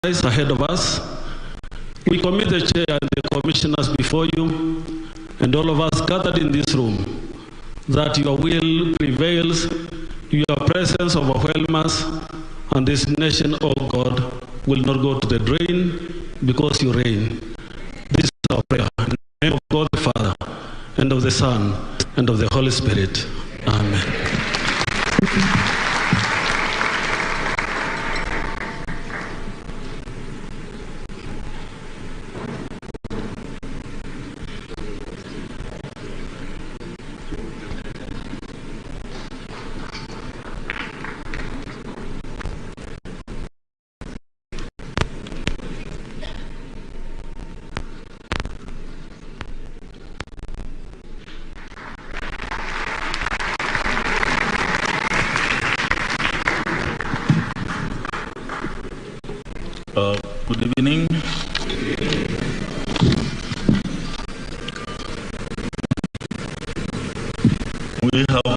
ahead of us. We commit the chair and the commissioners before you, and all of us gathered in this room, that your will prevails, your presence overwhelms us, and this nation, oh God, will not go to the drain because you reign. This is our prayer. In the name of God the Father, and of the Son, and of the Holy Spirit. Amen. Good evening. We have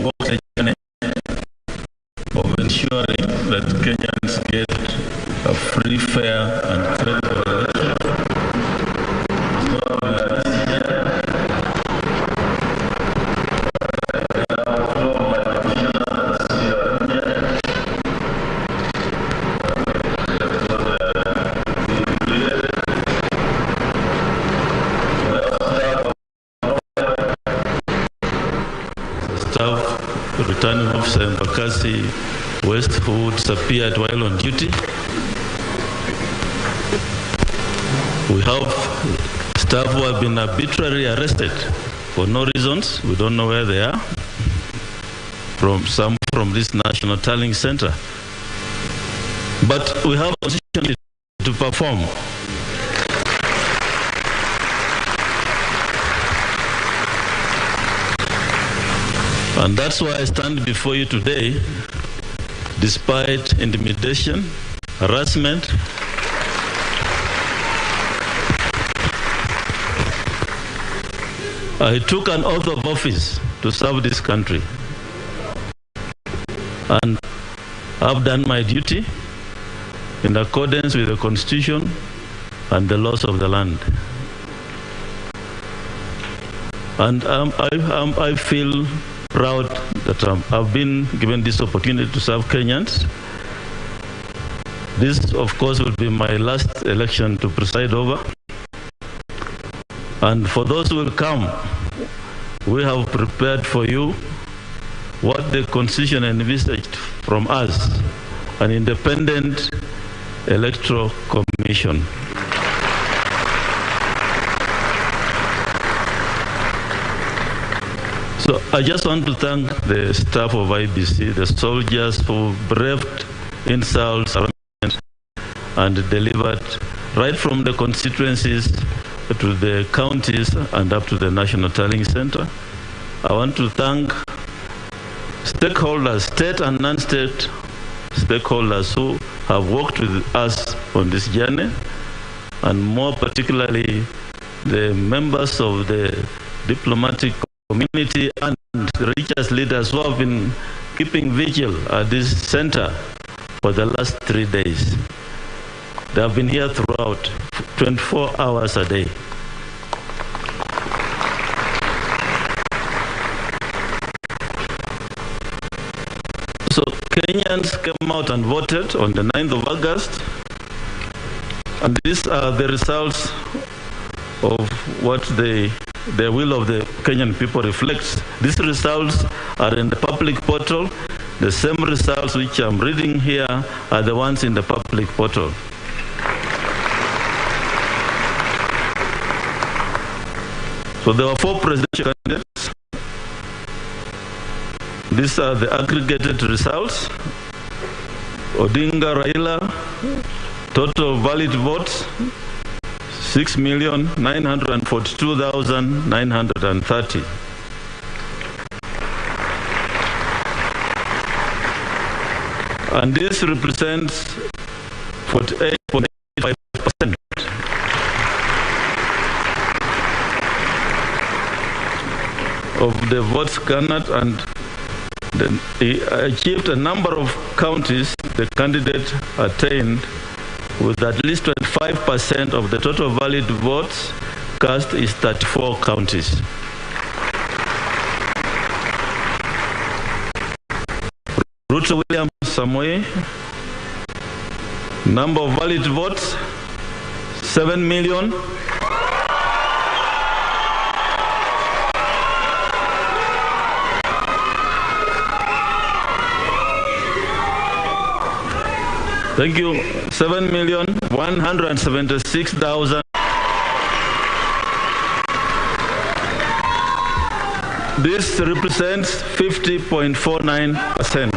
walked a journey of ensuring that Kenyans get a free, fair, and credible election. Returning officer Embakasi West, who disappeared while on duty. We have staff who have been arbitrarily arrested for no reasons. We don't know where they are. Some from this National Tallying Center. But we have a position to perform. And that's why I stand before you today, despite intimidation, harassment, I took an oath of office to serve this country. And I've done my duty in accordance with the Constitution and the laws of the land. And I feel proud that I've been given this opportunity to serve Kenyans. This, of course, will be my last election to preside over. And for those who will come, we have prepared for you what the Constitution envisaged from us, an independent electoral commission. So I just want to thank the staff of Iebc, the soldiers who braved insults and delivered right from the constituencies to the counties and up to the National Tallying Center. I want to thank stakeholders, state and non-state stakeholders who have worked with us on this journey, and more particularly the members of the diplomatic community and religious leaders who have been keeping vigil at this center for the last 3 days. They have been here throughout, 24 hours a day. So Kenyans came out and voted on the 9th of August, and these are the results of what the will of the Kenyan people reflects. These results are in the public portal. The same results which I'm reading here are the ones in the public portal. So there were 4 presidential candidates. These are the aggregated results. Odinga Raila, total valid votes, 6,942,930. And this represents 48.85% of the votes garnered, and he achieved a number of counties the candidate attained with at least 25% of the total valid votes cast is 34 counties. Ruto William Samoei, number of valid votes, 7 million. Thank you. 7,176,000. This represents 50.49%.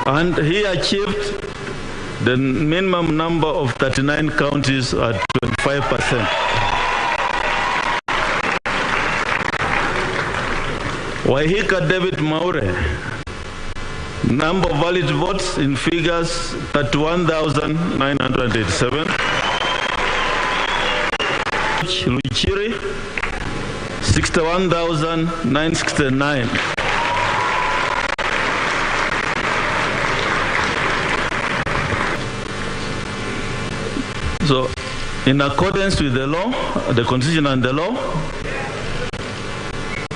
And he achieved the minimum number of 39 counties at 25%. WAIGURU David Maure, number of valid votes in figures 31,987. Luchiri, 61,969. So, in accordance with the law, the Constitution and the law,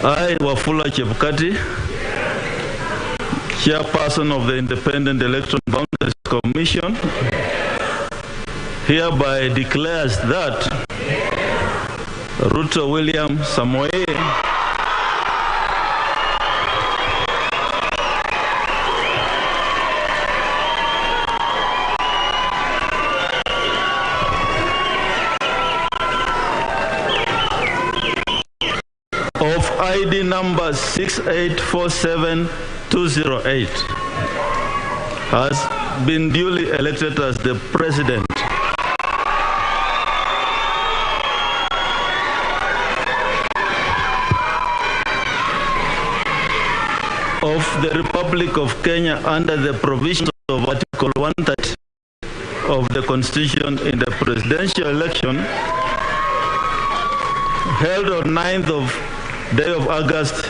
I, Wafula Chebukati, Chairperson of the Independent Election Boundaries Commission, hereby declares that Ruto William Samoei of ID number 6847208 has been duly elected as the President of the Republic of Kenya under the provisions of Article 130 of the Constitution in the presidential election held on 9th of day of August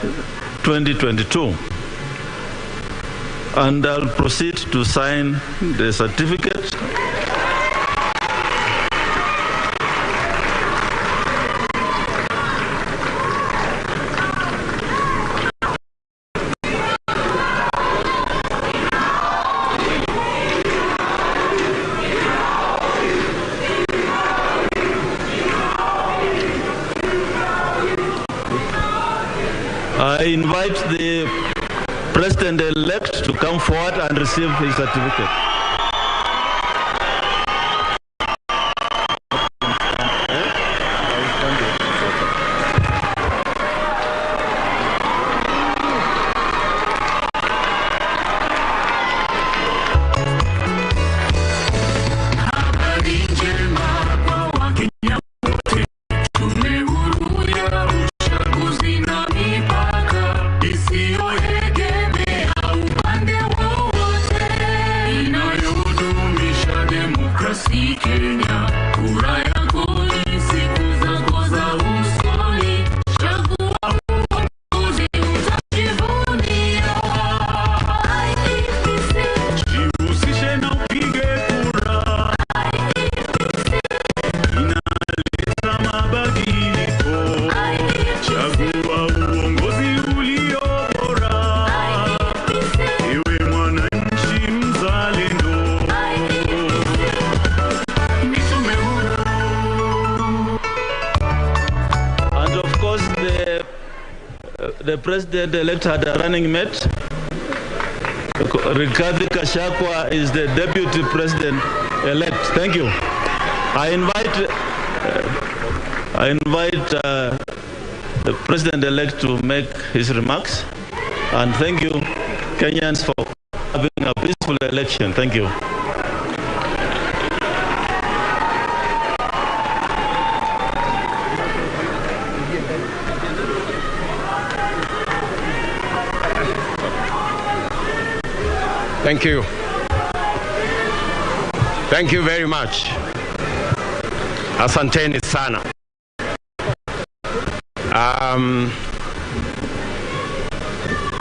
2022. And I'll proceed to sign the certificate. I invite the President-elect to come forward and receive his certificate. The President-elect had a running mate. Rigathi Gachagua is the Deputy President-elect. Thank you. I invite the President-elect to make his remarks. And thank you, Kenyans, for having a peaceful election. Thank you. Thank you. Thank you very much. Asanteni sana.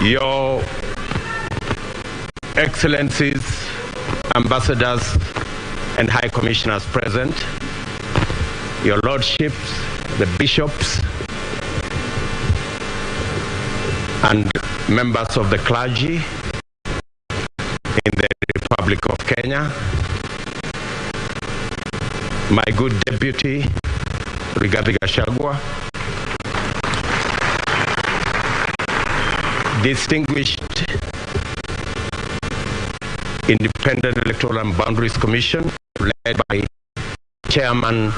Your Excellencies, Ambassadors, and High Commissioners present, Your Lordships, the Bishops, and members of the clergy in the Republic of Kenya, my good Deputy, Rigathi Gachagua, distinguished Independent Electoral and Boundaries Commission, led by Chairman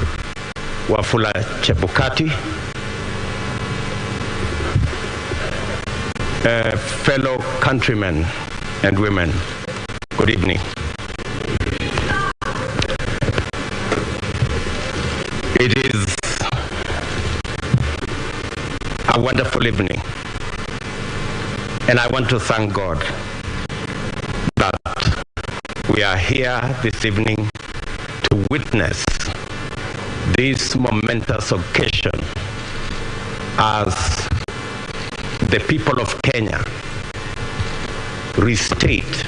Wafula Chebukati, fellow countrymen and women, good evening. It is a wonderful evening, and I want to thank God that we are here this evening to witness this momentous occasion as the people of Kenya restate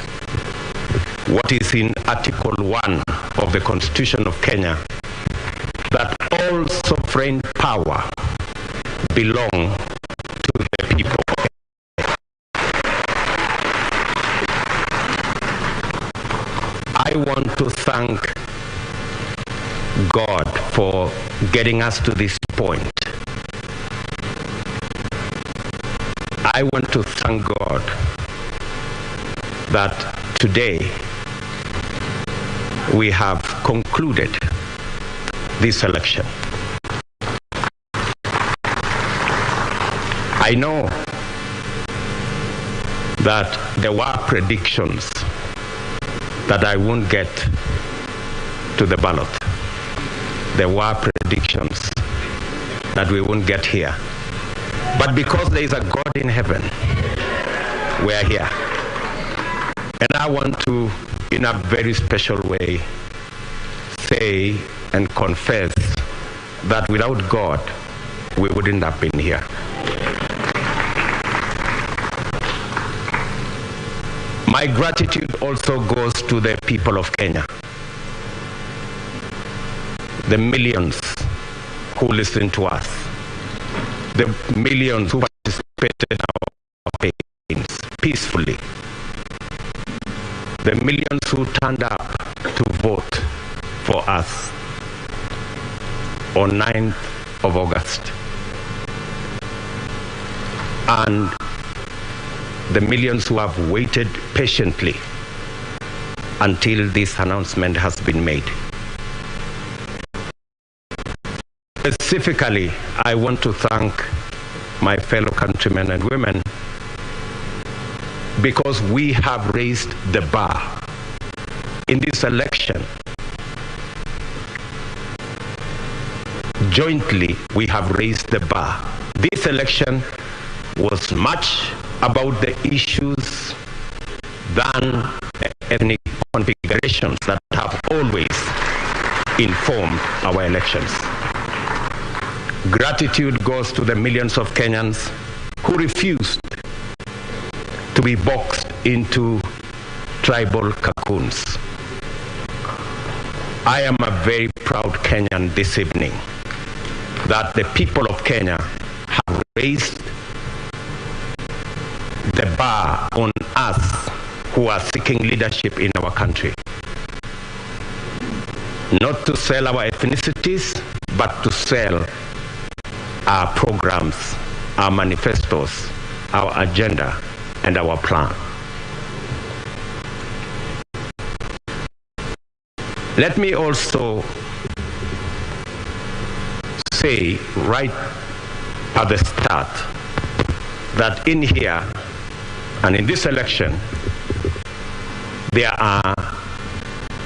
what is in Article 1 of the Constitution of Kenya, that all sovereign power belong to the people. I want to thank God for getting us to this point. I want to thank God that today we have concluded this election. I know that there were predictions that I won't get to the ballot. There were predictions that we won't get here. But because there is a God in heaven, we are here. And I want to, in a very special way, say and confess that without God, we wouldn't have been here. My gratitude also goes to the people of Kenya, the millions who listen to us, the millions who participated in our campaigns peacefully, the millions who turned up to vote for us on 9th of August, and the millions who have waited patiently until this announcement has been made. Specifically, I want to thank my fellow countrymen and women because we have raised the bar in this election. Jointly, we have raised the bar. This election was much about the issues than the ethnic configurations that have always informed our elections. Gratitude goes to the millions of Kenyans who refused to be boxed into tribal cocoons. I am a very proud Kenyan this evening that the people of Kenya have raised the bar on us who are seeking leadership in our country. Not to sell our ethnicities, but to sell our programs, our manifestos, our agenda, and our plan. Let me also say right at the start that in here and in this election, there are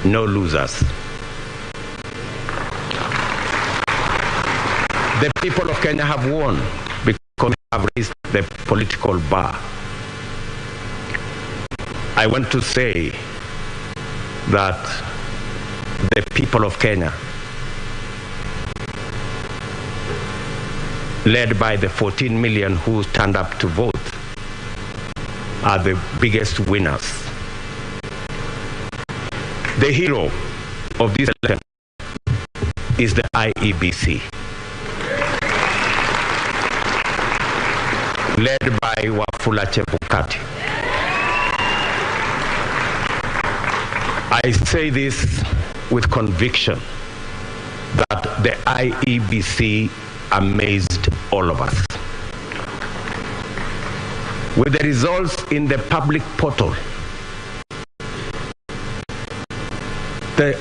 no losers. The people of Kenya have won because they have raised the political bar. I want to say that the people of Kenya, led by the 14 million who turned up to vote, are the biggest winners. The hero of this election is the Iebc, led by Wafula Chebukati. I say this with conviction that the Iebc amazed all of us. With the results in the public portal,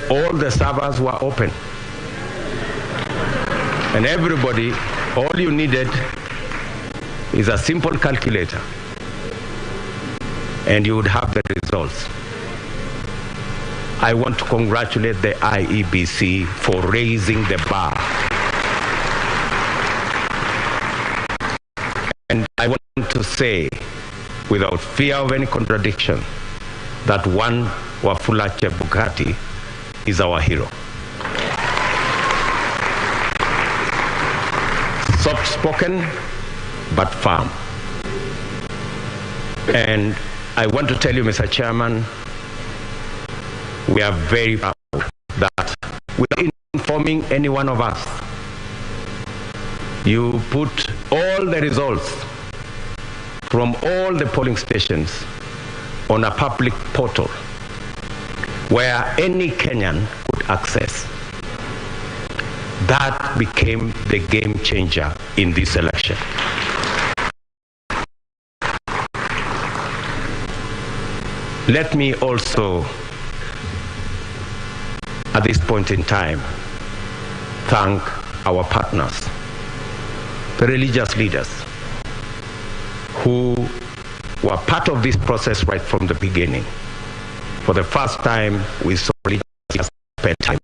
all the servers were open. And everybody, all you needed is a simple calculator, and you would have the results. I want to congratulate the Iebc for raising the bar. And I want to say, without fear of any contradiction, that one Wafula Chebukati is our hero. Soft-spoken, but firm. And I want to tell you, Mr. Chairman, we are very proud that without informing any one of us, you put all the results from all the polling stations on a public portal where any Kenyan could access. That became the game changer in this election. Let me also, at this point in time, thank our partners, the religious leaders, who were part of this process right from the beginning. For the first time, we saw religious leaders spend time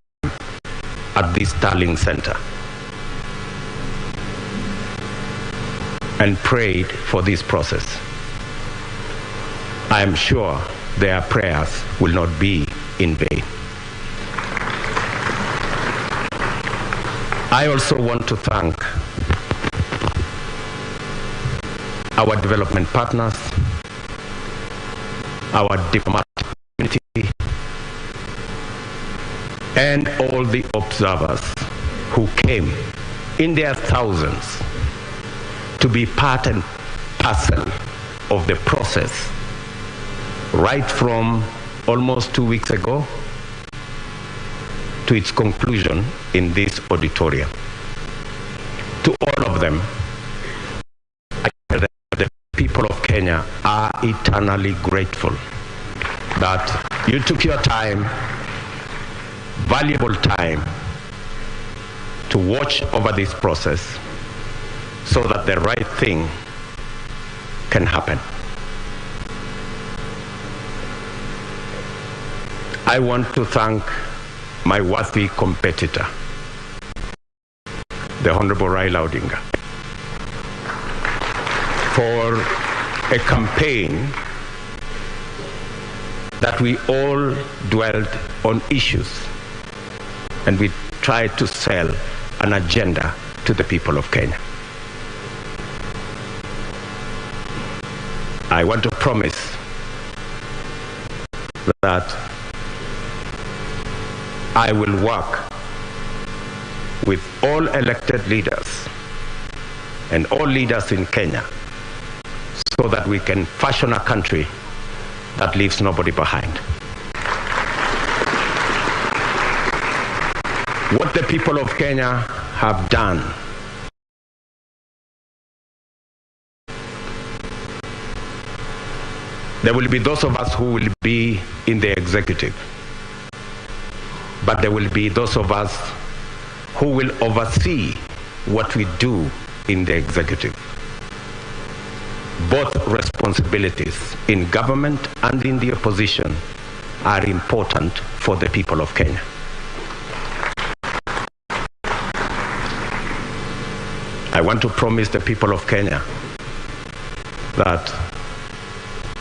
at this Starling Center and prayed for this process. I am sure their prayers will not be in vain. I also want to thank our development partners, our diplomatic community, and all the observers who came in their thousands to be part and parcel of the process right from almost 2 weeks ago to its conclusion in this auditorium. To all of them, the people of Kenya are eternally grateful that you took your time, valuable time, to watch over this process so that the right thing can happen. I want to thank my worthy competitor, the Honorable Raila Odinga, for a campaign that we all dwelled on issues and we tried to sell an agenda to the people of Kenya. I want to promise that I will work with all elected leaders and all leaders in Kenya so that we can fashion a country that leaves nobody behind. What the people of Kenya have done there will be those of us who will be in the executive, but there will be those of us who will oversee what we do in the executive. Both responsibilities in government and in the opposition are important for the people of Kenya. I want to promise the people of Kenya that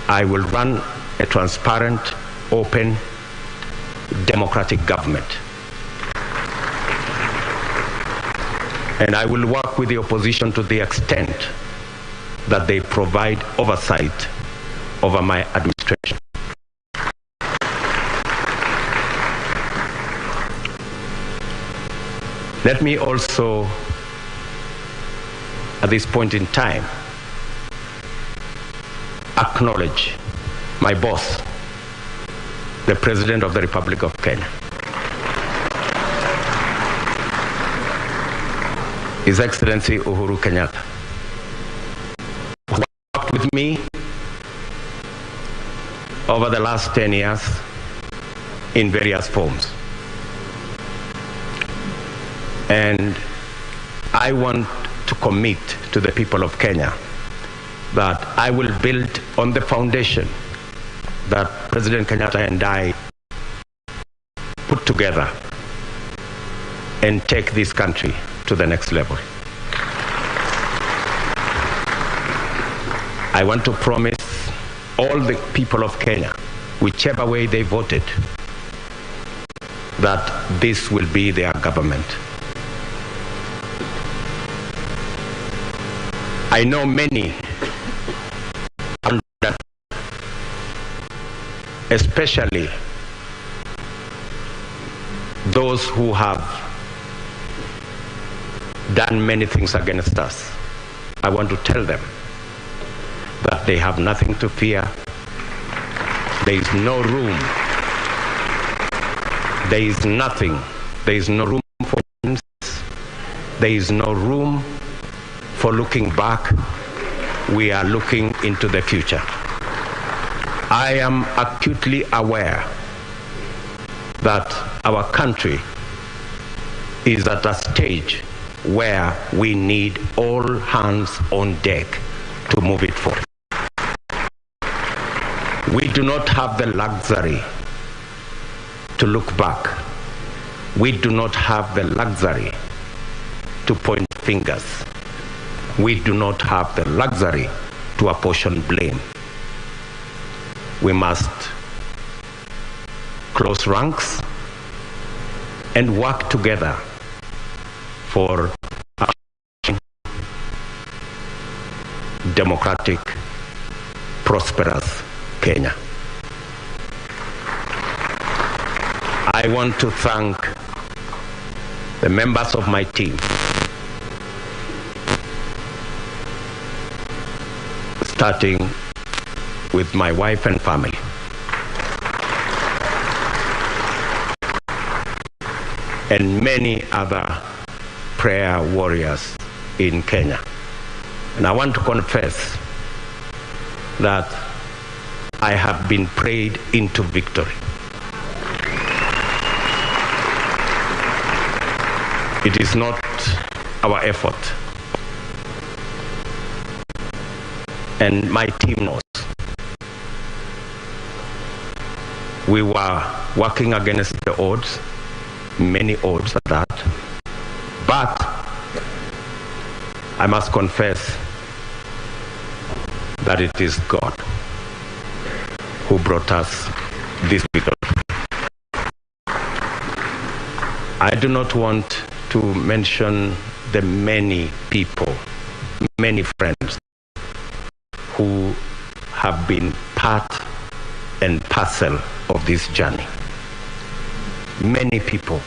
I will run a transparent, open, democratic government. And I will work with the opposition to the extent that they provide oversight over my administration. Let me also, at this point in time, acknowledge my boss, the President of the Republic of Kenya. His Excellency Uhuru Kenyatta, who worked with me over the last 10 years in various forms. And I want to commit to the people of Kenya that I will build on the foundation that President Kenyatta and I put together and take this country to the next level. I want to promise all the people of Kenya, whichever way they voted, that this will be their government. I know many, especially those who have done many things against us. I want to tell them that they have nothing to fear. There is no room. There is nothing. There is no room for violence. There is no room for looking back. We are looking into the future. I am acutely aware that our country is at a stage where we need all hands on deck to move it forward. We do not have the luxury to look back. We do not have the luxury to point fingers. We do not have the luxury to apportion blame. We must close ranks and work together for a democratic, prosperous Kenya. I want to thank the members of my team, starting with my wife and family. And many other prayer warriors in Kenya. And I want to confess that I have been prayed into victory. It is not our effort. And my team knows. We were working against the odds, many odds at that, but I must confess that it is God who brought us this victory. I do not want to mention the many people, many friends who have been part and parcel of this journey. Many people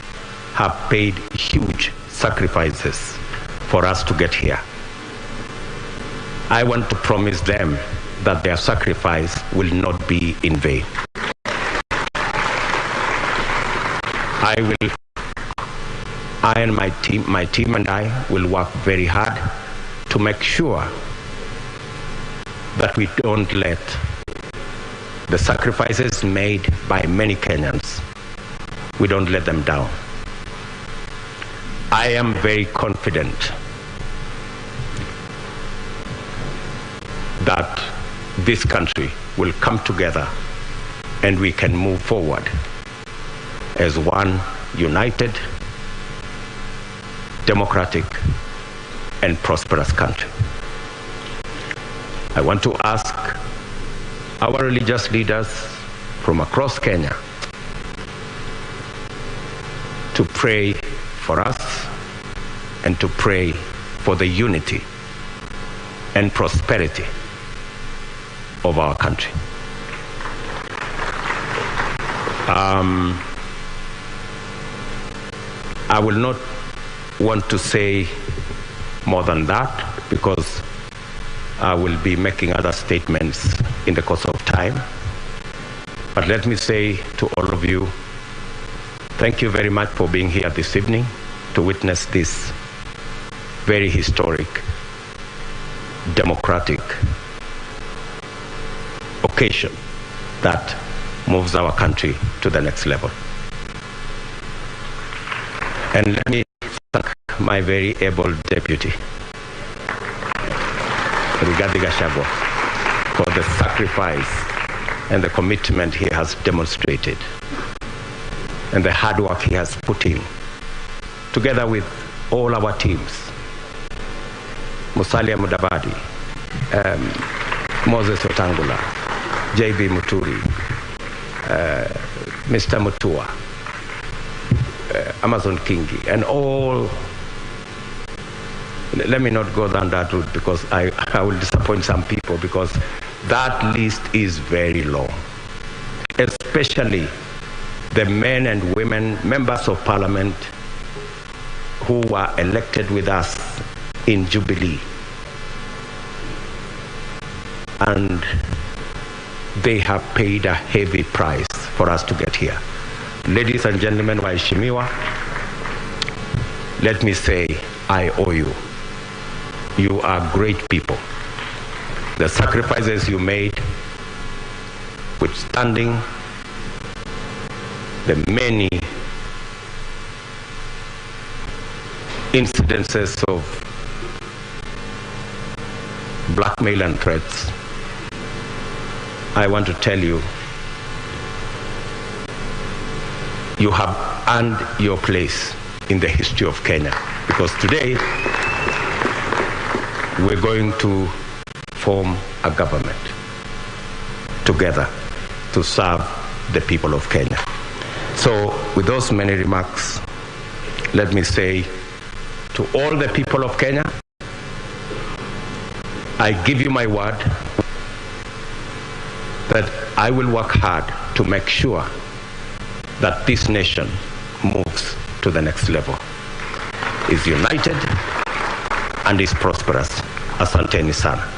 have paid huge sacrifices for us to get here. I want to promise them that their sacrifice will not be in vain. I and my team and I will work very hard to make sure that we don't let the sacrifices made by many Kenyans, we don't let them down. I am very confident that this country will come together and we can move forward as one united, democratic, and prosperous country. I want to ask our religious leaders from across Kenya to pray for us and to pray for the unity and prosperity of our country. I will not want to say more than that because I will be making other statements in the course of time. But let me say to all of you, thank you very much for being here this evening to witness this very historic, democratic occasion that moves our country to the next level. And let me thank my very able deputy, Rigathi Gachagua, for the sacrifice and the commitment he has demonstrated and the hard work he has put in, together with all our teams, Musalia Mudavadi, Moses Otangula, J.B. Muturi, Mr. Mutua, Amazon Kingi, and all. Let me not go down that route because I will disappoint some people, because that list is very long, especially the men and women, members of parliament who were elected with us in Jubilee. And they have paid a heavy price for us to get here. Ladies and gentlemen, waheshimiwa, let me say, I owe you. You are great people. The sacrifices you made, withstanding the many incidences of blackmail and threats, I want to tell you, you have earned your place in the history of Kenya, because today we're going to form a government together to serve the people of Kenya. So with those many remarks, let me say to all the people of Kenya, I give you my word that I will work hard to make sure that this nation moves to the next level, is united and is prosperous. Asanteni sana.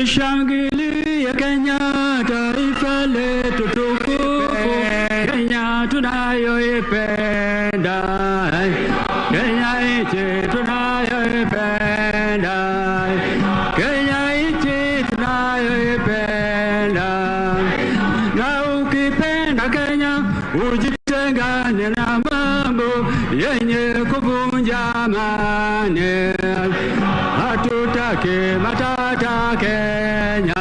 Shangilia Kenya, taifa letu tukufu, Kenya tunayoipenda, Kenya nchi tunayoipenda, Kenya nchi tunayoipenda. Na ukipenda Kenya, ujitengane na mambo yenye kuvunja amani. Hatutaki matata Kenya,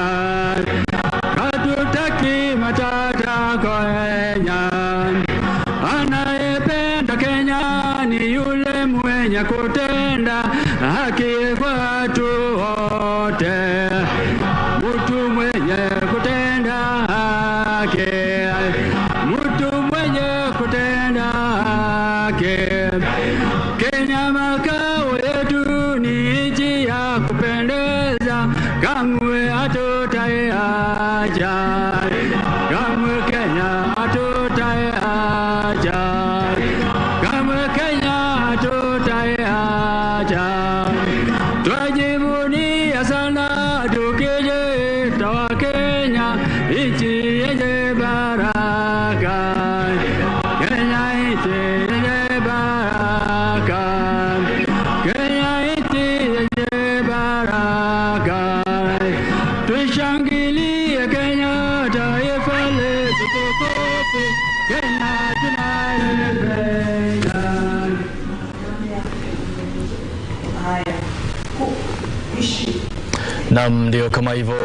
hatutaki matata Kenya. Anayependa Kenya ni yule mwenye kutenda haki kwa watu wote, mtu mwenye kutenda haki, mtu mwenye kutenda haki. Kenya makao yetu ni nchi ya kupendeza, kamwe hatutaiacha, kamwe Kenya hatutaiacha, kamwe Kenya hatutaiacha. Twajivunia sana tukijiita wa Kenya, nchi yenye baraka, Kenya nchi yenye baraka, Kenya nchi yenye baraka. Tushangilie Tushangilie Kenya, taifa letu tukufu, Kenya tunaipenda. Naam, ndio kama hivyo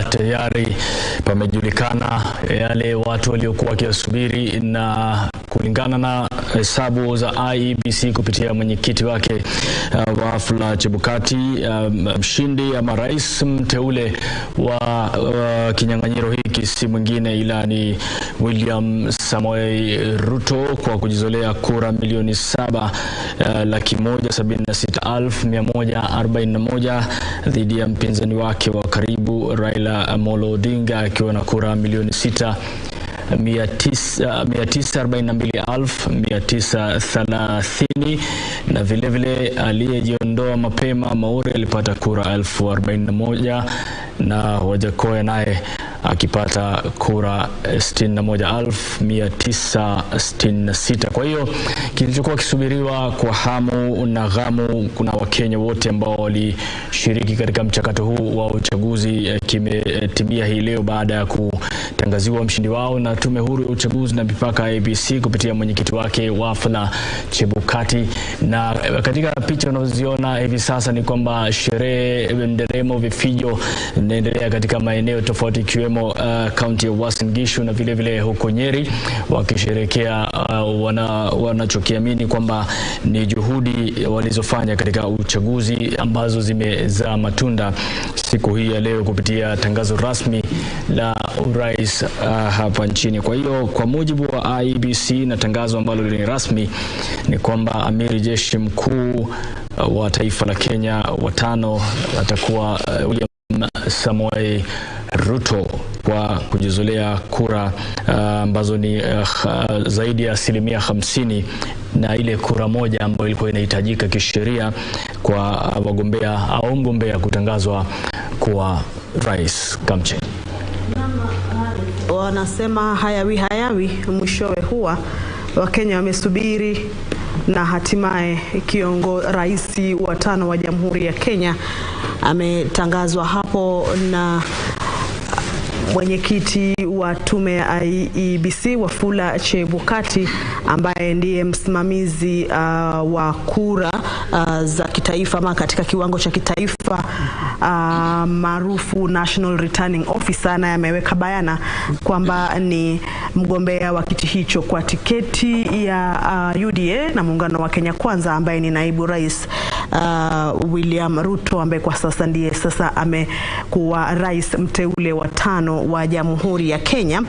tayari pamejulikana yale watu waliokuwa wakisubiri, na kulingana na hesabu za Iebc kupitia mwenyekiti wake Wafula Chebukati, mshindi ama rais mteule wa kinyang'anyiro hiki si mwingine ila ni William Samoei Ruto kwa kujizolea kura milioni 7,176,141 dhidi ya mpinzani wake wa karibu Raila Amolo Odinga akiwa na kura milioni 942,930, na vile vile aliyejiondoa mapema Maure alipata kura 41,000 na Wajakoya naye akipata kura 61,966. Kwa hiyo kilichokuwa kisubiriwa kwa hamu na ghamu, kuna Wakenya wote ambao walishiriki katika mchakato huu wa uchaguzi kimetimia hii leo baada ya kutangaziwa mshindi wao na Tume Huru ya Uchaguzi na Mipaka Iebc kupitia mwenyekiti wake Wafula Chebukati. Na katika picha unazoziona hivi sasa ni kwamba sherehe, nderemo, vifijo inaendelea katika maeneo tofauti ikiwemo kaunti ya Uasin Gishu na vile vile huko Nyeri, wakisherehekea wanachokiamini kwamba ni juhudi walizofanya katika uchaguzi ambazo zimezaa matunda siku hii ya leo kupitia tangazo rasmi la urais hapa nchini. Kwa hiyo kwa mujibu wa Iebc na tangazo ambalo ni rasmi ni kwamba amiri jeshi mkuu wa taifa la Kenya watano atakuwa William Samoei Ruto kwa kujizolea kura ambazo ni zaidi ya 50% na ile kura moja ambayo ilikuwa inahitajika kisheria kwa wagombea au mgombea kutangazwa kuwa rais. Kamche. Wanasema hayawi mwishowe huwa. Wakenya wamesubiri na hatimaye rais wa 5 wa Jamhuri ya Kenya ametangazwa hapo na mwenyekiti wa tume ya Iebc Wafula Chebukati, ambaye ndiye msimamizi wa kura za kitaifa ama katika kiwango cha kitaifa maarufu National Returning Officer, na ameweka bayana kwamba ni mgombea wa kiti hicho kwa tiketi ya UDA na muungano wa Kenya Kwanza, ambaye ni naibu rais William Ruto, ambaye kwa sasa ndiye amekuwa rais mteule wa 5 wa Jamhuri ya Kenya.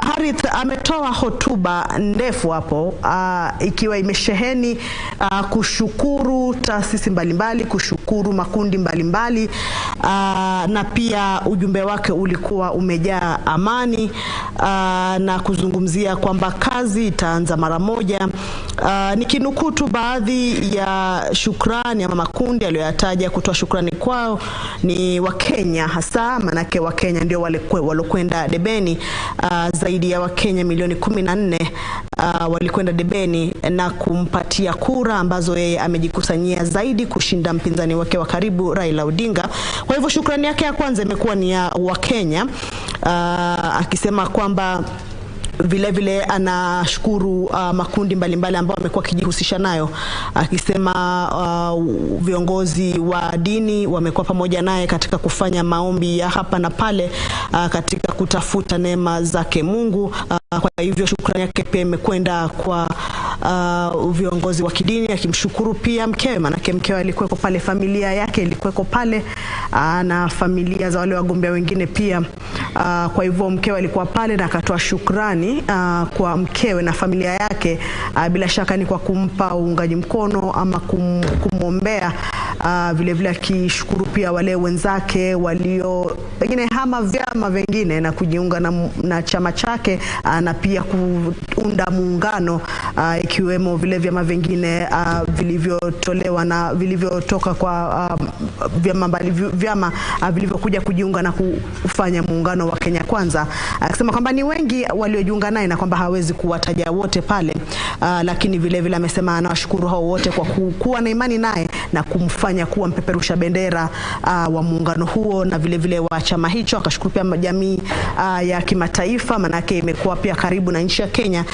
Harith ametoa hotuba ndefu hapo ikiwa imesheheni kushukuru taasisi mbalimbali, kushukuru makundi mbalimbali, na pia ujumbe wake ulikuwa umejaa amani na kuzungumzia kwamba kazi itaanza mara moja. Nikinukuu tu baadhi ya shukrani ama makundi aliyoyataja kutoa shukrani kwao ni Wakenya, hasa manake Wakenya ndio walokwenda debeni. Zaidi ya Wakenya milioni 14 walikwenda debeni na kumpatia kura ambazo yeye amejikusanyia zaidi kushinda mpinzani wake wa karibu Raila Odinga. Kwa hivyo shukrani yake ya kwanza imekuwa ni ya Wakenya, akisema kwamba vile vile anashukuru makundi mbalimbali ambao wamekuwa kijihusisha nayo, akisema viongozi wa dini wamekuwa pamoja naye katika kufanya maombi ya hapa na pale katika kutafuta neema zake Mungu. Kwa hivyo shukrani yake pia imekwenda kwa viongozi wa kidini, akimshukuru pia mkewe, manake mkewe alikuwa pale, familia yake ilikuwa pale, na familia za wale wagombea wengine pia. Kwa hivyo mkewe alikuwa pale na akatoa shukrani kwa mkewe na familia yake, bila shaka ni kwa kumpa uungaji mkono ama kumwombea. Vile vile akishukuru pia wale wenzake walio wengine hama vyama vingine na kujiunga na chama chake, na pia kuunda muungano, ikiwemo vile vyama vingine vilivyotolewa na vilivyotoka kwa vyama vilivyokuja kujiunga na kufanya muungano wa Kenya Kwanza, akisema kwamba ni wengi waliojiunga naye na kwamba hawezi kuwataja wote pale, lakini vile vile amesema anawashukuru hao wote kwa kuwa na imani naye na kumfanya kuwa mpeperusha bendera wa muungano huo na vile vile wa chama hicho. Akashukuru pia jamii ya kimataifa, manake imekuwa pia karibu na nchi ya Kenya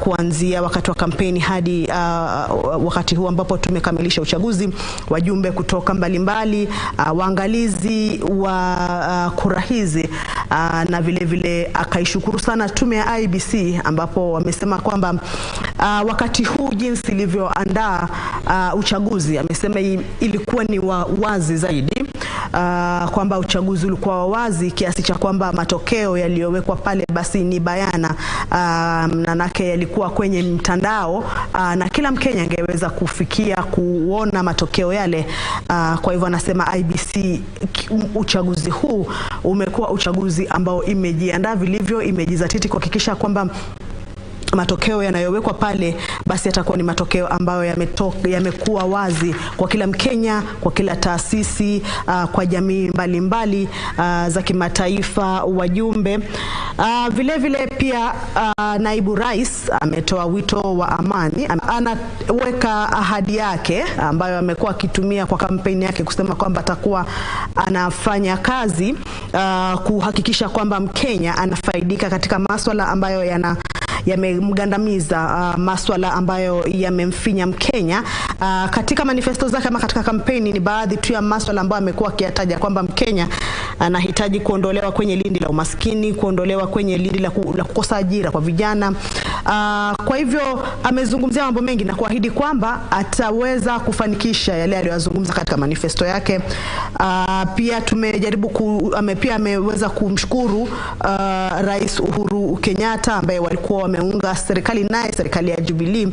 kuanzia wakati wa kampeni hadi wakati huu ambapo tumekamilisha uchaguzi. Wajumbe kutoka mbalimbali, waangalizi wa kura hizi, na vile vile akaishukuru sana tume ya IEBC, ambapo wamesema kwamba wakati huu jinsi ilivyoandaa uchaguzi, amesema ilikuwa ni wazi zaidi, kwamba uchaguzi ulikuwa wazi kiasi cha kwamba matokeo yaliyowekwa pale basi ni bayana, manake yalikuwa kwenye mtandao, na kila Mkenya angeweza kufikia kuona matokeo yale. Kwa hivyo anasema IEBC, uchaguzi huu umekuwa uchaguzi ambao imejiandaa vilivyo, imejizatiti kuhakikisha kwamba matokeo yanayowekwa pale basi yatakuwa ni matokeo ambayo yamekuwa wazi kwa kila Mkenya, kwa kila taasisi, kwa jamii mbalimbali za kimataifa, wajumbe. Vile vile pia naibu rais ametoa wito wa amani. Anaweka ahadi yake ambayo amekuwa akitumia kwa kampeni yake kusema kwamba atakuwa anafanya kazi kuhakikisha kwamba Mkenya anafaidika katika masuala ambayo yamemgandamiza, masuala ambayo yamemfinya Mkenya. Katika manifesto zake ama katika kampeni ni baadhi tu ya masuala ambayo amekuwa akiyataja kwamba Mkenya anahitaji kuondolewa kwenye lindi la umaskini, kuondolewa kwenye lindi la kukosa ajira kwa vijana. Kwa hivyo amezungumzia mambo mengi na kuahidi kwamba ataweza kufanikisha yale aliyozungumza katika manifesto yake. Pia ameweza kumshukuru Rais Uhuru Kenyatta, ambaye walikuwa wameunga serikali naye, serikali ya Jubilee,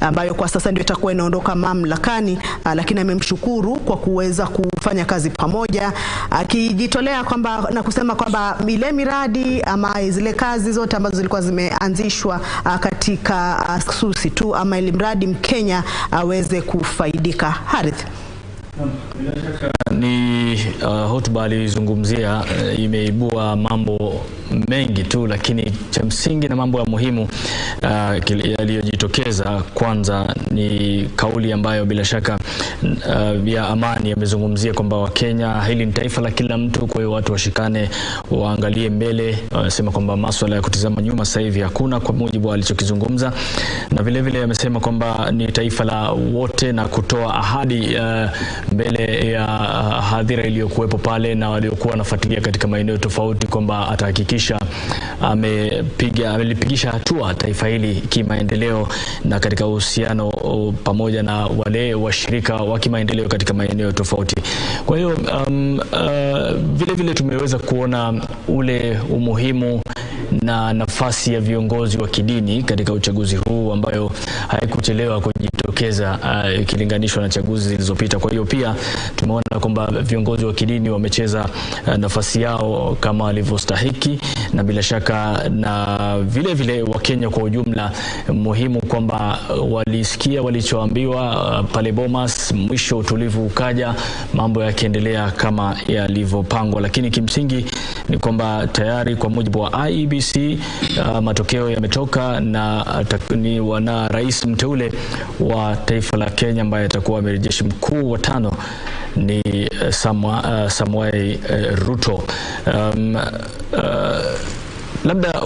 ambayo kwa sasa ndio itakuwa inaondoka mamlakani, lakini amemshukuru kwa kuweza kufanya kazi pamoja, akijitolea kwamba na kusema kwamba ile miradi ama zile kazi zote ambazo zilikuwa zimeanzishwa katika susi tu, ama ile mradi Mkenya aweze kufaidika. Harith, ni hotuba alizungumzia imeibua mambo mengi tu, lakini cha msingi na mambo ya muhimu yaliyojitokeza, kwanza ni kauli ambayo bila shaka ya amani. Amezungumzia kwamba Wakenya, hili ni taifa la kila mtu, kwa hiyo watu washikane, waangalie mbele. Anasema kwamba masuala ya kutizama nyuma sasa hivi hakuna, kwa mujibu alichokizungumza. Na vile vile amesema kwamba ni taifa la wote, na kutoa ahadi mbele ya hadhira iliyokuwepo pale na waliokuwa wanafuatilia katika maeneo tofauti kwamba atahakikisha amelipigisha hatua taifa hili kimaendeleo na katika uhusiano pamoja na wale washirika wa kimaendeleo katika maeneo tofauti. Kwa hiyo vile vile tumeweza kuona ule umuhimu na nafasi ya viongozi wa kidini katika uchaguzi huu, ambayo haikuchelewa kujitokeza ikilinganishwa na chaguzi zilizopita. Kwa hiyo pia tumeona kwamba viongozi wa kidini wamecheza nafasi yao kama walivyostahiki, na bila shaka na vile vile Wakenya kwa ujumla, muhimu kwamba walisikia walichoambiwa pale Bomas, mwisho utulivu ukaja, mambo yakiendelea kama yalivyopangwa. Lakini kimsingi ni kwamba tayari kwa mujibu wa IEBC matokeo yametoka, na ni wana rais mteule wa taifa la Kenya ambaye atakuwa amiri jeshi mkuu wa 5 ni Samuel Ruto. Labda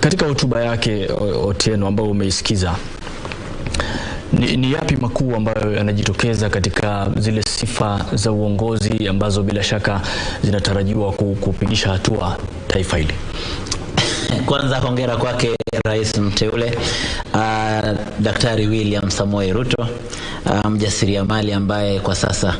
katika hotuba yake Otieno ambayo umeisikiza, ni yapi makuu ambayo yanajitokeza katika zile sifa za uongozi ambazo bila shaka zinatarajiwa kupigisha hatua taifa hili? Kwanza hongera kwake rais mteule Daktari William Samoei Ruto, mjasiriamali ambaye kwa sasa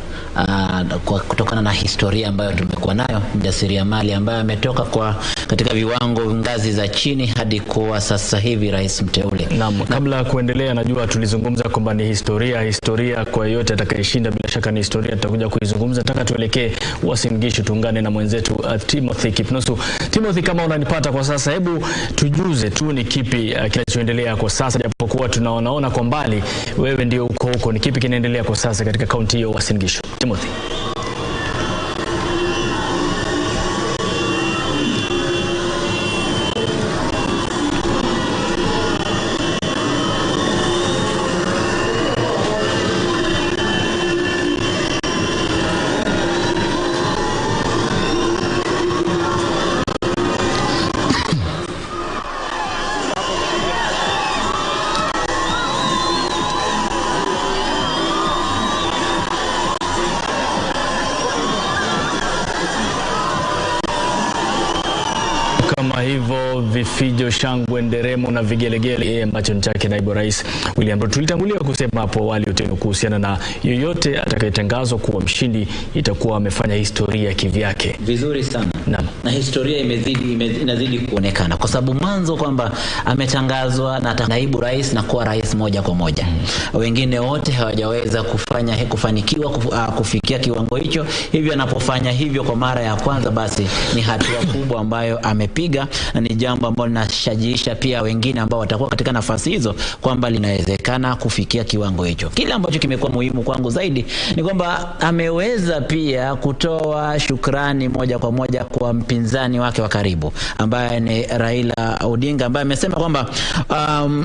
kutokana na historia ambayo tumekuwa nayo, mjasiriamali ambaye ametoka katika viwango ngazi za chini hadi kuwa sasa hivi rais mteule. Naam, kabla ya kuendelea, najua tulizungumza kwamba ni historia kwa yote atakayeshinda, bila shaka ni historia, tutakuja kuizungumza. Nataka tuelekee Uasin Gishu, tuungane na mwenzetu Timothy Kipnusu. Timothy, kama unanipata kwa sasa, hebu tujuze tu ni kipi kinachoendelea kwa sasa, japokuwa tunaona kwa mbali wewe ndio uko huko. Ni kipi kinaendelea kwa sasa katika kaunti hiyo Uasin Gishu, Timothy? kama hivyo, vifijo, shangwe, nderemo na vigelegele ambacho ni chake naibu rais William Ruto. Tulitangulia kusema hapo awali kuhusiana na yoyote atakayetangazwa kuwa mshindi itakuwa amefanya historia kivyake. Vizuri sana. Na historia inazidi kuonekana kwa sababu mwanzo kwamba ametangazwa na naibu rais na kuwa rais moja kwa moja. Wengine wote hawajaweza kufanikiwa kufikia kiwango hicho. Hivyo anapofanya hivyo kwa mara ya kwanza, basi ni hatua kubwa ambayo amepiga, na ni jambo ambalo linashajiisha pia wengine ambao watakuwa katika nafasi hizo kwamba linawezekana kufikia kiwango hicho. Kile ambacho kimekuwa muhimu kwangu zaidi ni kwamba ameweza pia kutoa shukrani moja kwa moja kwa mpinzani wake wa karibu ambaye ni Raila Odinga, ambaye amesema kwamba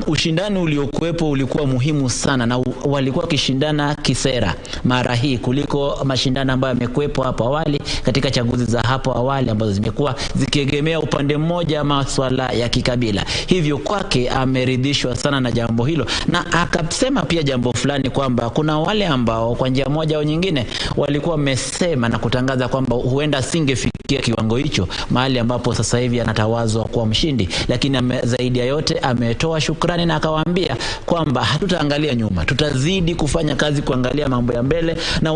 ushindani uliokuwepo ulikuwa muhimu sana na walikuwa kishindana kisera mara hii kuliko mashindano ambayo yamekuwepo hapo awali katika chaguzi za hapo awali ambazo zimekuwa zikiegemea upande mmoja masuala ya kikabila. Hivyo kwake ameridhishwa sana na jambo hilo, na akasema pia jambo fulani kwamba kuna wale ambao kwa njia moja au nyingine walikuwa wamesema na kutangaza kwamba huenda singefikia kiwango hicho mahali ambapo sasa hivi anatawazwa kuwa mshindi, lakini zaidi ya yote ametoa shukrani na akawaambia kwamba hatutaangalia nyuma, tutazidi kufanya kazi kuangalia mambo ya mbele, na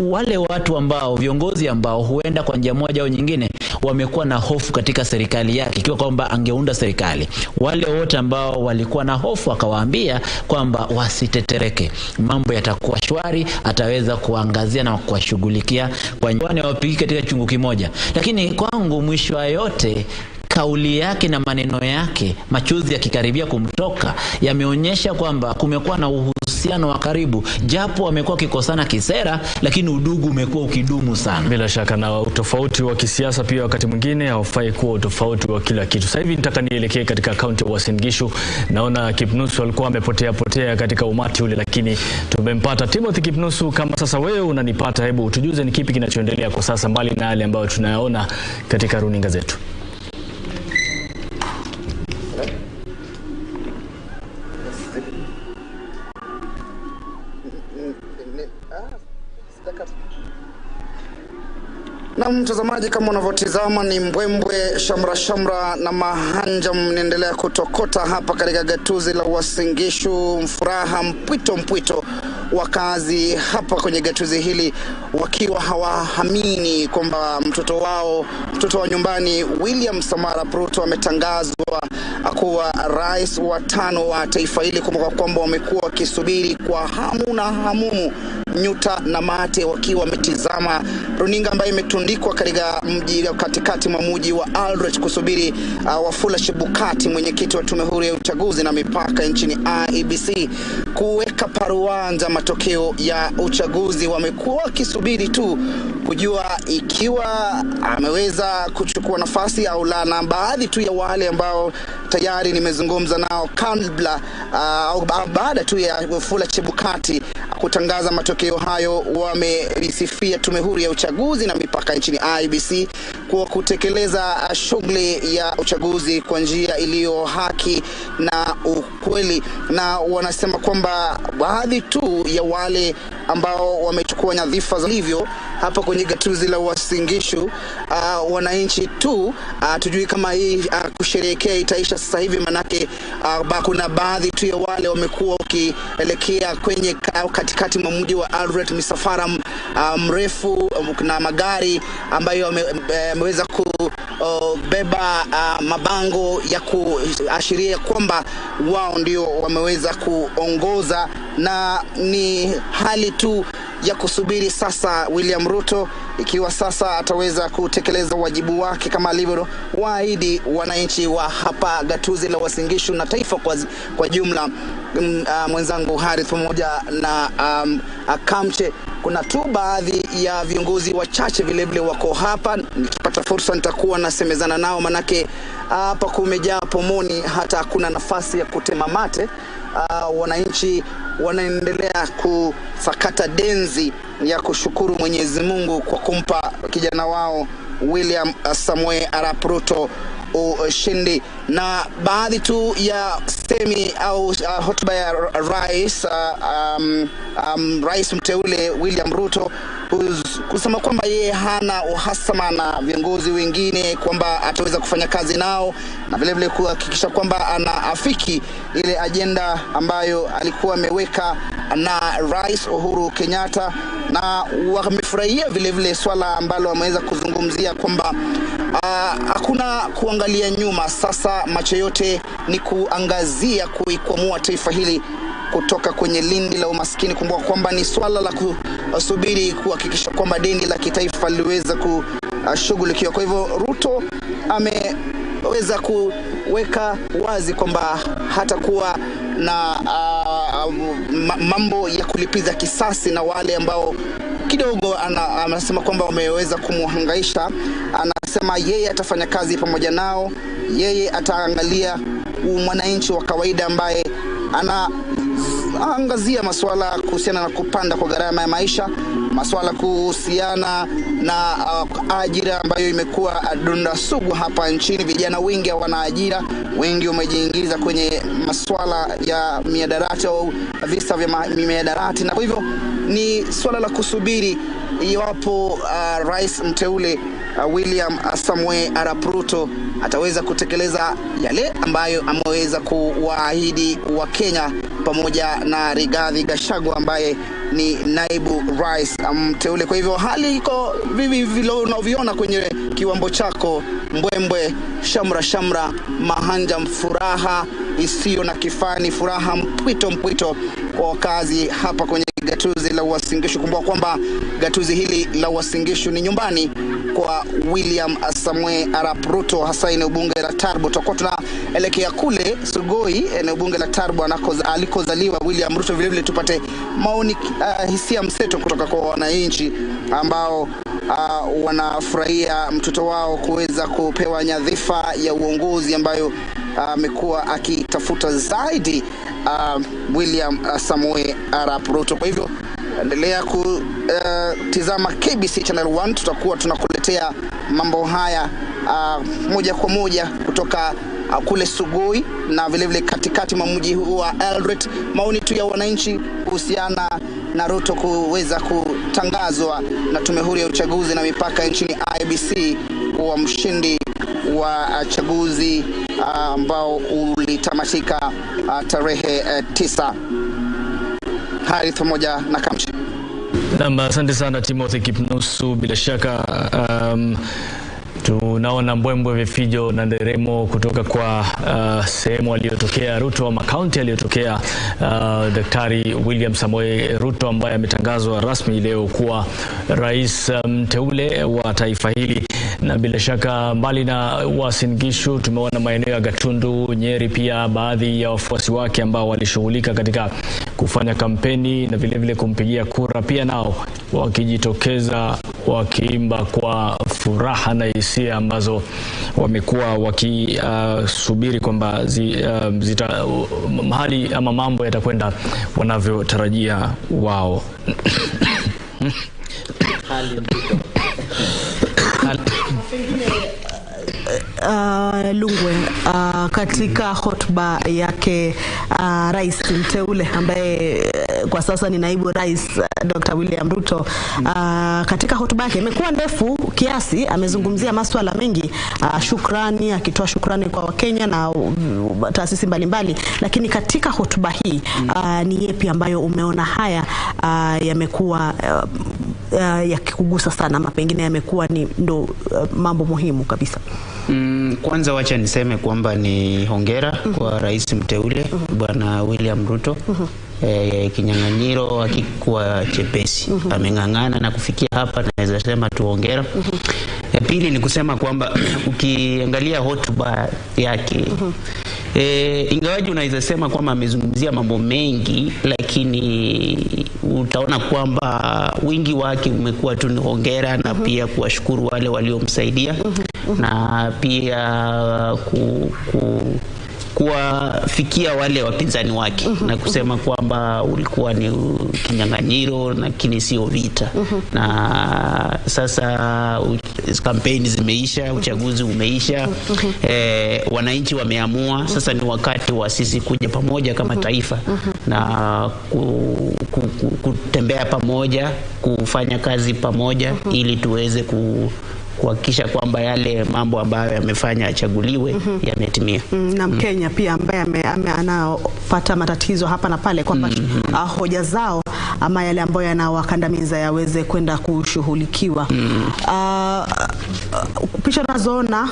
wale watu ambao viongozi ambao huenda kwa njia moja au nyingine wamekuwa na hofu katika serikali yake ikiwa kwamba angeunda serikali, wale wote ambao walikuwa na hofu akawaambia kwamba wasitetereke, mambo yatakuwa shwari, ataweza kuangazia na kuwashughulikia kwa njia wapiki katika chungu kimoja. Lakini kwangu mwisho wa yote kauli yake na maneno yake, machozi yakikaribia kumtoka, yameonyesha kwamba kumekuwa na uhusiano wa karibu, japo wamekuwa kikosana kisera, lakini udugu umekuwa ukidumu sana. Bila shaka, na utofauti wa kisiasa pia wakati mwingine haufai kuwa utofauti wa kila kitu. Sasa hivi nitaka nielekee katika kaunti ya Uasin Gishu. Naona Kipnusu alikuwa amepotea katika umati ule, lakini tumempata. Timothy Kipnusu, kama sasa wewe unanipata, hebu tujuze ni kipi kinachoendelea kwa sasa mbali na yale ambayo tunayaona katika runinga zetu. Na mtazamaji, kama unavyotizama ni mbwembwe, shamra na mahanja mnaendelea kutokota hapa katika gatuzi la Uasin Gishu. Mfuraha mpwito wakazi hapa kwenye gatuzi hili wakiwa hawaamini kwamba mtoto wa nyumbani William Samara Ruto ametangazwa kuwa rais wa 5 wa taifa hili, kwamba wamekuwa wakisubiri kwa hamu na hamumu, nyuta na mate, wakiwa wametizama runinga ambayo imetundikwa katika mji katikati mwa mji wa Aldrich kusubiri Wafula Chebukati, mwenyekiti wa tume huru ya uchaguzi na mipaka nchini IEBC, kuweka paruanja matokeo ya uchaguzi. Wamekuwa wakisubiri tu kujua ikiwa ameweza kuchukua nafasi au la, na baadhi tu ya wale ambao tayari nimezungumza nao kabla au baada tu ya Wafula Chebukati kutangaza matokeo hayo, wamerisifia tume huru ya uchaguzi na mipaka nchini IEBC kwa kutekeleza shughuli ya uchaguzi kwa njia iliyo haki na ukweli, na wanasema kwamba baadhi tu ya wale ambao wamechukua nyadhifa za hivyo hapa kwenye gatuzi la Uasin Gishu, wananchi tu tujui kama hii kusherehekea itaisha sasa hivi, manake kuna baadhi tu ya wale wamekuwa wakielekea kwenye katikati mwa mji wa Aldrich, misafara mrefu na magari ambayo yameweza kubeba mabango ya kuashiria kwamba wao ndio wameweza kuongoza, na ni hali tu ya kusubiri sasa William Ruto ikiwa sasa ataweza kutekeleza wajibu wake kama alivyowaahidi wananchi wa hapa gatuzi la Uasin Gishu na taifa kwa jumla. Mwenzangu Harith pamoja na Kamche, kuna tu baadhi ya viongozi wachache vile wako hapa. Nikipata fursa nitakuwa nasemezana nao, manake hapa kumejaa pomoni, hata hakuna nafasi ya kutema mate. Wananchi wanaendelea kusakata denzi ya kushukuru Mwenyezi Mungu kwa kumpa kijana wao William Samoei Arap Ruto ushindi. Na baadhi tu ya semi au hotuba ya rais rais mteule William Ruto kusema kwamba yeye hana uhasama na viongozi wengine, kwamba ataweza kufanya kazi nao na vile vile kuhakikisha kwamba anaafiki ile agenda ambayo alikuwa ameweka na Rais Uhuru Kenyatta. Na wamefurahia vile vile swala ambalo wameweza kuzungumzia kwamba hakuna kuangalia nyuma, sasa macho yote ni kuangazia kuikwamua taifa hili kutoka kwenye lindi la umaskini. Kumbuka kwamba ni swala la kusubiri kuhakikisha kwamba deni la kitaifa liweza kushughulikiwa. Kwa hivyo Ruto ameweza kuweka wazi kwamba hatakuwa na mambo ya kulipiza kisasi na wale ambao kidogo anasema kwamba wameweza kumuhangaisha. Anasema yeye atafanya kazi pamoja nao, yeye ataangalia mwananchi wa kawaida ambaye anaangazia masuala kuhusiana na kupanda kwa gharama ya maisha, masuala kuhusiana na ajira ambayo imekuwa donda sugu hapa nchini. Vijana wengi hawana ajira, wengi wamejiingiza kwenye masuala ya miadarati au visa vya miadarati, na kwa hivyo ni swala la kusubiri iwapo rais mteule William Samoei Arap Ruto ataweza kutekeleza yale ambayo ameweza kuwaahidi wa Kenya pamoja na Rigathi Gachagua ambaye ni naibu rais mteule. Kwa hivyo hali iko vivi vile unavyoona kwenye kiwambo chako, mbwembwe, shamra, mahanja, furaha isiyo na kifani, furaha mpwito kwa wakazi hapa kwenye gatuzi la Uasin Gishu. Kumbuka kwamba gatuzi hili la Uasin Gishu ni nyumbani kwa William Samoei Arap Ruto, hasa eneo bunge la Tarbo. Tutakuwa tunaelekea kule Sugoi, eneo bunge la Tarbo alikozaliwa William Ruto, vile vile tupate maoni, hisia mseto kutoka kwa wananchi ambao wanafurahia mtoto wao kuweza kupewa nyadhifa ya uongozi ambayo amekuwa akitafuta zaidi William Samoei Arap Ruto. Kwa hivyo endelea kutizama KBC Channel 1, tutakuwa tunakuletea mambo haya moja kwa moja kutoka kule Sugoi na vile vile katikati mwa mji huu wa Eldoret. Maoni tu ya wananchi kuhusiana na Ruto kuweza kutangazwa na Tume Huru ya Uchaguzi na Mipaka nchini Iebc kuwa mshindi wa chaguzi ambao ulitamatika tarehe 9. Harith pamoja na Kamshi. Asante sana Timothy Kipnusu. Bila shaka tunaona mbwembwe, vifijo na nderemo kutoka kwa sehemu aliyotokea Ruto ama kaunti aliyotokea Daktari William Samoei Ruto, ambaye ametangazwa rasmi leo kuwa rais mteule wa taifa hili. Na bila shaka mbali na Uasin Gishu, tumeona maeneo ya Gatundu, Nyeri, pia baadhi ya wafuasi wake ambao walishughulika katika kufanya kampeni na vile vile kumpigia kura, pia nao wakijitokeza wakiimba kwa furaha na hisia ambazo wamekuwa wakisubiri kwamba mahali ama mambo yatakwenda wanavyotarajia wao. Lungwe, katika hotuba yake rais mteule ambaye kwa sasa ni naibu rais Dr. William Ruto, katika hotuba yake imekuwa ndefu kiasi, amezungumzia masuala mengi, shukrani, akitoa shukrani kwa Wakenya na taasisi mbalimbali. Lakini katika hotuba hii ni yepi ambayo umeona haya yamekuwa yakikugusa sana, ama pengine yamekuwa ni ndo mambo muhimu kabisa? Kwanza wacha niseme kwamba ni hongera kwa rais mteule Bwana William Ruto. Kinyang'anyiro hakikuwa chepesi, ameng'ang'ana na kufikia hapa, naweza sema tu hongera. Ya pili ni kusema kwamba ukiangalia hotuba yake, ingawaje unaweza sema kwamba amezungumzia mambo mengi, lakini utaona kwamba wingi wake umekuwa tu ni hongera na pia kuwashukuru wale waliomsaidia na pia kuwafikia wale wapinzani wake na kusema kwamba ulikuwa ni kinyang'anyiro lakini sio vita. Na sasa kampeni zimeisha, uchaguzi umeisha, wananchi wameamua sasa ni wakati wa sisi kuja pamoja kama taifa na kutembea pamoja, kufanya kazi pamoja ili tuweze kuhakikisha kwamba yale mambo ambayo yamefanya achaguliwe yametimia. Na Mkenya pia ambaye anapata matatizo hapa na pale kwamba hoja zao ama yale ambayo yanawakandamiza yaweze kwenda kushughulikiwa. Picha nazoona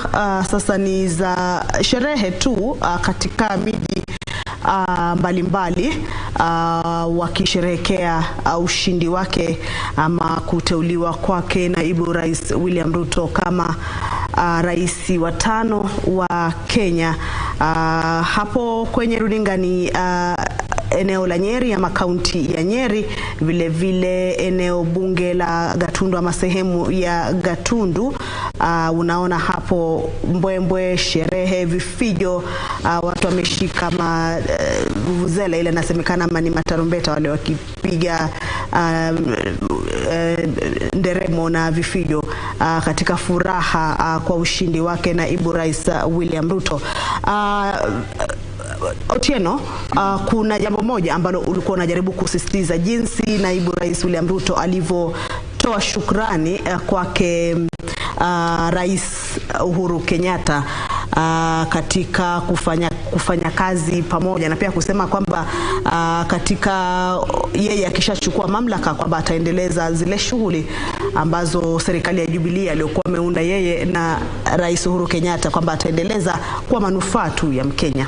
sasa ni za sherehe tu katika miji mbalimbali wakisherehekea ushindi wake ama kuteuliwa kwake naibu rais William Ruto kama rais wa 5 wa Kenya. Hapo kwenye runinga ni eneo la Nyeri ama kaunti ya Nyeri, vile vile eneo bunge la Gatundu ama sehemu ya Gatundu. Unaona hapo mbwembwe, sherehe, vifijo, watu wameshika vuvuzela ile inasemekana ama ni matarumbeta wale wakipiga nderemo na vifijo katika furaha kwa ushindi wake naibu rais William Ruto. Otieno, kuna jambo moja ambalo ulikuwa unajaribu kusisitiza, jinsi naibu rais William Ruto alivyotoa shukrani kwake Rais Uhuru Kenyatta katika kufanya kazi pamoja, na pia kusema kwamba katika yeye akishachukua mamlaka kwamba ataendeleza zile shughuli ambazo serikali ya Jubilee aliyokuwa ameunda yeye na Rais Uhuru Kenyatta kwamba ataendeleza kwa manufaa tu ya Mkenya.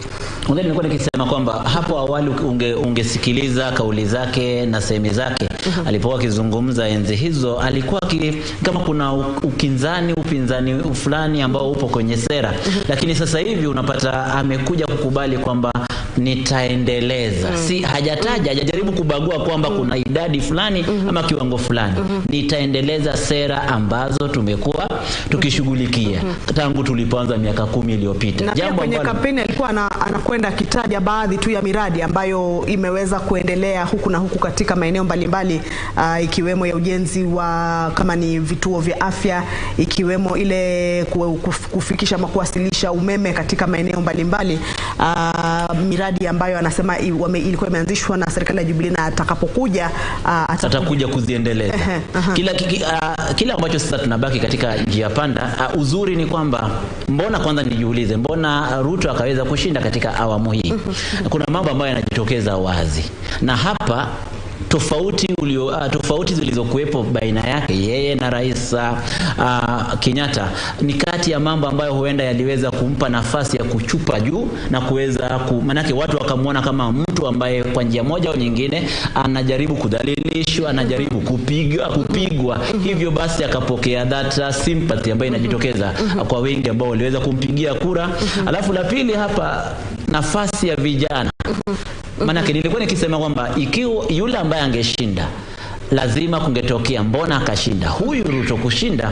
Nilikuwa nikisema kwamba hapo awali ungesikiliza kauli zake na sehemu zake alipokuwa akizungumza enzi hizo, alikuwa kama kuna upinzani fulani ambao upo kwenye sera, lakini sasa hivi unapata amekuja kukubali kwamba nitaendeleza. Si hajajaribu kubagua kwamba kuna idadi fulani ama kiwango fulani. Nitaendeleza sera ambazo tumekuwa tukishughulikia tangu tulipoanza miaka 10 iliyopita. Jambo kwenye kampeni alikuwa anakwenda kitaja baadhi tu ya miradi ambayo imeweza kuendelea huku na huku katika maeneo mbalimbali, ikiwemo ya ujenzi wa kama ni vituo vya afya, ikiwemo ile kufikisha ama kuwasilisha umeme katika maeneo mbalimbali, miradi ambayo anasema ilikuwa imeanzishwa na serikali ya Jubilee na atakapokuja atakuja kuziendeleza. Kila ambacho sasa tunabaki katika njia panda. Uzuri ni kwamba mbona kwanza nijiulize, mbona Ruto akaweza kushinda katika awamu hii? Kuna mambo ambayo yanajitokeza wazi, na hapa tofauti zilizokuwepo baina yake yeye na Rais Kenyatta ni kati ya mambo ambayo huenda yaliweza kumpa nafasi ya kuchupa juu na kuweza manake watu wakamuona kama mtu ambaye kwa njia moja au nyingine anajaribu kudhalilishwa, anajaribu kupigwa. Hivyo basi akapokea that sympathy ambayo inajitokeza kwa wengi ambao waliweza kumpigia kura. Alafu la pili hapa, nafasi ya vijana. Manake nilikuwa nikisema kwamba ikiwa yule ambaye angeshinda lazima kungetokea mbona akashinda huyu Ruto kushinda,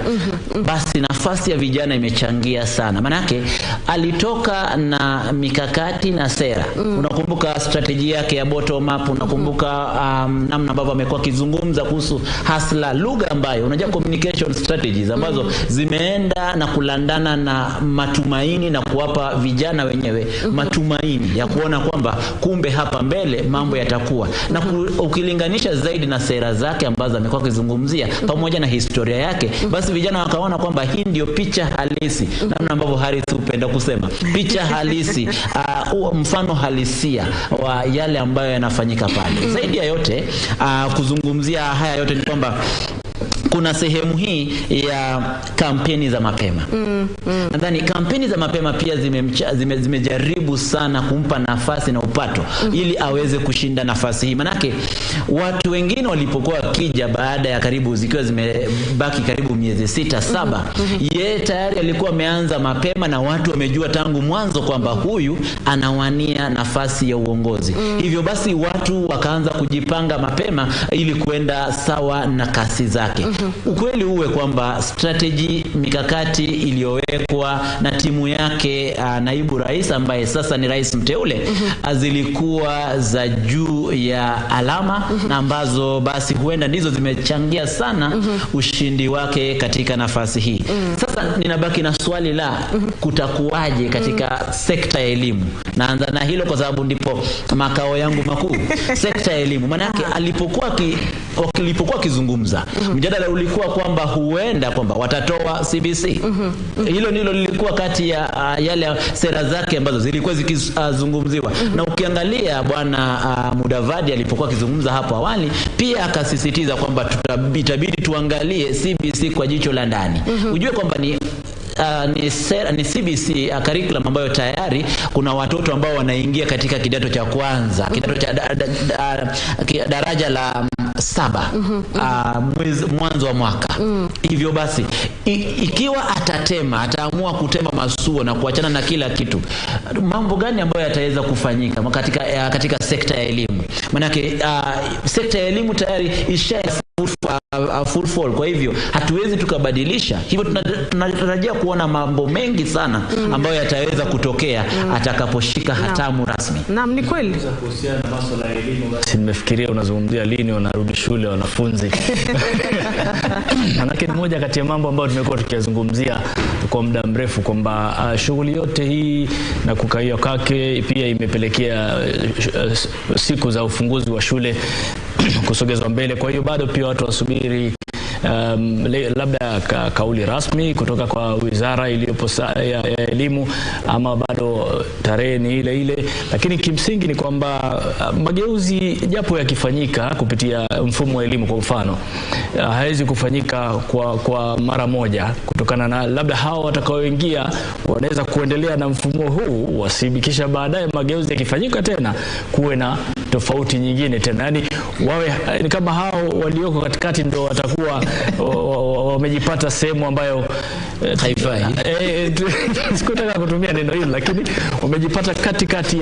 basi nafasi ya vijana imechangia sana. Manake alitoka na mikakati na sera. Unakumbuka strategy yake ya bottom up, unakumbuka namna ambavyo amekuwa akizungumza kuhusu hasla, lugha ambayo unajua communication strategies ambazo zimeenda na kulandana na matumaini na kuwapa vijana wenyewe matumaini ya kuona kwamba kumbe hapa mbele mambo yatakuwa. Na ukilinganisha zaidi na sera zake ambazo amekuwa akizungumzia pamoja na historia yake, basi vijana wakaona kwamba hii ndio picha halisi, namna ambavyo Harris hupenda kusema picha halisi, mfano halisia wa yale ambayo yanafanyika pale. Zaidi ya yote kuzungumzia haya yote ni kwamba kuna sehemu hii ya kampeni za mapema. Nadhani kampeni za mapema pia zimejaribu sana kumpa nafasi na upato ili aweze kushinda nafasi hii. Manake watu wengine walipokuwa wakija baada ya karibu zikiwa zimebaki karibu miezi 6-7, yeye tayari alikuwa ameanza mapema na watu wamejua tangu mwanzo kwamba huyu anawania nafasi ya uongozi. Hivyo basi watu wakaanza kujipanga mapema ili kwenda sawa na kasi zake. Ukweli uwe kwamba strategy, mikakati iliyowekwa na timu yake naibu rais ambaye sasa ni rais mteule zilikuwa za juu ya alama na ambazo basi huenda ndizo zimechangia sana ushindi wake katika nafasi hii. Sasa ninabaki na swali la kutakuwaje katika sekta ya elimu. Naanza na hilo kwa sababu ndipo makao yangu makuu. Sekta ya elimu, maana yake alipokuwa kizungumza, mjadala ulikuwa kwamba huenda kwamba watatoa CBC. Hilo ndilo lilikuwa kati ya yale sera zake ambazo zilikuwa zikizungumziwa. Na ukiangalia bwana Mudavadi alipokuwa kizungumza hapo awali, pia akasisitiza kwamba itabidi tuangalie CBC kwa jicho la ndani. Ujue kwamba ni CBC curriculum ambayo tayari kuna watoto ambao wanaingia katika kidato cha kwanza, kidato cha daraja la 7 mwanzo wa mwaka. Hivyo basi ikiwa ataamua kutema masuo na kuachana na kila kitu, mambo gani ambayo yataweza kufanyika katika sekta ya elimu? Manake sekta ya elimu tayari full fall. Kwa hivyo hatuwezi tukabadilisha. Hivyo tunatarajia kuona mambo mengi sana ambayo yataweza kutokea atakaposhika hatamu rasmi. Naam, ni kweli. Kuhusiana na masuala ya elimu, basi nimefikiria unazungumzia lini wanarudi shule wanafunzi. Manake ni moja kati ya mambo ambayo tumekuwa tukiyazungumzia kwa muda mrefu kwamba shughuli yote hii na kukaia kwake pia imepelekea siku za ufunguzi wa shule kusogezwa mbele. Kwa hiyo bado pia watu wasubiri labda kauli rasmi kutoka kwa wizara iliyopo ya elimu, ama bado tarehe ni ile ile. Lakini kimsingi ni kwamba mageuzi japo yakifanyika kupitia mfumo wa elimu, kwa mfano haiwezi kufanyika kwa mara moja, kutokana na labda hao watakaoingia wanaweza kuendelea na mfumo huu wasibikisha baadaye mageuzi yakifanyika tena kuwe na tofauti nyingine tena. Yani wawe ni kama hao walioko katikati ndio watakuwa wamejipata sehemu ambayo haifai. Sikutaka kutumia neno hilo, lakini wamejipata katikati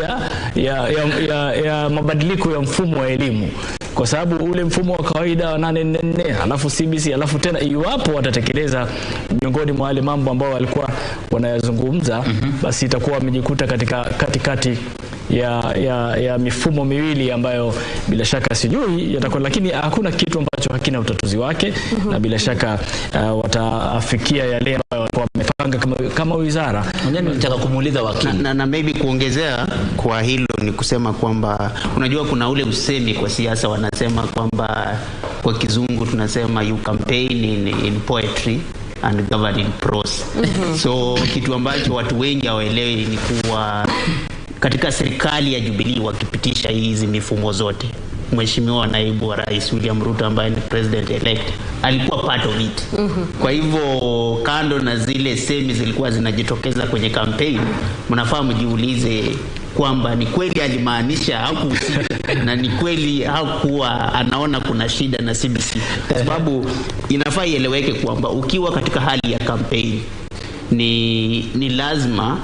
ya mabadiliko ya mfumo wa elimu. Kwa sababu ule mfumo wa kawaida wa 844 alafu CBC alafu tena, iwapo watatekeleza miongoni mwa wale mambo ambao walikuwa wanayazungumza, basi itakuwa wamejikuta katika katikati ya mifumo miwili ambayo bila shaka sijui yatakuwa, lakini hakuna kitu ambacho hakina utatuzi wake. Na bila shaka wataafikia yale ambayo walikuwa wamepanga kama wizara. Mwenyewe nitaka kumuuliza wakili na maybe kuongezea kwa hilo ni kusema kwamba unajua kuna ule usemi kwa siasa wanasema kwamba kwa kizungu tunasema you campaign in poetry and govern in prose. So kitu ambacho watu wengi hawaelewi ni kuwa katika serikali ya Jubilee wakipitisha hizi mifumo zote, Mheshimiwa naibu wa rais William Ruto ambaye ni president elect alikuwa part of it. Kwa hivyo kando na zile semi zilikuwa zinajitokeza kwenye campaign, mnafaa mjiulize kwamba ni kweli alimaanisha hakuhusika na ni kweli hakuwa anaona kuna shida na CBC. Kwa sababu inafaa ieleweke kwamba ukiwa katika hali ya campaign ni lazima,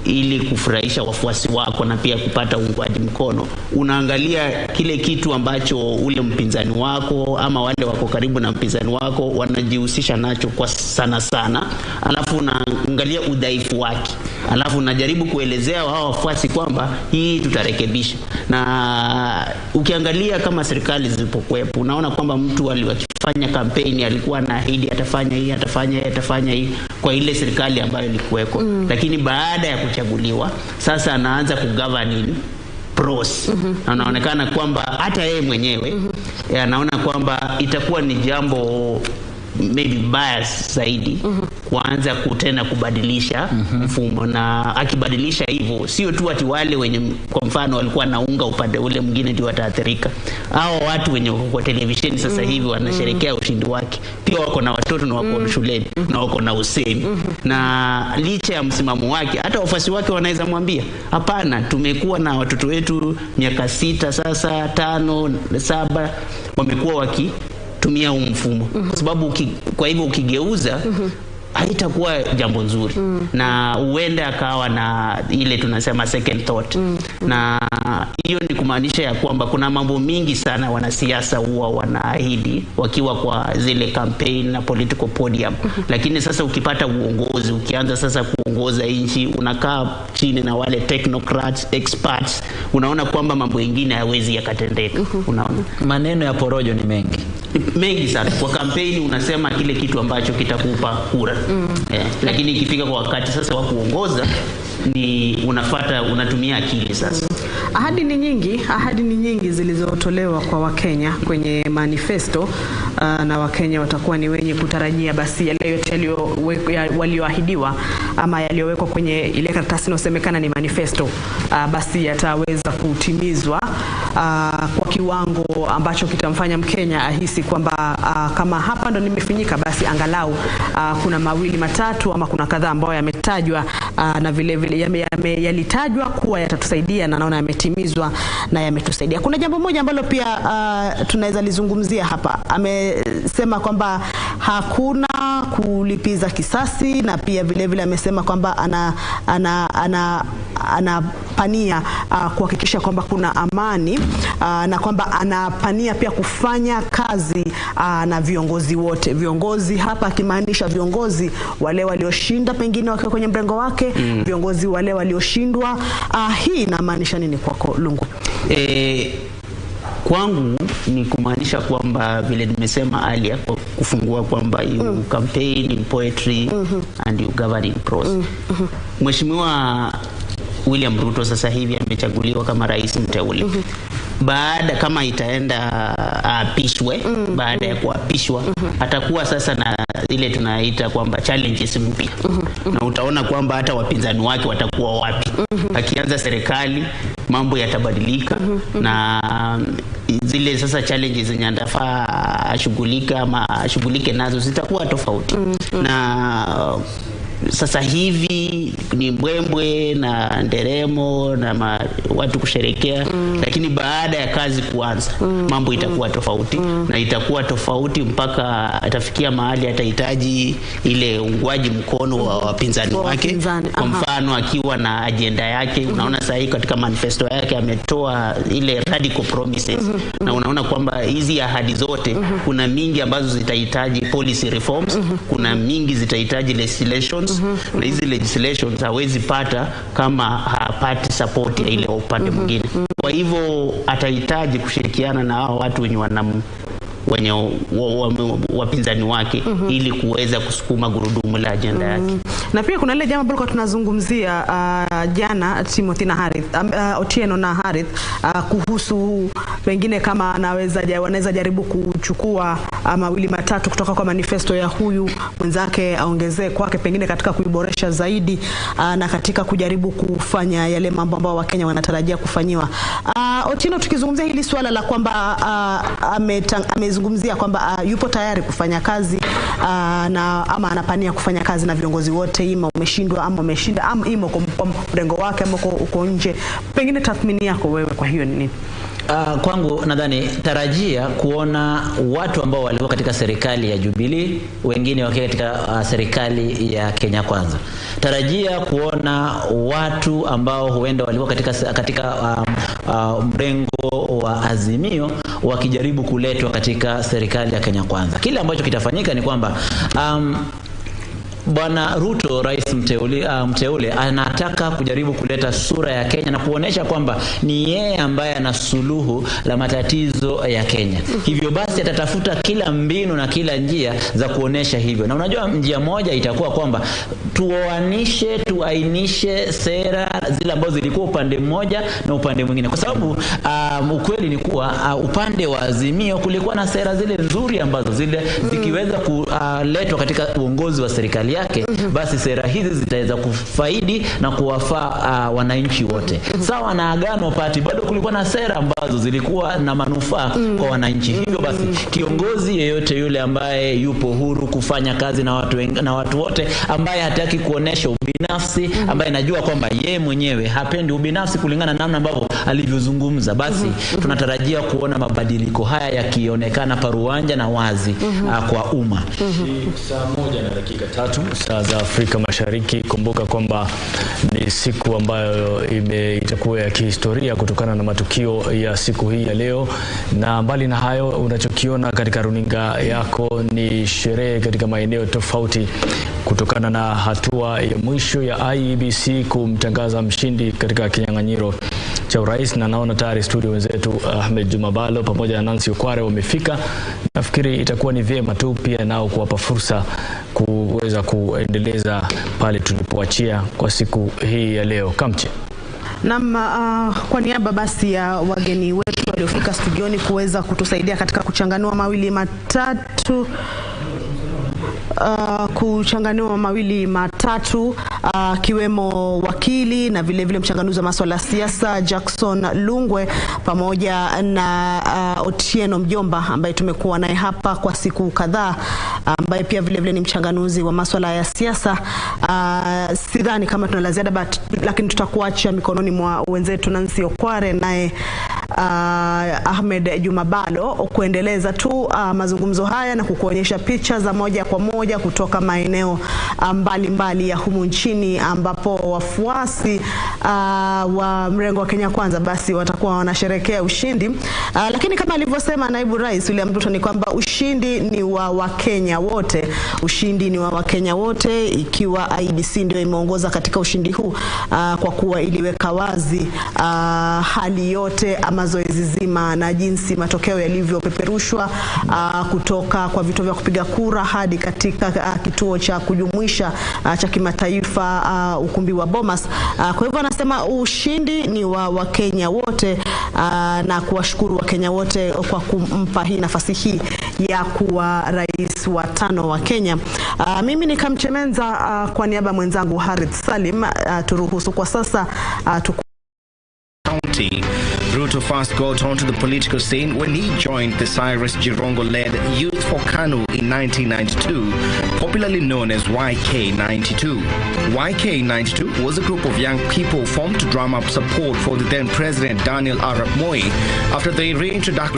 ili kufurahisha wafuasi wako na pia kupata uungwaji mkono, unaangalia kile kitu ambacho ule mpinzani wako ama wale wako karibu na mpinzani wako wanajihusisha nacho kwa sana, alafu unaangalia udhaifu wake, alafu unajaribu kuelezea hao wafuasi kwamba hii tutarekebisha. Na ukiangalia kama serikali zilipokuwepo, unaona kwamba mtu alifanya kampeni alikuwa anaahidi atafanya hii kwa ile serikali ambayo ilikuweko, lakini baada ya kuchaguliwa sasa anaanza kugovern prose. Anaonekana kwamba hata yeye mwenyewe anaona kwamba itakuwa ni jambo maybe bias zaidi kuanza tena kubadilisha mfumo. Na akibadilisha hivyo, sio tu ati wale wenye kwa mfano walikuwa naunga upande ule mwingine ndio wataathirika. Hao watu wenye kwa televisheni sasa hivi wanasherehekea ushindi wake, pia wako na watoto na wako shuleni na wako na usemi. Na licha ya msimamo wake, hata wafuasi wake wanaweza mwambia hapana, tumekuwa na watoto wetu miaka 6 sasa 5 7 wamekuwa tumia mfumo. Kwa sababu kwa hivyo ukigeuza haitakuwa jambo nzuri. Na uende akawa na ile tunasema second thought. Na hiyo ni kumaanisha ya kwamba kuna mambo mingi sana wanasiasa huwa wanaahidi wakiwa kwa zile campaign na political podium. Lakini sasa ukipata uongozi, ukianza sasa kuongoza nchi, unakaa chini na wale technocrats, experts, unaona kwamba mambo mengine hayawezi yakatendeka. Unaona maneno ya porojo ni mengi sana. Kwa campaign unasema kile kitu ambacho kitakupa kura. Lakini ikifika kwa wakati sasa wa kuongoza ni unatumia akili sasa. Ahadi ni nyingi zilizotolewa kwa Wakenya kwenye manifesto, na Wakenya watakuwa ni wenye kutarajia basi yale yote walioahidiwa ama yaliyowekwa kwenye ile karatasi inayosemekana ni manifesto, basi yataweza kutimizwa kwa kiwango ambacho kitamfanya Mkenya ahisi kwamba kama hapa ndo nimefinyika, basi angalau kuna mawili matatu ama kuna kadhaa ambayo yametajwa na vile vile yalitajwa kuwa yatatusaidia, na naona yametimizwa na yametusaidia. Kuna jambo moja ambalo pia tunaweza lizungumzia hapa. Amesema kwamba hakuna kulipiza kisasi, na pia vile vile amesema kwamba anapania kuhakikisha kwamba kuna amani, na kwamba anapania pia kufanya kazi na viongozi wote. Viongozi hapa akimaanisha viongozi wale walioshinda pengine wakiwa kwenye mrengo wake, viongozi wale walioshindwa. Hii inamaanisha nini kwako, Lungu? Kwangu ni kumaanisha kwamba vile nimesema earlier kufungua kwamba you campaign in poetry and you govern in prose. Mheshimiwa William Ruto sasa hivi amechaguliwa kama rais mteule. Baada kama itaenda apishwe, baada ya kuapishwa atakuwa sasa na ile tunaita kwamba challenges mpya. Na utaona kwamba hata wapinzani wake watakuwa wapi. Akianza serikali mambo yatabadilika, na zile sasa challenges zenye anafaa ashughulike nazo zitakuwa tofauti. Na sasa hivi ni mbwembwe na nderemo na watu kusherekea, lakini baada ya kazi kuanza mambo itakuwa tofauti. Na itakuwa tofauti mpaka atafikia mahali atahitaji ile ungwaji mkono wa wapinzani wake. Kwa mfano akiwa na agenda yake, unaona sasa hivi katika manifesto yake ametoa ile radical promises. Na unaona kwamba hizi ahadi zote kuna mingi ambazo zitahitaji policy reforms, kuna mingi zitahitaji legislation. Na hizi legislations hawezi pata kama hapati support ya ile upande mwingine. Kwa hivyo atahitaji kushirikiana na hao watu wenye wapinzani wake ili kuweza kusukuma gurudumu la agenda yake. Na pia kuna ile jambo ambalo tunazungumzia jana Timothy na Harith, Otieno na Harith, kuhusu pengine kama wanaweza jaribu kuchukua mawili matatu kutoka kwa manifesto ya huyu mwenzake aongezee kwake, pengine katika kuiboresha zaidi, na katika kujaribu kufanya yale mambo ambayo Wakenya wanatarajia kufanyiwa. Otieno, tukizungumzia hili swala la kwamba amezungumzia kwamba yupo tayari kufanya kazi ama anapania kufanya kazi na viongozi wote, ima umeshindwa ama umeshinda ama ima kwa mrengo wake ama uko nje, pengine tathmini yako wewe kwa hiyo ni nini? Kwangu nadhani tarajia kuona watu ambao walikuwa katika serikali ya Jubilee, wengine wakiwa katika serikali ya Kenya Kwanza. Tarajia kuona watu ambao huenda walikuwa katika mrengo wa Azimio wakijaribu kuletwa katika serikali ya Kenya Kwanza. Kile ambacho kitafanyika ni kwamba Bwana Ruto, rais mteule, anataka kujaribu kuleta sura ya Kenya na kuonesha kwamba ni yeye ambaye ana suluhu la matatizo ya Kenya. Hivyo basi atatafuta kila mbinu na kila njia za kuonesha hivyo. Na unajua njia moja itakuwa kwamba tuainishe sera zile ambazo zilikuwa upande mmoja na upande mwingine. Kwa sababu ukweli ni kuwa upande wa Azimio kulikuwa na sera zile nzuri ambazo zikiweza kuletwa katika uongozi wa serikali yake, basi sera hizi zitaweza kufaidi na kuwafaa wananchi wote. Sawa na Agano Party, bado kulikuwa na sera ambazo zilikuwa na manufaa kwa wananchi. Hivyo basi kiongozi yeyote yule ambaye yupo huru kufanya kazi na watu wote, ambaye hataki kuonesha ubinafsi, ambaye najua kwamba yeye mwenyewe hapendi ubinafsi kulingana na namna ambavyo alivyozungumza, basi tunatarajia kuona mabadiliko haya yakionekana paruanja na wazi kwa umma. Saa 1:03 saa za Afrika Mashariki. Kumbuka kwamba ni siku ambayo itakuwa ya kihistoria kutokana na matukio ya siku hii ya leo, na mbali na hayo unachokiona katika runinga yako ni sherehe katika maeneo tofauti kutokana na hatua ya mwisho ya Iebc kumtangaza mshindi katika kinyang'anyiro cha urais. Na naona tayari studio wenzetu Ahmed Jumabalo pamoja na Nancy Okware wamefika. Nafikiri itakuwa ni vyema tu pia nao kuwapa fursa kuweza kuendeleza pale tulipoachia kwa siku hii ya leo. Kamche. Kwa niaba basi ya wageni wetu waliofika studioni kuweza kutusaidia katika kuchanganua mawili matatu kiwemo wakili na vile vile mchanganuzi wa masuala ya siasa Jackson Lungwe pamoja na Otieno Mjomba ambaye tumekuwa naye hapa kwa siku kadhaa, ambaye pia vile vile ni mchanganuzi wa masuala ya siasa. Sidhani kama tuna la ziada, lakini tutakuacha mikononi mwa wenzetu Nancy Okware naye Ahmed Jumabalo kuendeleza tu mazungumzo haya na kukuonyesha picha za moja kwa moja kutoka maeneo mbalimbali ya humu nchini, ambapo wafuasi wa mrengo wa Kenya Kwanza basi watakuwa wanasherehekea ushindi. Lakini kama alivyosema naibu rais William Ruto ni kwamba ushindi ni wa Wakenya wote. Ushindi ni wa Wakenya wote, ikiwa Iebc ndio imeongoza katika ushindi huu kwa kuwa iliweka wazi hali yote ama zoezi zima na jinsi matokeo yalivyopeperushwa kutoka kwa vituo vya kupiga kura hadi katika kituo cha kujumuisha cha kimataifa ukumbi wa Bomas. Kwa hivyo anasema ushindi ni wa Wakenya wote na kuwashukuru Wakenya wote kwa kumpa hii nafasi hii ya kuwa rais wa 5 wa Kenya. Mimi ni Kamchemenza kwa niaba mwenzangu Harith Salim. Turuhusu kwa sasa Ruto first got onto the political scene when he joined the Cyrus Jirongo-led Youth for KANU in 1992, popularly known as YK92. YK92 was a group of young people formed to drum up support for the then President Daniel Arap Moi after the reintroduction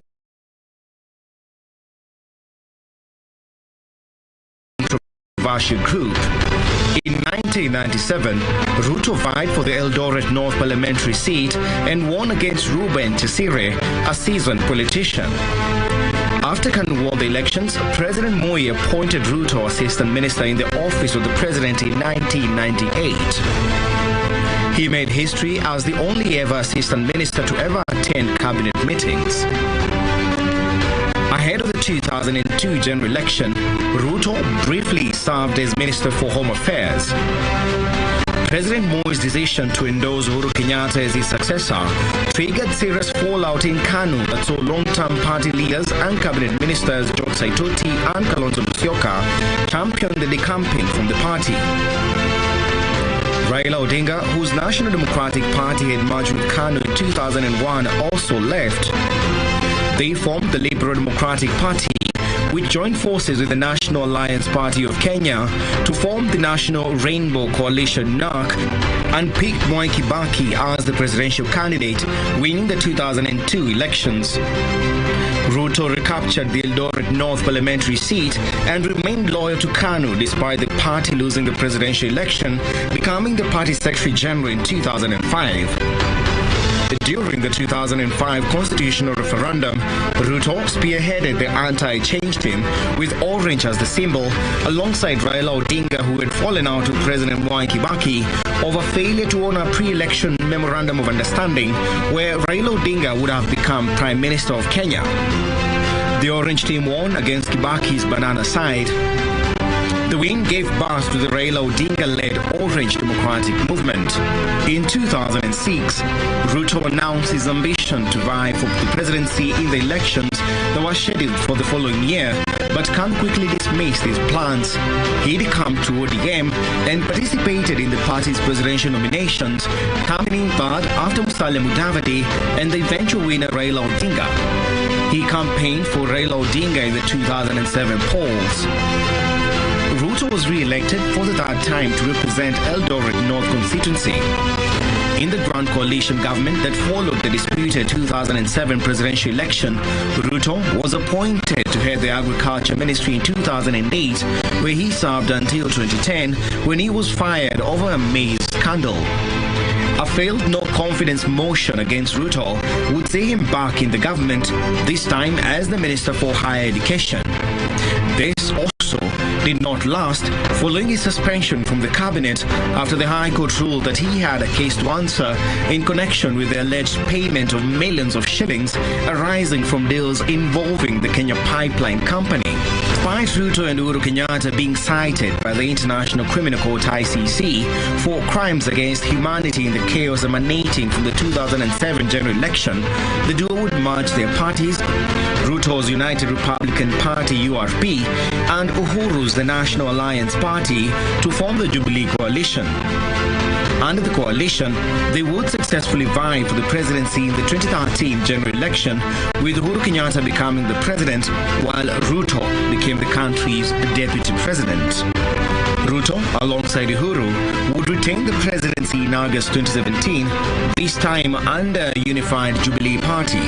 controversial group. In 1997, Ruto vied for the Eldoret North parliamentary seat and won against Ruben Tesire, a seasoned politician. After KANU won the elections, President Moi appointed Ruto assistant minister in the office of the president in 1998. He made history as the only ever assistant minister to ever attend cabinet meetings. Ahead of the 2002 general election, Ruto briefly served as Minister for Home Affairs. President Moi's decision to endorse Uhuru Kenyatta as his successor triggered serious fallout in KANU that saw long-term party leaders and cabinet ministers George Saitoti and Kalonzo Musyoka champion the decamping from the party. Raila Odinga, whose National Democratic Party had merged with KANU in 2001, also left. They formed the Liberal Democratic Party, which joined forces with the National Alliance Party of Kenya to form the National Rainbow Coalition NARC and picked Mwai Kibaki as the presidential candidate, winning the 2002 elections. Ruto recaptured the Eldoret North parliamentary seat and remained loyal to KANU despite the party losing the presidential election, becoming the party secretary general in 2005. During the 2005 constitutional referendum, Ruto spearheaded the anti-change team with orange as the symbol, alongside Raila Odinga, who had fallen out with President Mwai Kibaki over failure to honor a pre-election memorandum of understanding where Raila Odinga would have become Prime Minister of Kenya. The orange team won against Kibaki's banana side. The win gave birth to the Raila Odinga-led Orange Democratic Movement. In 2006, Ruto announced his ambition to vie for the presidency in the elections that were scheduled for the following year, but Khan quickly dismissed his plans. He decamped to ODM and participated in the party's presidential nominations, coming in third after Musalia Mudavadi and the eventual winner Raila Odinga. He campaigned for Raila Odinga in the 2007 polls. Ruto was re-elected for the third time to represent Eldoret North constituency. In the Grand Coalition government that followed the disputed 2007 presidential election, Ruto was appointed to head the Agriculture Ministry in 2008, where he served until 2010 when he was fired over a maize scandal. A failed no-confidence motion against Ruto would see him back in the government, this time as the Minister for Higher Education. This also did not last, following his suspension from the cabinet after the High Court ruled that he had a case to answer in connection with the alleged payment of millions of shillings arising from deals involving the Kenya Pipeline Company. Despite Ruto and Uhuru Kenyatta being cited by the International Criminal Court ICC for crimes against humanity in the chaos emanating from the 2007 general election, the duo would merge their parties, Ruto's United Republican Party URP and Uhuru's the National Alliance Party, to form the Jubilee Coalition. Under the coalition, they would successfully vie for the presidency in the 2013 general election, with Uhuru Kenyatta becoming the president while Ruto became the country's deputy president. Ruto, alongside Uhuru, would retain the presidency in August 2017, this time under a unified Jubilee Party.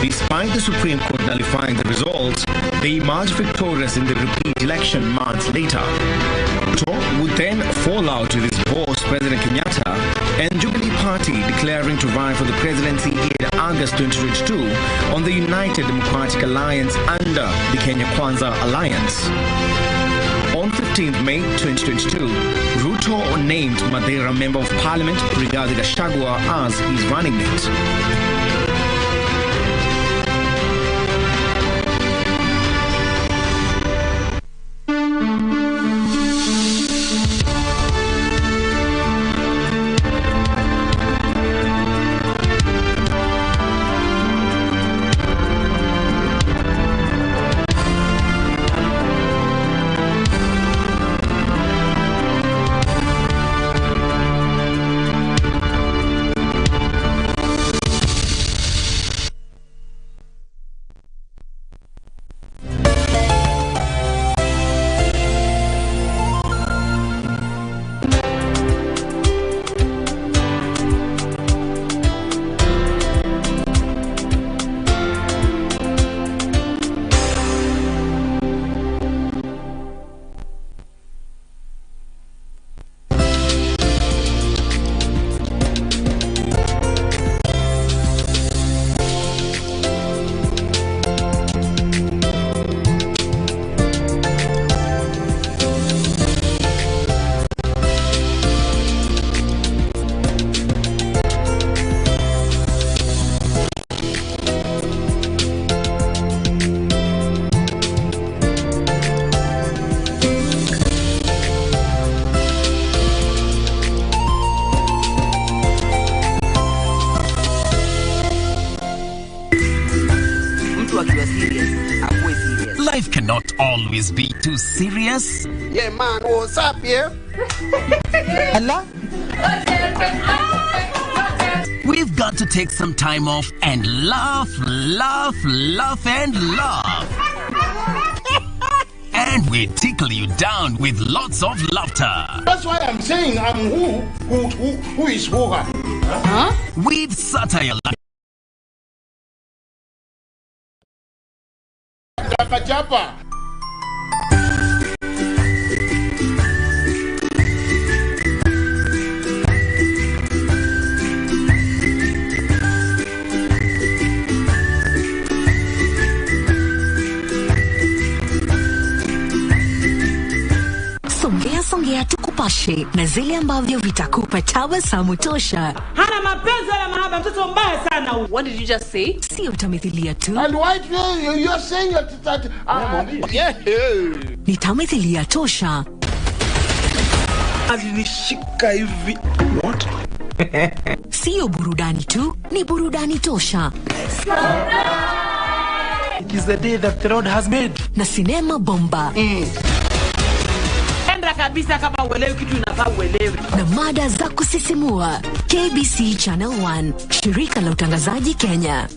Despite the Supreme Court nullifying the results, they emerged victorious in the repeat election months later. Ruto would then fall out with his boss, President Kenyatta, and Jubilee Party declaring to vie for the presidency in August 2022 on the United Democratic Alliance under the Kenya Kwanza Alliance. On 15th May 2022, Ruto named Madeira Member of Parliament Rigathi Gachagua as his running mate. Life cannot always be too serious. Yeah, man, what's up, yeah? Hello? We've got to take some time off and laugh, laugh, laugh, and laugh. And we tickle you down with lots of laughter. That's why I'm saying I'm who is who? Huh? With satire. Chapa. Songea tukupashe na zile ambavyo vitakupa tabasamu tosha. Hana mapenzi wala mahaba, mtoto mbaya sana huyu. What did you just say? Sio tamthilia tu. And why you're saying that yeah. Ni tamthilia tosha. Alinishika hivi. What? Sio burudani tu, ni burudani tosha. It is the day that the Lord has made. Na sinema bomba. Kabisa kama uelewi kitu inafaa uelewe. Na mada za kusisimua. KBC Channel 1, shirika la utangazaji Kenya.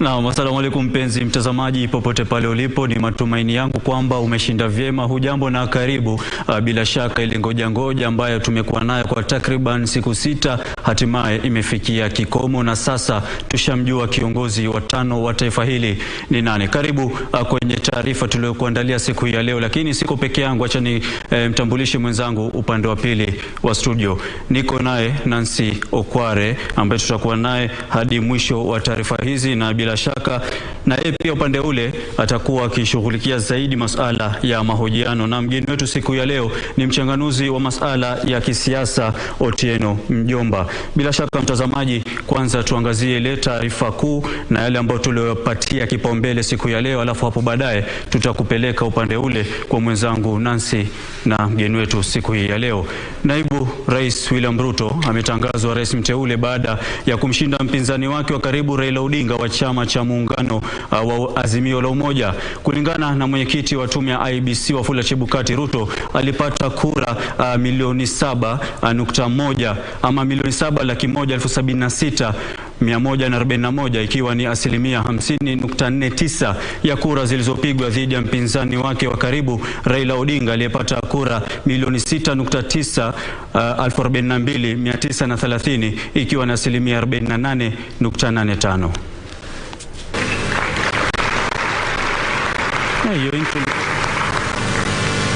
Assalamu alaikum mpenzi mtazamaji popote pale ulipo, ni matumaini yangu kwamba umeshinda vyema. Hujambo na karibu. Bila shaka ile ngoja ambayo tumekuwa nayo kwa takriban siku 6 hatimaye imefikia kikomo, na sasa tushamjua kiongozi wa 5 wa taifa hili ni nani. Karibu kwenye taarifa tuliyokuandalia siku hii ya leo, lakini siko peke yangu. Acha ni mtambulishe mwenzangu upande wa pili wa studio. Niko naye Nancy Okware ambaye tutakuwa naye hadi mwisho wa taarifa hizi, na bila shaka na yeye pia upande ule atakuwa akishughulikia zaidi masuala ya mahojiano. Na mgeni wetu siku ya leo ni mchanganuzi wa masuala ya kisiasa Otieno Mjomba. Bila shaka mtazamaji, kwanza tuangazie ile taarifa kuu na yale ambayo tuliyopatia kipaumbele siku ya leo, alafu hapo baadaye tutakupeleka upande ule kwa mwenzangu Nancy na mgeni wetu siku hii ya leo. Naibu Rais William Ruto ametangazwa rais mteule baada ya kumshinda mpinzani wake wa karibu Raila Odinga wa chama cha muungano wa Azimio la Umoja. Kulingana na mwenyekiti wa tume ya Iebc Wafula Chebukati, Ruto alipata kura milioni 7.1 ama milioni 7,176,141, ikiwa ni 50.49% ya kura zilizopigwa dhidi ya mpinzani wake wa karibu Raila Odinga aliyepata kura milioni 6,042,930, ikiwa ni 48.85%.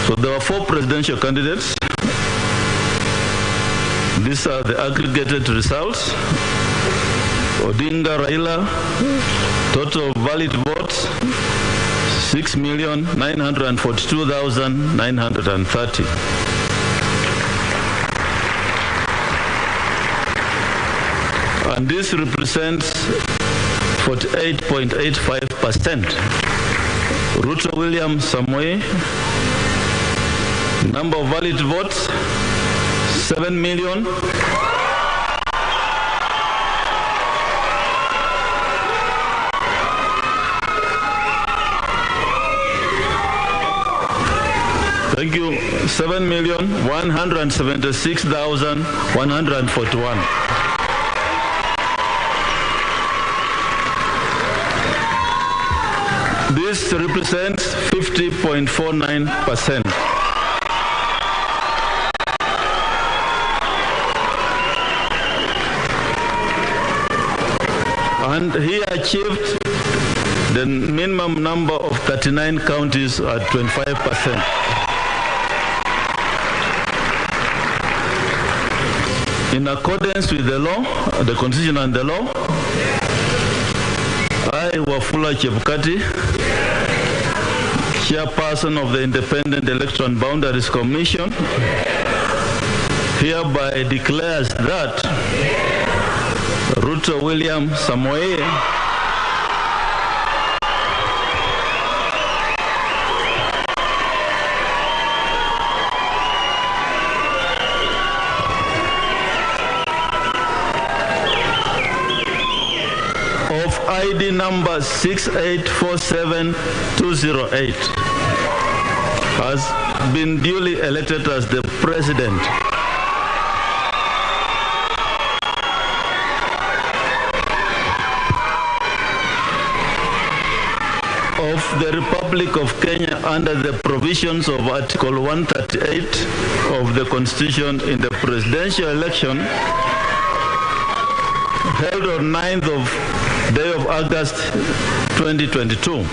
So there were 4 presidential candidates. These are the aggregated results. Odinga Raila, total valid votes 6,942,930. And this represents 48.85%. Ruto William Samoei, number of valid votes 7 million. Thank you. 7,176,141. This represents 50.49%. And he achieved the minimum number of 39 counties at 25%. In accordance with the law, the Constitution and the law, I, Wafula Chebukati, Chairperson of the Independent Electoral and Boundaries Commission, hereby declares that Ruto William Samoei of ID number 6847208 has been duly elected as the President of the Republic of Kenya under the provisions of Article 138 of the Constitution in the presidential election held on 9th of day of August 2022.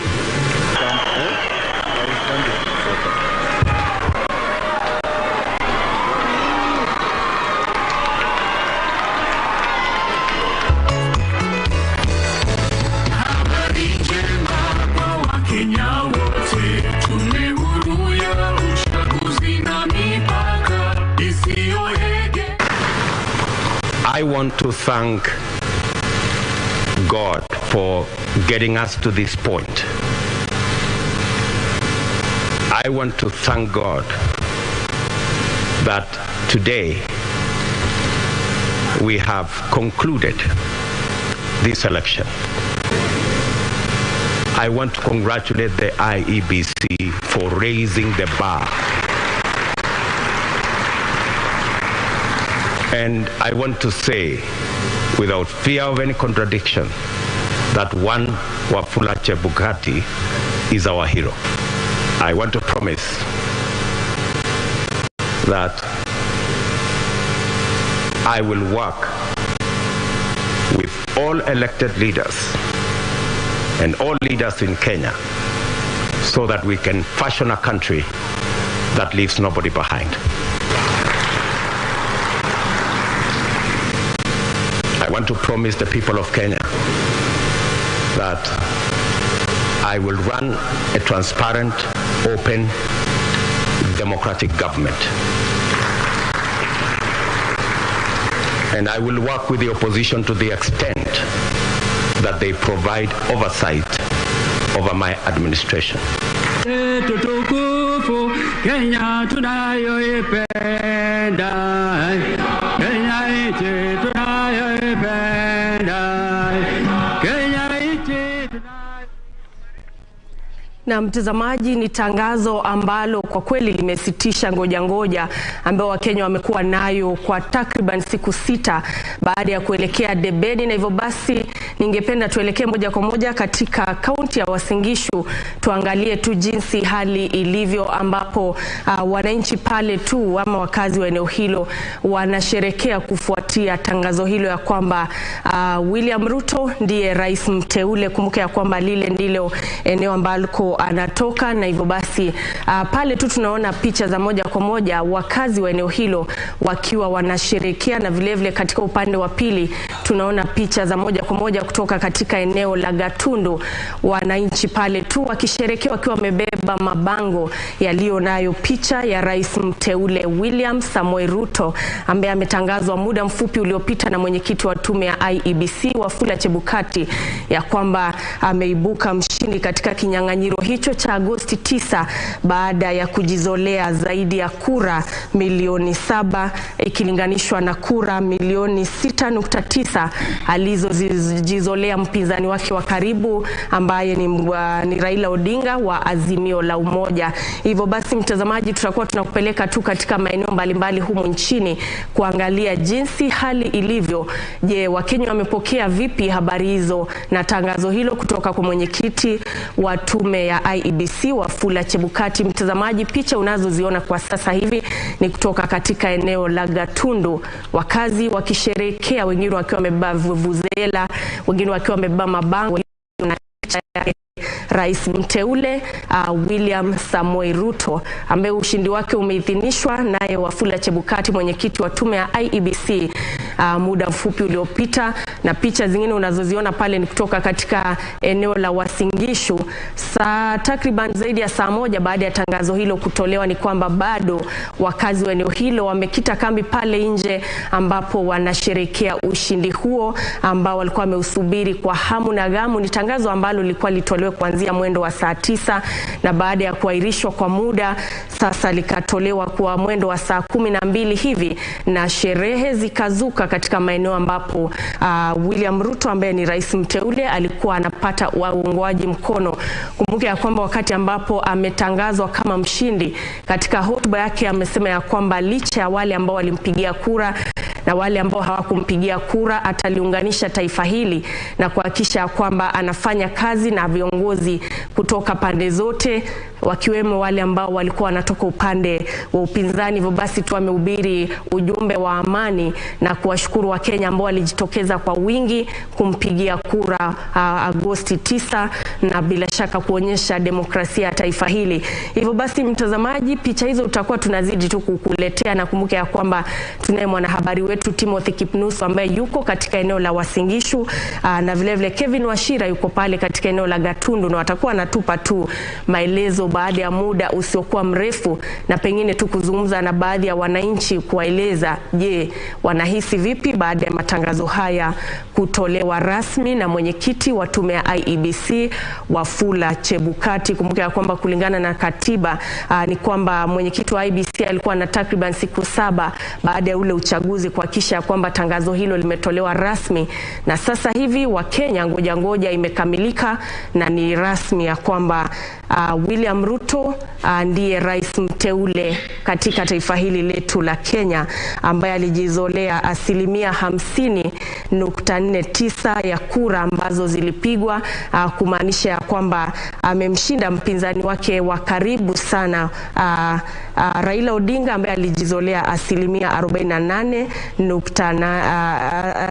I want to thank God for getting us to this point. I want to thank God that today we have concluded this election. I want to congratulate the IEBC for raising the bar. And I want to say, without fear of any contradiction, that one Wafula Chebukati is our hero. I want to promise that I will work with all elected leaders and all leaders in Kenya so that we can fashion a country that leaves nobody behind. I want to promise the people of Kenya that I will run a transparent, open, democratic government. And I will work with the opposition to the extent that they provide oversight over my administration. Tutukufu Kenya tunayoipenda, Kenya nchi tunayoipenda, Kenya nchi Na mtazamaji, ni tangazo ambalo kwa kweli limesitisha ngoja ambao Wakenya wamekuwa nayo kwa takriban siku 6 baada ya kuelekea debeni, na hivyo basi ningependa tuelekee moja kwa moja katika kaunti ya Uasin Gishu tuangalie tu jinsi hali ilivyo, ambapo wananchi pale tu ama wakazi wa eneo hilo wanasherekea kufuatia tangazo hilo ya kwamba William Ruto ndiye rais mteule. Kumbuka ya kwamba lile ndilo eneo ambalo anatoka, na hivyo basi pale tu tunaona picha za moja kwa moja wakazi wa eneo hilo wakiwa wanasherekea, na vilevile katika upande wa pili tunaona picha za moja kwa moja kutoka katika eneo la Gatundu, wananchi pale tu wakisherekea wakiwa wamebeba mabango yaliyo nayo picha ya rais mteule William Samoei Ruto ambaye ametangazwa muda mfupi uliopita na mwenyekiti wa tume ya IEBC Wafula Chebukati ya kwamba ameibuka mshindi katika kinyang'anyiro hicho cha Agosti 9 baada ya kujizolea zaidi ya kura milioni 7 ikilinganishwa na kura milioni 6.9 alizojizolea mpinzani wake wa karibu ambaye ni Raila Odinga wa Azimio la Umoja. Hivyo basi mtazamaji, tutakuwa tunakupeleka tu katika maeneo mbalimbali humu nchini kuangalia jinsi hali ilivyo. Je, Wakenya wamepokea vipi habari hizo na tangazo hilo kutoka kwa mwenyekiti wa tume ya IEBC Wafula Chebukati? Mtazamaji, picha unazoziona kwa sasa hivi ni kutoka katika eneo la Gatundu, wakazi wakisherekea, wengine wakiwa wamebeba vuvuzela, wengine wakiwa wamebeba mabango na rais mteule William Samoei Ruto ambaye ushindi wake umeidhinishwa naye Wafula Chebukati, mwenyekiti wa tume ya IEBC muda mfupi uliopita. Na picha zingine unazoziona pale ni kutoka katika eneo la Uasin Gishu takriban zaidi ya saa 1 baada ya tangazo hilo kutolewa. Ni kwamba bado wakazi wa eneo hilo wamekita kambi pale nje, ambapo wanasherekea ushindi huo ambao walikuwa wameusubiri kwa hamu na gamu. Ni tangazo ambalo lilikuwa litolewe kuanzia mwendo wa saa 9 na baada ya kuahirishwa kwa muda sasa likatolewa kwa mwendo wa saa 12 hivi, na sherehe zikazuka katika maeneo ambapo William Ruto ambaye ni rais mteule alikuwa anapata uungwaji mkono. Kumbuka ya kwamba wakati ambapo ametangazwa kama mshindi, katika hotuba yake amesema ya kwamba licha ya wale ambao walimpigia kura na wale ambao hawakumpigia kura, ataliunganisha taifa hili na kuhakikisha kwamba anafanya kazi na viongozi kutoka pande zote, wakiwemo wale ambao walikuwa wanatoka upande wa upinzani. Hivyo basi tu amehubiri ujumbe wa amani na kuwashukuru Wakenya ambao walijitokeza kwa wingi kumpigia kura Agosti 9 na bila shaka kuonyesha demokrasia ya taifa hili. Hivyo basi mtazamaji, picha hizo tutakuwa tunazidi tu kukuletea, na kumbuka ya kwamba tunaye mwanahabari wetu Timothy Kipnusu ambaye yuko katika eneo la Uasin Gishu na vilevile Kevin Washira yuko pale katika eneo la Gatundu, na watakuwa natupa tu maelezo baada ya muda usiokuwa mrefu, na pengine tu kuzungumza na baadhi ya wananchi kuwaeleza je, wanahisi vipi baada ya matangazo haya kutolewa rasmi na mwenyekiti wa tume ya IEBC Wafula Chebukati. Kumbuka ya kwamba kulingana na katiba ni kwamba mwenyekiti wa IEBC alikuwa na takriban siku 7 baada ya ule uchaguzi kuhakikisha kwamba tangazo hilo limetolewa rasmi, na sasa hivi Wakenya ngoja imekamilika na ni rasmi ya kwamba William Ruto ndiye rais mteule katika taifa hili letu la Kenya, ambaye alijizolea 50% 99.49 ya kura ambazo zilipigwa, kumaanisha ya kwamba amemshinda mpinzani wake wa karibu sana Raila Odinga ambaye alijizolea asilimia 48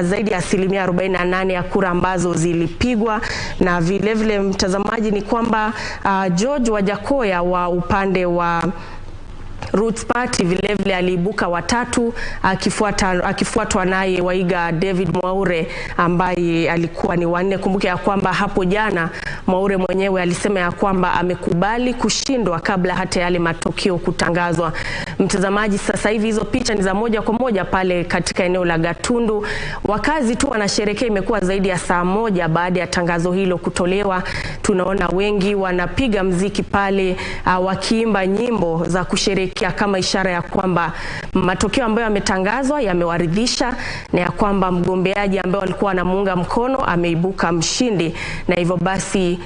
zaidi ya asilimia 48 ya kura ambazo zilipigwa. Na vile vile mtazamaji, ni kwamba George Wajakoya wa upande wa Roots Party vile vile aliibuka watatu, akifuatwa naye Waiga David Mwaure ambaye alikuwa ni wanne. Kumbuke ya kwamba hapo jana Mwaure mwenyewe alisema ya kwamba amekubali kushindwa kabla hata yale matokeo kutangazwa. Mtazamaji, sasa hivi hizo picha ni za moja kwa moja pale katika eneo la Gatundu. Wakazi tu wanasherehekea, imekuwa zaidi ya saa moja baada ya tangazo hilo kutolewa. Tunaona wengi wanapiga mziki pale, wakiimba nyimbo za kusherehekea kama ishara ya kwamba matokeo ambayo yametangazwa yamewaridhisha na ya kwamba mgombeaji ambaye walikuwa wanamuunga mkono ameibuka mshindi. Na hivyo basi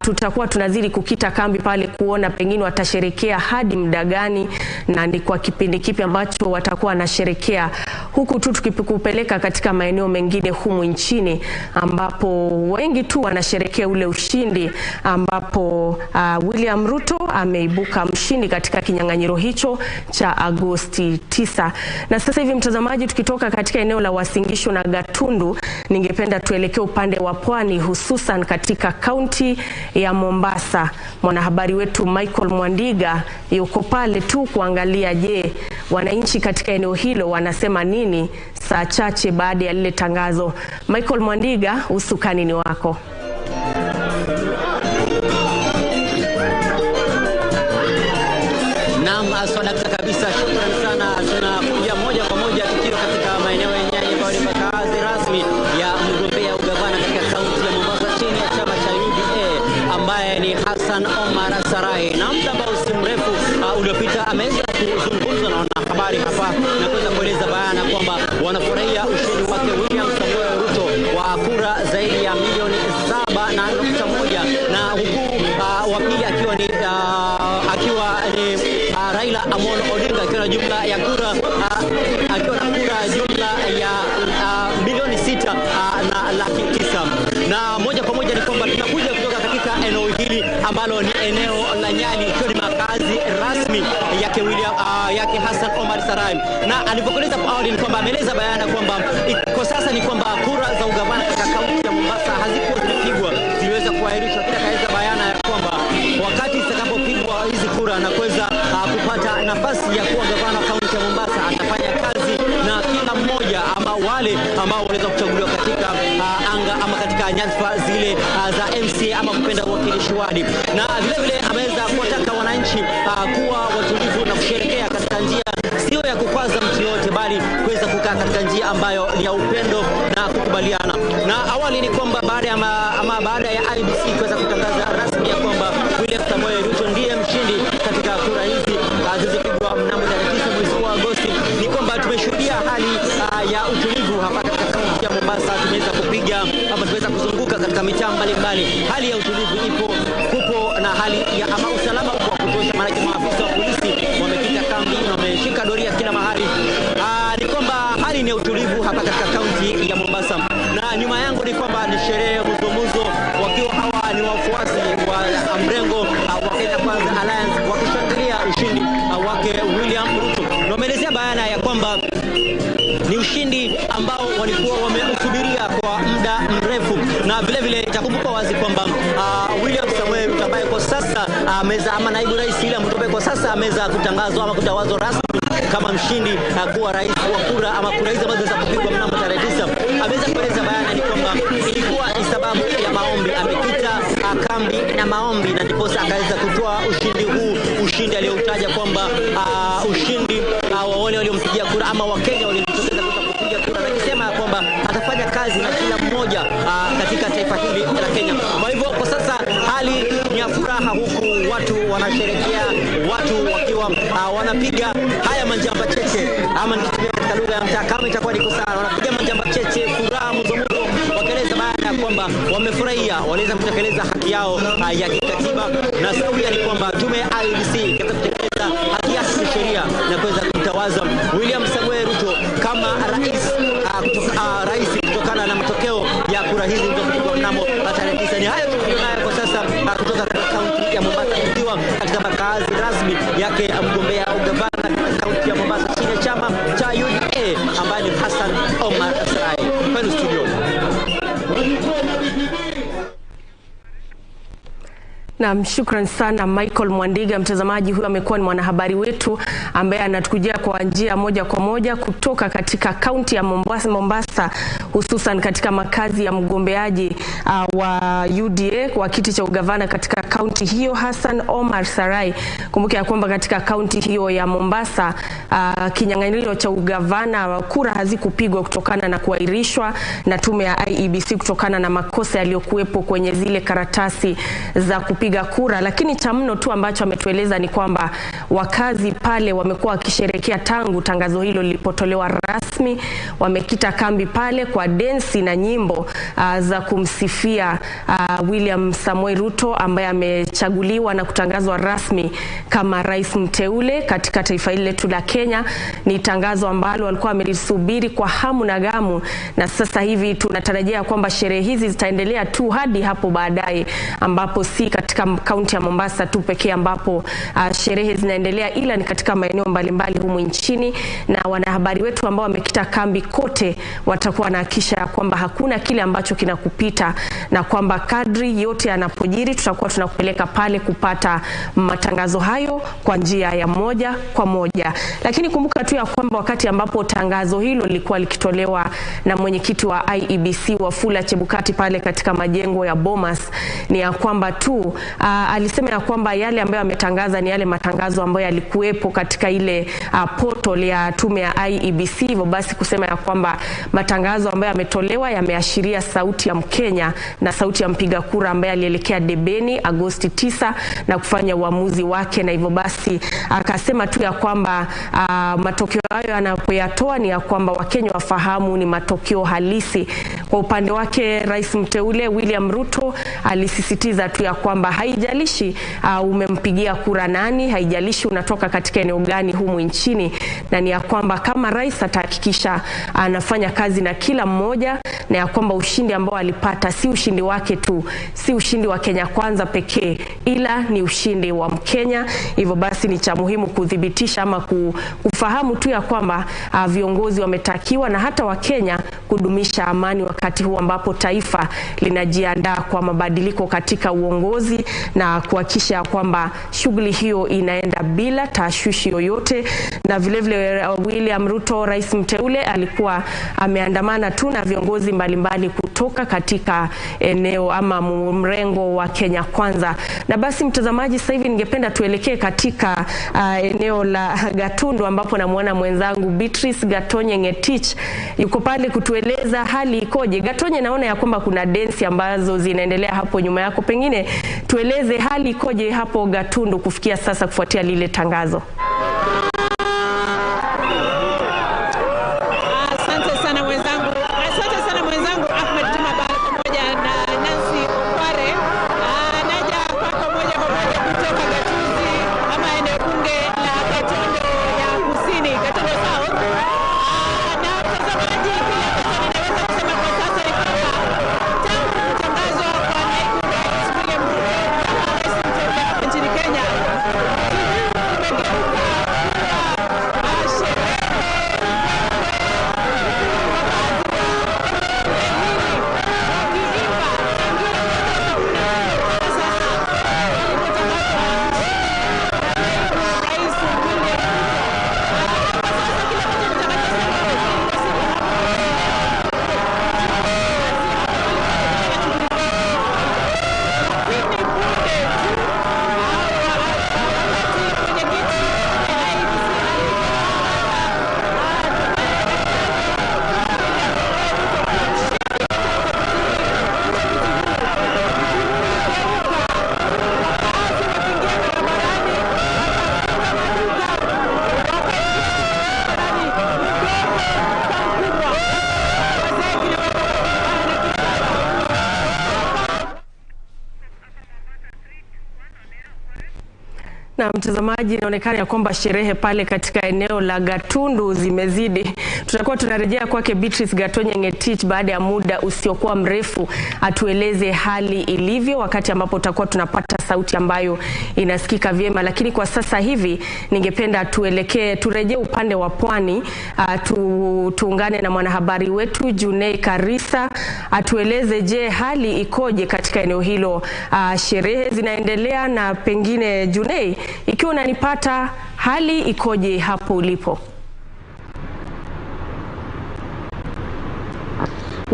tutakuwa tunazidi kukita kambi pale kuona pengine watasherehekea hadi muda gani na ni kwa kipindi kipi ambacho watakuwa wanasherehekea, huku tu tukikupeleka katika maeneo mengine humu nchini ambapo wengi tu wanasherehekea ule ushindi ambapo William Ruto ameibuka mshindi katika kinyang'anyiro hicho cha Agosti 9. Na sasa hivi mtazamaji, tukitoka katika eneo la Uasin Gishu na Gatundu, ningependa tuelekee upande wa pwani, hususan katika kaunti ya Mombasa. Mwanahabari wetu Michael Mwandiga yuko pale tu kuangalia, je, wananchi katika eneo hilo wanasema nini saa chache baada ya lile tangazo. Michael Mwandiga, usukani ni wako. Asante kabisa, shukrani sana. Tunakuja moja kwa moja tukiwa katika maeneo ya Nyali ambayo ni makazi rasmi ya mgombea ugavana katika kaunti ya Mombasa chini ya chama cha UDA ambaye ni Hassan Omar Sarai. Na muda ambao si mrefu uliopita ameweza kuzungumza na wanahabari hapa na kuweza kueleza bayana kwamba wanafurahia ushindi wake William Samoei Ruto wa kura zaidi ya milioni 7.1 na huku wa pili akiwa ni Raila Amolo Odinga akiwa na jumla ya kura jumla ya milioni 6 na laki 9. Na moja kwa moja ni kwamba tunakuja kutoka katika eneo hili ambalo ni eneo la Nyali, ikiwa ni makazi rasmi yake yake Hassan Omar Sarai. Na alipokueleza awali ni kwamba ameeleza bayana kwamba kwa sasa ni kwamba kura za ugavana katika kaunti ya Mombasa hazikuwa zimepigwa, ziliweza kuahirishwa. Kila kaeleza bayana ya kwamba wakati zitakapopigwa hizi kura na kuweza kupata nafasi ya kuwa gavana kaunti ya Mombasa, atafanya kazi na kila mmoja ama wale ambao waweza kuchaguliwa katika anga ama katika nyadhifa zile za MCA ama kupenda uwakilishi wadi. Na vile vile ameweza kuwataka wananchi kuwa watulivu na kusherehekea katika njia sio ya kukwaza mtu yote, bali kuweza kukaa katika njia ambayo ni ya upendo na kukubaliana. Na awali ni kwamba baada ya Iebc kuweza kutangaza rasmi ya kwamba William Samoei Ruto ndiye mshindi katika kura hizi zilizopigwa mnamo 9 mwezi wa Agosti, ni kwamba tumeshuhudia hali ya utulivu hapa katika kaunti ya Mombasa. Tumeweza kuzunguka katika mitaa mbalimbali. Hali ya utulivu kupo na hali ya usalama kwa kutosha, maana maafisa wa polisi wamekita kambi na wameshika doria kila mahali. Ni kwamba hali ni utulivu hapa katika kaunti ya Mombasa. Na nyuma yangu ni kwamba ni sherehe muzumuzo, wakiwa hawa ni wafuasi wa mrengo wa Kenya Kwanza Alliance wakishangilia ushindi wake William Ruto. Na wameelezea bayana ya kwamba ni ushindi ambao walikuwa wameusubiria kwa muda mrefu. Na vile vile itakumbuka wazi kwamba William Samoei Ruto ambaye kwa sasa ama naibu rais William Ruto kwa sasa ameweza kutangazwa ama kutawazwa rasmi kama mshindi kuwa rais wa kura ama kura hizo ambazo za kupigwa mnamo tarehe 9. Ameweza kueleza bayana ni kwamba ilikuwa ni sababu ya maombi, amekita kambi na maombi, na ndipo akaweza kutoa ushindi huu, ushindi aliyoutaja kwamba ushindi wa wale waliompigia kura ama Wakenya waliojitokeza kupiga kura, na akisema kwamba atafanya kazi na kila mmoja katika taifa hili la Kenya. Kwa hivyo kwa sasa hali ni ya furaha, huku watu wanasherehekea, watu wakiwa wanapiga haya manjamba cheche ama nikitumia katika lugha ya mtaa kama itakuwa niko sana, wanapiga manjamba cheche, furaha mzomuzo, wakieleza baada ya kwamba wamefurahia, waliweza kutekeleza haki yao ya kikatiba. Na sawia ni kwamba tume ya Iebc ikaweza kutekeleza haki ya kisheria na kuweza kumtawaza William Samoei Ruto kama rais kutokana kutua katika makazi rasmi yake mgombea ugavana kaunti ya Mombasa chini ya chama cha UDA ambaye ni Hassan Omar Sarai. Kwenu studio. Na shukran sana Michael Mwandiga. Mtazamaji, huyu amekuwa ni mwanahabari wetu ambaye anatukujia kwa njia moja kwa moja kutoka katika kaunti ya Mombasa, hususan katika makazi ya mgombeaji wa UDA kwa kiti cha ugavana katika kaunti hiyo, Hassan Omar Sarai. Kumbuka ya kwamba katika kaunti hiyo ya Mombasa kinyang'anyiro cha ugavana kura hazikupigwa kutokana na kuahirishwa na tume ya IEBC kutokana na makosa yaliyokuwepo kwenye zile karatasi za kupiga kura. Lakini cha mno tu ambacho ametueleza ni kwamba wakazi pale wamekuwa wakisherehekea tangu tangazo hilo lilipotolewa rasmi. Wamekita kambi pale kwa densi na nyimbo za kumsifia William Samoei Ruto ambaye amechaguliwa na kutangazwa rasmi kama rais mteule katika taifa hili letu la Kenya. Ni tangazo ambalo walikuwa wamelisubiri kwa hamu na gamu, na sasa hivi tunatarajia kwamba sherehe hizi zitaendelea tu hadi hapo baadaye, ambapo si katika kaunti ya Mombasa tu pekee ambapo sherehe zinaendelea, ila ni katika maeneo mbalimbali humu nchini. Na wanahabari wetu ambao wamekita kambi kote watakuwa wanahakikisha kwamba hakuna kile ambacho kinakupita, na kwamba kadri yote yanapojiri tutakuwa tunakupeleka pale kupata matangazo hayo kwa njia ya moja kwa moja. Lakini kumbuka tu ya kwamba wakati ambapo tangazo hilo lilikuwa likitolewa na mwenyekiti wa IEBC Wafula Chebukati pale katika majengo ya Bomas, ni ya kwamba tu alisema ya kwamba yale ambayo ametangaza ni yale matangazo ambayo yalikuwepo katika ile portal ya tume ya IEBC. Hivyo basi kusema ya kwamba matangazo ambayo yametolewa yameashiria sauti ya Mkenya na sauti ya mpiga kura ambaye alielekea debeni Agosti 9 na kufanya uamuzi wake. Na hivyo basi akasema tu ya kwamba matokeo hayo anapoyatoa ni ya kwamba Wakenya wafahamu ni matokeo halisi. Kwa upande wake rais mteule William Ruto alisisitiza tu ya kwamba haijalishi umempigia kura nani, haijalishi unatoka katika eneo gani humu nchini, na ni ya kwamba kama rais atahakikisha anafanya kazi na kila mmoja, na ya kwamba ushindi ambao alipata si ushindi wake tu, si ushindi wa Kenya kwanza pekee, ila ni ushindi wa Mkenya. Hivyo basi ni cha muhimu kudhibitisha ama kufahamu tu ya kwamba viongozi wametakiwa na hata Wakenya kudumisha amani wakati huu ambapo taifa linajiandaa kwa mabadiliko katika uongozi, na kuhakikisha kwamba shughuli hiyo inaenda bila tashwishi yoyote. Na vile vile William Ruto rais mteule alikuwa ameandamana tu na viongozi mbalimbali kutoka katika eneo ama mrengo wa Kenya kwanza. Na basi mtazamaji, sasa hivi ningependa tuelekee katika eneo la Gatundu ambapo namuona mwenzangu Beatrice Gatonye Ngetich yuko pale kutueleza hali ikoje. Gatonye, naona ya kwamba kuna densi ambazo zinaendelea hapo nyuma yako, pengine tueleze hali ikoje hapo Gatundu kufikia sasa kufuatia lile tangazo. Na mtazamaji, inaonekana ya kwamba sherehe pale katika eneo la Gatundu zimezidi. Tutakuwa tunarejea kwake Beatrice Gatonye Ngetich baada ya muda usiokuwa mrefu atueleze hali ilivyo, wakati ambapo tutakuwa tunapata sauti ambayo inasikika vyema, lakini kwa sasa hivi ningependa turejee upande wa pwani, tuungane na mwanahabari wetu Junei Karisa atueleze, je, hali ikoje katika eneo hilo? Sherehe zinaendelea, na pengine Junei, ikiwa unanipata, hali ikoje hapo ulipo?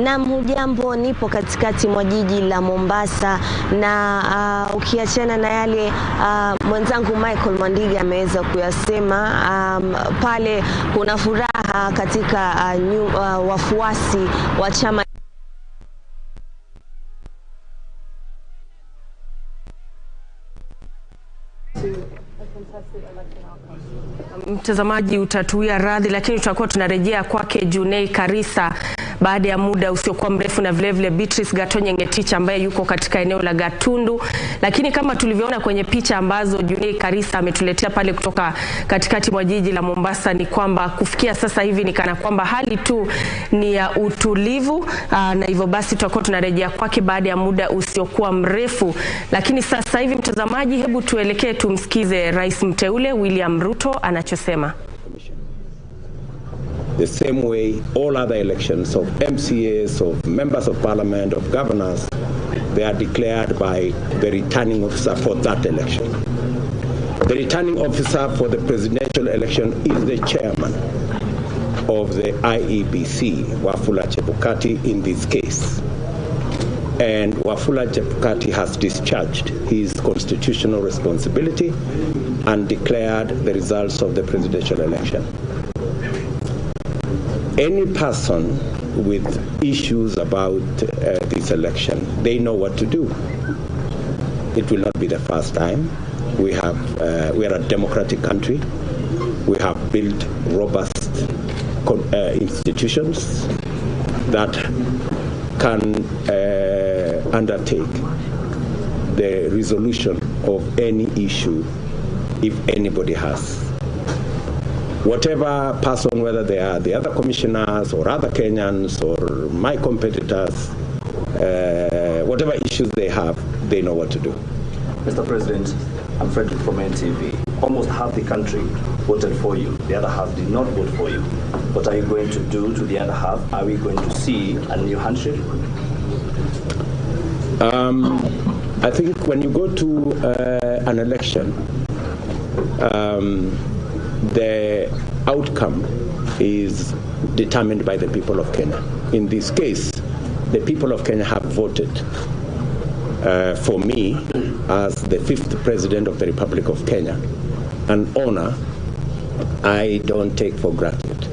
Naam, hujambo, nipo katikati mwa jiji la Mombasa, na ukiachana na yale mwenzangu Michael Mwandiga ameweza kuyasema, pale kuna furaha katika wafuasi wa chama Mtazamaji utatuia radhi, lakini tutakuwa tunarejea kwake Junei Karisa baada ya muda usiokuwa mrefu, na vile Beatrice Gatonye Ngeticha ambaye yuko katika eneo la Gatundu. Lakini kama tulivyoona kwenye picha ambazo Junei Karisa ametuletea pale kutoka katikati mwa jiji la Mombasa, ni kwamba kufikia sasa hivi ni kana kwamba hali tu ni ya utulivu, na hivyo basi tutakuwa tunarejea kwake baada ya muda usiokuwa mrefu. Lakini sasa hivi, mtazamaji, hebu tuelekee tumsikize Rais mteule William Ruto anachosema. The same way all other elections of MCAs, of members of parliament, of governors, they are declared by the returning officer for that election. The returning officer for the presidential election is the chairman of the IEBC, Wafula Chebukati, in this case. And Wafula Chebukati has discharged his constitutional responsibility and declared the results of the presidential election. Any person with issues about this election, they know what to do. It will not be the first time. We are a democratic country. We have built robust institutions that can undertake the resolution of any issue if anybody has. Whatever person, whether they are the other commissioners or other Kenyans or my competitors, whatever issues they have, they know what to do. Mr. President, I'm Frederick from NTV. Almost half the country voted for you. The other half did not vote for you. What are you going to do to the other half? Are we going to see a new handshake? I think when you go to an election, the outcome is determined by the people of Kenya. In this case, the people of Kenya have voted for me as the 5th President of the Republic of Kenya, an honor I don't take for granted.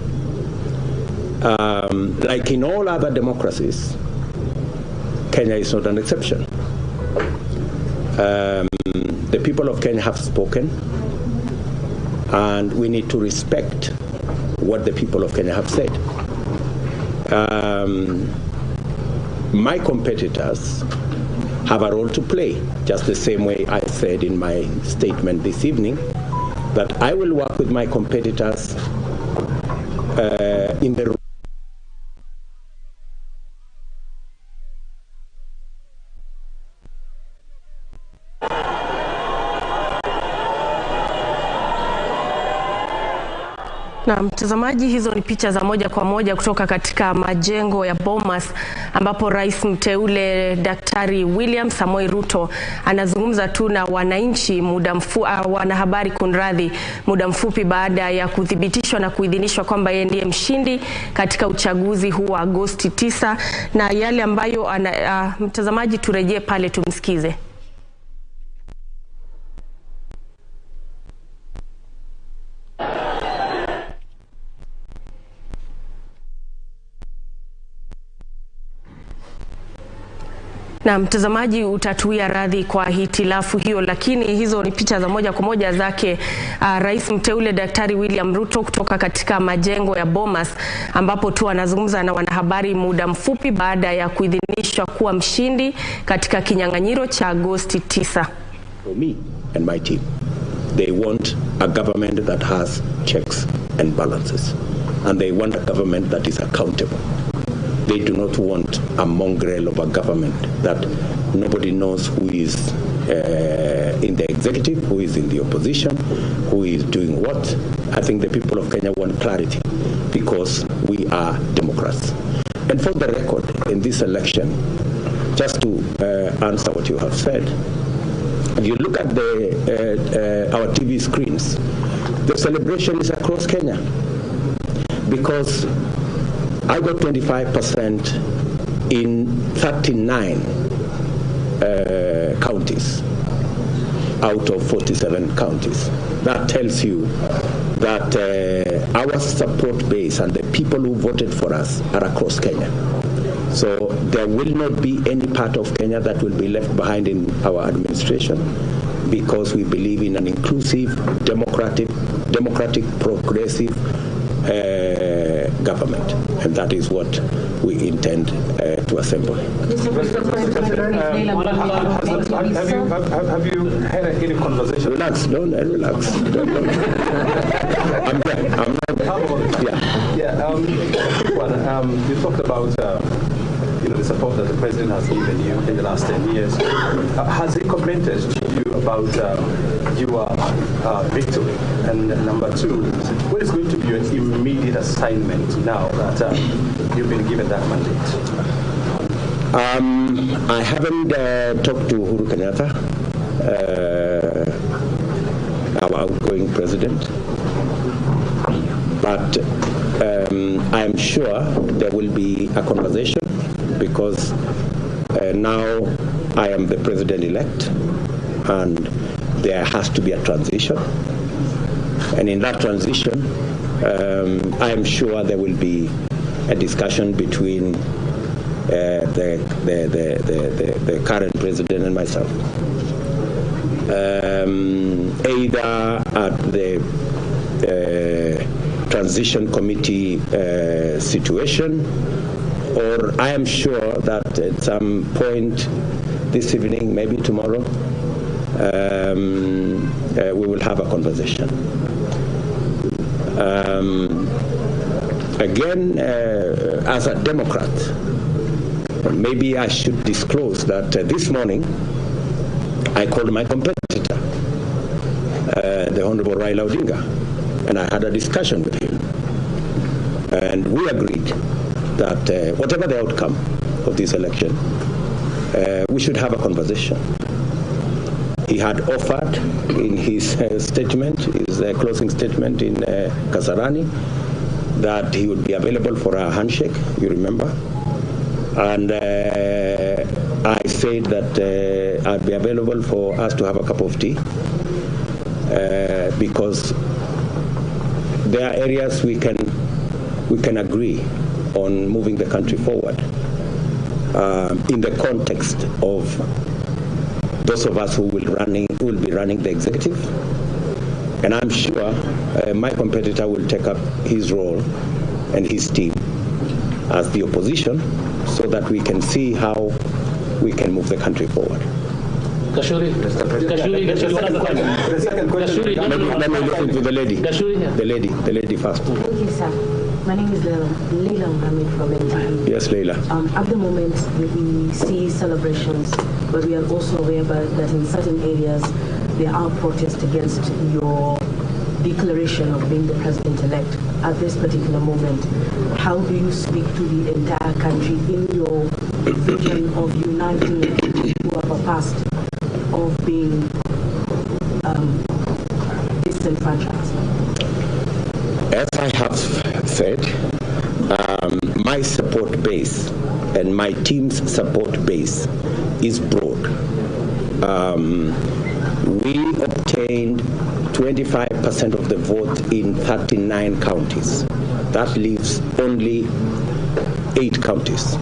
Like in all other democracies, Kenya is not an exception. The people of Kenya have spoken, and we need to respect what the people of Kenya have said. My competitors have a role to play, just the same way I said in my statement this evening, that I will work with my competitors in the Na mtazamaji, hizo ni picha za moja kwa moja kutoka katika majengo ya Bomas, ambapo rais mteule Daktari William Samoei Ruto anazungumza tu na wananchi wanahabari muda mfupi baada ya kuthibitishwa na kuidhinishwa kwamba yeye ndiye mshindi katika uchaguzi huu wa Agosti 9, na yale ambayo mtazamaji, turejee pale tumsikize. Na mtazamaji, utatuia radhi kwa hitilafu hiyo, lakini hizo ni picha za moja kwa moja zake rais mteule Daktari William Ruto kutoka katika majengo ya Bomas, ambapo tu anazungumza na wanahabari muda mfupi baada ya kuidhinishwa kuwa mshindi katika kinyang'anyiro cha Agosti 9. For me and my team, they want a government that has checks and balances, and they want a government that is accountable. They do not want a mongrel of a government that nobody knows who is in the executive, who is in the opposition, who is doing what. I think the people of Kenya want clarity because we are Democrats. And for the record, in this election, just to answer what you have said, if you look at our TV screens, the celebration is across Kenya because I got 25% in 39 counties out of 47 counties. That tells you that our support base and the people who voted for us are across Kenya. So there will not be any part of Kenya that will be left behind in our administration because we believe in an inclusive, democratic, progressive government. And that is what we intend to assemble. Have you had any conversation? Relax, relax. I'm there. You talked about the support that the president has given you in the last 10 years. Has he commented to you about your victory? And number two, what is going to be your immediate assignment now that you've been given that mandate? I haven't talked to Uhuru Kenyatta, our outgoing president, but I am sure there will be a conversation because now I am the president-elect and there has to be a transition. And in that transition, I am sure there will be a discussion between the current president and myself. Either at the transition committee situation, or I am sure that at some point this evening, maybe tomorrow, we will have a conversation. Again, as a Democrat, maybe I should disclose that this morning I called my competitor, the Honorable Raila Odinga, and I had a discussion with him. And we agreed that whatever the outcome of this election, we should have a conversation. He had offered in his statement, his closing statement in Kasarani, that he would be available for a handshake, you remember? And I said that I'd be available for us to have a cup of tea because there are areas we can agree on moving the country forward in the context of those of us who will be running the executive. And I'm sure my competitor will take up his role and his team as the opposition so that we can see how we can move the country forward. Kashuri, let me listen to the lady. The lady first. Okay, sir. My name is Leila Mohammed from NTV. Yes, Leila. At the moment, we see celebrations, but we are also aware that in certain areas there are protests against your declaration of being the president-elect at this particular moment. How do you speak to the entire country in your vision of uniting people who have a past of being disenfranchised? As I have said, my support base and my team's support base is broad. We obtained 25% of the vote in 39 counties. That leaves only 8 counties.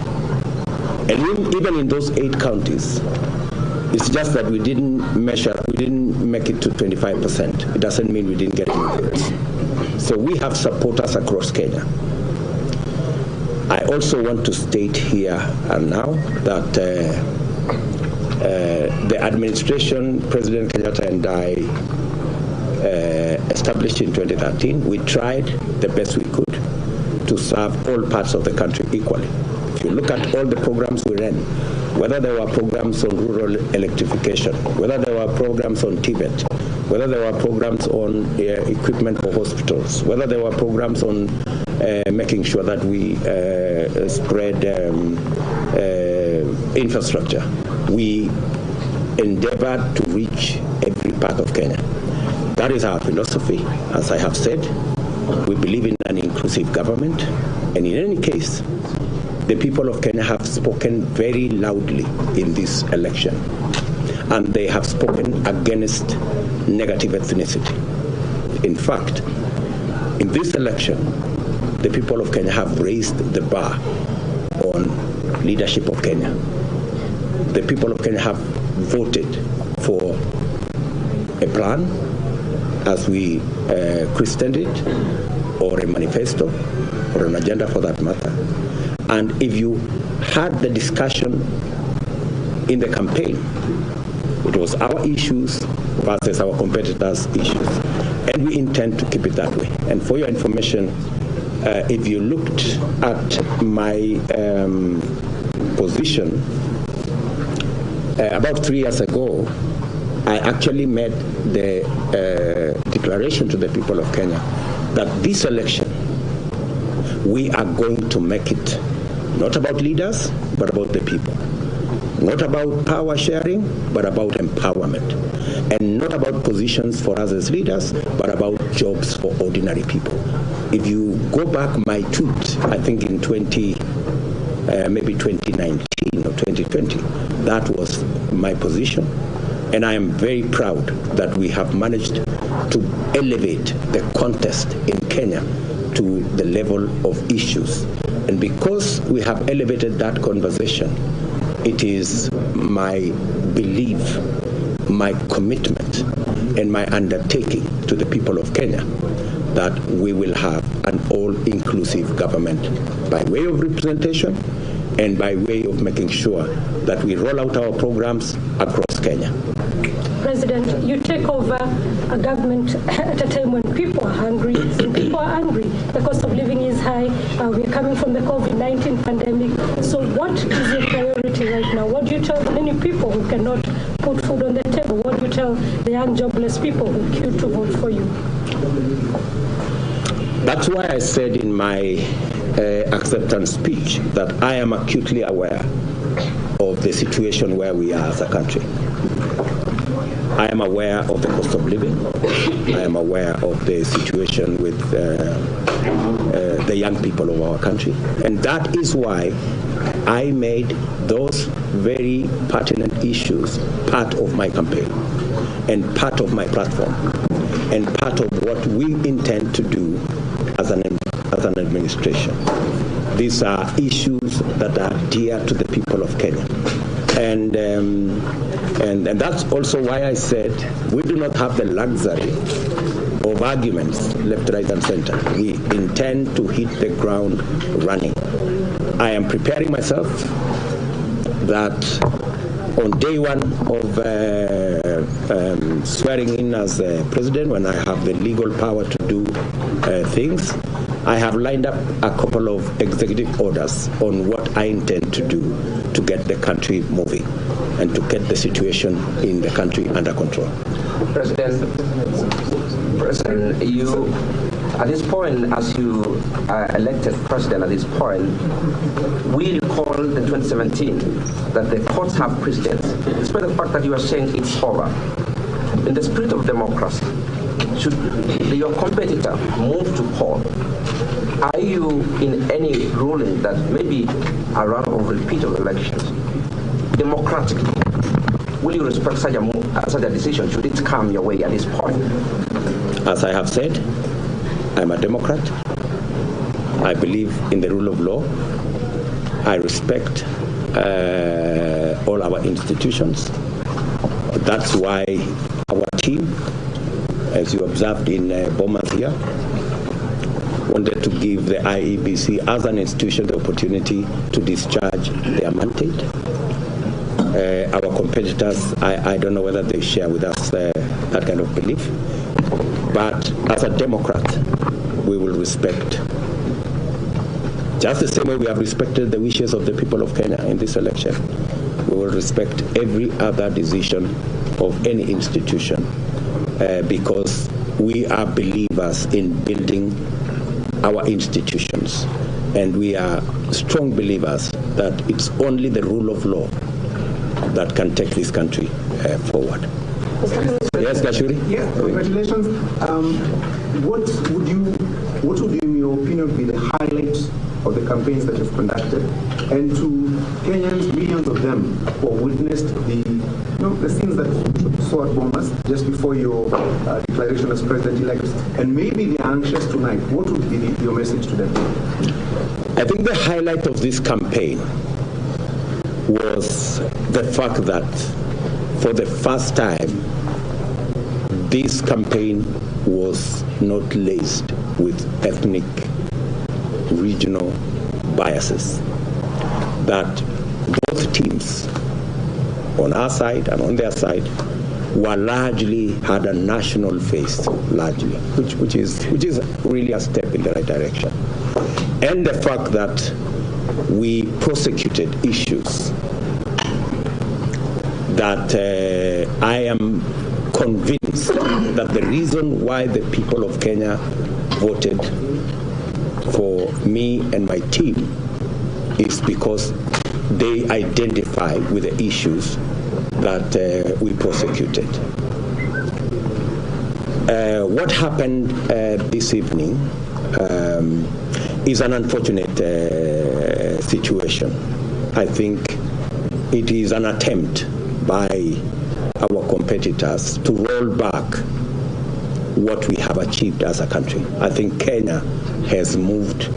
And even in those 8 counties, it's just that we didn't make it to 25%. It doesn't mean we didn't get any votes. So we have supporters across Kenya. I also want to state here and now that the administration, President Kenyatta and I established in 2013, we tried the best we could to serve all parts of the country equally. If you look at all the programs we ran, whether there were programs on rural electrification, whether there were programs on Tibet, whether there were programs on equipment for hospitals, whether there were programs on making sure that we spread infrastructure. We endeavored to reach every part of Kenya. That is our philosophy. As I have said, we believe in an inclusive government, and in any case, the people of Kenya have spoken very loudly in this election, and they have spoken against negative ethnicity. In fact, in this election, the people of Kenya have raised the bar on leadership of Kenya. The people of Kenya have voted for a plan, as we christened it, or a manifesto, or an agenda for that matter. And if you had the discussion in the campaign, it was our issues versus our competitors' issues. And we intend to keep it that way. And for your information, if you looked at my position, about 3 years ago, I actually made the declaration to the people of Kenya that this election, we are going to make it not about leaders, but about the people. Not about power sharing, but about empowerment. And not about positions for us as leaders, but about jobs for ordinary people. If you go back my tweet, I think in maybe 2019 or 2020, that was my position. And I am very proud that we have managed to elevate the contest in Kenya to the level of issues. And because we have elevated that conversation, it is my belief, my commitment, and my undertaking to the people of Kenya that we will have an all-inclusive government by way of representation and by way of making sure that we roll out our programs across Kenya. President, you take over a government at a time when people are hungry. Some people are angry. The cost of living is high. We're coming from the COVID-19 pandemic. So what is your priority right now? What do you tell the many people who cannot put food on the table? What do you tell the young jobless people who queue to vote for you? That's why I said in my acceptance speech that I am acutely aware of the situation where we are as a country. I am aware of the cost of living. I am aware of the situation with the young people of our country. And that is why I made those very pertinent issues part of my campaign and part of my platform and part of what we intend to do as an administration. These are issues that are dear to the people of Kenya. And that's also why I said we do not have the luxury of arguments left, right, and center. We intend to hit the ground running. I am preparing myself that on day one of swearing in as president, when I have the legal power to do things, I have lined up a couple of executive orders on what I intend to do to get the country moving and to get the situation in the country under control. President, you, at this point, as you are elected president at this point, we recall in 2017 that the courts have precedence, despite the fact that you are saying it's over. In the spirit of democracy, should your competitor move to court, are you in any ruling that maybe a round of repeat of elections, democratically, will you respect such a decision should it come your way at this point? As I have said, I'm a Democrat. I believe in the rule of law. I respect all our institutions. That's why our team, as you observed in Bomas here, wanted to give the IEBC as an institution the opportunity to discharge their mandate. Our competitors, I don't know whether they share with us that kind of belief, but as a Democrat, we will respect, just the same way we have respected the wishes of the people of Kenya in this election, we will respect every other decision of any institution because we are believers in building our institutions, and we are strong believers that it's only the rule of law that can take this country forward. Yes, Gashuri? Yes, congratulations. What would in your opinion be the highlights of the campaigns that you've conducted, and to Kenyans, millions of them who witnessed the scenes that you saw at Bomas just before your declaration as president-elect, and maybe they are anxious tonight? What would be your message to them? I think the highlight of this campaign was the fact that for the first time this campaign was not laced with ethnic, regional biases, that both teams on our side and on their side were largely had a national face, largely, which is really a step in the right direction. And the fact that we prosecuted issues that I am convinced that the reason why the people of Kenya voted for me and my team is because they identify with the issues that we prosecuted. What happened this evening is an unfortunate situation. I think it is an attempt by our competitors to roll back what we have achieved as a country. I think Kenya has moved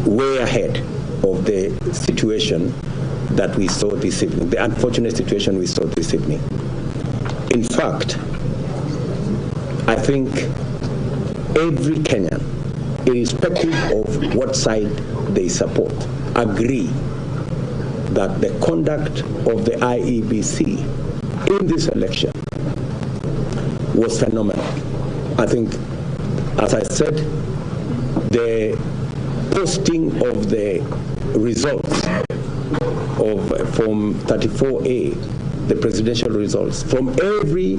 way ahead of the situation that we saw this evening, the unfortunate situation we saw this evening. In fact, I think every Kenyan, irrespective of what side they support, agree that the conduct of the IEBC in this election was phenomenal. I think, as I said, the posting of the results from 34A, the presidential results, from every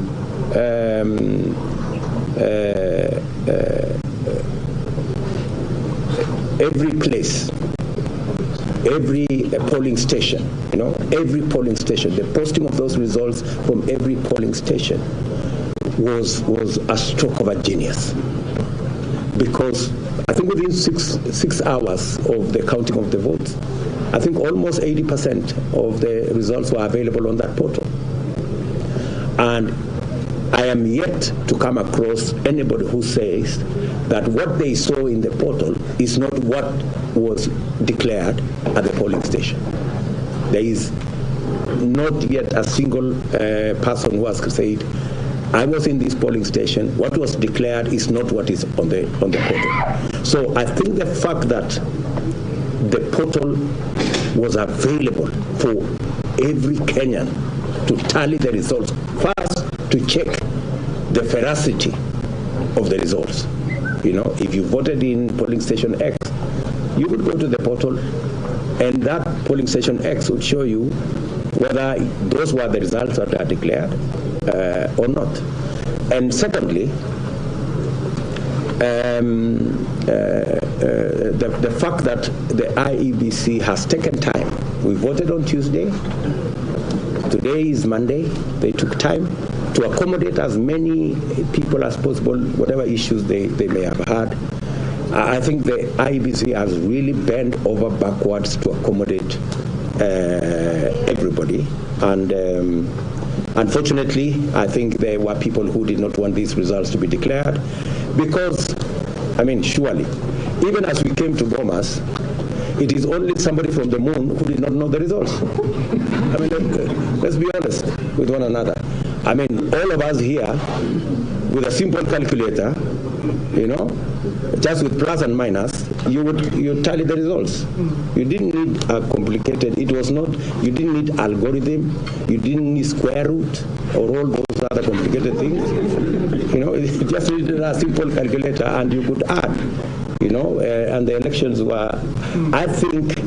place, every polling station, every polling station, the posting of those results from every polling station was a stroke of a genius. Because I think within six hours of the counting of the votes, I think almost 80% of the results were available on that portal. And I am yet to come across anybody who says that what they saw in the portal is not what was declared at the polling station. There is not yet a single person who has said, I was in this polling station, what was declared is not what is on the portal. So I think the fact that the portal was available for every Kenyan to tally the results, first to check the veracity of the results. If you voted in polling station X, you would go to the portal and that polling station X would show you whether those were the results that are declared or not. And secondly, the fact that the IEBC has taken time. We voted on Tuesday. Today is Monday. They took time to accommodate as many people as possible, whatever issues they may have had. I think the IEBC has really bent over backwards to accommodate everybody. And unfortunately, I think there were people who did not want these results to be declared because, surely, even as we came to Bomas, it is only somebody from the moon who did not know the results. Let's be honest with one another. All of us here, with a simple calculator, just with plus and minus, you tally the results. You didn't need a complicated, you didn't need algorithm, you didn't need square root or all those other complicated things. You just needed a simple calculator and you could add, and the elections were, I think,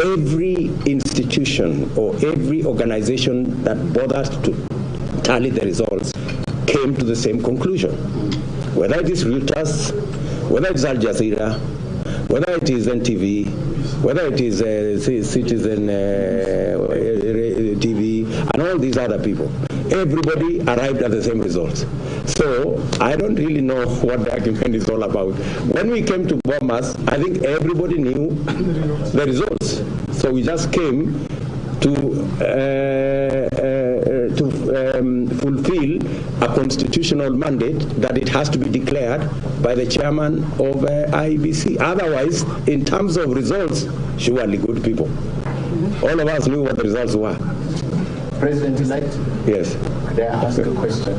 every institution or every organization that bothered to tally the results came to the same conclusion. Whether it is Reuters, whether it is Al Jazeera, whether it is NTV, whether it is Citizen TV, and all these other people, everybody arrived at the same results. So I don't really know what the argument is all about. When we came to Bomas, I think everybody knew the results. So we just came to fulfill a constitutional mandate that it has to be declared by the chairman of Iebc. Otherwise, in terms of results, surely good people. All of us knew what the results were. President-elect? Yes. May I ask a question?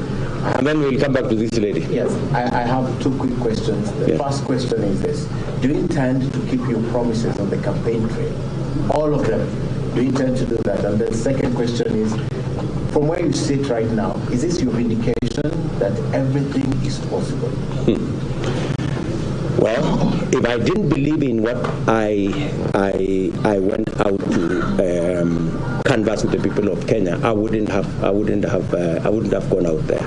And then we'll come back to this lady. Yes, I have two quick questions. The first question is this. Do you intend to keep your promises on the campaign trail? All of them. Do you intend to do that? And the second question is, from where you sit right now, is this your indication that everything is possible? Well, if I didn't believe in what I went out to canvass with the people of Kenya, I wouldn't have gone out there.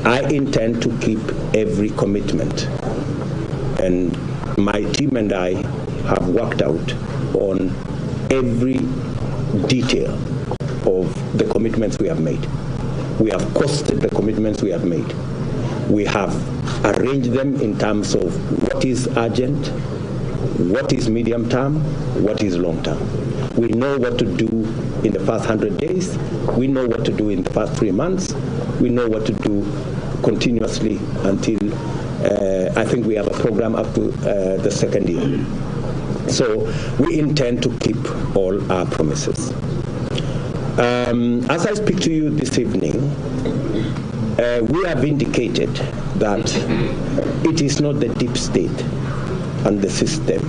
I intend to keep every commitment, and my team and I have worked out on every detail of the commitments we have made. We have costed the commitments we have made. We have arranged them in terms of what is urgent, what is medium term, what is long term. We know what to do in the first 100 days. We know what to do in the first 3 months. We know what to do continuously until I think we have a program up to the second year. So we intend to keep all our promises. As I speak to you this evening, we have indicated that it is not the deep state and the system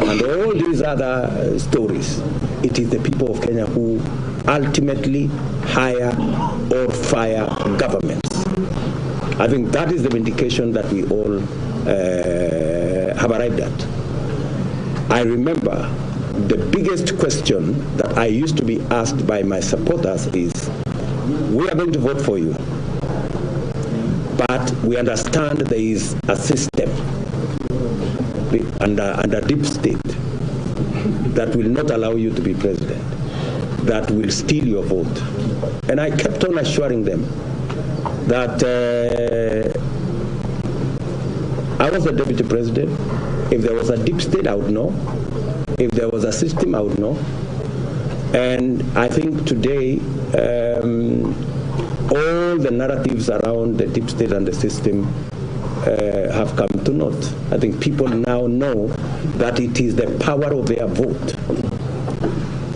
and all these other stories. It is the people of Kenya who ultimately hire or fire governments. I think that is the vindication that we all have arrived at. I remember the biggest question that I used to be asked by my supporters is, we are going to vote for you, but we understand there is a system under deep state that will not allow you to be president, that will steal your vote. And I kept on assuring them that I was the deputy president. If there was a deep state, I would know. If there was a system, I would know. And I think today, all the narratives around the deep state and the system have come to naught. I think people now know that it is the power of their vote,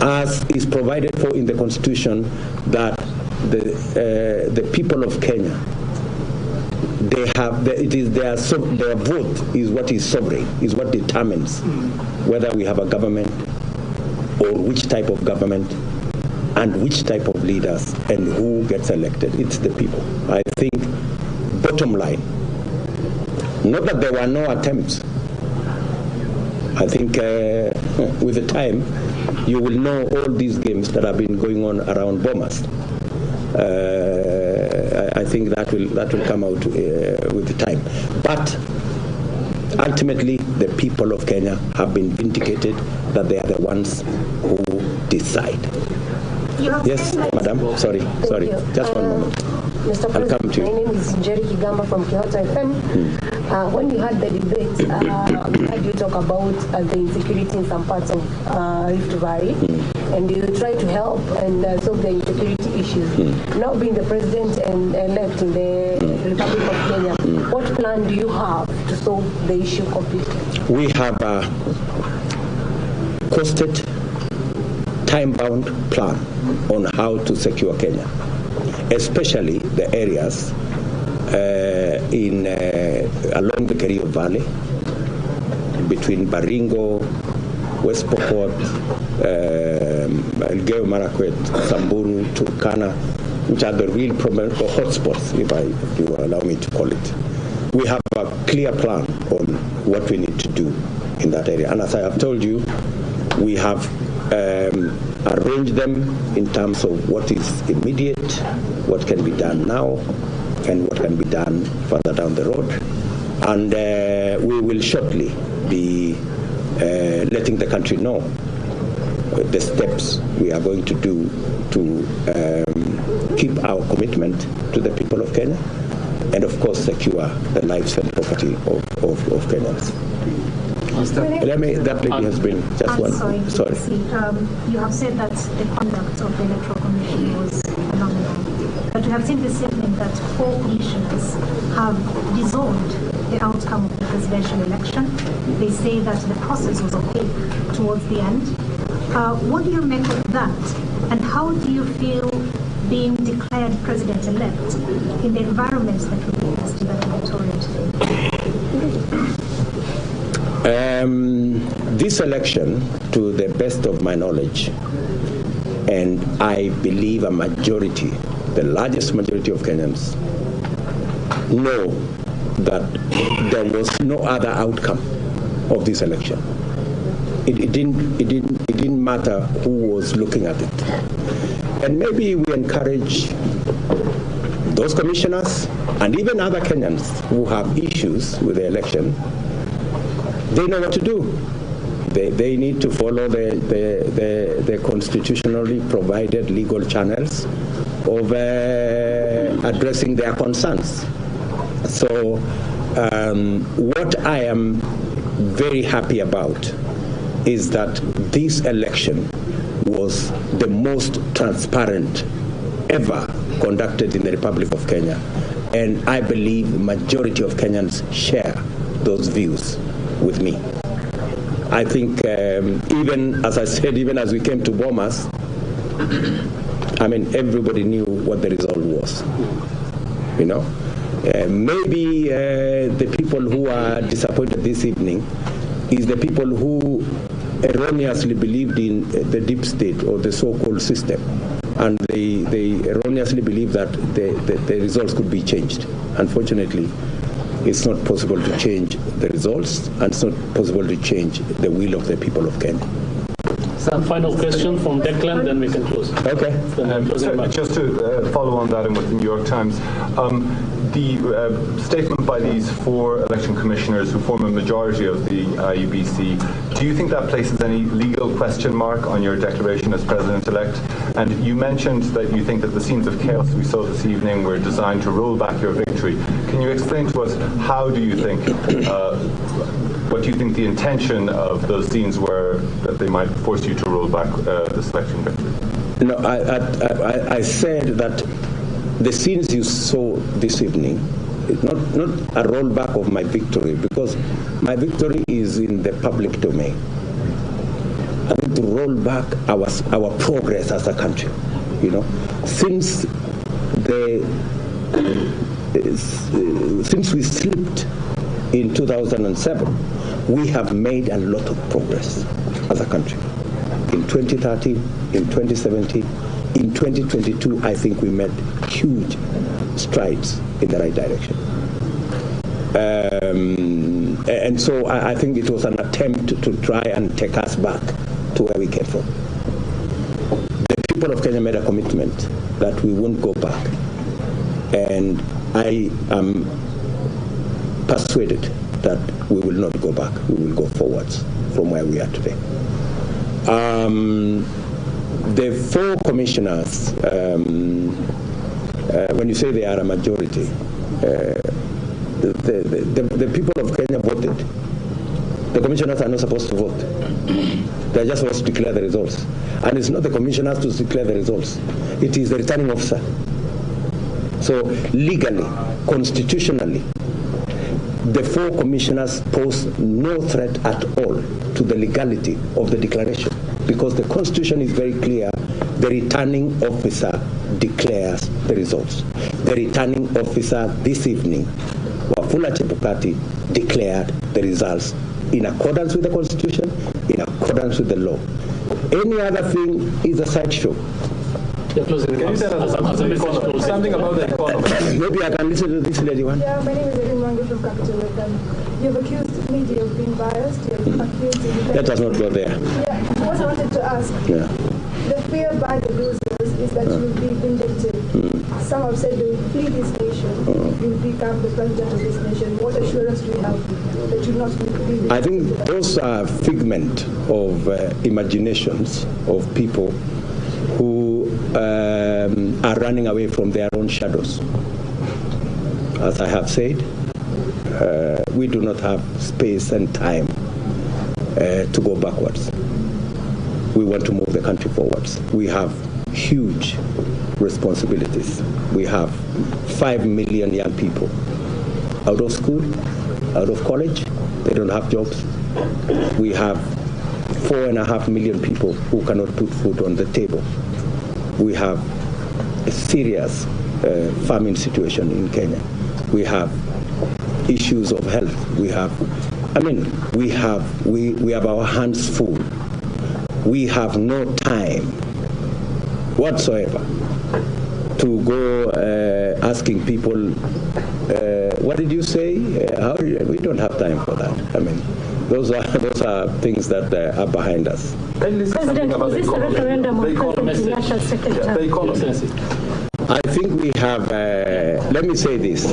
as is provided for in the Constitution, that the people of Kenya, they have their vote is what is sovereign, is what determines whether we have a government or which type of government and which type of leaders and who gets elected. It's the people. I think, bottom line, not that there were no attempts. I think with the time, you will know all these games that have been going on around Bomas. I think that will come out with the time. But ultimately, the people of Kenya have been vindicated that they are the ones who decide. Yes, madam. Sorry. Just one moment. Mr. I'll come to you. My name is Jerry Kigamba from Kyoto FM. When you had the debate, we had you talk about the insecurity in some parts of Rift Valley, and you try to help and solve the insecurity issues. Now being the president and elect in the Republic of Kenya, what plan do you have to solve the issue completely? We have a costed, time-bound plan on how to secure Kenya, especially the areas along the Kerio Valley, between Baringo, West Pokot, Elgeyo Marakwet, Samburu, Turkana, which are the real hotspots, if you allow me to call it. We have a clear plan on what we need to do in that area. And as I have told you, We have arranged them in terms of what is immediate, what can be done now, and what can be done further down the road. And we will shortly be letting the country know the steps we are going to do to keep our commitment to the people of Kenya and, of course, secure the lives and property of Kenyans. That lady has been just one. Sorry. You have said that the conduct of the Electoral Commission was phenomenal. But we have seen this evening that 4 commissioners have dissolved the outcome of the presidential election. They say that the process was okay towards the end. What do you make of that? And how do you feel being declared president-elect in the environment that we witnessed in that electoral today? This election, to the best of my knowledge, and I believe a majority, the largest majority of Kenyans, know that there was no other outcome of this election. It didn't matter who was looking at it. And maybe we encourage those commissioners and even other Kenyans who have issues with the election. They know what to do. They need to follow the constitutionally provided legal channels of addressing their concerns. So what I am very happy about is that this election was the most transparent ever conducted in the Republic of Kenya. And I believe the majority of Kenyans share those views with me. I think even, as I said, even as we came to Bomas, I mean, everybody knew what the result was. You know? Maybe the people who are disappointed this evening is the people who erroneously believed in the deep state or the so-called system, and they erroneously believe that the results could be changed. Unfortunately, it's not possible to change the results, and it's not possible to change the will of the people of Kenya. Some final question from Declan, then we can close. Okay. Just to follow on that and with the New York Times, the statement by these 4 election commissioners who form a majority of the Iebc, do you think that places any legal question mark on your declaration as president-elect? And you mentioned that you think that the scenes of chaos we saw this evening were designed to roll back your victory. Can you explain to us how do you think, what do you think the intention of those scenes were that they might force you to roll back this election victory? No, I said that the scenes you saw this evening is not a rollback of my victory, because my victory is in the public domain. I want to roll back our progress as a country. You know, since we slipped in 2007, we have made a lot of progress as a country. In 2013, in 2017, in 2022, I think we made huge strides in the right direction. And so I think it was an attempt to try and take us back to where we came from. The people of Kenya made a commitment that we won't go back. And I am persuaded that we will not go back. We will go forwards from where we are today. The 4 commissioners, when you say they are a majority, the people of Kenya voted. The commissioners are not supposed to vote. They are just supposed to declare the results. And it's not the commissioners to declare the results. It is the returning officer. So legally, constitutionally, the 4 commissioners pose no threat at all to the legality of the declaration, because the Constitution is very clear. The returning officer declares the results. The returning officer this evening, Wafula Chebukati, declared the results in accordance with the Constitution, in accordance with the law. Any other thing is a sideshow. Your closing Can you remarks. tell us something about the economy? Maybe I can listen to this lady one. Yeah, my name is Erin Wangu from Capital Uganda. You've accused media of being biased. You've accused... Let us not go there. Yeah, what I wanted to ask, the fear by the losers is that you'll be vindictive. Some have said they will flee this nation, you'll become the president of this nation. What assurance do you have that you'll not be vindictive? I think those are figment of imaginations of people who are running away from their own shadows. As I have said, we do not have space and time to go backwards. We want to move the country forwards. We have huge responsibilities. We have 5 million young people out of school, out of college. They don't have jobs. We have 4.5 million people who cannot put food on the table. We have a serious famine situation in Kenya. We have issues of health. We have our hands full. We have no time whatsoever to go asking people, what did you say? We don't have time for that. I mean, those are things that are behind us. President, is this a referendum on President Kenyatta's second term? I think we have, let me say this.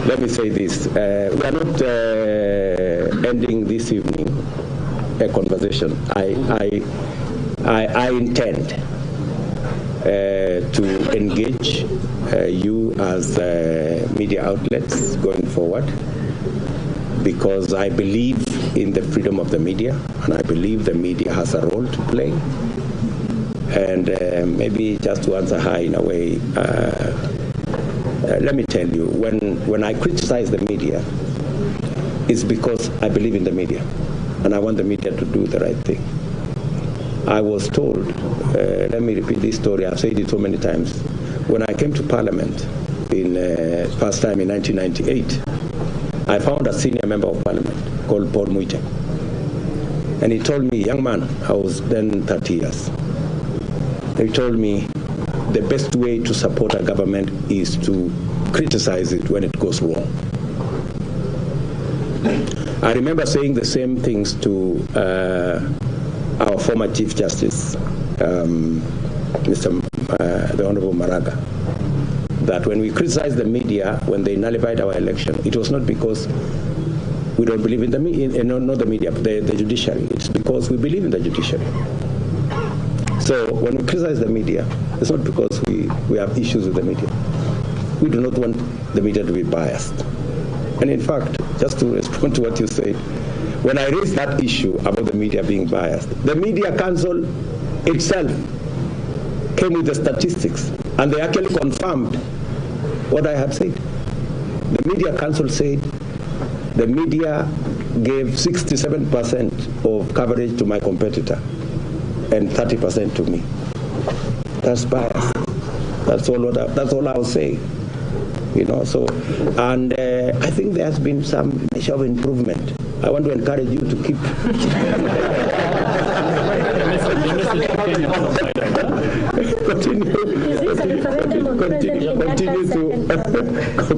Let me say this. We are not ending this evening a conversation. I intend to engage you as media outlets going forward, because I believe in the freedom of the media, and I believe the media has a role to play. And maybe just to answer her in a way, let me tell you, when I criticize the media, it's because I believe in the media, and I want the media to do the right thing. I was told, let me repeat this story, I've said it so many times. When I came to Parliament in first time in 1998, I found a senior member of Parliament called Paul Muite. And he told me, young man, I was then 30 years. He told me the best way to support a government is to criticize it when it goes wrong. I remember saying the same things to our former Chief Justice, the Honorable Maraga, that when we criticized the media when they nullified our election, it was not because we don't believe in the media, not the media, but the judiciary. It's because we believe in the judiciary. So when we criticize the media, it's not because we have issues with the media. We do not want the media to be biased. And in fact, just to respond to what you said, when I raised that issue about the media being biased, the Media Council itself came with the statistics, and they actually confirmed what I had said. The Media Council said the media gave 67% of coverage to my competitor and 30% to me. That's bias. That's all I'll say. You know, so, and I think there has been some measure of improvement. I want to encourage you to keep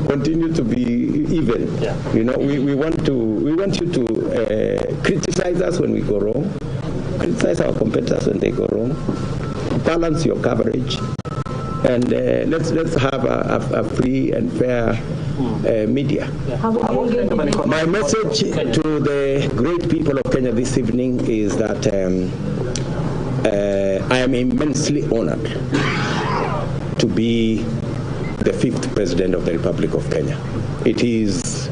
continue to be even. Yeah. You know, we want you to criticize us when we go wrong, criticize our competitors when they go wrong, balance your coverage, and let's have a free and fair media. My message to the great people of Kenya this evening is that I am immensely honored to be the 5th President of the Republic of Kenya. It is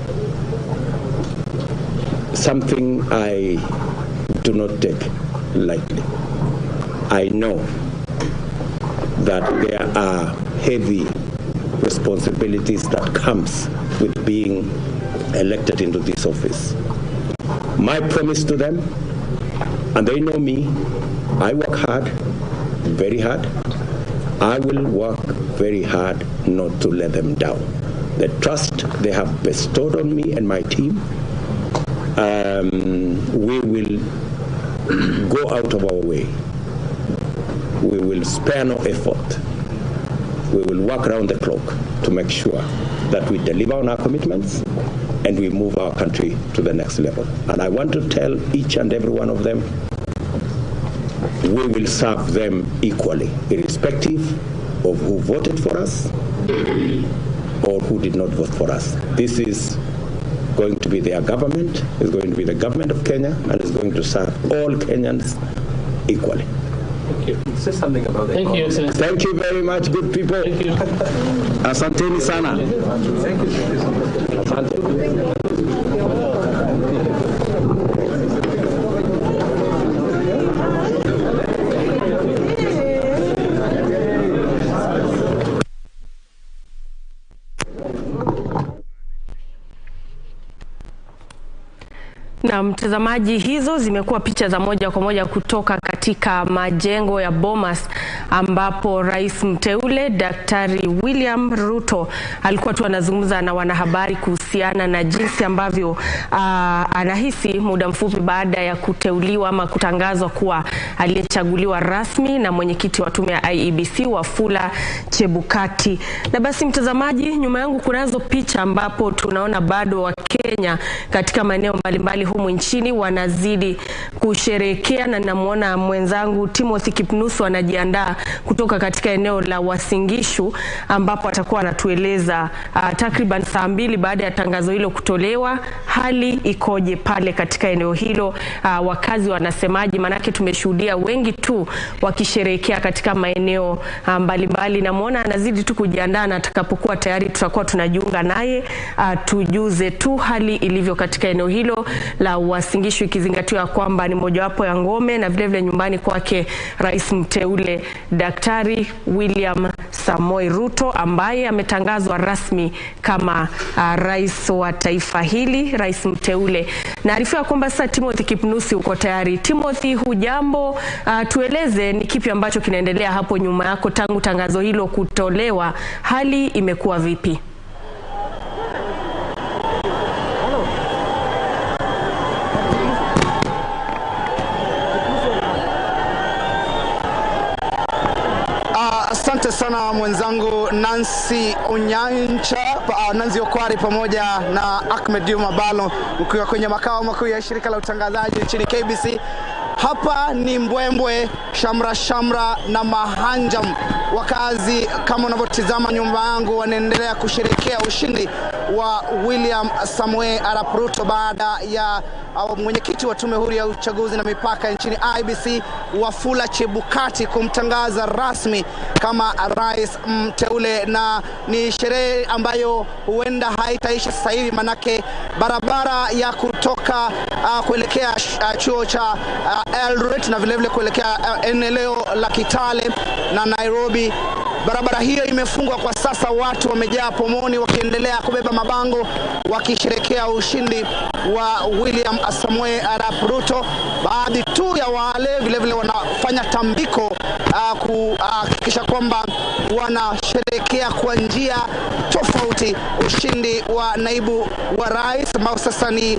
something I do not take lightly. I know that there are heavy responsibilities that comes with being elected into this office. My promise to them, and they know me, I work hard, very hard. I will work very hard not to let them down. The trust they have bestowed on me and my team, we will go out of our way we will spare no effort. We will work around the clock to make sure that we deliver on our commitments and we move our country to the next level. And I want to tell each and every one of them, we will serve them equally, irrespective of who voted for us or who did not vote for us. This is going to be their government, it's going to be the government of Kenya, and it's going to serve all Kenyans equally. Thank you. Say something about the Thank you, Excellency. Thank you very much, good people. Thank you. Asanteni sana. Thank you. Asante. Na mtazamaji, hizo zimekuwa picha za moja kwa moja kutoka katika majengo ya Bomas ambapo rais mteule Daktari William Ruto alikuwa tu anazungumza na wanahabari kuhusiana na jinsi ambavyo anahisi muda mfupi baada ya kuteuliwa ama kutangazwa kuwa aliyechaguliwa rasmi na mwenyekiti wa tume ya IEBC Wafula Chebukati. Na basi mtazamaji, nyuma yangu kunazo picha ambapo tunaona bado wa Kenya katika maeneo mbalimbali humu nchini wanazidi kusherehekea, na namuona mwenzangu Timothy Kipnusu anajiandaa kutoka katika eneo la Uasin Gishu ambapo atakuwa anatueleza takriban saa 2 baada ya tangazo hilo kutolewa hali ikoje pale katika eneo hilo, wakazi wanasemaje, manake tumeshuhudia wengi tu wakisherehekea katika maeneo mbalimbali. Namuona anazidi tu kujiandaa, na atakapokuwa tayari tutakuwa tunajiunga naye tujuze tu hali ilivyo katika eneo hilo la Uasin Gishu, ikizingatiwa kwamba ni mojawapo ya ngome na vile vile nyumbani kwake rais mteule Daktari William Samoei Ruto ambaye ametangazwa rasmi kama rais wa taifa hili, rais mteule. Naarifiwa kwamba sasa Timothy Kipnusi uko tayari. Timothy, hujambo? Tueleze ni kipi ambacho kinaendelea hapo nyuma yako tangu tangazo hilo kutolewa, hali imekuwa vipi? Asante sana mwenzangu Nancy Onyancha, Nancy Okwari pamoja na Ahmed Juma Balo mkiwa kwenye makao makuu ya shirika la utangazaji nchini KBC. Hapa ni mbwembwe, shamra na mahanjam. Wakazi kama unavyotizama nyumba yangu wanaendelea kusherehekea ushindi wa William Samoei Arap Ruto baada ya mwenyekiti wa tume huru ya uchaguzi na mipaka nchini IEBC Wafula Chebukati kumtangaza rasmi kama rais mteule, na ni sherehe ambayo huenda haitaisha sasa hivi, manake barabara ya kutoka kuelekea chuo cha Eldoret na vile vile kuelekea eneo la Kitale na Nairobi, barabara hiyo imefungwa kwa sasa. Watu wamejaa pomoni wakiendelea kubeba mabango wakisherehekea ushindi wa William Samoei Arap Ruto. Baadhi tu ya wale vile vile wanafanya tambiko kuhakikisha kwamba wanasherehekea kwa njia tofauti ushindi wa naibu wa rais ambao sasa ni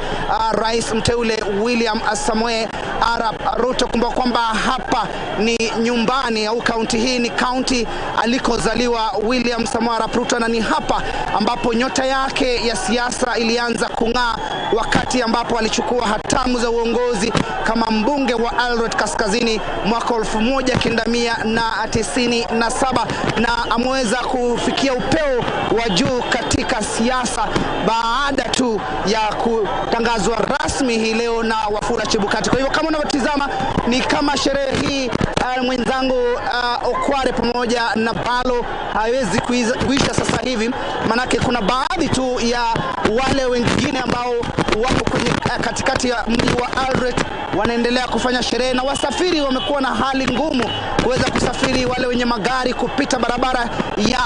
rais mteule William Samoei Arap Ruto. Kumbuka kwamba hapa ni nyumbani au kaunti hii ni kaunti alikozaliwa William Samoei Arap Ruto, na ni hapa ambapo nyota yake ya siasa ilianza kung'aa wakati ambapo alichukua hatamu za uongozi kama mbunge wa Eldoret Kaskazini mwaka 1997, na ameweza kufikia upeo wa juu katika siasa baada tu ya kutangazwa rasmi hii leo na Wafula Chebukati. Kwa hivyo kama unavyotizama ni kama sherehe hii mwenzangu Okware pamoja na Balo haiwezi kuisha sasa hivi, manake kuna baadhi tu ya wale wengine ambao wako kwenye katikati ya mji wa Eldoret wanaendelea kufanya sherehe, na wasafiri wamekuwa na hali ngumu kuweza kusafiri, wale wenye magari kupita barabara ya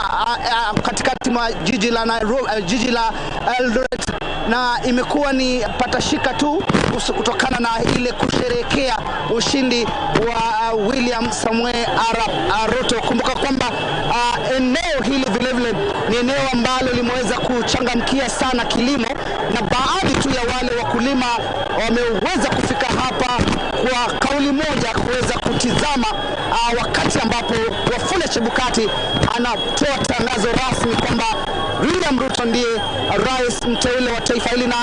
katikati mwa jiji la Nairobi, jiji la Eldoret, na imekuwa ni patashika tu kutokana na ile kusherehekea ushindi wa William Samoei Arap Ruto. Kumbuka kwamba eneo hili vile vile ni eneo ambalo limeweza kuchangamkia sana kilimo, na baadhi tu ya wale wakulima wameweza kufika hapa kwa kauli moja kuweza kutizama wakati ambapo Wafula Chebukati anatoa tangazo rasmi kwamba William Ruto ndiye rais mteule wa taifa hili, na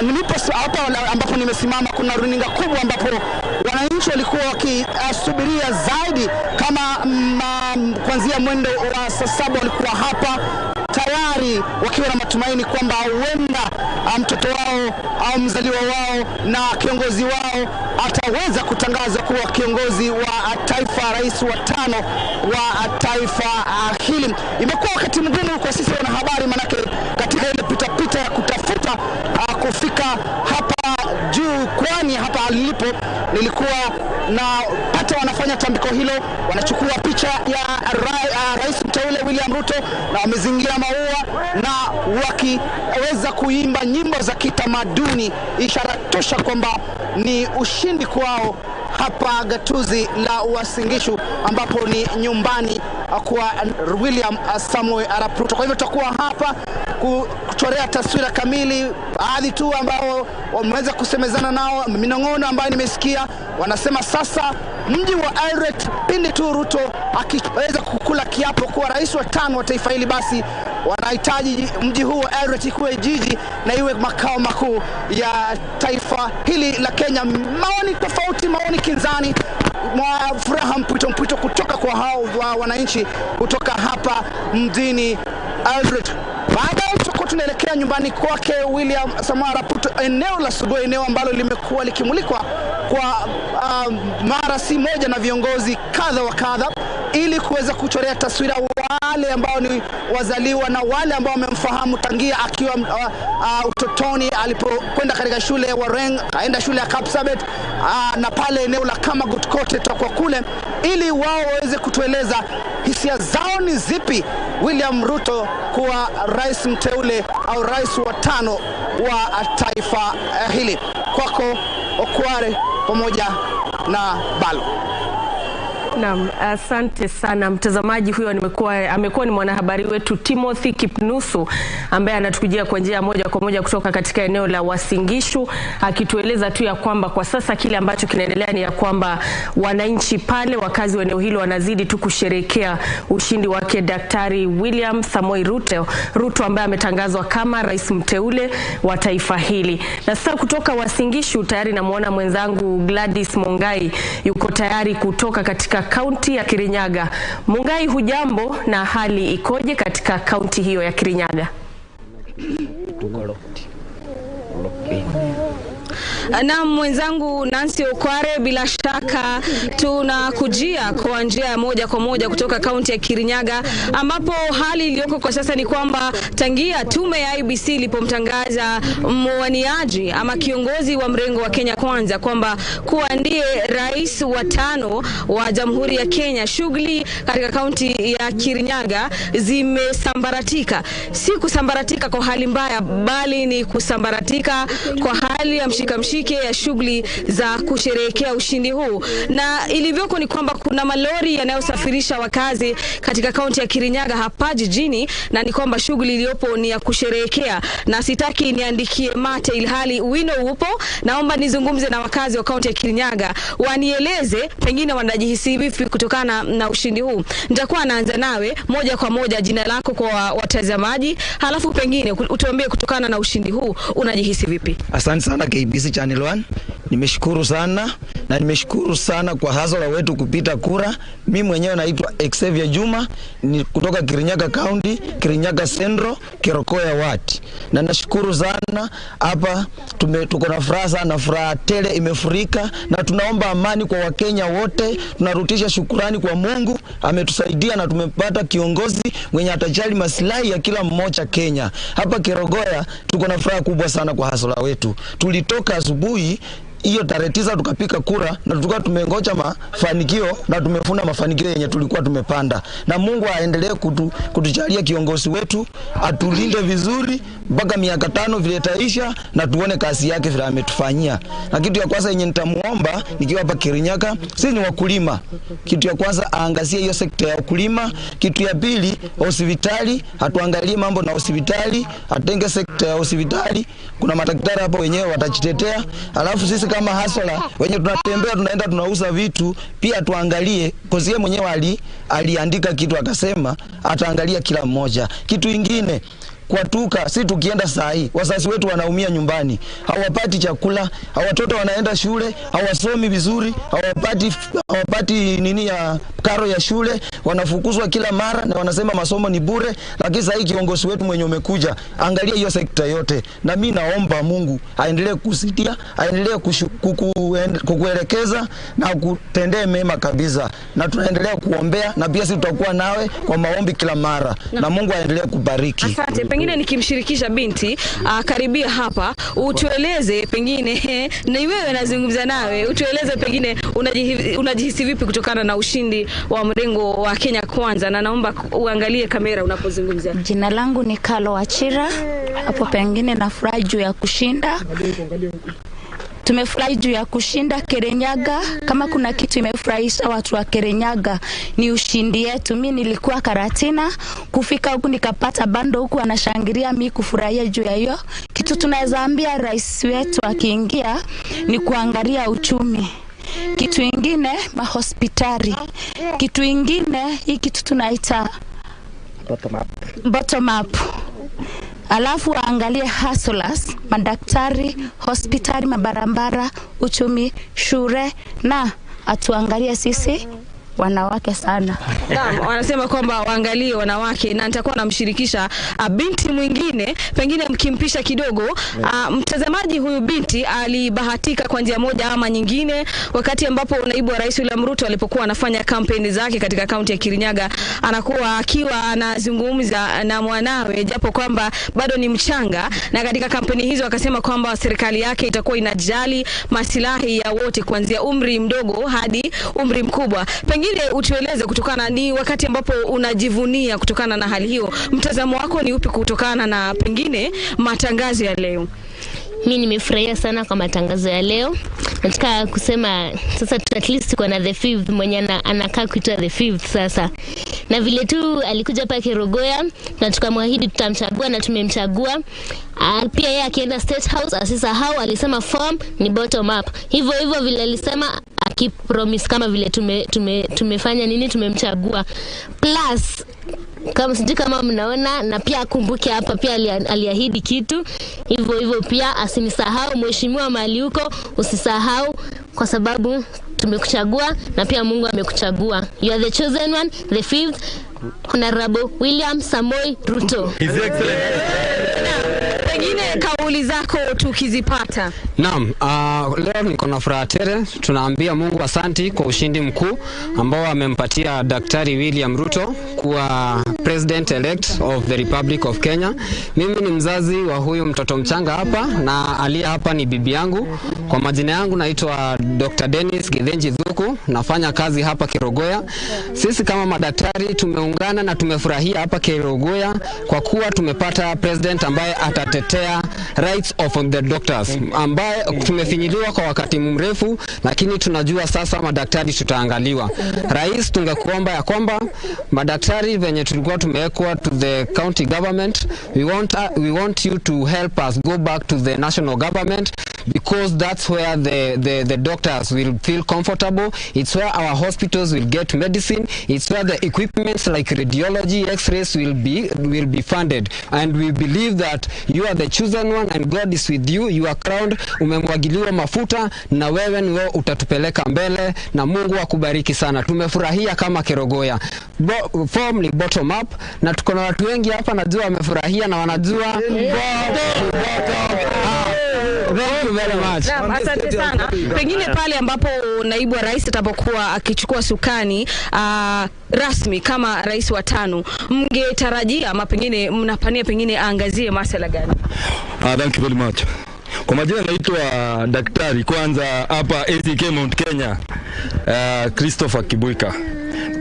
nilipo hapa ambapo nimesimama kuna runinga kubwa ambapo wananchi walikuwa wakisubiria zaidi, kama kuanzia mwendo wa saa 7 walikuwa hapa tayari wakiwa na matumaini kwamba huenda mtoto wao au mzaliwa wao na kiongozi wao ataweza kutangazwa kuwa kiongozi wa taifa, rais wa 5 wa taifa hili. Imekuwa wakati mgumu kwa sisi wanahabari, manake katika ile pita ya kutafuta kufika hapa juu, kwani hapa alipo nilikuwa na hata wanafanya tambiko hilo, wanachukua picha ya rais mteule William Ruto na wamezingira maua na wakiweza kuimba nyimbo za kitamaduni, ishara tosha kwamba ni ushindi kwao hapa gatuzi la Uasin Gishu, ambapo ni nyumbani kwa William Samoei Arap Ruto. Kwa hivyo tutakuwa hapa kuchorea taswira kamili. Baadhi tu ambao wameweza kusemezana nao, minong'ono ambayo nimesikia, wanasema sasa mji wa Eldoret pindi tu Ruto akiweza kukula kiapo kuwa rais wa 5 wa taifa hili, basi wanahitaji mji huu wa Eldoret ikuwe jiji na iwe makao makuu ya taifa hili la Kenya. Maoni tofauti, maoni kinzani, furaha mpwito kutoka kwa hao wananchi kutoka hapa mjini Eldoret. Baadaye tutakuwa tunaelekea nyumbani kwake William Samoei Arap Ruto, eneo la Sugoi, eneo ambalo limekuwa likimulikwa kwa mara si moja na viongozi kadha wa kadha, ili kuweza kuchorea taswira wale ambao ni wazaliwa na wale ambao wamemfahamu tangia akiwa utotoni, alipokwenda katika shule ya Wareng, kaenda shule ya Kapsabet, na pale eneo la Kamagut kote tutakuwa kule, ili wao waweze kutueleza hisia zao ni zipi William Ruto kuwa rais mteule au rais wa 5 wa taifa hili. Kwako Okware pamoja na Balo. Naam, asante sana mtazamaji. Huyo amekuwa ni mwanahabari wetu Timothy Kipnusu, ambaye anatukujia kwa njia moja kwa moja kutoka katika eneo la Uasin Gishu, akitueleza tu ya kwamba kwa sasa kile ambacho kinaendelea ni ya kwamba wananchi pale, wakazi wa eneo hilo, wanazidi tu kusherehekea ushindi wake Daktari William Samoei Ruto ambaye ametangazwa kama rais mteule wa taifa hili. Na sasa kutoka Uasin Gishu tayari namuona mwenzangu Gladys Mongai yuko tayari kutoka katika kaunti ya Kirinyaga. Mungai, hujambo na hali ikoje katika kaunti hiyo ya Kirinyaga? Na mwenzangu Nancy Okware, bila shaka tunakujia kwa njia moja kwa moja kutoka kaunti ya Kirinyaga, ambapo hali iliyoko kwa sasa ni kwamba tangia tume ya Iebc ilipomtangaza mwaniaji ama kiongozi wa mrengo wa Kenya Kwanza kwamba kuwa ndiye rais wa 5 wa Jamhuri ya Kenya, shughuli katika kaunti ya Kirinyaga zimesambaratika. Si kusambaratika kwa hali mbaya, bali ni kusambaratika kwa hali ya mshike ya shughuli za kusherehekea ushindi huu. Na ilivyoko ni kwamba kuna malori yanayosafirisha wakazi katika kaunti ya Kirinyaga hapa jijini, na ni kwamba shughuli iliyopo ni ya kusherehekea, na sitaki niandikie mate ilhali wino upo. Naomba nizungumze na wakazi wa kaunti ya Kirinyaga wanieleze pengine wanajihisi vipi kutokana na ushindi huu. Nitakuwa naanza nawe moja kwa moja, jina lako kwa watazamaji, halafu pengine utuambie kutokana na ushindi huu unajihisi vipi. Asante sana KBC Channel 1. Nimeshukuru sana na nimeshukuru sana kwa hasara wetu kupita kura. Mimi mwenyewe naitwa Xavier Juma, ni kutoka Kirinyaga County, Kirinyaga Central, Kerokoya Ward. Na nashukuru sana hapa tuko na furaha sana, furaha tele imefurika, na tunaomba amani kwa Wakenya wote. Tunarudisha shukrani kwa Mungu, ametusaidia na tumepata kiongozi mwenye atajali maslahi ya kila mmoja Kenya. Hapa Kerokoya tuko na furaha kubwa sana kwa hasara wetu. Tulitoka asubuhi hiyo tarehe 9 tukapika kura na tulikuwa tumengoja mafanikio na tumefuna mafanikio yenye tulikuwa tumepanda. Na Mungu aendelee kutujalia kiongozi wetu, atulinde vizuri mpaka miaka 5 vile taisha, na tuone kazi yake vile ametufanyia. Na kitu ya kwanza yenye nitamuomba nikiwa hapa Kirinyaga, sisi ni wakulima. Kitu ya kwanza aangazie hiyo sekta ya ukulima. Kitu ya pili, hospitali, atuangalie mambo na hospitali, atenge sekta ya hospitali. Kuna madaktari hapo wenyewe watajitetea. Alafu sisi kama hasla wenye tunatembea tunaenda tunauza vitu pia tuangalie, kozie mwenyewe aliandika kitu akasema ataangalia kila mmoja. Kitu ingine kwatuka, si tukienda saa hii wazazi wetu wanaumia nyumbani, hawapati chakula, watoto wanaenda shule hawasomi vizuri, hawapati nini ya karo ya shule, wanafukuzwa kila mara na wanasema masomo ni bure. Lakini sasa hii kiongozi wetu mwenye umekuja, angalia hiyo sekta yote, na mimi naomba Mungu aendelee kusitia, aendelee kukuelekeza na kutendee mema kabisa, na tunaendelea kuombea, na pia sisi tutakuwa nawe kwa maombi kila mara, na Mungu aendelee kubariki. Asante. Pengine nikimshirikisha binti karibia hapa, utueleze pengine ni wewe nazungumza nawe, utueleze pengine unajihisi vipi kutokana na ushindi wa mrengo wa Kenya Kwanza, na naomba uangalie kamera unapozungumzia. Jina langu ni Kalo Achira. Hapo pengine nafurahi juu ya kushinda. Tumefurahi juu ya kushinda Kirinyaga. Kama kuna kitu imefurahisha watu wa Kirinyaga ni ushindi yetu. Mimi nilikuwa Karatina, kufika huku nikapata bando huku anashangilia, mimi kufurahia juu ya hiyo. Kitu tunaweza ambia rais wetu akiingia ni kuangalia uchumi. Kitu ingine mahospitali. Kitu ingine hii kitu tunaita bottom up. Alafu angalie hustlers, madaktari, hospitali, mabarabara, uchumi, shule, na atuangalie sisi wanawake sana. Naam, wanasema kwamba waangalie wanawake, na nitakuwa namshirikisha binti mwingine, pengine mkimpisha kidogo. Mtazamaji, huyu binti alibahatika kwa njia moja ama nyingine wakati ambapo naibu wa rais William Ruto alipokuwa anafanya kampeni zake katika kaunti ya Kirinyaga, anakuwa akiwa anazungumza na mwanawe japo kwamba bado ni mchanga, na katika kampeni hizo akasema kwamba serikali yake itakuwa inajali maslahi ya wote kuanzia umri mdogo hadi umri mkubwa. Pengine utueleze kutokana, ni wakati ambapo unajivunia kutokana na hali hiyo, mtazamo wako ni upi kutokana na pengine matangazo ya leo? Mimi nimefurahia sana kwa matangazo ya leo. Nataka kusema sasa at least kuna the fifth mwenye anakaa kuitwa the fifth sasa. Na vile tu alikuja hapa Kerogoya na tukamwahidi tutamchagua na tumemchagua. Pia yeye akienda State House asisahau alisema form ni bottom up. Hivyo vile alisema akipromise kama vile tumefanya nini, tumemchagua. Plus kama sijui kama mnaona, na pia akumbuke hapa pia aliahidi kitu. Hivyo pia asinisahau mheshimiwa mali huko, usisahau kwa sababu tumekuchagua na pia Mungu amekuchagua. You are the chosen one, the fifth Honorable William Samoei Ruto. His Excellency. Pengine kauli zako tukizipata. Naam, leo niko na furaha tele. Tunaambia Mungu asanti kwa ushindi mkuu ambao amempatia Daktari William Ruto kuwa President elect of the Republic of Kenya. Mimi ni mzazi wa huyu mtoto mchanga hapa, na aliye hapa ni bibi yangu. Kwa majina yangu naitwa Dr. Dennis Githenji Thuku, nafanya kazi hapa Kerogoya. Sisi kama madaktari tumeungana na tumefurahia hapa Kerogoya kwa kuwa tumepata president ambaye atatetea rights of the doctors, ambaye tumefinyiliwa kwa wakati mrefu, lakini tunajua sasa madaktari tutaangaliwa. Rais, tungekuomba ya kwamba madaktari venye tulikuwa tumewekwa to the county government, we want you to help us go back to the national government, because that's where the doctors will feel comfortable. It's where our hospitals will get medicine. It's where the equipments like radiology, x-rays will be funded. And we believe that you are the chosen one and God is with you. You are crowned, umemwagiliwa mafuta, na wewe ni wewe utatupeleka mbele, na Mungu akubariki sana. Tumefurahia kama Kerogoya. Form ni bottom up, na tuko na watu wengi hapa najua wamefurahia na wanajua Thank you very much. Asante sana. Pengine pale ambapo naibu wa rais atapokuwa akichukua sukani rasmi kama rais wa 5, mngetarajia ama pengine mnapania pengine aangazie masuala gani? Thank you very much. Kwa majina naitwa daktari kwanza hapa ACK Mount Kenya, Christopher Kibuika.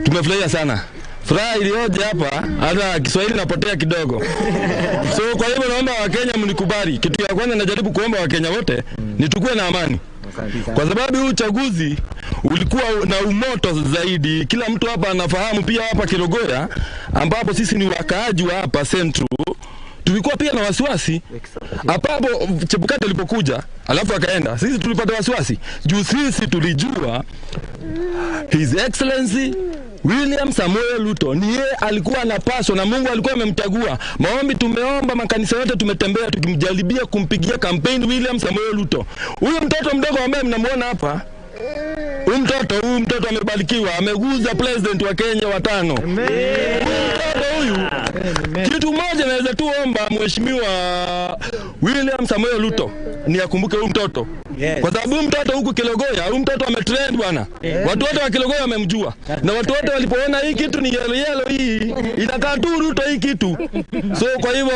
Tumefurahia sana. Furaha ilioje hapa, hata Kiswahili napotea kidogo. So kwa hivyo naomba Wakenya mnikubali. Kitu ya kwanza najaribu kuomba Wakenya wote ni tukue na amani. Kwa sababu huu uchaguzi ulikuwa na umoto zaidi. Kila mtu hapa anafahamu, pia hapa Kerogoya ambapo sisi ni wakaaji wa hapa Central, tulikuwa pia na wasiwasi. Hapo Chebukati alipokuja, alafu akaenda, sisi tulipata wasiwasi. Juu sisi tulijua His Excellency William Samuel Ruto ni yeye alikuwa anapaswa na Mungu alikuwa amemchagua. Maombi tumeomba, makanisa yote tumetembea tukimjaribia kumpigia campaign William Samuel Ruto. Huyo mtoto mdogo ambaye mnamuona hapa, huyu mtoto amebarikiwa, ameguza president wa Kenya wa 5. Huyu kitu moja naweza tuomba mheshimiwa William Samuel Ruto ni akumbuke huyu mtoto. Kwa sababu mtoto huku Kilogoya, huyu mtoto ametrend bwana. Watu wote wa Kilogoya wamemjua. Na watu wote walipoona hii kitu ni yellow hii, inakaa tu Ruto hii kitu. So kwa hivyo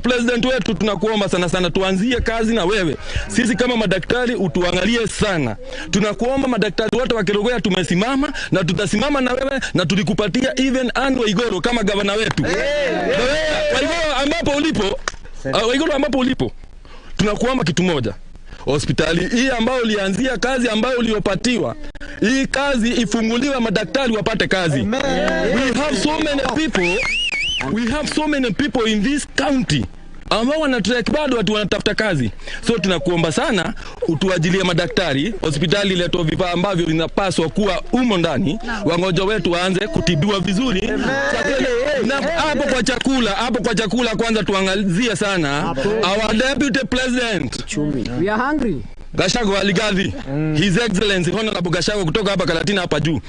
president wetu tunakuomba sana tuanzie kazi na wewe. Sisi kama madaktari utuangalie sana. Tunakuomba madaktari wote wa Kilogoya tumesimama na tutasimama na wewe na tulikupatia even and WAIGURU kama gavana wetu. WAIGURU ambapo ulipo tunakuomba kitu moja. Hospitali hii ambayo ulianzia kazi ambayo uliopatiwa, hii kazi ifunguliwe, madaktari wapate kazi. We have so many people in this county ambao wanatrack bado watu wanatafuta kazi. So tunakuomba sana utuajilie madaktari, hospitali iletwe vifaa ambavyo vinapaswa kuwa umo ndani, wagonjwa wetu waanze kutibiwa vizuri. Na hapo kwa chakula kwanza tuangazie sana. Our deputy president, we are hungry. Gachagua Aligadhi, His Excellency Honorable Gachagua kutoka hapa Kalatina hapa juu.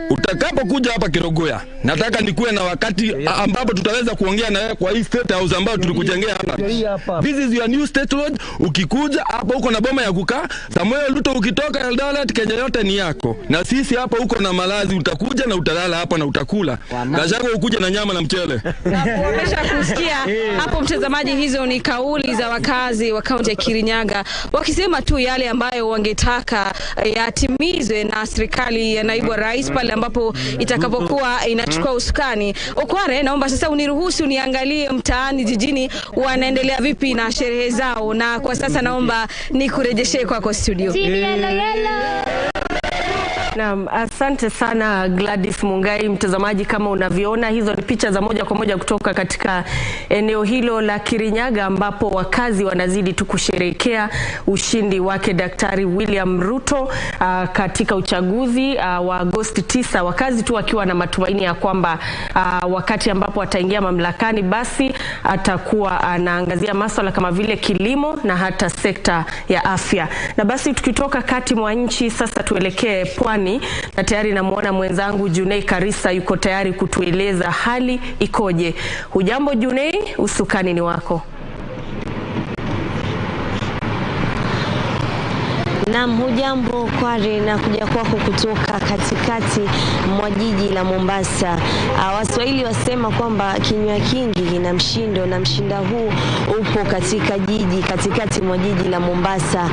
Utakapokuja hapa Kilogoya, nataka nikuwe na wakati ambapo tutaweza kuongea na wewe kwa hii state house ambayo tulikujengea hapa. This is your new state road. Ukikuja hapa uko na boma ya kukaa. Samuel Ruto ukitoka Eldoret, Kenya yote ni yako. Na sisi hapa uko na malazi, utakuja na utalala hapa na utakula. Gachagua ukuje na nyama na mchele. Umesha kusikia hapo mtazamaji, hizo ni kauli za wakazi wa kaunti ya Kirinyaga wakisema tu yale ambayo wangetaka yatimizwe na serikali ya naibu rais pale ambapo itakapokuwa inachukua usukani. Okware, naomba sasa uniruhusu niangalie mtaani jijini wanaendelea vipi na sherehe zao, na kwa sasa naomba nikurejeshe kwako studio. Naam, asante sana Gladys Mungai. Mtazamaji, kama unavyoona hizo ni picha za moja kwa moja kutoka katika eneo hilo la Kirinyaga ambapo wakazi wanazidi tu kusherehekea ushindi wake Daktari William Ruto katika uchaguzi wa Agosti 9, wakazi tu wakiwa na matumaini ya kwamba wakati ambapo ataingia mamlakani basi atakuwa anaangazia masuala kama vile kilimo na hata sekta ya afya. Na basi tukitoka kati mwa nchi sasa tuelekee pwani, na tayari namuona mwenzangu Junei Karisa yuko tayari kutueleza hali ikoje. Hujambo Junei, usukani ni wako. Naam, hujambo Kware, na kuja kwako kutoka katikati mwa jiji la Mombasa. Waswahili wasema kwamba kinywa kingi kina mshindo, na mshinda huu upo katika katikati mwa jiji la Mombasa.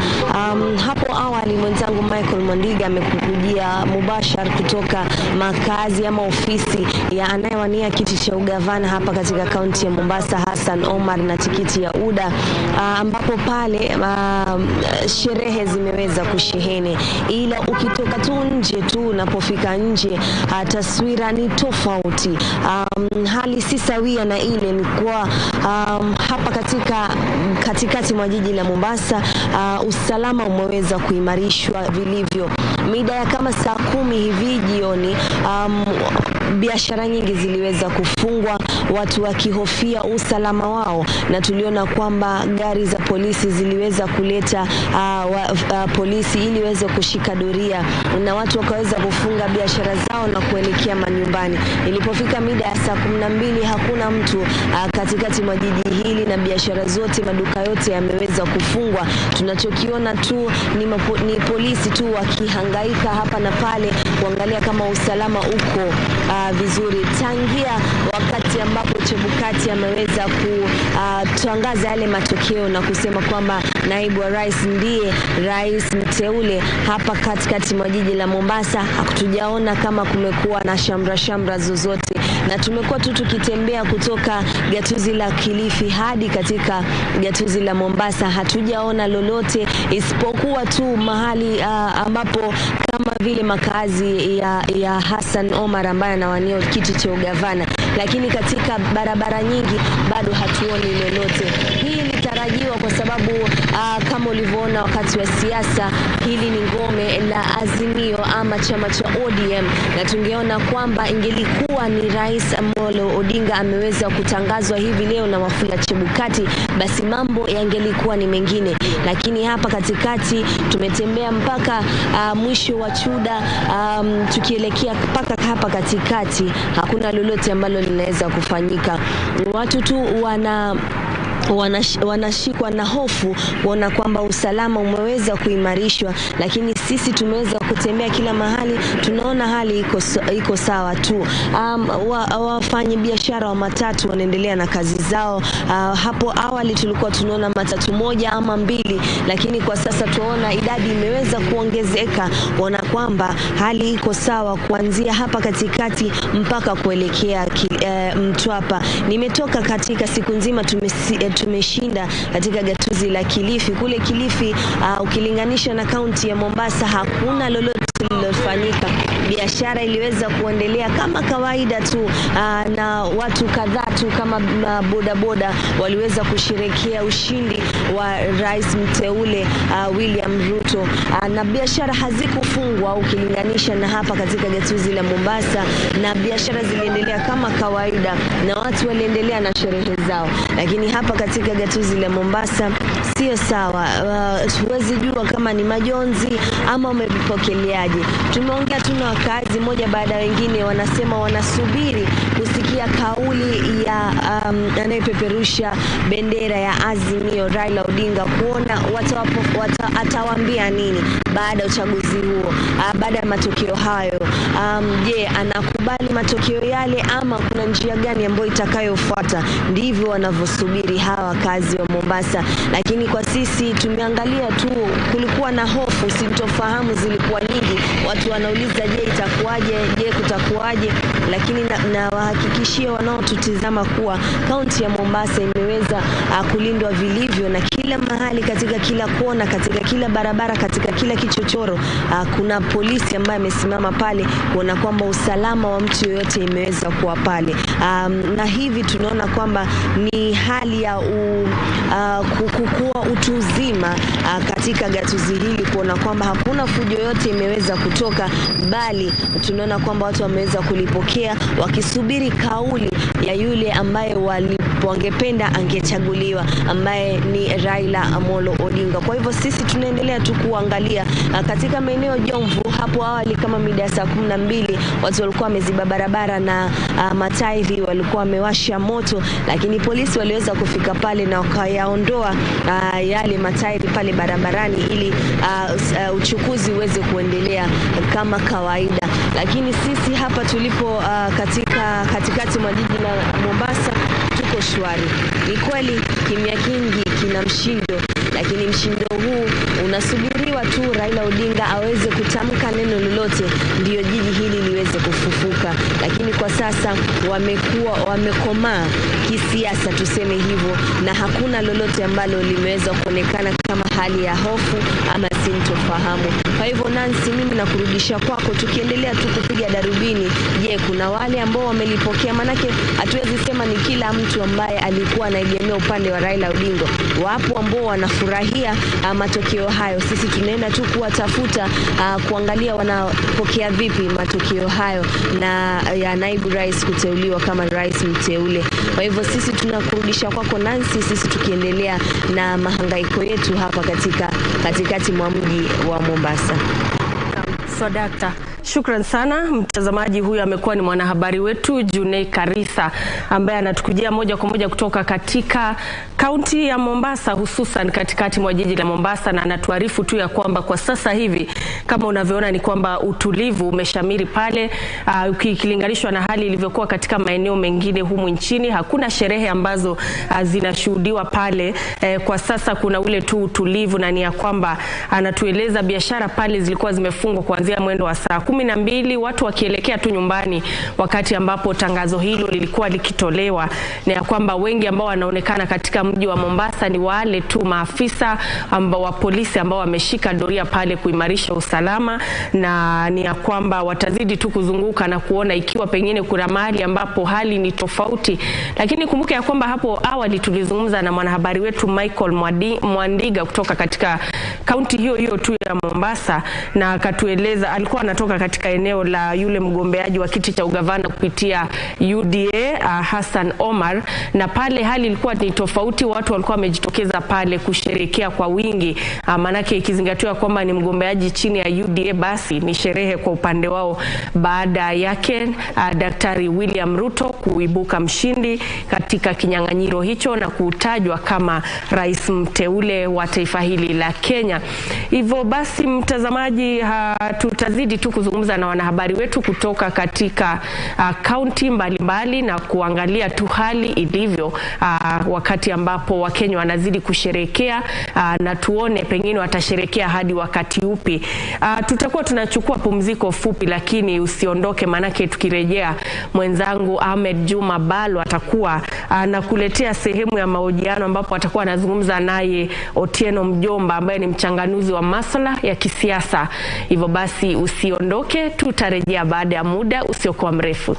Hapo awali mwenzangu Michael Mandiga amekujia mubashara kutoka makazi ama ofisi ya anayewania kiti cha ugavana hapa katika kaunti ya Mombasa, Hassan Omar, na tikiti ya UDA, ambapo pale sherehe zimeweza kusheheni, ila ukitoka tu nje tu unapofika nje taswira ni tofauti. Hali si sawia na ile ni kwa hapa katikati mwa jiji la Mombasa. Usalama umeweza kuimarishwa vilivyo. Mida ya kama saa 10 hivi jioni biashara nyingi ziliweza kufungwa, watu wakihofia usalama wao, na tuliona kwamba gari za polisi ziliweza kuleta polisi ili waweze kushika doria, na watu wakaweza kufunga biashara zao na kuelekea manyumbani. Ilipofika mida ya saa 12 hakuna mtu katikati mwa jiji hili, na biashara zote, maduka yote yameweza kufungwa. Tunachokiona tu ni polisi tu wakihangaika hapa na pale kuangalia kama usalama uko vizuri. Tangia wakati ambapo Chebukati ameweza kutangaza yale matokeo na kusema kwamba naibu wa rais ndiye rais mteule hapa katikati mwa jiji la Mombasa, hatujaona kama kumekuwa na shamra zozote, na tumekuwa tu tukitembea kutoka gatuzi la Kilifi hadi katika gatuzi la Mombasa, hatujaona lolote isipokuwa tu mahali ambapo kama vile makazi ya Hassan Omar ambaye anawania kiti cha ugavana. lakini katika barabara nyingi bado hatuoni lolote. Hii ilitarajiwa kwa sababu kama ulivyoona wakati wa siasa, hili ni ngome la Azimio ama chama cha ODM, na tungeona kwamba ingelikuwa ni Rais Amolo Odinga ameweza kutangazwa hivi leo na Wafula Chebukati, basi mambo yangelikuwa ni mengine. Lakini hapa katikati tumetembea mpaka mwisho wa Chuda, tukielekea mpaka hapa katikati hakuna lolote ambalo linaweza kufanyika. Watu tu wanashikwa na hofu kuona kwamba usalama umeweza kuimarishwa, lakini sisi tumeweza kutembea kila mahali, tunaona hali iko sawa tu. Wafanyi biashara wa matatu wanaendelea na kazi zao. Hapo awali tulikuwa tunaona matatu moja ama mbili, lakini kwa sasa tunaona idadi imeweza kuongezeka, kuona kwamba hali iko sawa kuanzia hapa katikati mpaka kuelekea Mtwapa. Nimetoka katika siku nzima tumeshinda katika gatuzi la Kilifi. Kule Kilifi ukilinganisha na kaunti ya Mombasa hakuna lolote lililofanyika. Biashara iliweza kuendelea kama kawaida tu, na watu kadhaa tu kama bodaboda waliweza kusherehekea ushindi wa rais mteule William Ruto, na biashara hazikufungwa ukilinganisha na hapa katika gatuzi la Mombasa, na biashara ziliendelea kama kawaida na watu waliendelea na sherehe zao. Lakini hapa katika gatuzi la Mombasa sio sawa. Huwezi jua kama ni majonzi ama umepokeleaje. Tumeongea tu na wakazi moja baada wengine, wanasema wanasubiri kusikia kauli ya anayepeperusha bendera ya Azimio Raila Odinga, kuona atawaambia nini baada ya uchaguzi huo, baada ya matokeo hayo. Je, anakubali matokeo yale ama kuna njia gani ambayo itakayofuata? Ndivyo wanavyosubiri hawa wakazi wa Mombasa. Lakini kwa sisi tumeangalia tu, kulikuwa na hofu, sintofahamu zilikuwa nyingi. Watu wanauliza je itakuwaje, je kutakuwaje, lakini na wahakikishie wanaotutizama kuwa kaunti ya Mombasa imeweza kulindwa vilivyo, na kila mahali, katika kila kona, katika kila barabara, katika kila kichochoro kuna polisi ambaye amesimama pale kuona kwamba usalama wa mtu yoyote imeweza kuwa pale. Na hivi tunaona kwamba ni hali ya kukua utu uzima katika gatuzi hili, kuona kwamba hakuna fujo yote imeweza kutoka, bali tunaona kwamba watu wameweza kulipokea wakisubiri kauli ya yule ambaye wangependa angechaguliwa, ambaye ni Raila Amolo Odinga. Kwa hivyo sisi tunaendelea tu kuangalia katika maeneo Jomvu. Hapo awali kama mida ya saa 12 watu walikuwa wameziba barabara na matairi walikuwa wamewasha moto, lakini polisi waliweza kufika pale na wakayaondoa yale matairi pale barabarani ili uchukuzi uweze kuendelea kama kawaida. Lakini sisi hapa tulipo katikati mwa jiji la Mombasa tuko shwari. Ni kweli kimya kingi kina mshindo, lakini mshindo huu unasubiriwa tu Raila Odinga aweze kutamka neno lolote ndio jiji hili liweze kufufuka. Lakini kwa sasa wamekomaa kisiasa, tuseme hivyo, na hakuna lolote ambalo limeweza kuonekana kama hali ya hofu ama sintofahamu. Kwa hivyo Nancy, mimi nakurudisha kwako, tukiendelea tu kupiga darubini. Je, kuna wale ambao wamelipokea? Manake hatuwezi sema ni kila mtu ambaye alikuwa anaegemea upande wa Raila Odinga. Wapo ambao wanafurahia matokeo hayo. Sisi tunaenda tu kuwatafuta, kuangalia wanapokea vipi matokeo hayo na ya naibu rais kuteuliwa kama rais mteule. Kwa hivyo sisi tunakurudisha kwako Nancy, sisi tukiendelea na mahangaiko yetu hapa katikati mwa mji wa Mombasa. Swadakta. Shukran sana. Mtazamaji, huyu amekuwa ni mwanahabari wetu Junei Karisa, ambaye anatukujia moja kwa moja kutoka katika kaunti ya Mombasa, hususan katikati mwa jiji la Mombasa, na anatuarifu tu ya kwamba kwa sasa hivi kama unavyoona ni kwamba utulivu umeshamiri pale, ukilinganishwa na hali ilivyokuwa katika maeneo mengine humu nchini. Hakuna sherehe ambazo zinashuhudiwa pale. Kwa sasa kuna ule tu utulivu, na ni ya kwamba anatueleza biashara pale zilikuwa zimefungwa kuanzia mwendo wa saa 12 watu wakielekea tu nyumbani wakati ambapo tangazo hilo lilikuwa likitolewa, na ya kwamba wengi ambao wanaonekana katika mji wa Mombasa ni wale tu maafisa ambao wa polisi ambao wameshika doria pale kuimarisha usalama, na ni ya kwamba watazidi tu kuzunguka na kuona ikiwa pengine kuna mahali ambapo hali ni tofauti. Lakini kumbuka ya kwamba hapo awali tulizungumza na mwanahabari wetu Michael Mwandiga kutoka katika kaunti hiyo tu ya Mombasa, na akatueleza alikuwa anatoka katika eneo la yule mgombeaji wa kiti cha ugavana kupitia UDA Hassan Omar, na pale hali ilikuwa ni tofauti. Watu walikuwa wamejitokeza pale kusherehekea kwa wingi, manake ikizingatiwa kwamba ni mgombeaji chini ya UDA, basi ni sherehe kwa upande wao baada yake Daktari William Ruto kuibuka mshindi katika kinyang'anyiro hicho na kutajwa kama rais mteule wa taifa hili la Kenya. Hivyo basi mtazamaji, tutazidi tu kuzungumza na wanahabari wetu kutoka katika kaunti mbalimbali na kuangalia tu hali ilivyo wakati ambapo Wakenya wanazidi kusherehekea, na tuone pengine watasherehekea hadi wakati upi. Tutakuwa tunachukua pumziko fupi, lakini usiondoke, manake tukirejea mwenzangu Ahmed Juma Balo atakuwa anakuletea sehemu ya mahojiano ambapo atakuwa anazungumza naye Otieno Mjomba ambaye ni mchanganuzi wa masuala ya kisiasa. Hivyo basi usiondoke, tutarejea baada ya muda usiokuwa mrefu.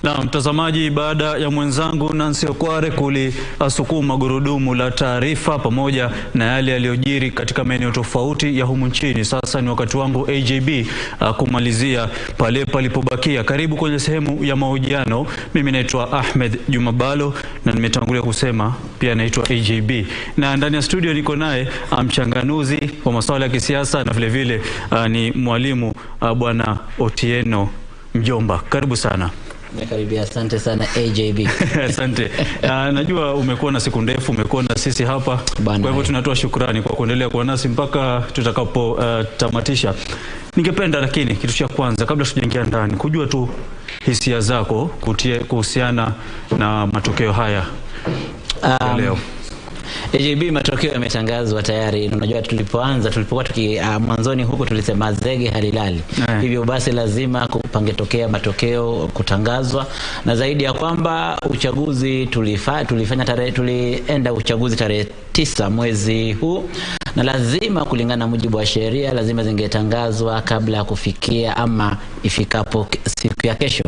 Na mtazamaji, baada ya mwenzangu Nancy Okware kulisukuma gurudumu la taarifa pamoja na yale yaliyojiri katika maeneo tofauti ya humu nchini, sasa ni wakati wangu AJB kumalizia pale palipobakia. Karibu kwenye sehemu ya mahojiano. Mimi naitwa Ahmed Juma Balo na nimetangulia kusema pia naitwa AJB, na ndani ya studio niko naye mchanganuzi wa masuala ya kisiasa na vile vile ni mwalimu bwana Otieno Mjomba. Karibu sana. Karibia, asante sana AJB. Asante. Najua umekuwa na siku ndefu, umekuwa na sisi hapa. Kwa hivyo tunatoa shukrani kwa kuendelea kuwa nasi mpaka tutakapo tamatisha. Ningependa lakini kitu cha kwanza kabla tujaingia ndani kujua tu hisia zako kuhusiana na matokeo haya leo. AJB, matokeo yametangazwa tayari. Unajua tulipokuwa mwanzoni huko tulisema zege halilali. Hivyo basi lazima pangetokea matokeo kutangazwa, na zaidi ya kwamba uchaguzi tulienda uchaguzi tarehe 9 mwezi huu, na lazima kulingana na mujibu wa sheria lazima zingetangazwa kabla ya kufikia ama ifikapo siku ya kesho.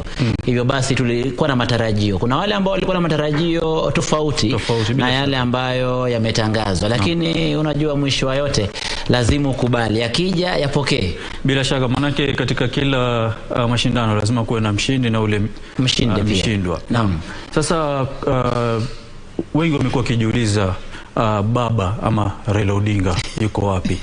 Hivyo basi tulikuwa na matarajio. Kuna wale ambao walikuwa na matarajio tofauti na yale ambayo yametangazwa, lakini unajua mwisho wa yote lazima ukubali, yakija yapokee. Bila shaka, manake katika kila mashindano lazima kuwe na mshindi na ule mshindwa. Naam. Sasa wengi wamekuwa kijiuliza baba ama Raila Odinga yuko wapi?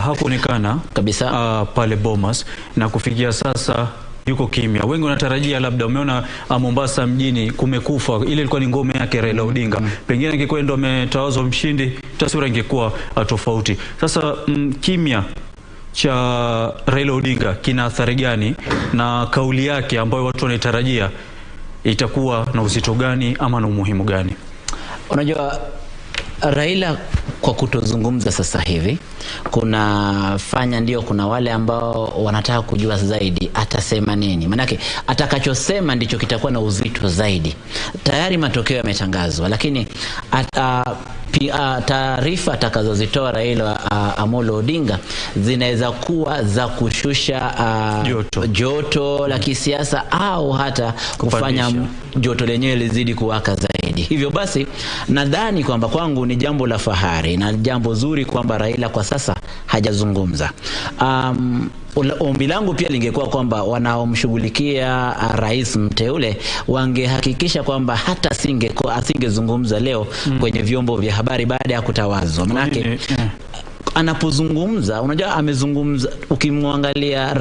Hakuonekana kabisa pale Bomas, na kufikia sasa yuko kimya. Wengi wanatarajia labda umeona Mombasa mjini kumekufa, ile ilikuwa ni ngome yake Raila Odinga. Pengine ingekuwa ndo ametawazwa mshindi, taswira ingekuwa tofauti. Sasa kimya cha Raila Odinga kina athari gani, na kauli yake ambayo watu wanaitarajia itakuwa na uzito gani ama na umuhimu gani? Unajua Raila kwa kutozungumza sasa hivi kuna wale ambao wanataka kujua zaidi atasema nini, manake atakachosema ndicho kitakuwa na uzito zaidi. Tayari matokeo yametangazwa, lakini taarifa atakazozitoa Raila Amolo Odinga zinaweza kuwa za kushusha joto la kisiasa au hata kufanya joto lenyewe lizidi kuwaka zaidi. Hivyo basi nadhani kwamba kwangu ni jambo la fahari na jambo zuri kwamba Raila kwa sasa hajazungumza. Ombi langu pia lingekuwa kwamba wanaomshughulikia rais mteule wangehakikisha kwamba hata asingezungumza leo kwenye vyombo vya habari baada ya kutawazwa. Manake anapozungumza, unajua amezungumza, ukimwangalia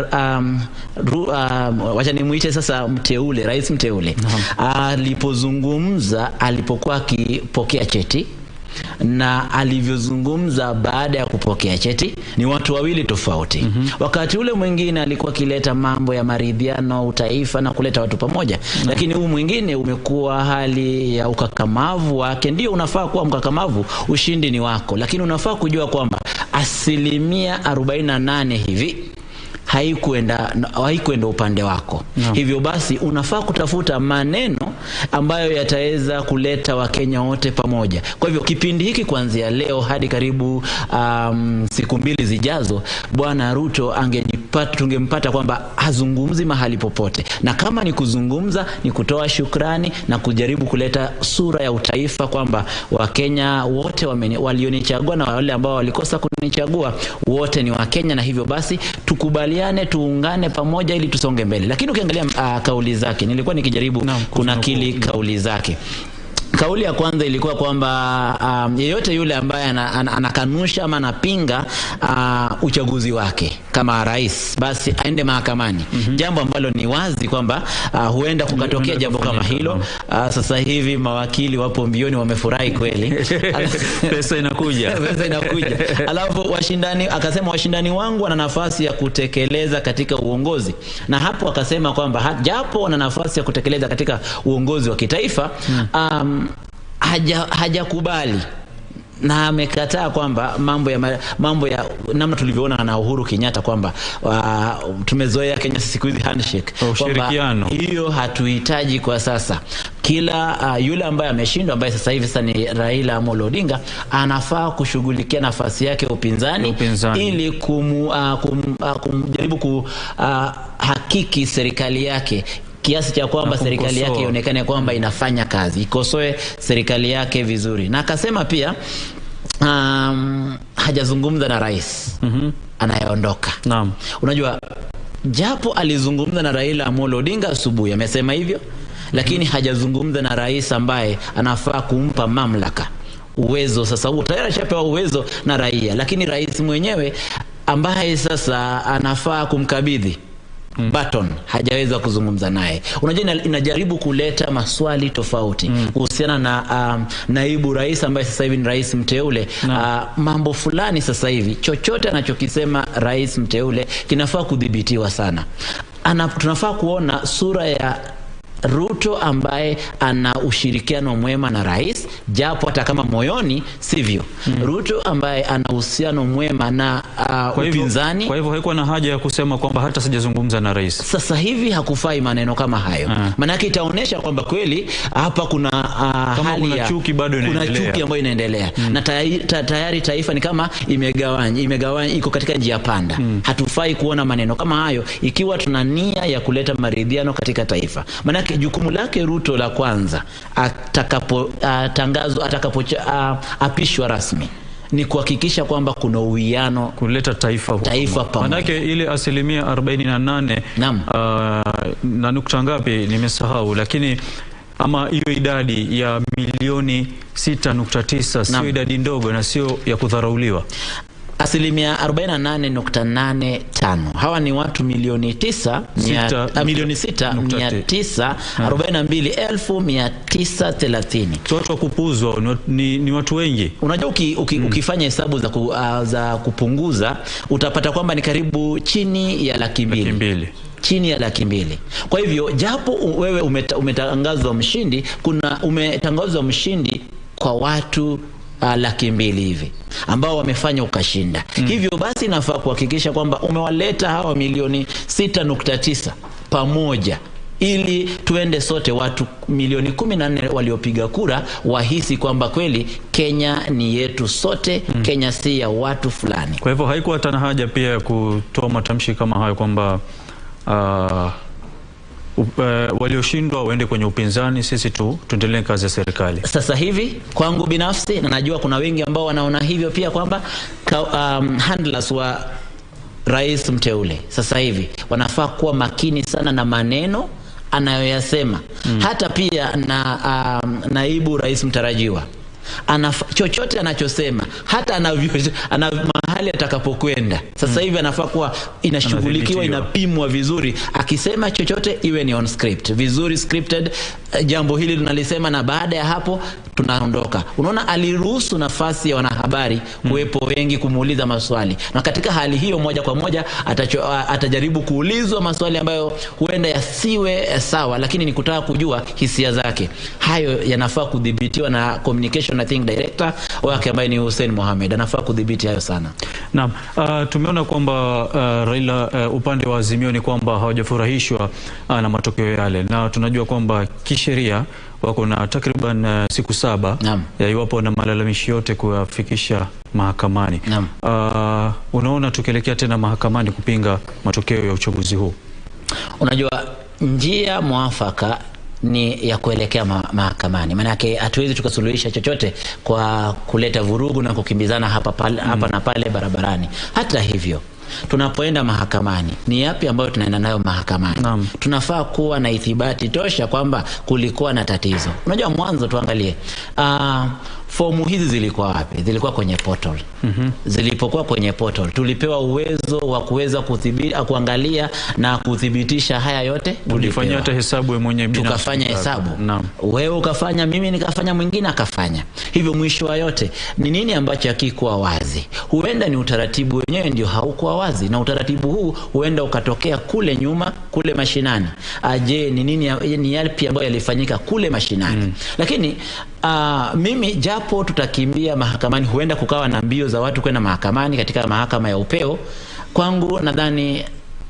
wacha nimuite sasa mteule, rais mteule, alipozungumza alipokuwa akipokea cheti na alivyozungumza baada ya kupokea cheti ni watu wawili tofauti. Wakati ule mwingine alikuwa kileta mambo ya maridhiano, utaifa na kuleta watu pamoja. Lakini huu mwingine umekuwa hali ya ukakamavu wake. Ndio unafaa kuwa mkakamavu, ushindi ni wako, lakini unafaa kujua kwamba 48% hivi haikuenda upande wako. Hivyo basi unafaa kutafuta maneno ambayo yataweza kuleta Wakenya wote pamoja. Kwa hivyo kipindi hiki kuanzia leo hadi karibu siku 2 zijazo, Bwana Ruto tungempata kwamba hazungumzi mahali popote, na kama ni kuzungumza ni kutoa shukrani na kujaribu kuleta sura ya utaifa kwamba Wakenya wote walionichagua na wale ambao walikosa kunichagua wote ni Wakenya, na hivyo basi tukubaliane, tuungane pamoja ili tusonge mbele. Lakini ukiangalia kauli zake, nilikuwa nikijaribu kunakili kauli zake. Kauli ya kwanza ilikuwa kwamba yeyote yule ambaye anakanusha ama anapinga uchaguzi wake kama rais basi aende mahakamani. Jambo ambalo ni wazi kwamba huenda kukatokea jambo kama hilo. Sasa hivi mawakili wapo mbioni, wamefurahi kweli. Pesa inakuja. Alafu akasema washindani wangu wana nafasi ya kutekeleza katika uongozi. Na hapo akasema kwamba japo wana nafasi ya kutekeleza katika uongozi wa kitaifa, hajakubali na amekataa kwamba mambo ya namna tulivyoona na Uhuru Kenyatta kwamba tumezoea Kenya siku hizi handshake, ushirikiano, hiyo hatuhitaji kwa sasa. Kila yule ambaye ameshindwa, ambaye sasa hivi ni Raila Amolo Odinga, anafaa kushughulikia nafasi yake upinzani ili kumjaribu kuhakiki serikali yake, kiasi cha kwamba serikali yake ionekane kwamba inafanya kazi, ikosoe serikali yake vizuri. Na akasema pia hajazungumza na rais anayeondoka. Unajua, japo alizungumza na Raila Amolo Odinga asubuhi, amesema hivyo, lakini hajazungumza na rais ambaye anafaa kumpa mamlaka, uwezo. Sasa huo tayari ashapewa uwezo na raia, lakini rais mwenyewe ambaye sasa anafaa kumkabidhi baton hajaweza kuzungumza naye. Unajua, inajaribu kuleta maswali tofauti kuhusiana na naibu rais ambaye sasa hivi ni rais mteule. Mambo fulani sasa hivi, chochote anachokisema rais mteule kinafaa kudhibitiwa sana. Tunafaa kuona sura ya Ruto ambaye ana ushirikiano mwema na rais, japo hata kama moyoni sivyo. Ruto ambaye ana uhusiano mwema na upinzani. Kwa hivyo haikuwa na haja ya kusema kwamba hata sijazungumza na rais. Sasa hivi hakufai maneno kama hayo. Maana yake itaonesha kwamba kweli hapa kuna hali ya chuki bado inaendelea. Kuna chuki ambayo inaendelea. Na tayari taifa ni kama imegawanya, iko katika njia panda. Hatufai kuona maneno kama hayo ikiwa tuna nia ya kuleta maridhiano katika taifa. Maana jukumu lake Ruto la kwanza apishwa rasmi ni kuhakikisha kwamba kuna uwiano, kuleta taifa pamoja. Manake ile 48% na nukta ngapi nimesahau, lakini ama hiyo idadi ya milioni 6.9 sio idadi ndogo na sio ya kudharauliwa. 48.85. Hawa ni watu milioni 6,942,930. Watu wa kupuzwa, ni watu wengi. Unajua, ukifanya hesabu za kupunguza utapata kwamba ni karibu chini ya 200,000. Chini ya 200,000. Kwa hivyo japo wewe umetangazwa mshindi, umetangazwa mshindi kwa watu 200,000 hivi ambao wamefanya ukashinda. Hivyo basi nafaa kuhakikisha kwamba umewaleta hawa milioni 6.9 pamoja, ili tuende sote, watu milioni 14 waliopiga kura wahisi kwamba kweli Kenya ni yetu sote. Kenya si ya watu fulani. Kwa hivyo haikuwa hata haja pia ya kutoa matamshi kama hayo kwamba walioshindwa waende kwenye upinzani, sisi tuendelee kazi ya serikali. Sasa hivi kwangu binafsi, na najua kuna wengi ambao wanaona hivyo pia, kwamba handlers wa rais mteule sasa hivi wanafaa kuwa makini sana na maneno anayoyasema. Hata pia na naibu rais mtarajiwa chochote anachosema, hata ana mahali atakapokwenda. Sasa hivi anafaa kuwa inashughulikiwa, inapimwa vizuri. Akisema chochote iwe ni on script, vizuri scripted, jambo hili tunalisema na baada ya hapo tunaondoka. Unaona, aliruhusu nafasi ya wanahabari kuwepo wengi kumuuliza maswali. Na katika hali hiyo moja kwa moja atajaribu kuulizwa maswali ambayo huenda yasiwe sawa, lakini ni kutaka kujua hisia zake. Hayo yanafaa kudhibitiwa na communication, I think director wake ambaye ni Hussein Mohamed anafaa kudhibiti hayo sana. Naam, tumeona kwamba Raila upande wa Azimio ni kwamba hawajafurahishwa na matokeo yale, na tunajua kwamba kisheria wako na takriban siku 7 iwapo na malalamishi yote kuyafikisha mahakamani. Unaona tukielekea tena mahakamani kupinga matokeo ya uchaguzi huu? Unajua njia mwafaka ni ya kuelekea mahakamani. Maana yake hatuwezi tukasuluhisha chochote kwa kuleta vurugu na kukimbizana hapa na pale barabarani. Hata hivyo, tunapoenda mahakamani, ni yapi ambayo tunaenda nayo mahakamani? Tunafaa kuwa na ithibati tosha kwamba kulikuwa na tatizo. Unajua, mwanzo tuangalie fomu hizi zilikuwa wapi? Zilikuwa kwenye portal. Zilipokuwa kwenye portal, tulipewa uwezo wa kuweza kuangalia na kudhibitisha haya yote. Tulifanya hata hesabu wewe mwenyewe binafsi. Tukafanya hesabu. Wewe ukafanya, mimi nikafanya, mwingine akafanya. Hivyo mwisho wa yote ni nini ambacho hakikuwa wazi? Huenda ni utaratibu wenyewe ndio haukuwa wazi, na utaratibu huu huenda ukatokea kule nyuma, kule mashinani. Je, ni yapi ambayo yalifanyika kule mashinani? Lakini mimi japo tutakimbia mahakamani, huenda kukawa na mbio za watu kwenda mahakamani katika mahakama ya upeo. Kwangu nadhani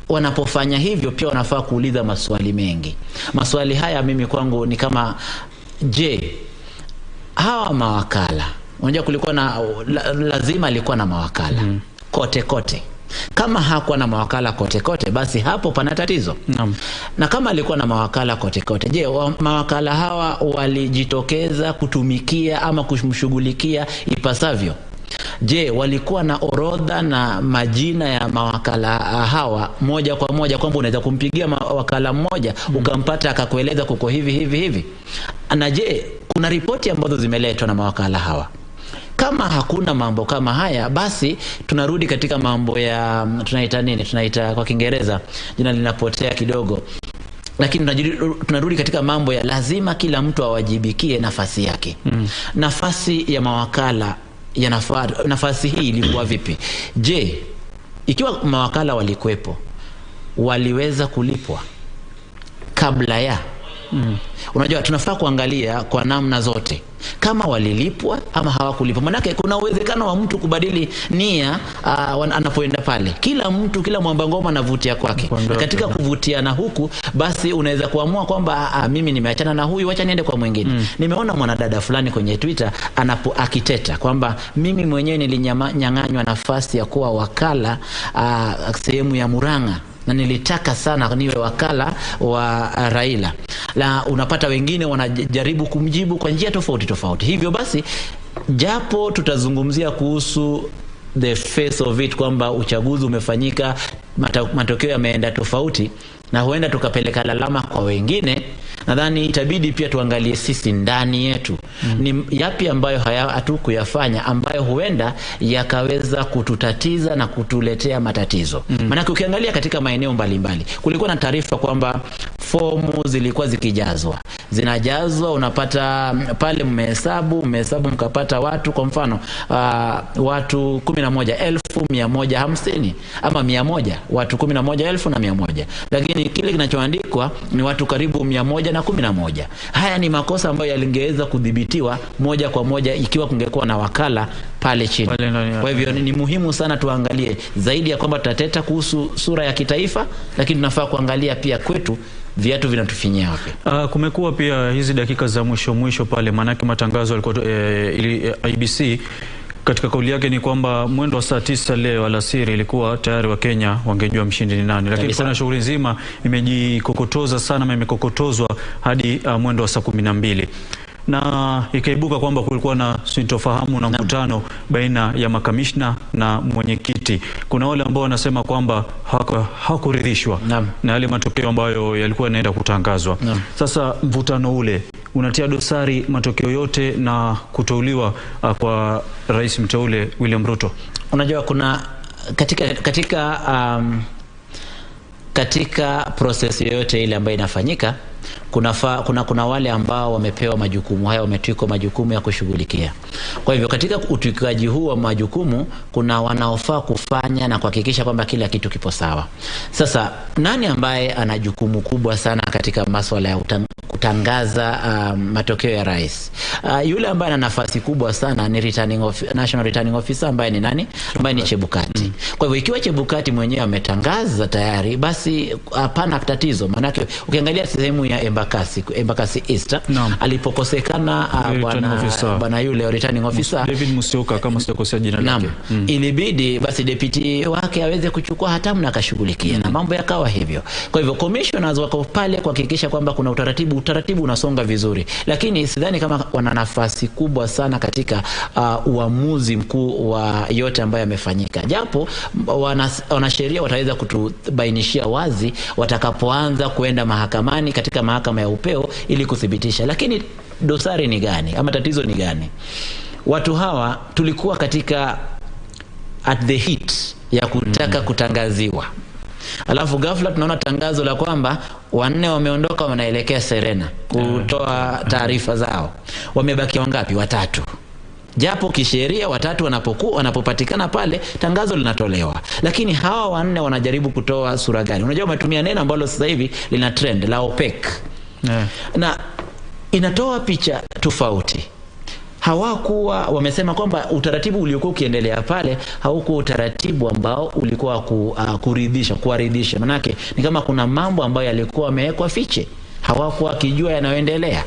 wanapofanya hivyo pia wanafaa kuuliza maswali mengi. Maswali haya mimi kwangu ni kama, je, hawa mawakala, unajua kulikuwa na lazima alikuwa na mawakala kote. Kama hakuwa na mawakala kote, basi hapo pana tatizo. Na kama alikuwa na mawakala kote, je, mawakala hawa walijitokeza kutumikia ama kumshughulikia ipasavyo? Je, walikuwa na orodha na majina ya mawakala hawa moja kwa moja, kwamba unaweza kumpigia wakala mmoja ukampata akakueleza kuko hivi? Na je, kuna ripoti ambazo zimeletwa na mawakala hawa? Kama hakuna mambo kama haya, basi tunarudi katika mambo ya tunaita kwa Kiingereza, jina linapotea kidogo, lakini tunarudi katika mambo ya lazima kila mtu awajibikie nafasi yake. Nafasi ya mawakala nafasi hii ilikuwa vipi? Je, ikiwa mawakala walikuwepo, waliweza kulipwa kabla ya? Unajua, tunafaa kuangalia kwa namna zote kama walilipwa ama hawakulipwa. Manake kuna uwezekano wa mtu kubadili nia anapoenda pale. Kila mwamba ngoma anavutia kwake. Katika kuvutiana huku, basi unaweza kuamua kwamba mimi nimeachana na huyu, acha niende kwa mwingine. Nimeona mwanadada fulani kwenye Twitter akiteta kwamba mimi mwenyewe nilinyang'anywa nafasi ya kuwa wakala sehemu ya Murang'a, na nilitaka sana niwe wakala wa Raila. La, unapata wengine wanajaribu kumjibu kwa njia tofauti. Hivyo basi, japo tutazungumzia kuhusu the face of it kwamba uchaguzi umefanyika, matokeo yameenda tofauti, na huenda tukapeleka lalama kwa wengine, nadhani itabidi pia tuangalie sisi ndani yetu ni yapi ambayo hatukuyafanya ambayo huenda yakaweza kututatiza na kutuletea matatizo. Maana ukiangalia katika maeneo mbalimbali, kulikuwa na taarifa kwamba fomu zilikuwa zinajazwa, unapata pale mmehesabu mkapata watu, kwa mfano watu 11,150 ama 100, watu 11,100, lakini kile kinachoandikwa ni watu karibu 111. Haya ni makosa ambayo yalingeweza kudhibitiwa moja kwa moja ikiwa kungekuwa na wakala pale chini. Kwa hivyo ni muhimu sana tuangalie zaidi ya kwamba tutateta kuhusu sura ya kitaifa, lakini tunafaa kuangalia pia kwetu viatu vinatufinyia wapi. Kumekuwa pia hizi dakika za mwisho pale, manake matangazo yalikuwa Iebc katika kauli yake ni kwamba mwendo wa saa 9 leo alasiri ilikuwa tayari wa Kenya wangejua mshindi ni nani, lakini kuna shughuli nzima imejikokotoza sana, imekokotozwa hadi mwendo wa saa 12. Na ikaibuka kwamba kulikuwa na sintofahamu na mkutano baina ya makamishna na mwenyekiti. Kuna wale ambao wanasema kwamba hawakuridhishwa na yale matokeo ambayo yalikuwa yanaenda kutangazwa. Sasa mvutano ule unatia dosari matokeo yote na kuteuliwa kwa rais mteule William Ruto? Unajua kuna katika process yoyote ile ambayo inafanyika kuna wale ambao wamepewa majukumu haya, wametwikwa majukumu ya kushughulikia. Kwa hivyo katika utwikaji huu wa majukumu kuna wanaofaa kufanya na kuhakikisha kwamba kila kitu kipo sawa. Sasa nani ambaye ana jukumu kubwa sana katika masuala ya kutangaza matokeo ya rais? Yule ambaye ana nafasi kubwa sana ni National Returning Officer ambaye ni nani? Ambaye ni Chebukati. Kwa hivyo ikiwa Chebukati mwenyewe ametangaza tayari, basi hapana tatizo. Maana ukiangalia sehemu ya Embakasi East alipokosekana bwana yule returning officer David Musyoka, kama sitakosea jina lake, ilibidi basi deputy wake aweze kuchukua hatamu na akashughulikia na mambo yakawa hivyo. Kwa hivyo commissioners wako pale kuhakikisha kwamba kuna utaratibu unasonga vizuri, lakini sidhani kama wana nafasi kubwa sana katika uamuzi mkuu wa yote ambayo yamefanyika, japo wanasheria wataweza kutubainishia wazi watakapoanza kuenda mahakamani katika mahakama ya upeo ili kuthibitisha. Lakini dosari ni gani ama tatizo ni gani? Watu hawa tulikuwa katika at the heat ya kutaka kutangaziwa, alafu ghafla tunaona tangazo la kwamba wanne wameondoka wanaelekea Serena kutoa taarifa zao. Wamebaki wangapi? Watatu. Japo kisheria watatu wanapopatikana pale tangazo linatolewa, lakini hawa wanne wanajaribu kutoa sura gani? Unajua umetumia neno ambalo sasa hivi lina trend la opaque. Na inatoa picha tofauti. Hawakuwa wamesema kwamba utaratibu uliokuwa ukiendelea pale haukuwa utaratibu ambao ulikuwa kuridhisha. Manake ni kama kuna mambo ambayo yalikuwa yamewekwa fiche, hawakuwa kijua yanayoendelea.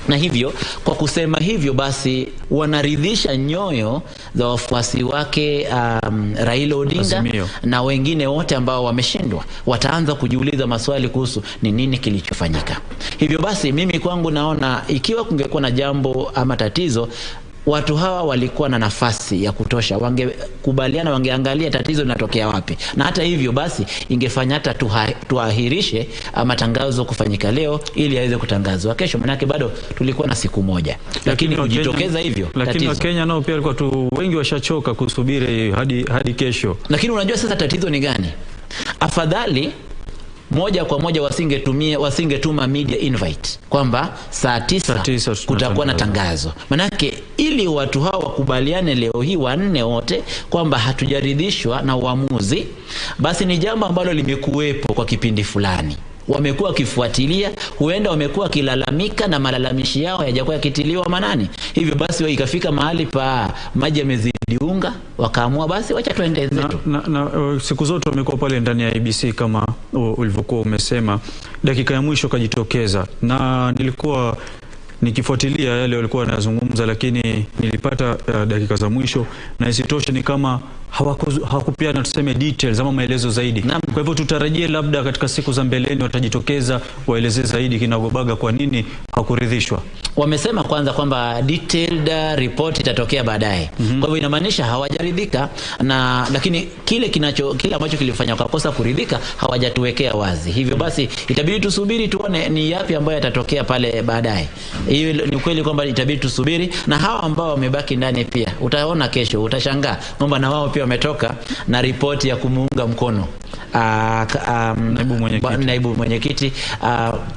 Na hivyo kwa kusema hivyo basi wanaridhisha nyoyo za wafuasi wake Raila Odinga na wengine wote ambao wameshindwa. Wataanza kujiuliza maswali kuhusu ni nini kilichofanyika. Hivyo basi mimi kwangu naona ikiwa kungekuwa na jambo ama tatizo, watu hawa walikuwa na nafasi ya kutosha, wangekubaliana, wangeangalia tatizo linatokea wapi. Na hata hivyo basi ingefanya hata tuahirishe matangazo kufanyika leo ili yaweze kutangazwa kesho, manake bado tulikuwa na siku moja. Lakini kujitokeza hivyo lakini wa Kenya nao pia walikuwa wengi washachoka kusubiri hadi kesho. Lakini unajua sasa tatizo ni gani? Afadhali moja kwa moja wasingetuma media invite kwamba saa 9 kutakuwa na tangazo. Manake ili watu hawa wakubaliane leo hii wanne wote kwamba hatujaridhishwa na uamuzi, basi ni jambo ambalo limekuwepo kwa kipindi fulani. Wamekuwa wakifuatilia, huenda wamekuwa kilalamika na malalamishi yao hayajakuwa yakitiliwa manani. Hivyo basi ikafika mahali pa maji yamezidi unga, wakaamua basi wacha tuende zetu. Na siku zote wamekuwa pale ndani ya Iebc kama ulivyokuwa umesema, dakika ya mwisho kajitokeza, na nilikuwa nikifuatilia yale walikuwa wanazungumza, lakini nilipata dakika za mwisho, na isitoshe ni kama hawakupeana tuseme details ama maelezo zaidi. Kwa hivyo tutarajie labda katika siku za mbeleni watajitokeza waeleze zaidi kinagobaga kwa nini hakuridhishwa. Wamesema kwanza kwamba detailed report itatokea baadaye. Kwa hivyo inamaanisha hawajaridhika, na lakini kile ambacho kilifanya wakakosa kuridhika hawajatuwekea wazi. Hivyo basi itabidi tusubiri tuone ni yapi ambayo yatatokea pale baadaye. Hiyo ni kweli kwamba itabidi tusubiri, na hawa ambao wamebaki ndani pia utaona kesho, utashangaa kwamba na wao pia wametoka na ripoti ya kumuunga mkono naibu mwenyekiti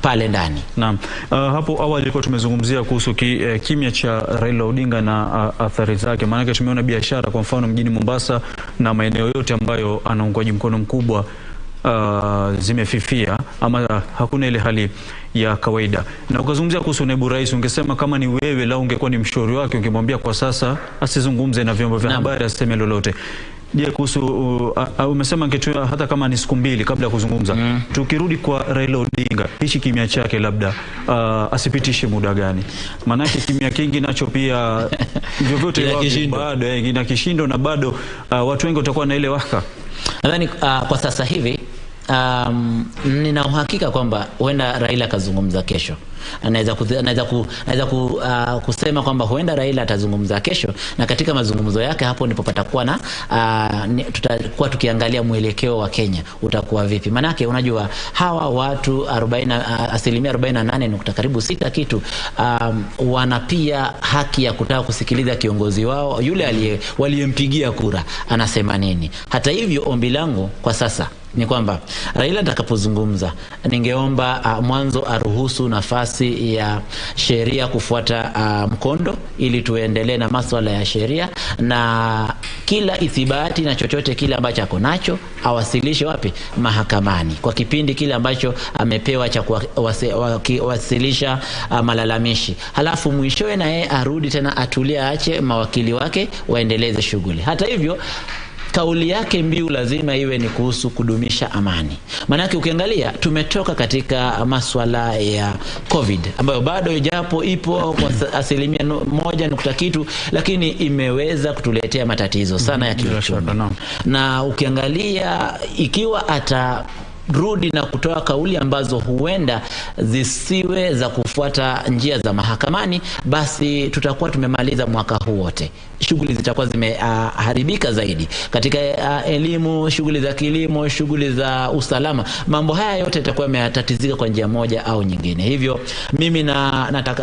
pale ndani. Naam. Hapo awali ilikuwa tumezungumzia kuhusu kimya cha Raila Odinga na athari zake. Maana tumeona biashara kwa mfano mjini Mombasa na maeneo yote ambayo anaungwaji mkono mkubwa zimefifia ama hakuna ile hali ya kawaida. Na ukazungumzia kuhusu naibu rais, ungesema kama ni wewe la ungekuwa ni mshauri wake ungemwambia kwa sasa asizungumze na vyombo vya habari, aseme lolote. Je, kuhusu umesema angetua hata kama ni siku mbili kabla ya kuzungumza. Tukirudi kwa Raila Odinga, hichi kimya chake labda asipitishe muda gani? Maana kimya kingi nacho pia vyovyote bado ina kishindo, na bado watu wengi watakuwa na ile waka. Nadhani kwa sasa hivi nina uhakika kwamba huenda Raila kazungumza kesho. Anaweza kusema kwamba huenda Raila atazungumza kesho, na katika mazungumzo yake hapo ndipo patakuwa na tutakuwa tukiangalia mwelekeo wa Kenya utakuwa vipi. Manake unajua hawa watu 48% karibu 6 kitu wana pia haki ya kutaka kusikiliza kiongozi wao yule waliyempigia kura anasema nini. Hata hivyo ombi langu kwa sasa ni kwamba Raila atakapozungumza, ningeomba mwanzo aruhusu nafasi ya sheria kufuata mkondo ili tuendelee na masuala ya sheria, na kila ithibati na chochote kile ambacho ako nacho awasilishe wapi? Mahakamani, kwa kipindi kile ambacho amepewa cha kuwasilisha malalamishi. Halafu mwishowe na yeye arudi tena atulie, aache mawakili wake waendeleze shughuli. Hata hivyo kauli yake mbiu lazima iwe ni kuhusu kudumisha amani. Manake ukiangalia tumetoka katika masuala ya COVID ambayo bado japo ipo kwa 1% kitu, lakini imeweza kutuletea matatizo sana ya kiuchumi. Na ukiangalia ikiwa rudi na kutoa kauli ambazo huenda zisiwe za kufuata njia za mahakamani, basi tutakuwa tumemaliza mwaka huu wote. Shughuli zitakuwa zimeharibika zaidi katika elimu, shughuli za kilimo, shughuli za usalama. Mambo haya yote yatakuwa yametatizika kwa njia moja au nyingine. Hivyo mimi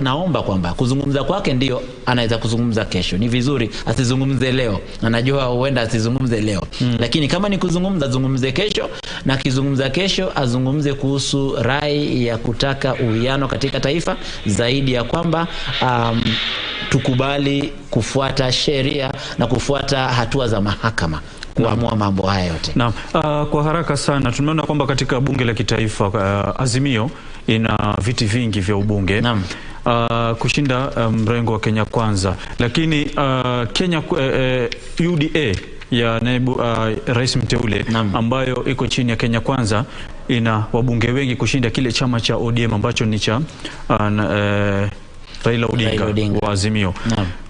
naomba kwamba kuzungumza kwake ndio anaweza kuzungumza kesho. Ni vizuri asizungumze leo. Anajua huenda asizungumze leo. Lakini kama ni kuzungumza, zungumze kesho, na kizungumza kesho azungumze kuhusu rai ya kutaka uwiano katika taifa, zaidi ya kwamba tukubali kufuata sheria na kufuata hatua za mahakama kuamua mambo haya yote. Naam, kwa haraka sana tumeona kwamba katika bunge la kitaifa Azimio ina viti vingi vya ubunge. Naam. Kushinda mrengo wa Kenya Kwanza, lakini Kenya UDA ya naibu rais mteule ambayo iko chini ya Kenya Kwanza ina wabunge wengi kushinda kile chama cha ODM ambacho ni cha Raila Odinga wa Azimio.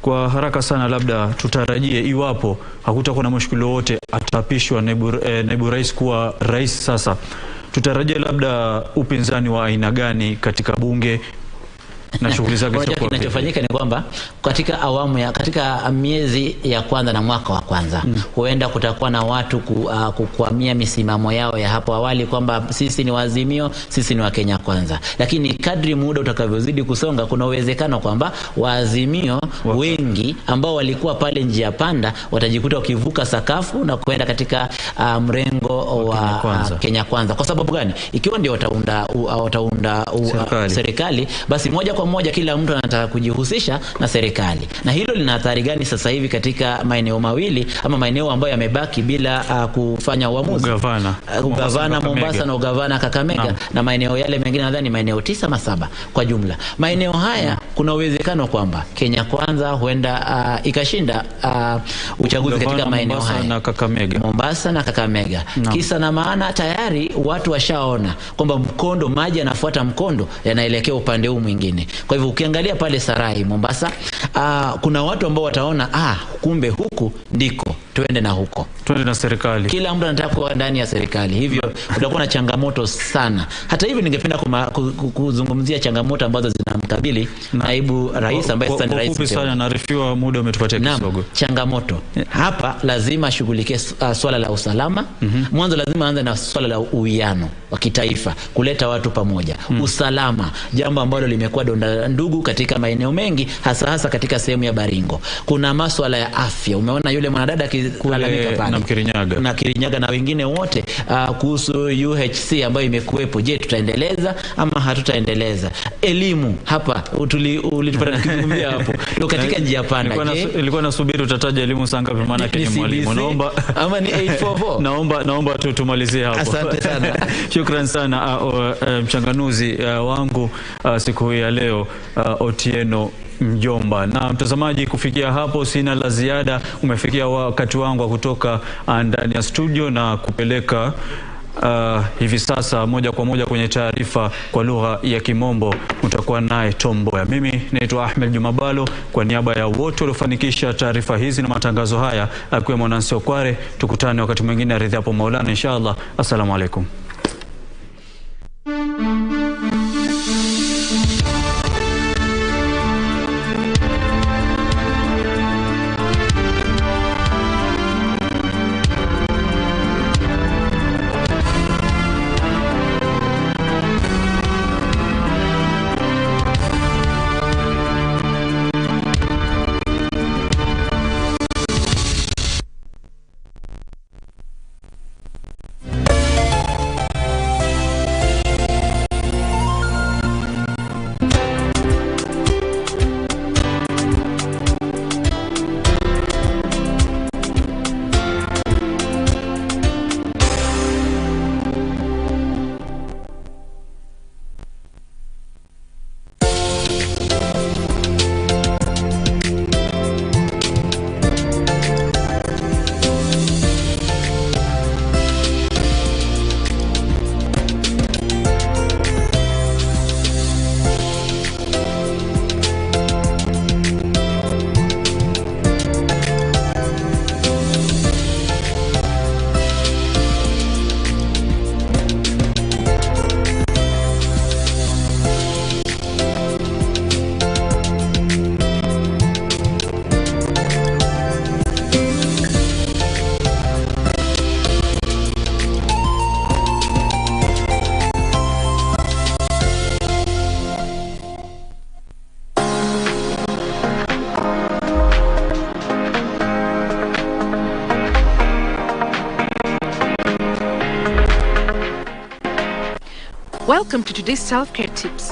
Kwa haraka sana labda tutarajie, iwapo hakutakuwa na mushkili wote, atapishwa naibu rais kuwa rais sasa, tutarajie labda upinzani wa aina gani katika bunge na shughuli zake zitakuwa. Kinachofanyika ni kwamba katika miezi ya kwanza na mwaka wa kwanza huenda kutakuwa na watu kukwamia misimamo yao ya hapo awali kwamba sisi ni Waazimio, sisi ni wa Kenya Kwanza. Lakini kadri muda utakavyozidi kusonga, kuna uwezekano kwamba Waazimio wengi ambao walikuwa pale njia panda watajikuta wakivuka sakafu na kwenda katika mrengo wa Kenya Kwanza. Kwa sababu gani? Ikiwa ndio wataunda serikali, basi moja kwa moja kila mtu anataka kujihusisha na serikali. Na hilo lina athari gani sasa hivi katika maeneo mawili ama maeneo ambayo yamebaki bila kufanya uamuzi? Ugavana Mombasa na ugavana Kakamega, na maeneo yale mengine nadhani maeneo 9 ama 7 kwa jumla. Maeneo haya kuna uwezekano kwamba Kenya Kwanza huenda ikashinda uchaguzi katika maeneo haya, Mombasa na Kakamega. Kisa na maana tayari watu washaona kwamba mkondo, maji yanafuata mkondo, yanaelekea upande huu mwingine. Kwa hivyo ukiangalia pale Sarai Mombasa, kuna watu ambao wataona kumbe huku ndiko, tuende na huko, tuende na serikali. Kila mtu anataka kuwa ndani ya serikali, hivyo kutakuwa na changamoto sana. Hata hivyo ningependa kuzungumzia changamoto ambazo zinamkabili naibu rais ambaye sasa ni rais. Kwa sana naarifiwa muda umetupatia kidogo. Changamoto hapa lazima shughulikie swala la usalama. Mwanzo lazima aanze na swala la uwiano wa kitaifa, kuleta watu pamoja. Usalama, jambo ambalo limekuwa donda ndugu katika maeneo mengi, hasa katika sehemu ya Baringo. Kuna masuala ya afya. Umeona yule mwanadada akilalamika pale na Kirinyaga na wengine wote kuhusu UHC ambayo imekuwepo. Je, tutaendeleza ama hatutaendeleza? Elimu hapa ulitupata kuzungumzia hapo. Ndio katika njia panda. Nilikuwa nasubiri utataja elimu sanga kwa maana Kenya mwalimu. Naomba ama ni 844. Naomba tumalizie hapo. Asante sana. Shukrani sana mchanganuzi wangu siku hii ya leo, Otieno Mjomba. Na mtazamaji, kufikia hapo sina la ziada. Umefikia wakati wangu wa kutoka ndani ya studio na kupeleka hivi sasa moja kwa moja kwenye taarifa kwa lugha ya Kimombo. Utakuwa naye Tomboya. Mimi naitwa Ahmed Jumabalo, kwa niaba ya wote waliofanikisha taarifa hizi na matangazo haya, akiwemo Nancy Okware. Tukutane wakati mwingine aridhi hapo Maulana inshallah. Assalamu alaikum. Welcome to today's self-care tips.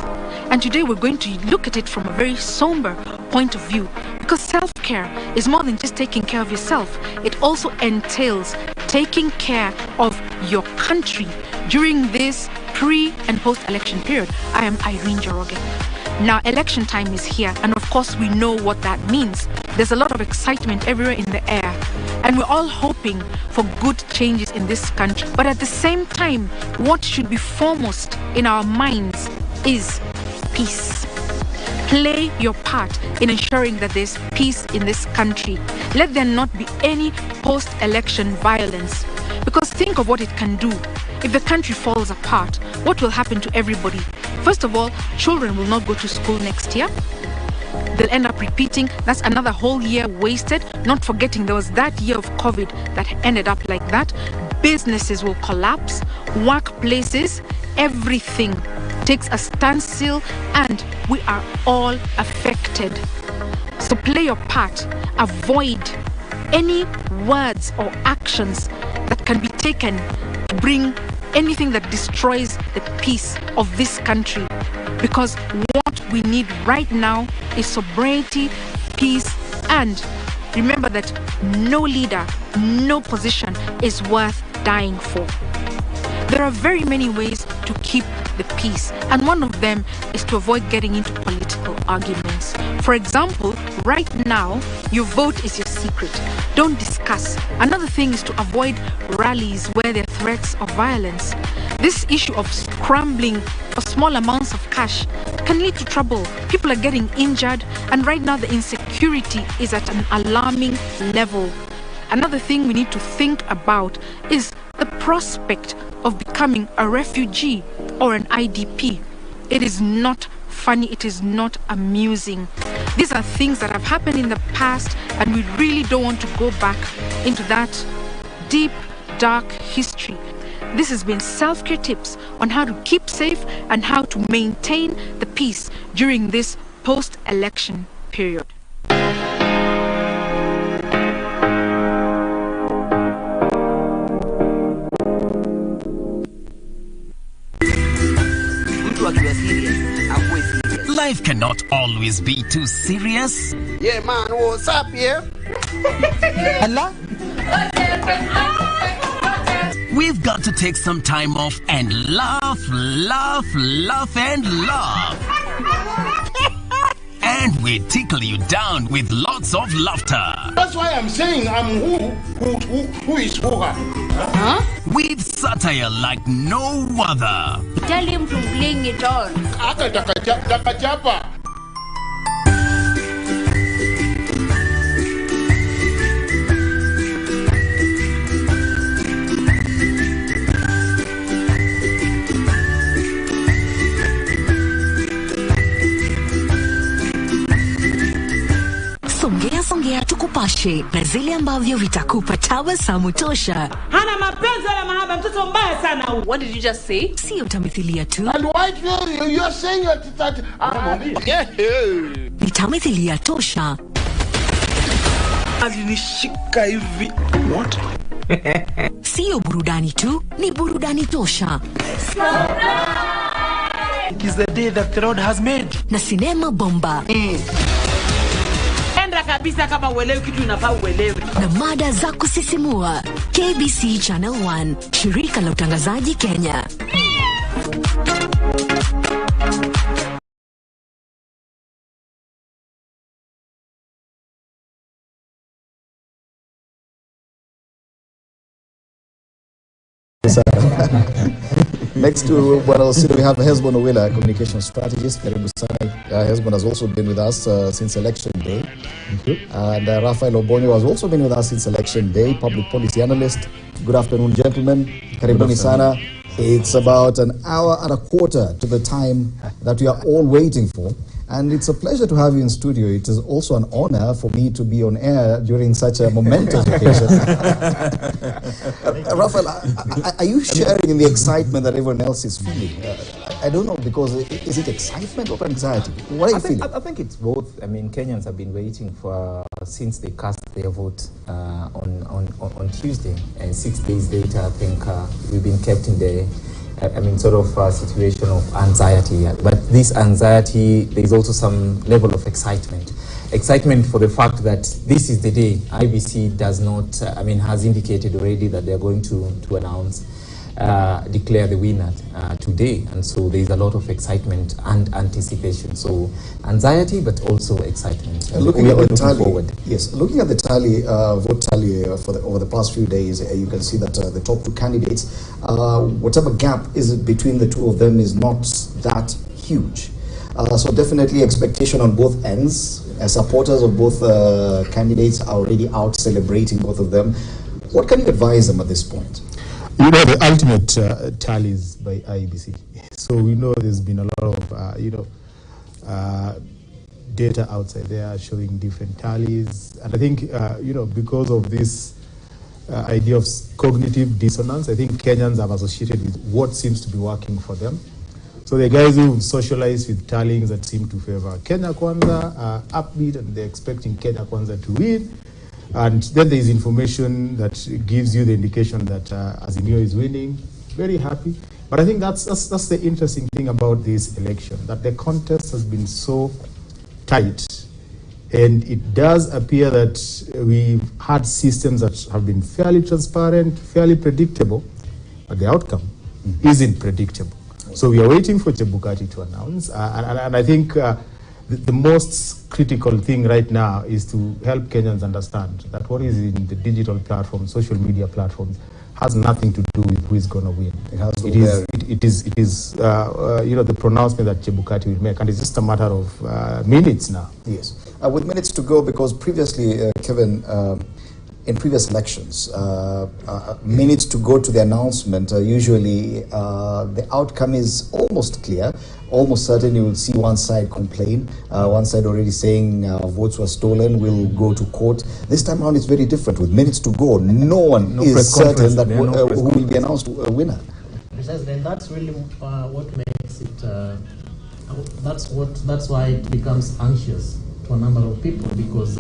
And today we're going to look at it from a very somber point of view, because self-care is more than just taking care of yourself. It also entails taking care of your country during this pre- and post-election period. I am Irene Joroge. Now, election time is here, and of course we know what that means. There's a lot of excitement everywhere in the air, and we're all hoping for good changes in this country. But at the same time, what should be foremost in our minds is peace. Play your part in ensuring that there's peace in this country. Let there not be any post-election violence, because think of what it can do. If the country falls apart, what will happen to everybody? First of all, children will not go to school next year. They'll end up repeating. That's another whole year wasted. Not forgetting there was that year of COVID that ended up like that. Businesses will collapse. Workplaces, everything takes a standstill, and we are all affected. So play your part. Avoid any words or actions that can be taken to bring anything that destroys the peace of this country, because what we need right now is sobriety, peace, and remember that no leader, no position is worth dying for. There are very many ways to keep the peace, and one of them is to avoid getting into political arguments. For example, right now, your vote is your secret. Don't discuss. Another thing is to avoid rallies where there are threats of violence. This issue of scrambling for small amounts of cash can lead to trouble. People are getting injured, and right now the insecurity is at an alarming level. Another thing we need to think about is the prospect of becoming a refugee or an IDP. It is not funny, it is not amusing. These are things that have happened in the past, and we really don't want to go back into that deep, dark history. This has been self-care tips on how to keep safe and how to maintain the peace during this post-election period. Life cannot always be too serious. Yeah, man, what's up here? Allah? We've got to take some time off and laugh, laugh, laugh, and laugh. And we tickle you down with lots of laughter. That's why I'm saying I'm who is who. Huh? With satire like no other. Tell him to bring it on. Songea tukupashe na zile ambavyo vitakupa tabasamu tosha. Hana mapenzi wala mahaba, mtoto mbaya sana huyu. What did you just say? Sio tamthilia tu. And why you are saying that ni tamthilia tosha. Alinishika hivi. What? Sio burudani tu, ni burudani tosha. It is the day that the Lord has made. Na sinema bomba. Kabisa kama uelewi kitu inafaa uelewe. Na mada za kusisimua. KBC Channel 1, shirika la utangazaji Kenya. Next to Bwana Osiro, we have Hesbon Owila, communication strategist. Karibu sana. Hesbon has also been with us since election day. And Rafael Obonyo has also been with us since election day, public policy analyst. Good afternoon, gentlemen. Karibuni sana. It's about an hour and a quarter to the time that we are all waiting for. And it's a pleasure to have you in studio. It is also an honor for me to be on air during such a momentous occasion. Rafael, are you sharing in the excitement that everyone else is feeling? I don't know, because is it excitement or anxiety? What are you feeling? I think it's both. I mean, Kenyans have been waiting for since they cast their vote on Tuesday, and 6 days later, I think we've been kept in the sort of situation of anxiety. But this anxiety, there is also some level of excitement. Excitement for the fact that this is the day IEBC does not, has indicated already that they are going to announce, declare the winner today. And so there is a lot of excitement and anticipation. So anxiety, but also excitement. Looking at the tally, yes, looking at the tally, vote tally over the past few days, you can see that the top two candidates, whatever gap is between the two of them is not that huge. So definitely expectation on both ends. Supporters of both candidates are already out celebrating both of them. What can you advise them at this point? You know, the ultimate tallies by IEBC. So we know there's been a lot of data outside there showing different tallies. And I think, because of this idea of cognitive dissonance, I think Kenyans have associated with what seems to be working for them. So the guys who've socialized with tallings that seem to favor Kenya Kwanza are upbeat and they're expecting Kenya Kwanza to win. And then there is information that gives you the indication that Azimio is winning. Very happy. But I think that's the interesting thing about this election, that the contest has been so tight. And it does appear that we've had systems that have been fairly transparent, fairly predictable, but the outcome isn't predictable. So we are waiting for Chebukati to announce, and I think the most critical thing right now is to help Kenyans understand that what is in the digital platforms, social media platforms, has nothing to do with who is going to win. It is the pronouncement that Chebukati will make, and it's just a matter of minutes now. Yes, with minutes to go, because previously, Kevin, in previous elections, minutes to go to the announcement, usually the outcome is almost clear, almost certain. You will see one side complain, one side already saying votes were stolen, will go to court. This time around it's very different. With minutes to go, no one is certain that who will be announced a winner. Precisely, and that's really what makes it, that's why it becomes anxious to a number of people, because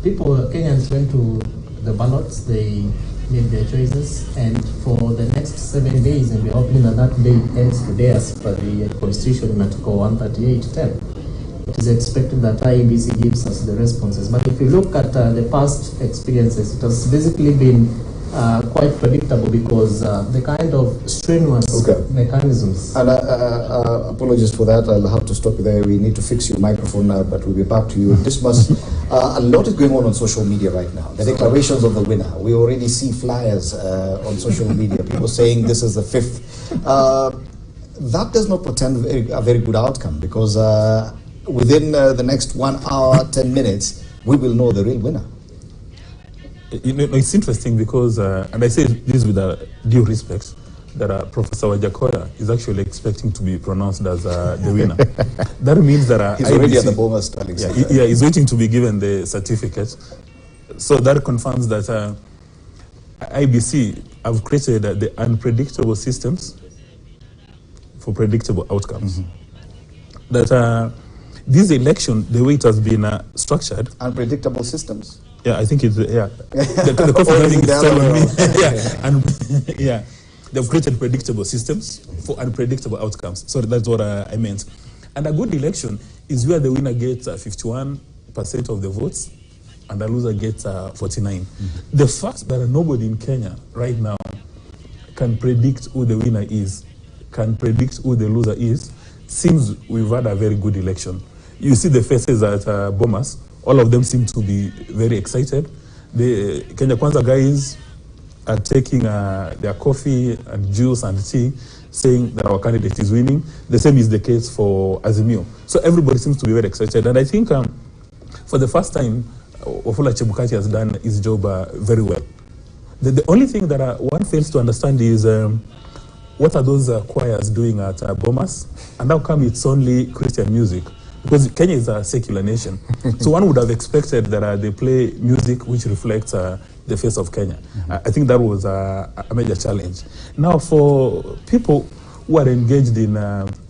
Kenyans went to the ballots, they made their choices, and for the next 7 days, and we're hoping that that day ends today as per the constitution in Article 138.10. It is expected that IEBC gives us the responses. But if you look at the past experiences, it has basically been quite predictable, because the kind of strenuous mechanisms. And apologies for that, I'll have to stop you there. We need to fix your microphone now, but we'll be back to you. This must, a lot is going on social media right now. The declarations of the winner. We already see flyers on social media, people saying this is the fifth. That does not portend a very good outcome, because within the next 1 hour, 10 minutes, we will know the real winner. It's interesting because, and I say this with due respect, that Professor Wajakoya is actually expecting to be pronounced as the winner. That means that he's already at the bonus tallying. Yeah, he's waiting to be given the certificate. So that confirms that IEBC have created the unpredictable systems for predictable outcomes. That this election, the way it has been structured, unpredictable systems. Yeah, I think it's the coffee thing is still on me. And they've created predictable systems for unpredictable outcomes. So that's what I meant. And a good election is where the winner gets 51% of the votes and the loser gets 49%. The fact that nobody in Kenya right now can predict who the winner is, can predict who the loser is, seems we've had a very good election. You see the faces at Bomas. All of them seem to be very excited. The Kenya Kwanza guys are taking their coffee and juice and tea, saying that our candidate is winning. The same is the case for Azimio. So everybody seems to be very excited. And I think for the first time, Wafula Chebukati has done his job very well. The only thing that one fails to understand is what are those choirs doing at Bomas? And how come it's only Christian music? Because Kenya is a secular nation. So one would have expected that they play music which reflects the face of Kenya. I think that was a major challenge. Now for people who are engaged in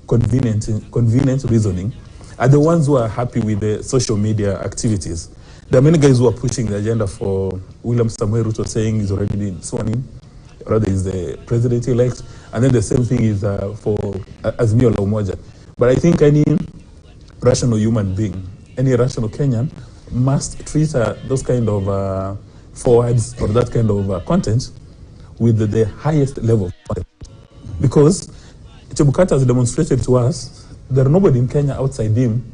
convenient reasoning are the ones who are happy with the social media activities. There are many guys who are pushing the agenda for William Samuel Ruto, saying he's already been sworn in, rather is the president-elect. And then the same thing is for Azimio la Umoja. But I think any rational human being, any rational Kenyan must treat those kind of forwards or that kind of content with the highest level of content. Because Chebukati has demonstrated to us there are nobody in Kenya outside him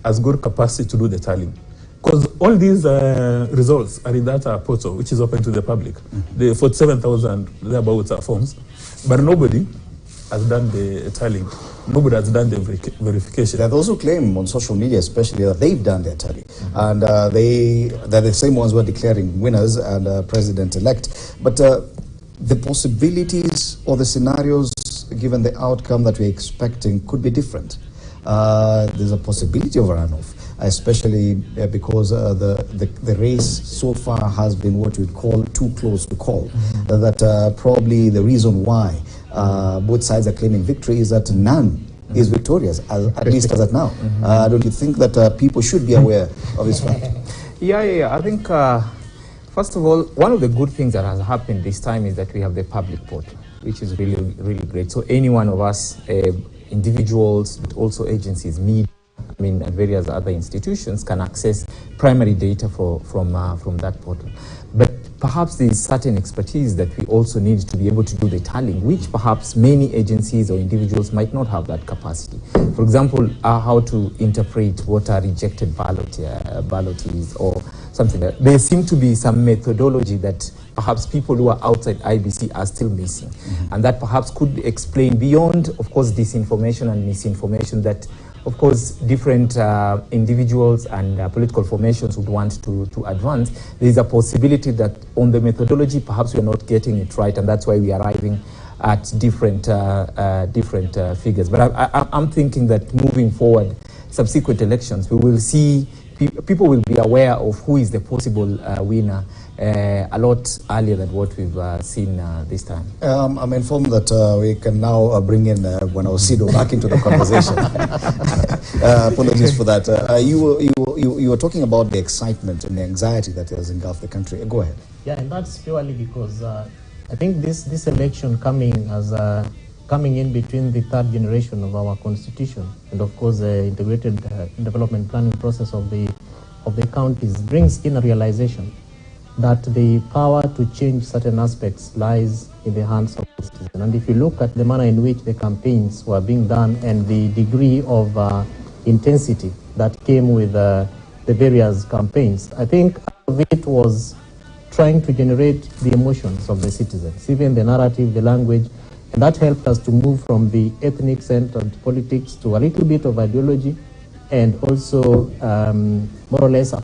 has good capacity to do the tallying. Because all these results are in that portal, which is open to the public. The 47,000 thereabouts forms, but nobody has done the tallying. Nobody has done the verification. They also claim on social media, especially, that they've done their tally, and they're the same ones who are declaring winners and president-elect. But the possibilities or the scenarios, given the outcome that we're expecting, could be different. There's a possibility of a runoff, especially because the race so far has been what you'd call too close to call. That probably the reason why both sides are claiming victory is that none is victorious, at least as at now. Don't you think that people should be aware of this fact? Yeah. I think, first of all, one of the good things that has happened this time is that we have the public portal, which is really, really great. So any one of us, individuals, but also agencies, media, and various other institutions can access primary data from that portal. But perhaps there is certain expertise that we also need to be able to do the tallying, which perhaps many agencies or individuals might not have that capacity. For example, how to interpret what a rejected ballot is or something like that. There seems to be some methodology that perhaps people who are outside IBC are still missing. And that perhaps could explain beyond, of course, disinformation and misinformation that, of course, different individuals and political formations would want to advance. There is a possibility that on the methodology, perhaps we are not getting it right, and that's why we are arriving at different figures. But I'm thinking that moving forward, subsequent elections, we will see people will be aware of who is the possible winner a lot earlier than what we've seen this time. I'm informed that we can now bring in Bwana Osido back into the conversation. Apologies for that. You were talking about the excitement and the anxiety that has engulfed the country. Go ahead. Yeah, and that's purely because I think this election coming in between the third generation of our constitution and, of course, the integrated development planning process of the counties brings in a realization that the power to change certain aspects lies in the hands of the citizen. And if you look at the manner in which the campaigns were being done and the degree of intensity that came with the various campaigns, I think of it was trying to generate the emotions of the citizens, even the narrative, the language, and that helped us to move from the ethnic-centered politics to a little bit of ideology, and also more or less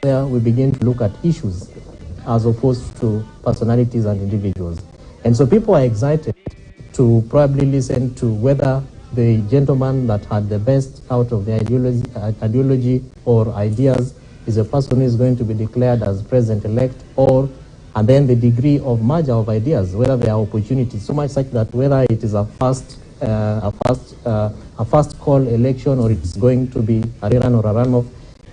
where we begin to look at issues as opposed to personalities and individuals. And so people are excited to probably listen to whether the gentleman that had the best out of the ideology or ideas is a person who is going to be declared as president-elect, and then the degree of merger of ideas, whether there are opportunities, so much such that whether it is a first call election or it's going to be a rerun or a runoff,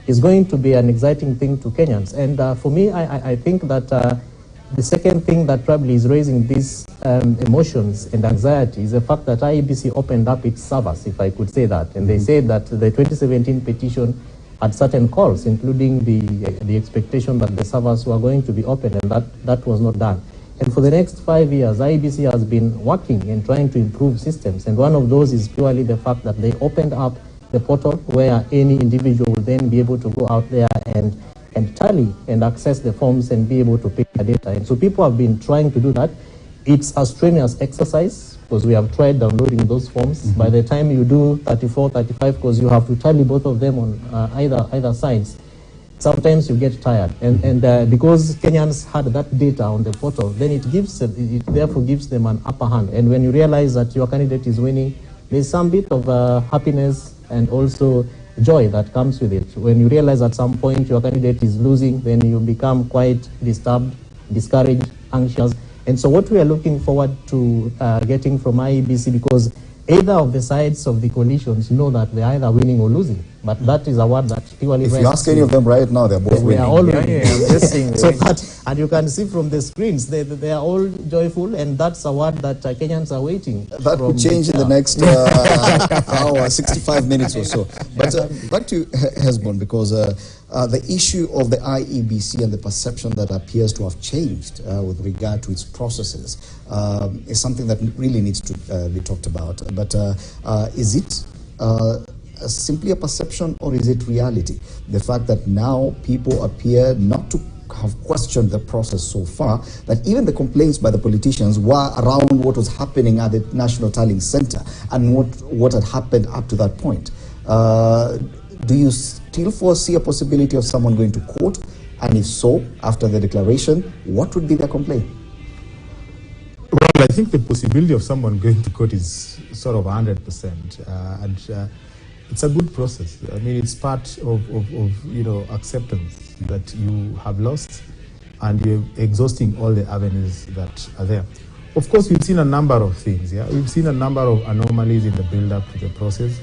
is going to be an exciting thing to Kenyans. And for me, I think that the second thing that probably is raising these emotions and anxiety is the fact that IEBC opened up its servers, if I could say that. And they said that the 2017 petition had certain calls, including the expectation that the servers were going to be open, and that was not done. And for the next 5 years, IEBC has been working and trying to improve systems. And one of those is purely the fact that they opened up the portal where any individual will then be able to go out there and tally and access the forms and be able to pick the data. And so people have been trying to do that. It's a strenuous exercise because we have tried downloading those forms. By the time you do 34, 35, because you have to tally both of them on either sides, sometimes you get tired. And because Kenyans had that data on the portal, then it therefore gives them an upper hand. And when you realize that your candidate is winning, there's some bit of happiness and also joy that comes with it. When you realize at some point your candidate is losing, then you become quite disturbed, discouraged, anxious. And so what we are looking forward to getting from IEBC, because either of the sides of the coalitions know that they're either winning or losing. But that is a word that purely... If you ask any of them right now, they're both winning. We are all winning. I'm just saying. So And you can see from the screens, they are all joyful, and that's a word that Kenyans are waiting. That could change in the next hour, 65 minutes or so. But back to Hesbon, because the issue of the IEBC and the perception that appears to have changed with regard to its processes is something that really needs to be talked about. But is it simply a perception, or is it reality? The fact that now people appear not to have questioned the process so far, that even the complaints by the politicians were around what was happening at the National Tallying Center and what had happened up to that point. Do you still foresee a possibility of someone going to court? And if so, after the declaration, what would be their complaint? Well, I think the possibility of someone going to court is sort of 100%, and it's a good process. I mean, it's part of acceptance that you have lost, and you're exhausting all the avenues that are there. Of course, we've seen a number of things. Yeah, we've seen a number of anomalies in the build-up to the process,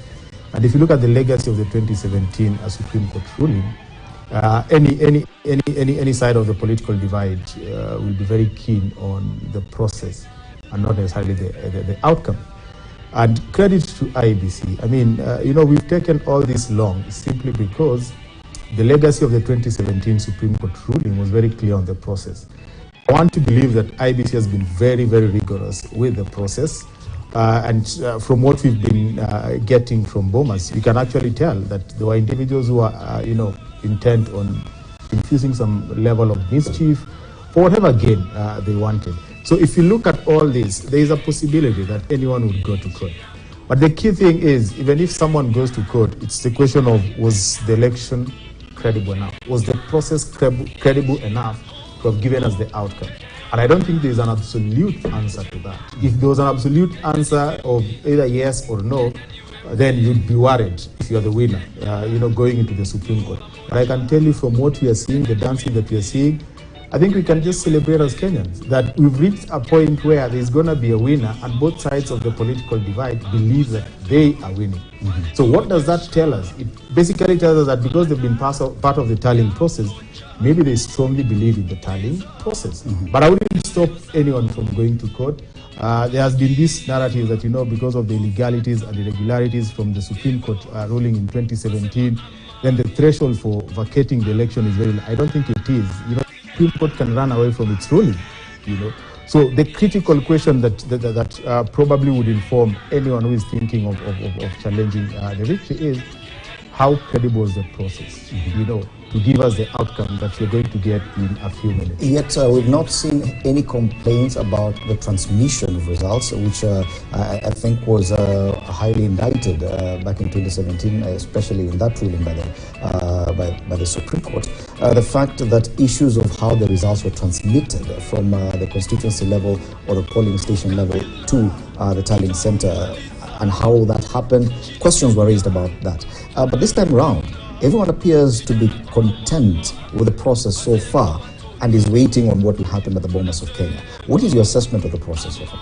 and if you look at the legacy of the 2017 Supreme Court ruling, any side of the political divide will be very keen on the process and not necessarily the outcome. And credit to IEBC. I mean, we've taken all this long simply because the legacy of the 2017 Supreme Court ruling was very clear on the process. I want to believe that IEBC has been very, very rigorous with the process. From what we've been getting from Bomas, you can actually tell that there were individuals who are, intent on infusing some level of mischief for whatever gain they wanted. So if you look at all this, there is a possibility that anyone would go to court. But the key thing is, even if someone goes to court, it's the question of, was the election credible enough? Was the process credible enough to have given us the outcome? And I don't think there's an absolute answer to that. If there was an absolute answer of either yes or no, then you'd be worried if you're the winner, going into the Supreme Court. But I can tell you from what we are seeing, the dancing that we are seeing, I think we can just celebrate as Kenyans that we've reached a point where there's going to be a winner, and both sides of the political divide believe that they are winning. Mm-hmm. So what does that tell us? It basically tells us that because they've been part of the tallying process, maybe they strongly believe in the tallying process. Mm-hmm. But I wouldn't stop anyone from going to court. There has been this narrative that, because of the illegalities and irregularities from the Supreme Court ruling in 2017, then the threshold for vacating the election is very low. I don't think it is. The Supreme Court can run away from its ruling, So the critical question that probably would inform anyone who is thinking of challenging the victory is, how credible is the process, to give us the outcome that you're going to get in a few minutes. Yet we've not seen any complaints about the transmission of results, which I think was highly indicted back in 2017, especially in that ruling by the Supreme Court. The fact that issues of how the results were transmitted from the constituency level or the polling station level to the tallying center and how that happened, questions were raised about that. But this time around, everyone appears to be content with the process so far and is waiting on what will happen at the Bomas of Kenya. What is your assessment of the process so far?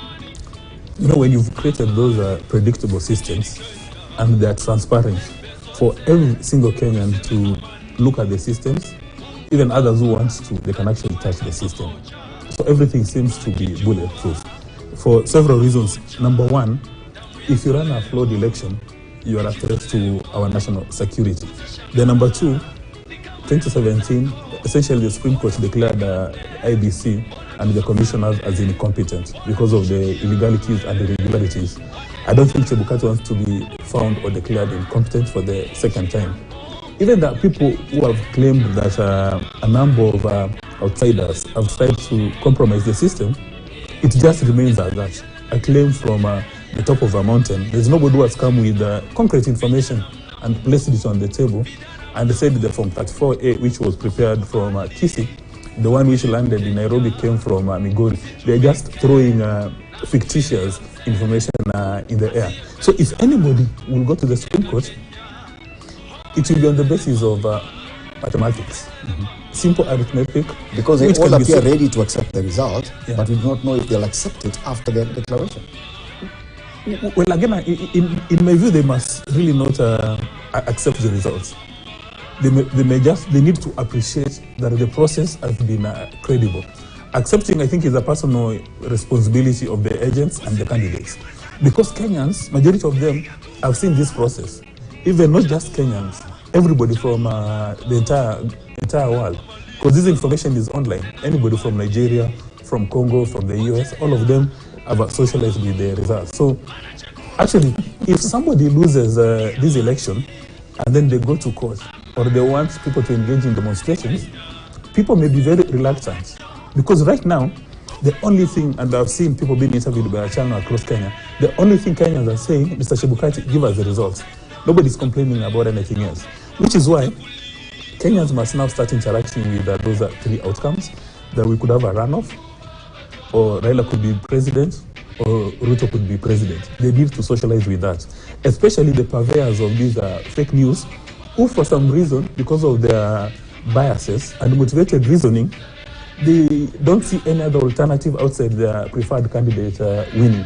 When you've created those predictable systems and they're transparent for every single Kenyan to look at the systems, even others who want to, they can actually touch the system. So everything seems to be bulletproof for several reasons. Number one, if you run a flawed election, you are a threat to our national security. Then number two, 2017, essentially the Supreme Court declared IEBC and the commissioners as incompetent because of the illegalities and irregularities. I don't think Chebukati wants to be found or declared incompetent for the second time. Even the people who have claimed that a number of outsiders have tried to compromise the system, it just remains as that. A claim from the top of a mountain. There's nobody who has come with concrete information and placed it on the table and said the Form 34A, which was prepared from Kisii, the one which landed in Nairobi came from Migori. They're just throwing fictitious information in the air. So if anybody will go to the Supreme Court, it will be on the basis of mathematics. Mm-hmm. Simple arithmetic. Because they all appear ready to accept the result, but we do not know if they'll accept it after their declaration. Well, again, in my view, they must really not accept the results. they need to appreciate that the process has been credible. Accepting, I think, is a personal responsibility of the agents and the candidates. Because Kenyans, majority of them have seen this process. Even not just Kenyans, everybody from the entire world. Because this information is online. Anybody from Nigeria, from Congo, from the US, all of them have socialized with the results. So actually, if somebody loses this election and then they go to court or they want people to engage in demonstrations, people may be very reluctant. Because right now, the only thing, and I've seen people being interviewed by a channel across Kenya, the only thing Kenyans are saying, Mr. Chebukati, give us the results. Nobody's complaining about anything else. Which is why Kenyans must now start interacting with those three outcomes, that we could have a runoff, or Raila could be president, or Ruto could be president. They need to socialize with that. Especially the purveyors of these fake news, who for some reason, because of their biases and motivated reasoning, they don't see any other alternative outside their preferred candidate winning.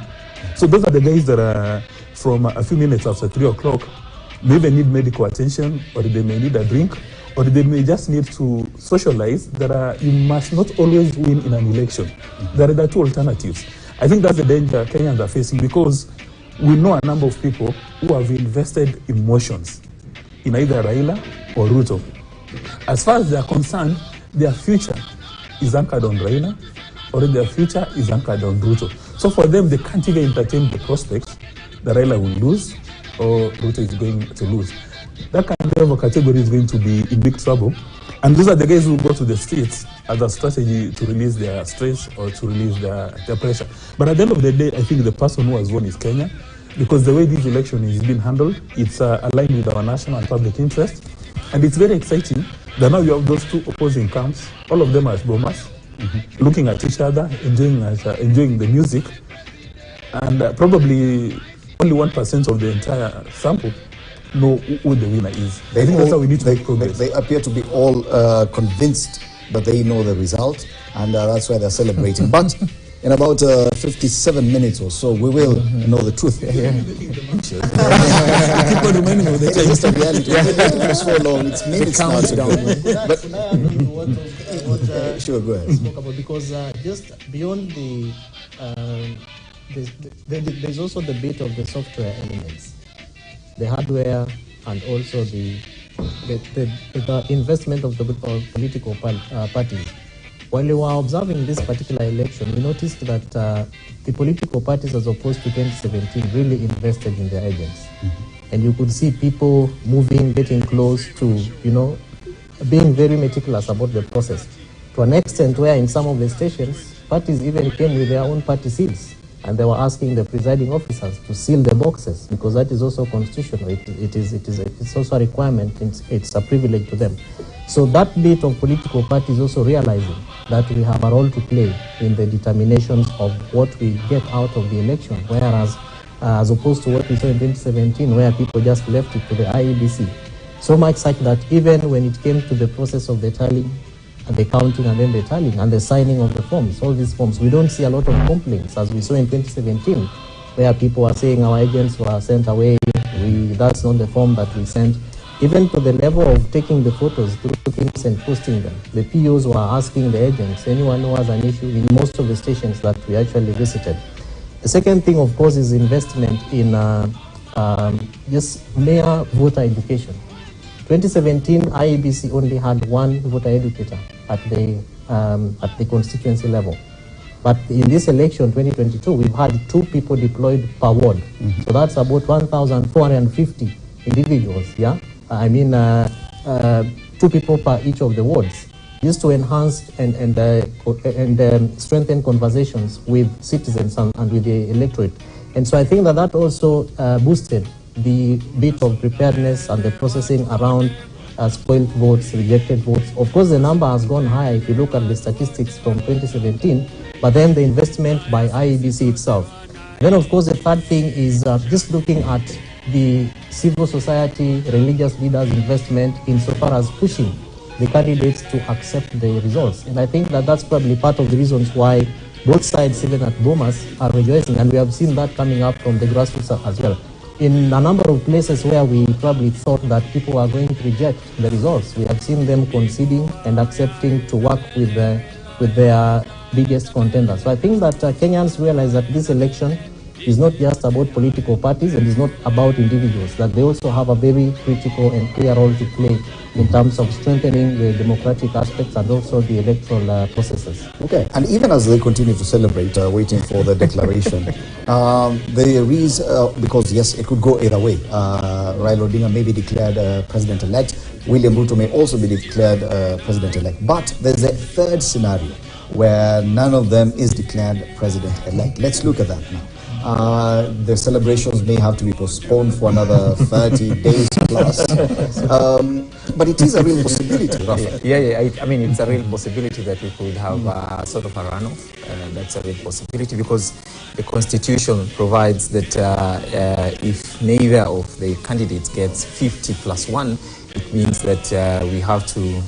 So those are the guys that are from a few minutes after 3 o'clock may even need medical attention, or they may need a drink, or they may just need to socialize. You must not always win in an election. There are the two alternatives. I think that's the danger Kenyans are facing, because we know a number of people who have invested emotions in either Raila or Ruto. As far as they are concerned, their future is anchored on Raila, or their future is anchored on Ruto. So for them, they can't even entertain the prospect that Raila will lose or Ruto is going to lose. That kind of a category is going to be in big trouble. And those are the guys who go to the streets as a strategy to release their stress or to release their pressure. But at the end of the day, I think the person who has won is Kenya, because the way this election is being handled, it's aligned with our national and public interest. And it's very exciting that now you have those two opposing camps, all of them are bombers, looking at each other, enjoying the music, and probably only 1% of the entire sample know who the winner is. I think that's how we need to make progress. They appear to be all convinced that they know the result, and that's why they're celebrating. But in about 57 minutes or so, we will know the truth. Keep on reminding me of the just a reality. It so long. It's minutes now to go. But sure, go ahead. Spoke about, because just beyond the, there's also the bit of the software elements, the hardware, and also the investment of the political parties. While we were observing this particular election, we noticed that the political parties, as opposed to 2017, really invested in their agents. And you could see people moving, getting close to, being very meticulous about the process. To an extent where in some of the stations, parties even came with their own party seals. And they were asking the presiding officers to seal the boxes, because that is also constitutional. It's also a requirement. It's a privilege to them. So that bit of political parties also realizing that we have a role to play in the determinations of what we get out of the election, whereas as opposed to what we saw in 2017, where people just left it to the Iebc. So much such that even when it came to the process of the tallying, and the counting, and then the tallying, and the signing of the forms, all these forms, we don't see a lot of complaints, as we saw in 2017, where people are saying our agents were sent away, that's not the form that we sent. Even to the level of taking the photos through things and posting them. The POs were asking the agents, anyone who has an issue, in most of the stations that we actually visited. The second thing, of course, is investment in just mere voter education. 2017, Iebc only had one voter educator at the constituency level. But in this election, 2022, we've had 2 people deployed per ward. So that's about 1,450 individuals, yeah? 2 people per each of the wards, just to enhance and strengthen conversations with citizens and with the electorate. And so I think that also boosted the bit of preparedness and the processing around spoiled votes, rejected votes. Of course, the number has gone high if you look at the statistics from 2017, but then the investment by Iebc itself. Then, of course, the third thing is just looking at the civil society, religious leaders' investment insofar as pushing the candidates to accept the results. And I think that's probably part of the reasons why both sides, even at Bomas, are rejoicing. And we have seen that coming up from the grassroots as well. in a number of places where we probably thought that people were going to reject the results, we have seen them conceding and accepting to work with their biggest contenders. So I think that Kenyans realize that this election is not just about political parties and is not about individuals, that they also have a very critical and clear role to play in terms of strengthening the democratic aspects and also the electoral processes. Okay, and even as they continue to celebrate, waiting for the declaration, there is, because yes, it could go either way. Raila Odinga may be declared president-elect, William Ruto may also be declared president-elect, but there's a third scenario where none of them is declared president-elect. Let's look at that now. The celebrations may have to be postponed for another 30 days plus. But it is a real possibility, Rafa. Yeah, I mean, it's a real possibility that we could have sort of a runoff. That's a real possibility because the Constitution provides that if neither of the candidates gets 50 plus 1, it means that we have to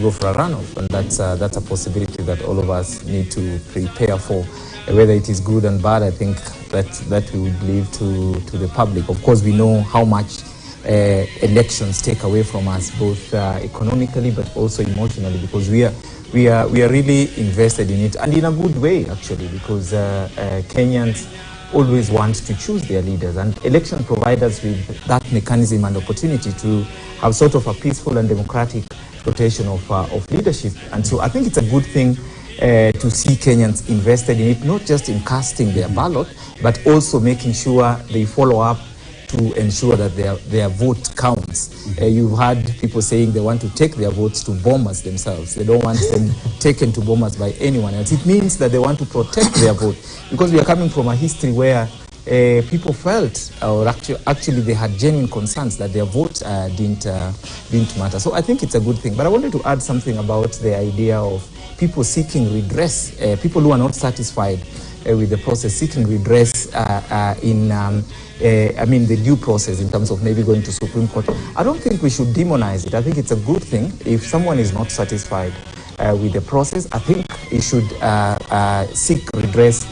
go for a runoff, and that's a possibility that all of us need to prepare for. Whether it is good and bad, I think that we would leave to the public. Of course, we know how much elections take away from us, both economically but also emotionally, because we are really invested in it, and in a good way actually, because Kenyans always want to choose their leaders, and election provides us with that mechanism and opportunity to have sort of a peaceful and democratic rotation of leadership. And so I think it's a good thing to see Kenyans invested in it, not just in casting their ballot, but also making sure they follow up to ensure that their vote counts. You've heard people saying they want to take their votes to bombers themselves. They don't want them taken to bombers by anyone else. It means that they want to protect their vote, because we are coming from a history where people felt, or actually they had genuine concerns that their vote didn't matter. So I think it's a good thing. But I wanted to add something about the idea of people seeking redress, people who are not satisfied with the process, seeking redress the due process in terms of maybe going to Supreme Court. I don't think we should demonize it. I think it's a good thing. If someone is not satisfied with the process, I think he should seek redress,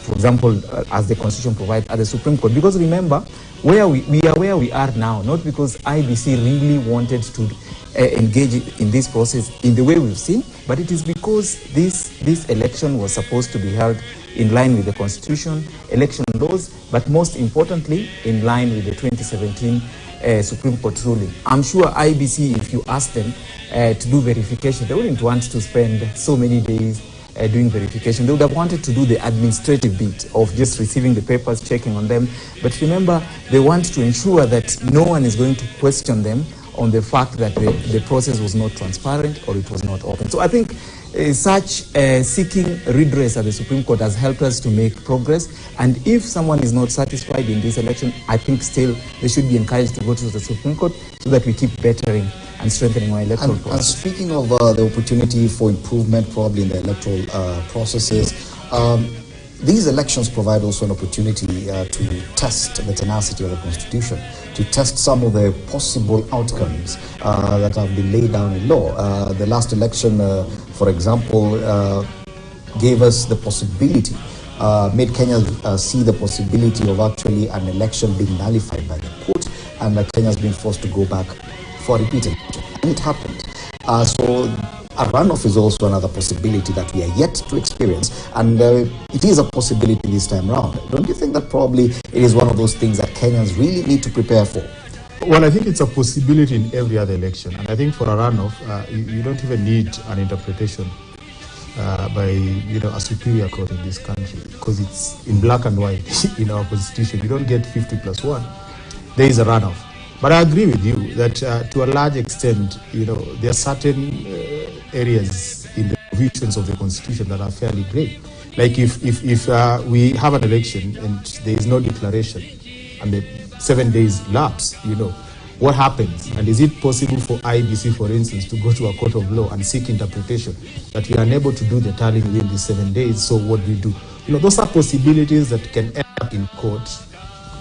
for example, as the Constitution provides, at the Supreme Court. Because remember, we are where we are now, not because IBC really wanted to engage in this process in the way we've seen, but it is because this election was supposed to be held in line with the Constitution, election laws, but most importantly, in line with the 2017 Supreme Court ruling. I'm sure IBC, if you ask them to do verification, they wouldn't want to spend so many days doing verification. They would have wanted to do the administrative bit of just receiving the papers, checking on them. But remember, they want to ensure that no one is going to question them on the fact that the process was not transparent or it was not open. So I think such seeking redress at the Supreme Court has helped us to make progress. And if someone is not satisfied in this election, I think still they should be encouraged to go to the Supreme Court so that we keep bettering and strengthening our electoral process. And speaking of the opportunity for improvement probably in the electoral processes, these elections provide also an opportunity to test the tenacity of the Constitution, to test some of the possible outcomes that have been laid down in law. The last election, for example, gave us the possibility, made Kenya see the possibility of actually an election being nullified by the court, and Kenya has been forced to go back for a repeat election. And it happened. So a runoff is also another possibility that we are yet to experience, and it is a possibility this time around. Don't you think that probably it is one of those things that Kenyans really need to prepare for? Well, I think it's a possibility in every other election, and I think for a runoff, you don't even need an interpretation by a superior court in this country, because it's in black and white in our Constitution. You don't get 50 plus 1. There is a runoff. But I agree with you that to a large extent, there are certain areas in the provisions of the Constitution that are fairly great. Like if we have an election and there is no declaration and the 7 days lapse, what happens? And is it possible for IBC, for instance, to go to a court of law and seek interpretation that we are unable to do the tallying within the 7 days? So what we do? Those are possibilities that can end up in court,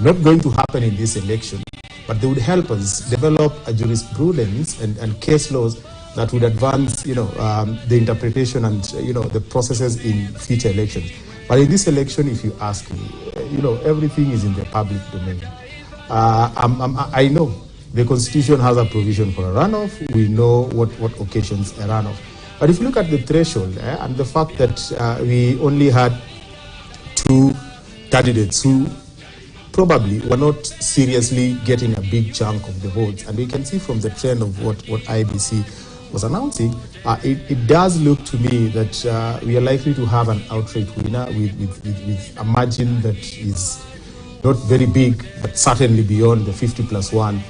not going to happen in this election, but they would help us develop a jurisprudence and case laws that would advance, the interpretation and, the processes in future elections. But in this election, if you ask me, everything is in the public domain. I know the Constitution has a provision for a runoff. We know what occasions a runoff. But if you look at the threshold and the fact that we only had 2 candidates who probably were not seriously getting a big chunk of the votes, and we can see from the trend of what IEBC was announcing, it does look to me that we are likely to have an outright winner with a margin that is not very big, but certainly beyond the 50+1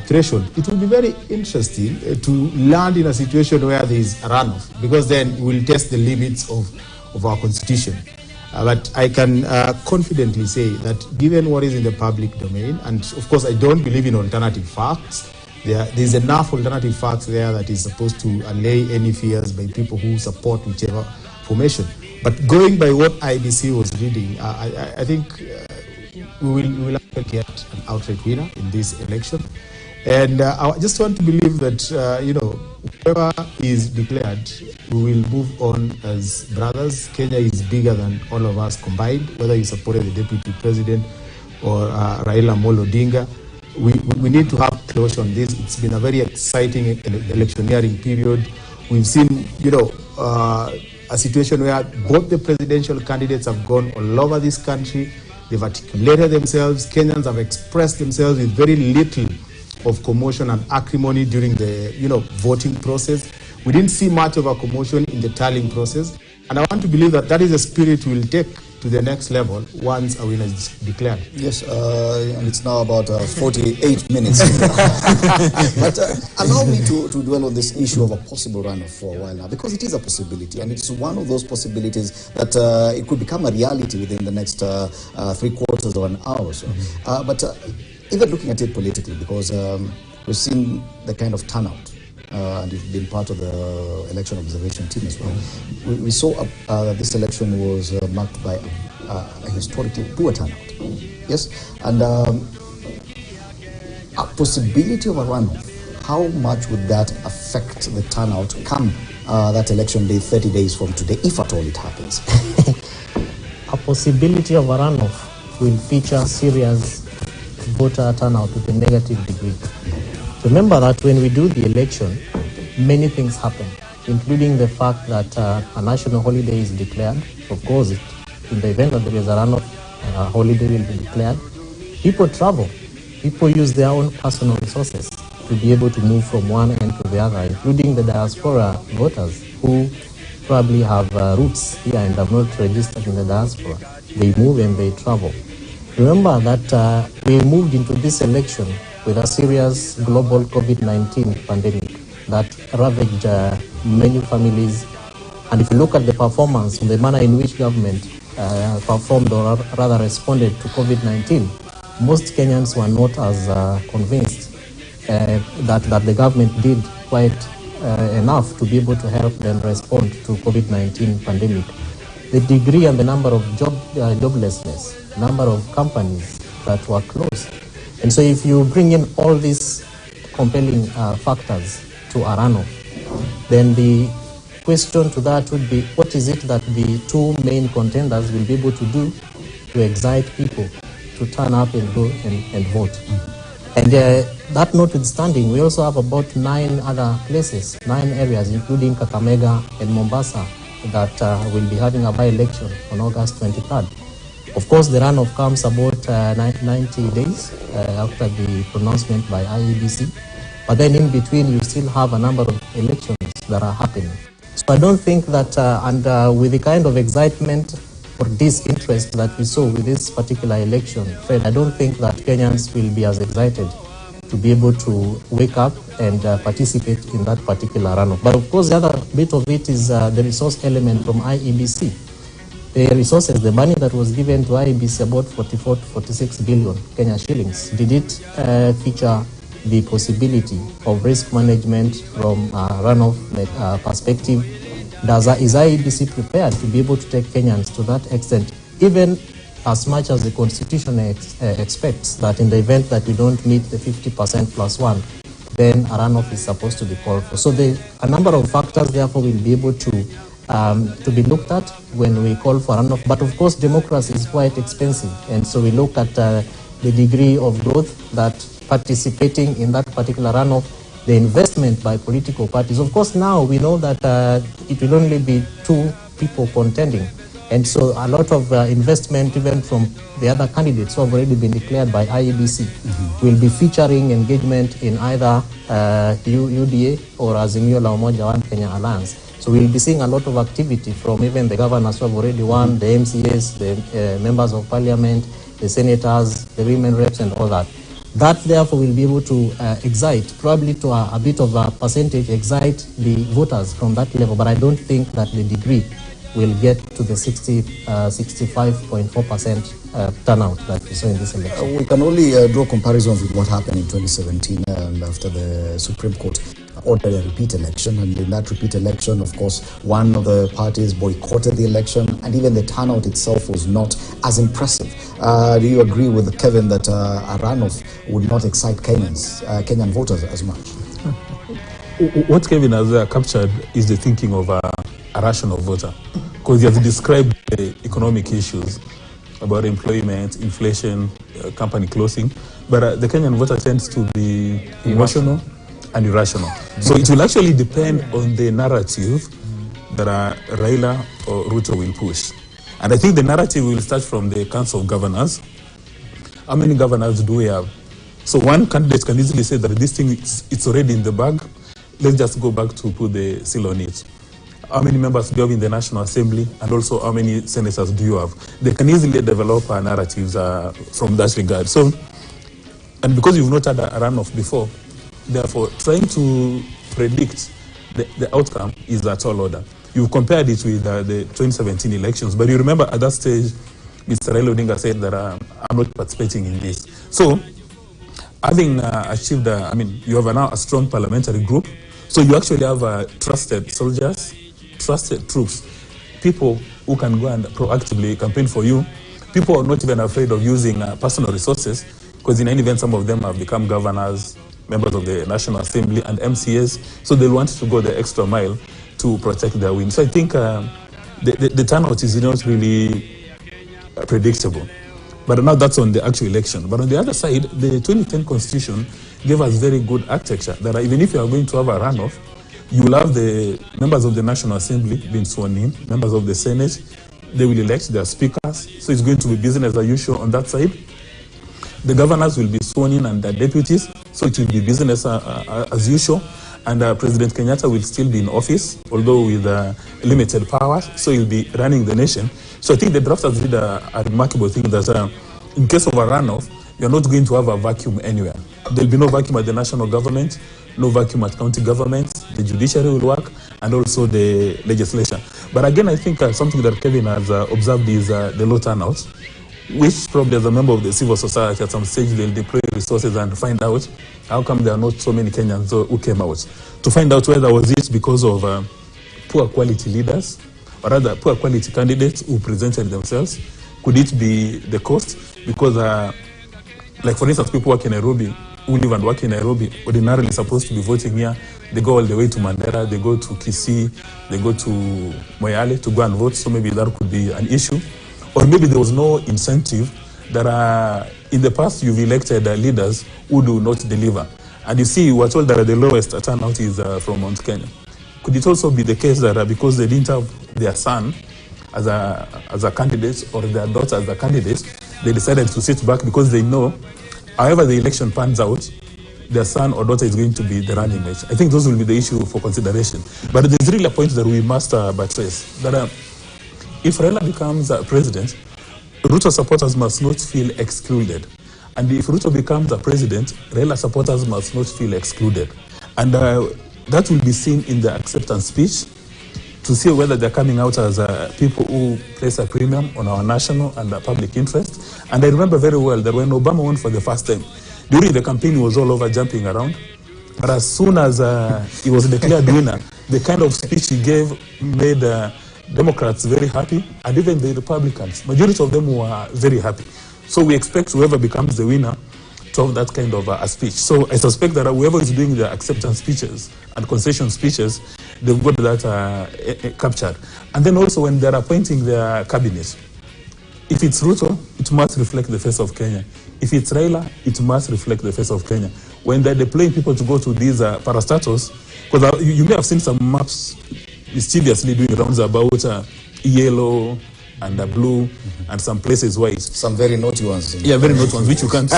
threshold. It will be very interesting to land in a situation where there is a runoff, because then we'll test the limits of our constitution. But I can confidently say that given what is in the public domain, and of course I don't believe in alternative facts, there's enough alternative facts there that is supposed to allay any fears by people who support whichever formation. But going by what IEBC was reading, I think we will get an outright winner in this election. And I just want to believe that, whoever is declared, we will move on as brothers. Kenya is bigger than all of us combined, whether you supported the deputy president or Raila Amolo Odinga. We need to have closure on this. It's been a very exciting electioneering period. We've seen, a situation where both the presidential candidates have gone all over this country. They've articulated themselves. Kenyans have expressed themselves with very little of commotion and acrimony during the voting process. We didn't see much of a commotion in the tallying process, and I want to believe that that is a spirit we will take to the next level once a winner is declared. Yes, and it's now about 48 minutes. But allow me to dwell on this issue of a possible runoff for a while now, because it is a possibility, and it's one of those possibilities that it could become a reality within the next 3/4 of an hour or so. But even looking at it politically, because we've seen the kind of turnout, and you've been part of the election observation team as well. We saw this election was marked by a historically poor turnout. Yes, and a possibility of a runoff. How much would that affect the turnout come that election day, 30 days from today, if at all it happens? A possibility of a runoff will feature serious voter turnout with a negative degree. Remember that when we do the election, many things happen, including the fact that a national holiday is declared. Of course, in the event that there is a runoff, a holiday will be declared. People travel. People use their own personal resources to be able to move from one end to the other, including the diaspora voters who probably have roots here and have not registered in the diaspora. They move and they travel. Remember that we moved into this election with a serious global COVID-19 pandemic that ravaged many families. And if you look at the performance, the manner in which government performed or rather responded to COVID-19, most Kenyans were not as convinced that the government did quite enough to be able to help them respond to COVID-19 pandemic. The degree and the number of joblessness, number of companies that were closed. And so if you bring in all these compelling factors to a runoff, then the question to that would be, what is it that the two main contenders will be able to do to excite people to turn up and go and vote? And that notwithstanding, we also have about 9 other places, 9 areas, including Kakamega and Mombasa, that will be having a by-election on August 23rd. Of course, the runoff comes about 90 days after the pronouncement by IEBC. But then in between, you still have a number of elections that are happening. So I don't think that, with the kind of excitement or disinterest that we saw with this particular election, Fred, I don't think that Kenyans will be as excited to be able to wake up and participate in that particular runoff. But of course, the other bit of it is the resource element from IEBC. The resources, the money that was given to IEBC, about 44 to 46 billion Kenya shillings, did it feature the possibility of risk management from a runoff perspective? Is IEBC prepared to be able to take Kenyans to that extent, even as much as the Constitution expects that in the event that you don't meet the 50% plus 1, then a runoff is supposed to be called for. So a number of factors, therefore, will be able to to be looked at when we call for runoff. But of course, democracy is quite expensive, and so we look at the degree of growth that participating in that particular runoff, the investment by political parties. Of course, now we know that it will only be 2 people contending. And so a lot of investment, even from the other candidates who have already been declared by Iebc, will be featuring engagement in either UDA or Azimio la Umoja One Kenya Alliance. So we'll be seeing a lot of activity from even the governors who have already won, the MCAs, the members of parliament, the senators, the women reps, and all that. That therefore will be able to excite, probably to a bit of a percentage, excite the voters from that level. But I don't think that the degree will get to the 65.4% turnout that we saw in this election. We can only draw comparisons with what happened in 2017 and after the Supreme Court ordered a repeat election. And in that repeat election, of course, one of the parties boycotted the election, and even the turnout itself was not as impressive. Do you agree with Kevin that a runoff would not excite Kenyan voters as much? What Kevin has captured is the thinking of a rational voter, because he has described the economic issues about employment, inflation, company closing, but the Kenyan voter tends to be emotional and irrational. So it will actually depend on the narrative that Raila or Ruto will push. And I think the narrative will start from the Council of Governors. How many governors do we have? So one candidate can easily say that this thing, it's already in the bag. Let's just go back to put the seal on it. How many members do you have in the National Assembly, and also how many senators do you have? They can easily develop narratives from that regard. So, and because you've not had a runoff before, therefore trying to predict the outcome is a tall order. You've compared it with the 2017 elections, but you remember at that stage, Mr. Raila Odinga said that I'm not participating in this. So, having achieved, you have now a strong parliamentary group, so you actually have trusted soldiers, trusted troops, people who can go and proactively campaign for you. People are not even afraid of using personal resources, because in any event, some of them have become governors, members of the National Assembly, and MCAs, so they'll want to go the extra mile to protect their win. So I think the turnout is not really predictable. But now that's on the actual election. But on the other side, the 2010 Constitution gave us very good architecture that even if you are going to have a runoff, you will have the members of the National Assembly being sworn in, members of the Senate, they will elect their speakers, so it's going to be business as usual on that side. The governors will be sworn in and their deputies, so it will be business as usual. And President Kenyatta will still be in office, although with limited powers, so he'll be running the nation. So I think the drafters did a remarkable thing that in case of a runoff, you're not going to have a vacuum anywhere. There'll be no vacuum at the national government, no vacuum at county governments, the judiciary will work, and also the legislation. But again, I think something that Kevin has observed is the low turnout, which probably as a member of the civil society at some stage they'll deploy resources and find out how come there are not so many Kenyans who came out. To find out whether was it because of poor quality leaders, or rather poor quality candidates who presented themselves. Could it be the cost? Because like for instance, people work in Nairobi, who live and work in Nairobi, ordinarily supposed to be voting here, they go all the way to Mandera, they go to Kisii, they go to Moyale to go and vote, so maybe that could be an issue. Or maybe there was no incentive that in the past you've elected leaders who do not deliver. And you see, we're told that the lowest turnout is from Mount Kenya. Could it also be the case that because they didn't have their son as a candidate or their daughter as a candidate, they decided to sit back because they know, however the election pans out, their son or daughter is going to be the running mate. I think those will be the issue for consideration. But there's really a point that we must buttress, that if Raila becomes president, Ruto supporters must not feel excluded. And if Ruto becomes a president, Raila supporters must not feel excluded. And that will be seen in the acceptance speech to see whether they're coming out as people who place a premium on our national and public interest. And I remember very well that when Obama won for the first time, during the campaign he was all over jumping around. But as soon as he was declared winner, the kind of speech he gave made Democrats very happy, and even the Republicans, majority of them were very happy. So we expect whoever becomes the winner to have that kind of a speech. So I suspect that whoever is doing the acceptance speeches and concession speeches, they've got that captured. And then also when they're appointing their cabinet, if it's Ruto, it must reflect the face of Kenya. If it's Raila, it must reflect the face of Kenya. When they're deploying people to go to these parastatos, because you may have seen some maps mischievously doing rounds about yellow and blue and some places white. Some very naughty ones. Yeah, very naughty ones, which you can't.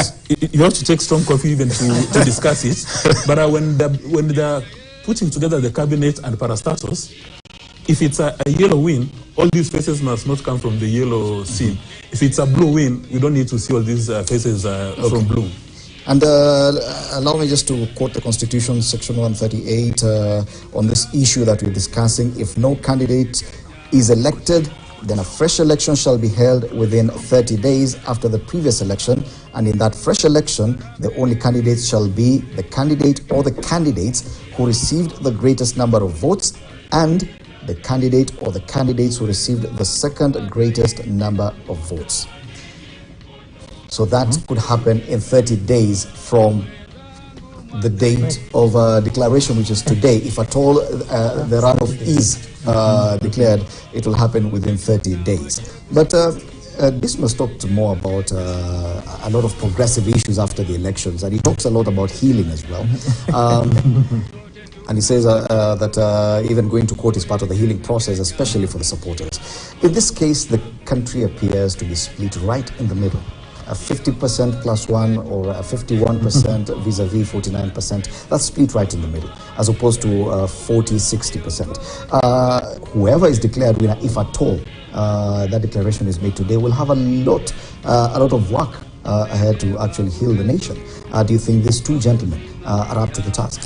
You have to take strong coffee even to discuss it. But when they're putting together the cabinet and parastatos, if it's a yellow win, all these faces must not come from the yellow scene. If it's a blue win, we don't need to see all these faces from blue. And allow me just to quote the Constitution, Section 138, on this issue that we're discussing. If no candidate is elected, then a fresh election shall be held within 30 days after the previous election. And in that fresh election, the only candidates shall be the candidate or the candidates who received the greatest number of votes and the candidate or the candidates who received the second greatest number of votes. So that could happen in 30 days from the date of declaration, which is today. If at all the runoff is declared, it will happen within 30 days. But Dismas talked more about a lot of progressive issues after the elections, and he talks a lot about healing as well. And he says that even going to court is part of the healing process, especially for the supporters. In this case, the country appears to be split right in the middle. A 50% plus one or a 51% vis-a-vis 49%. That's split right in the middle, as opposed to 40-60%. Whoever is declared winner, if at all that declaration is made today, will have a lot of work ahead to actually heal the nation. Do you think these two gentlemen are up to the task?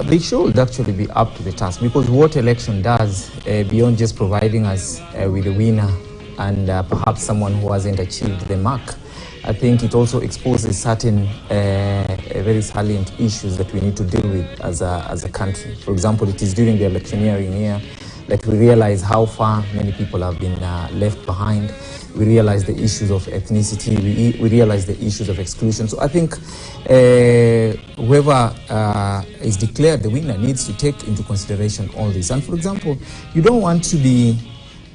They should actually be up to the task, because what election does, beyond just providing us with a winner and perhaps someone who hasn't achieved the mark, I think it also exposes certain very salient issues that we need to deal with as a country. For example, it is during the electioneering year that we realize how far many people have been left behind. We realize the issues of ethnicity, we realize the issues of exclusion. So I think whoever is declared the winner needs to take into consideration all this. And for example, you don't want to be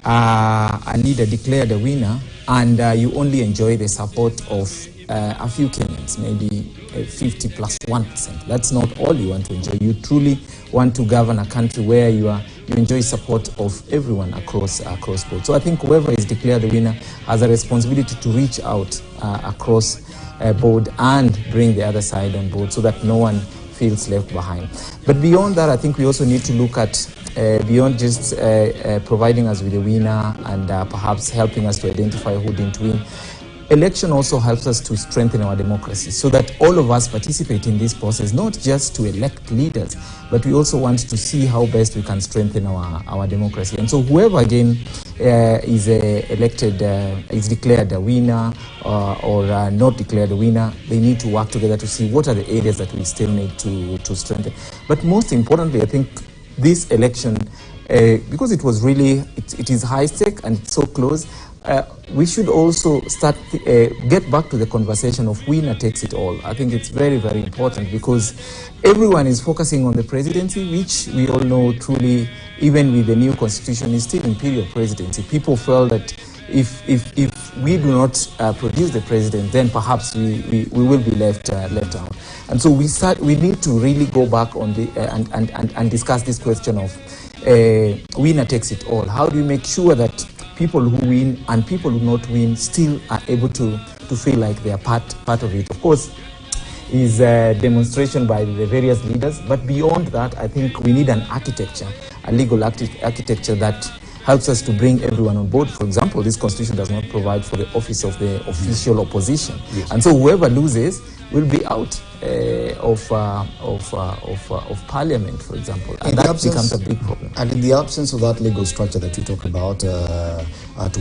a leader declared a winner and you only enjoy the support of a few Kenyans, maybe 50+1%. That's not all you want to enjoy. You truly want to govern a country where you enjoy support of everyone across board. So I think whoever is declared the winner has a responsibility to reach out across board and bring the other side on board so that no one feels left behind. But beyond that, I think we also need to look at beyond just providing us with a winner and perhaps helping us to identify who didn't win. Election also helps us to strengthen our democracy so that all of us participate in this process, not just to elect leaders, but we also want to see how best we can strengthen our democracy. And so whoever again is elected, is declared a winner or not declared a winner, they need to work together to see what are the areas that we still need to strengthen. But most importantly, I think this election, because it was really, it is high stake and it's so close, we should also start get back to the conversation of winner takes it all. I think it's very, very important because everyone is focusing on the presidency, which we all know truly, even with the new constitution, is still imperial presidency. People felt that if we do not produce the president, then perhaps we will be left out. And so we need to really go back on the and discuss this question of winner takes it all. How do you make sure that people who win and people who not win still are able to feel like they are part of it? Of course, is a demonstration by the various leaders, but beyond that, I think we need an architecture, a legal architecture that helps us to bring everyone on board. For example, this constitution does not provide for the office of the official opposition, yes. And so whoever loses will be out of parliament, for example, and that becomes a big problem. And in the absence of that legal structure that you talk about, to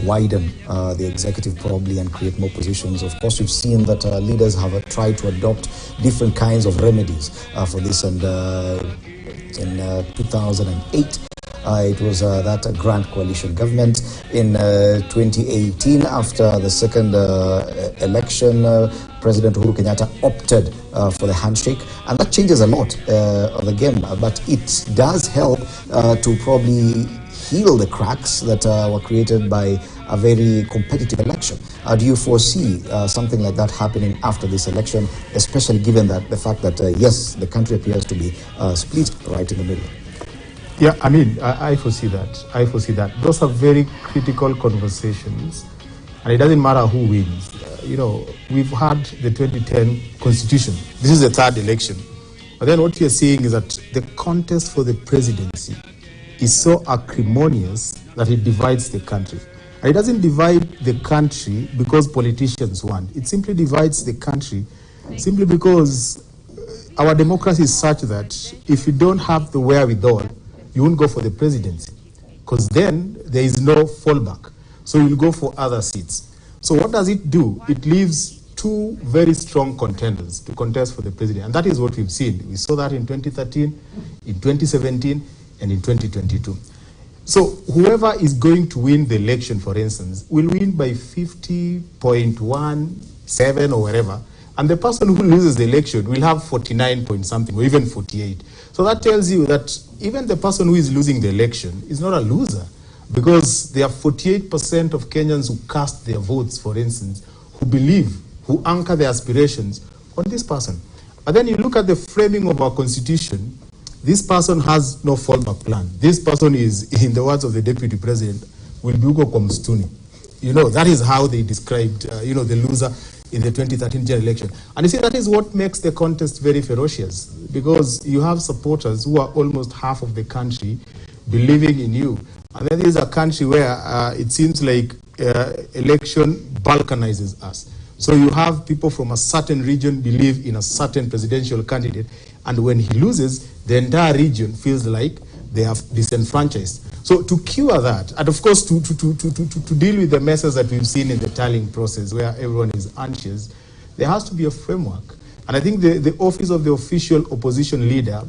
widen the executive probably and create more positions, of course, we've seen that leaders have tried to adopt different kinds of remedies for this, and in 2008, It was that grand coalition government. In 2018, after the second election, President Uhuru Kenyatta opted for the handshake, and that changes a lot of the game, but it does help to probably heal the cracks that were created by a very competitive election. Do you foresee something like that happening after this election, especially given that the fact that, yes, the country appears to be split right in the middle? Yeah, I mean, I foresee that. I foresee that. Those are very critical conversations, and it doesn't matter who wins. You know, we've had the 2010 constitution. This is the third election. But then what we are seeing is that the contest for the presidency is so acrimonious that it divides the country. And it doesn't divide the country because politicians want. It simply divides the country simply because our democracy is such that if you don't have the wherewithal, you won't go for the presidency, because then there is no fallback. So you'll go for other seats. So what does it do? It leaves two very strong contenders to contest for the president. And that is what we've seen. We saw that in 2013, in 2017, and in 2022. So whoever is going to win the election, for instance, will win by 50.17 or whatever, and the person who loses the election will have 49 point something or even 48. So that tells you that even the person who is losing the election is not a loser, because there are 48% of Kenyans who cast their votes, for instance, who believe, who anchor their aspirations on this person. But then you look at the framing of our constitution, this person has no fallback plan. This person is, in the words of the deputy president, will be uko kwa msituni. You know, that is how they described, you know, the loser in the 2013 general election. And you see, that is what makes the contest very ferocious, because you have supporters who are almost half of the country believing in you. And then there's a country where it seems like election balkanizes us. So you have people from a certain region believe in a certain presidential candidate, and when he loses, the entire region feels like they are disenfranchised. So to cure that, and of course to deal with the messes that we've seen in the tallying process where everyone is anxious, there has to be a framework. And I think the office of the official opposition leader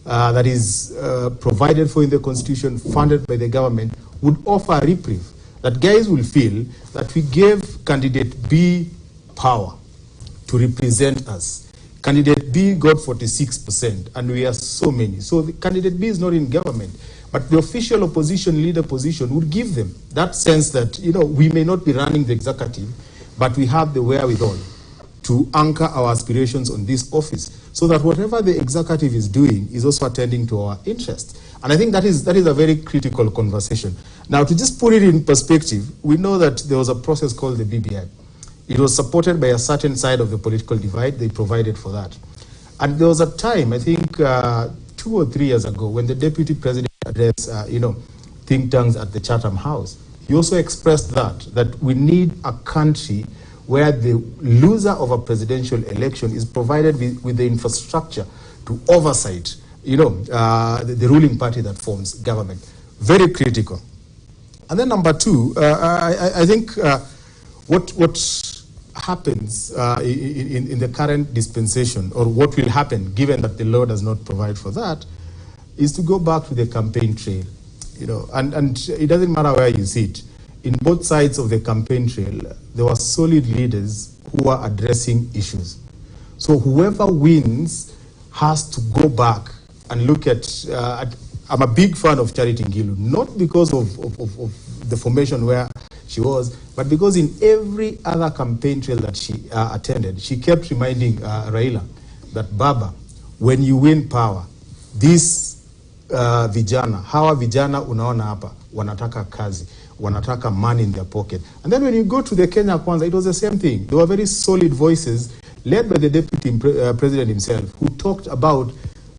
that is provided for in the constitution, funded by the government, would offer a reprieve. That guys will feel that we gave candidate B power to represent us. Candidate B got 46%, and we are so many. So the candidate B is not in government, but the official opposition leader position would give them that sense that, you know, we may not be running the executive, but we have the wherewithal to anchor our aspirations on this office, so that whatever the executive is doing is also attending to our interests. And I think that is a very critical conversation. Now, to just put it in perspective, we know that there was a process called the BBI. It was supported by a certain side of the political divide. They provided for that. And there was a time, I think 2 or 3 years ago, when the deputy president addressed, you know, think tanks at the Chatham House, he also expressed that we need a country where the loser of a presidential election is provided with the infrastructure to oversight, you know, the ruling party that forms government. Very critical. And then number two, I think what happens in the current dispensation, or what will happen given that the law does not provide for that, is to go back to the campaign trail. You know, and it doesn't matter where you sit. In both sides of the campaign trail, there were solid leaders who are addressing issues. So whoever wins has to go back and look at I'm a big fan of Charity Ngilu, not because of the formation where she was, but because in every other campaign trail that she attended, she kept reminding Raila that, Baba, when you win power, this vijana, hawa vijana unaona hapa, wanataka kazi, wanataka money in their pocket. And then when you go to the Kenya Kwanza, it was the same thing. There were very solid voices led by the deputy president himself who talked about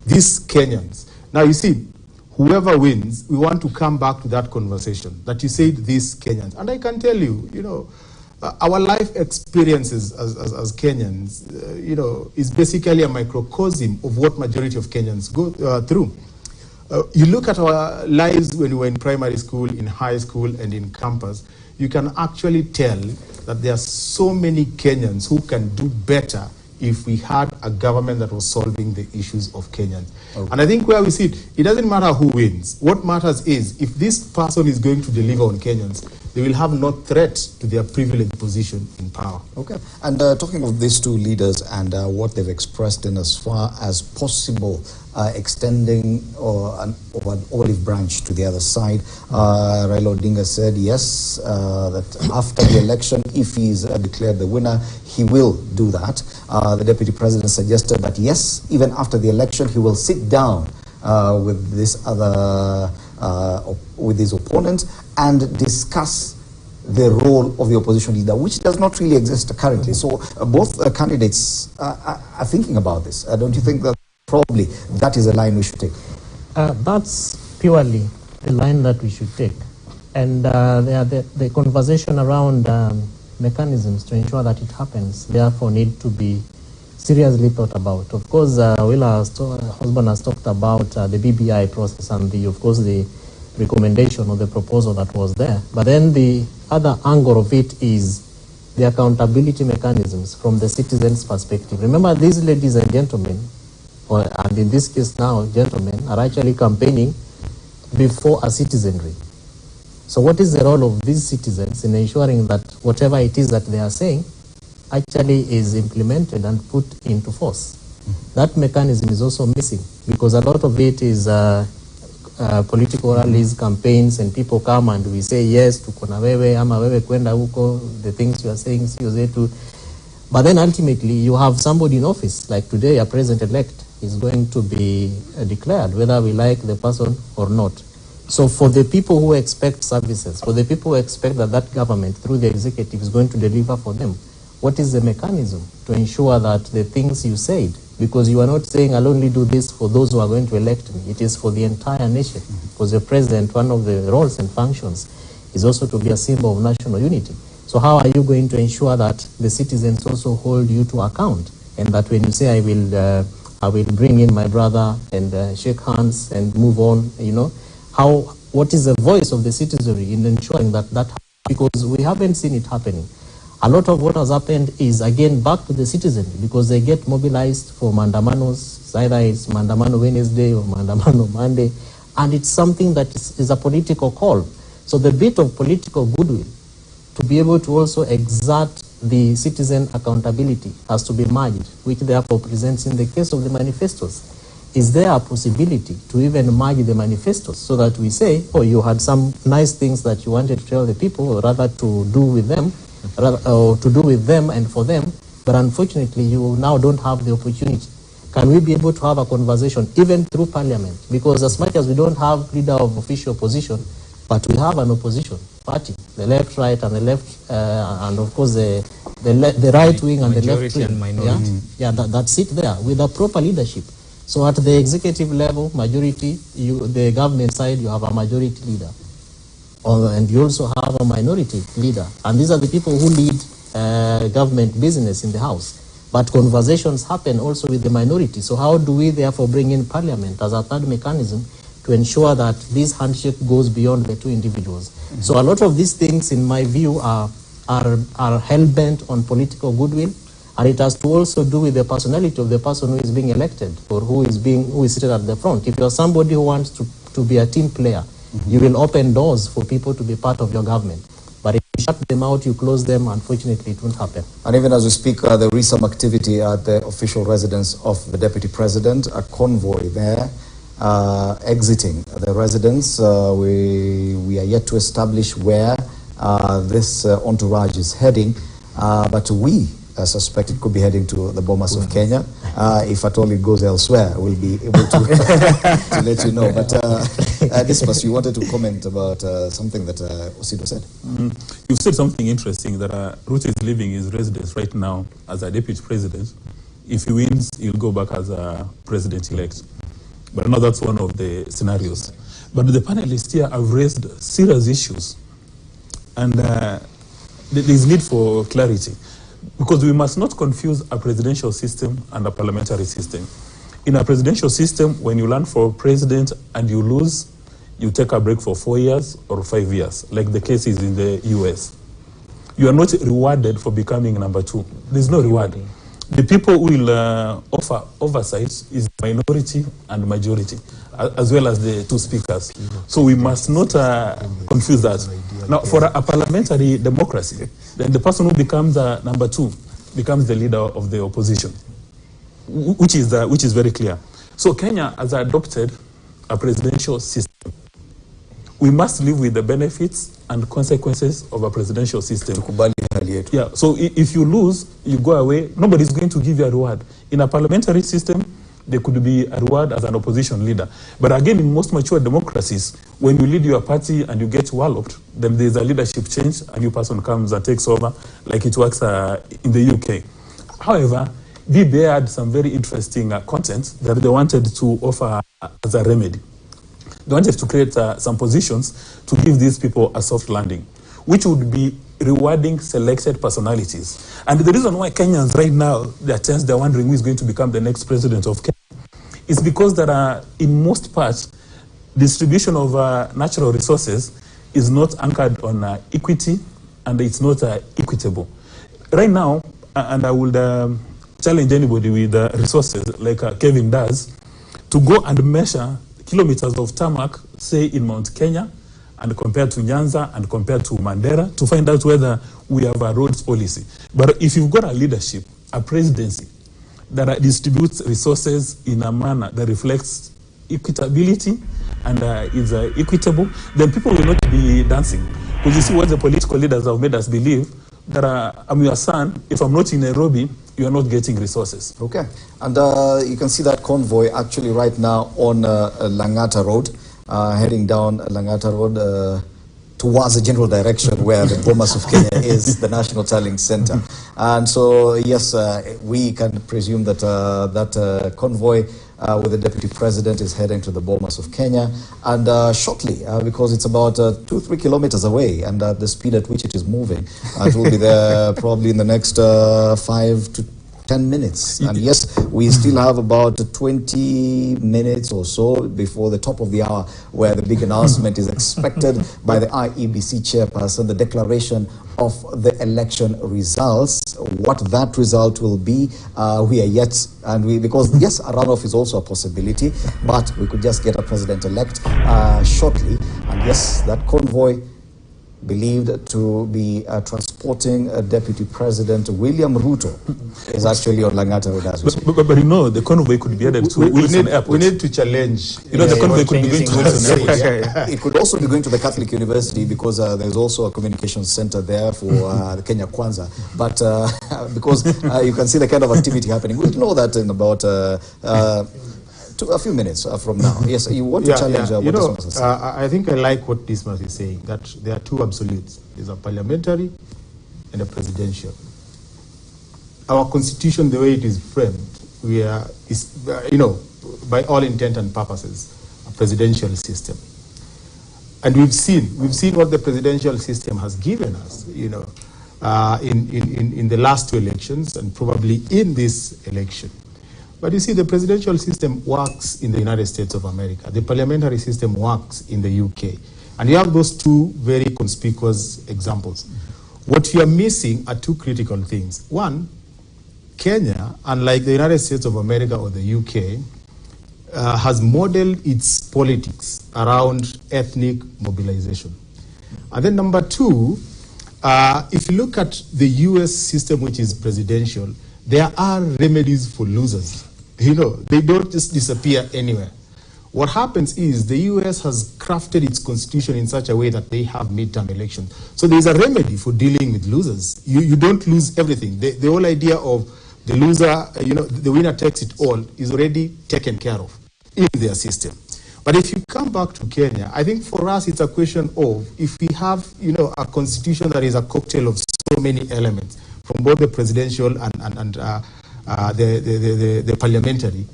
these Kenyans. Now you see, whoever wins, we want to come back to that conversation that you said these Kenyans. And I can tell you, you know, our life experiences as Kenyans, you know, is basically a microcosm of what majority of Kenyans go through. You look at our lives when we were in primary school, in high school, and in campus, you can actually tell that there are so many Kenyans who can do better if we had a government that was solving the issues of Kenyans. And I think where we see it, it doesn't matter who wins. What matters is if this person is going to deliver on Kenyans, they will have no threat to their privileged position in power. Okay. And talking of these two leaders and what they've expressed in as far as possible extending an olive branch to the other side, Raila Odinga said yes, that after the election, if he is declared the winner, he will do that. The deputy president suggested that yes, even after the election, he will sit down with this other with his opponent and discuss the role of the opposition leader, which does not really exist currently. So both candidates are thinking about this. Don't you think that probably that is a line we should take? That's purely the line that we should take. And the conversation around mechanisms to ensure that it happens, therefore, need to be seriously thought about. Of course, Willa's husband has talked about the BBI process and of course the recommendation or the proposal that was there. But then the other angle of it is the accountability mechanisms from the citizens' perspective. Remember, these ladies and gentlemen, and in this case now gentlemen, are actually campaigning before a citizenry. So what is the role of these citizens in ensuring that whatever it is that they are saying actually is implemented and put into force? That mechanism is also missing because a lot of it is political rallies, campaigns, and people come and we say yes, tuko na wewe, ama wewe kwenda huko, the things you are saying, sio zetu. But then ultimately you have somebody in office, like today a president-elect is going to be declared, whether we like the person or not. So for the people who expect services, for the people who expect that that government through the executive is going to deliver for them, what is the mechanism to ensure that the things you said, because you are not saying I'll only do this for those who are going to elect me, it is for the entire nation. Because the president, one of the roles and functions is also to be a symbol of national unity. So how are you going to ensure that the citizens also hold you to account, and that when you say I will bring in my brother and shake hands and move on, you know, what is the voice of the citizenry in ensuring that that happens? Because we haven't seen it happening. A lot of what has happened is again back to the citizenry because they get mobilized for mandamanos, either it's mandamano Wednesday or mandamano Monday, and it's something that is a political call. So the bit of political goodwill to be able to also exert the citizen accountability has to be merged, which therefore presents in the case of the manifestos. Is there a possibility to even merge the manifestos so that we say, oh, you had some nice things that you wanted to tell the people, or rather to do with them, or to do with them and for them, but unfortunately you now don't have the opportunity. Can we be able to have a conversation even through parliament? Because as much as we don't have leader of official opposition, but we have an opposition party, the left, right, and the left, and of course the right wing and the left wing. And minority. Yeah, that sit there with a proper leadership. So at the executive level, majority, the government side, you have a majority leader. And you also have a minority leader. And these are the people who lead government business in the House. But conversations happen also with the minority. So how do we therefore bring in parliament as a third mechanism to ensure that this handshake goes beyond the two individuals? Mm-hmm. So a lot of these things, in my view, are hell-bent on political goodwill. And it has to also do with the personality of the person who is being elected or who is seated at the front. If you're somebody who wants to be a team player, mm-hmm. you will open doors for people to be part of your government. But if you shut them out, you close them, unfortunately it won't happen. And even as we speak, there is some activity at the official residence of the Deputy President, a convoy there exiting the residence. We are yet to establish where this entourage is heading, but we suspect it could be heading to the Bomas of Kenya. If at all it goes elsewhere, we'll be able to, to let you know. But Dismas, you wanted to comment about something that Osido said. You've said something interesting, that Ruto is leaving his residence right now as a deputy president. If he wins, he'll go back as a president-elect. But now that's one of the scenarios. But the panelists here have raised serious issues. And there's need for clarity. Because we must not confuse a presidential system and a parliamentary system. In a presidential system, when you run for president and you lose, you take a break for 4 years or 5 years, like the case is in the US. You are not rewarded for becoming number two. There's no reward. the people who will offer oversight is minority and majority, as well as the two speakers. So we must not confuse that. Now, for a parliamentary democracy, then the person who becomes number two becomes the leader of the opposition, which is very clear. So Kenya has adopted a presidential system. We must live with the benefits and consequences of a presidential system. Yeah. So if you lose, you go away. Nobody's going to give you a reward. In a parliamentary system, there could be a reward as an opposition leader. But again, in most mature democracies, when you lead your party and you get walloped, then there's a leadership change. A new person comes and takes over, like it works in the UK. However, BBA had some very interesting content that they wanted to offer as a remedy. They wanted to create some positions to give these people a soft landing, which would be rewarding selected personalities. And the reason why Kenyans right now, they're wondering who is going to become the next president of Kenya, is because there are, in most parts, distribution of natural resources is not anchored on equity, and it's not equitable. Right now, and I would challenge anybody with resources like Kevin does, to go and measure kilometers of tarmac, say in Mount Kenya, and compared to Nyanza and compared to Mandera, to find out whether we have a roads policy. But if you've got a leadership, a presidency, that distributes resources in a manner that reflects equitability and is equitable, then people will not be dancing. Because you see what the political leaders have made us believe, that I'm your son, if I'm not in Nairobi, you are not getting resources. Okay. And you can see that convoy actually right now on Langata Road, heading down Langata Road towards the general direction where the Bomas of Kenya is, the National Tallying Center. And so, yes, we can presume that that convoy with the Deputy President is heading to the Bomas of Kenya. And shortly, because it's about 2-3 kilometers away, and the speed at which it is moving, it will be there probably in the next 5 to 10 minutes. And yes, we still have about 20 minutes or so before the top of the hour, where the big announcement is expected by the IEBC chairperson, the declaration of the election results. What that result will be, we are yet, and because yes, a runoff is also a possibility, but we could just get a president-elect shortly. And yes, that convoy believed to be transporting Deputy President William Ruto is actually on Langata Road as we speak. But you know, the convoy could be added to Wilson Airport. We need to challenge. You know, the convoy could be going to Wilson Airport. It could also be going to the Catholic University, because there's also a communications center there for the Kenya Kwanzaa. But because you can see the kind of activity happening, we'll know that in about a few minutes from now. Yes, you want to challenge what Dismas is saying? I think I like what Dismas is saying, that there are two absolutes. There's a parliamentary and a presidential. Our constitution, the way it is framed, is by all intent and purposes, a presidential system. And we've seen what the presidential system has given us, in the last two elections and probably in this election. But you see, the presidential system works in the United States of America. The parliamentary system works in the UK. And you have those two very conspicuous examples. What you are missing are two critical things. One, Kenya, unlike the United States of America or the UK, has modeled its politics around ethnic mobilization. And then number two, if you look at the US system, which is presidential, there are remedies for losers. They don't just disappear anywhere. What happens is the US has crafted its constitution in such a way that they have midterm elections. So there's a remedy for dealing with losers. You don't lose everything. The whole idea of the loser, the winner takes it all is already taken care of in their system. But if you come back to Kenya, I think for us it's a question of, if we have a constitution that is a cocktail of so many elements, from both the presidential and the parliamentary,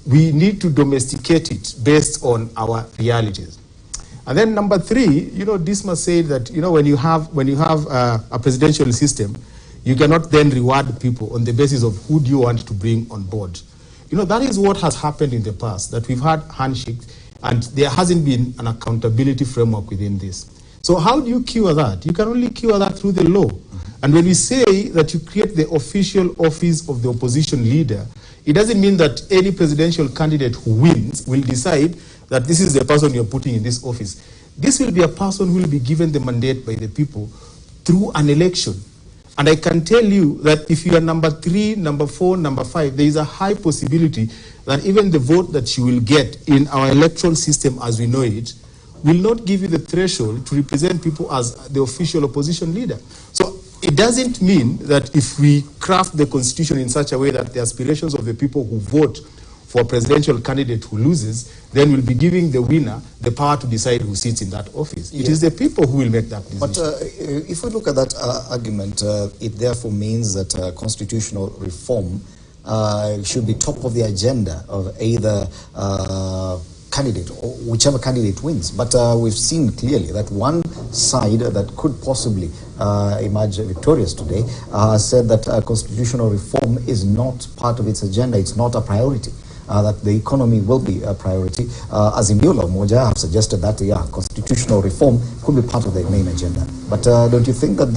we need to domesticate it based on our realities. And then number three, Dismas said that when you have a presidential system, you cannot then reward people on the basis of who do you want to bring on board. That is what has happened in the past, that we've had handshakes and there hasn't been an accountability framework within this. So how do you cure that? You can only cure that through the law. And when we say that you create the official office of the opposition leader, it doesn't mean that any presidential candidate who wins will decide that this is the person you're putting in this office. This will be a person who will be given the mandate by the people through an election. And I can tell you that if you are number 3, number 4, number 5, there is a high possibility that even the vote that you will get in our electoral system as we know it will not give you the threshold to represent people as the official opposition leader. So it doesn't mean that if we craft the constitution in such a way that the aspirations of the people who vote for a presidential candidate who loses, then we'll be giving the winner the power to decide who sits in that office. It is the people who will make that decision. But if we look at that argument, it therefore means that constitutional reform should be top of the agenda of either candidate or whichever candidate wins. But we've seen clearly that one side that could possibly emerge victorious today said that constitutional reform is not part of its agenda, it's not a priority. That the economy will be a priority. Azimio la Umoja have suggested that, constitutional reform could be part of the main agenda. But don't you think that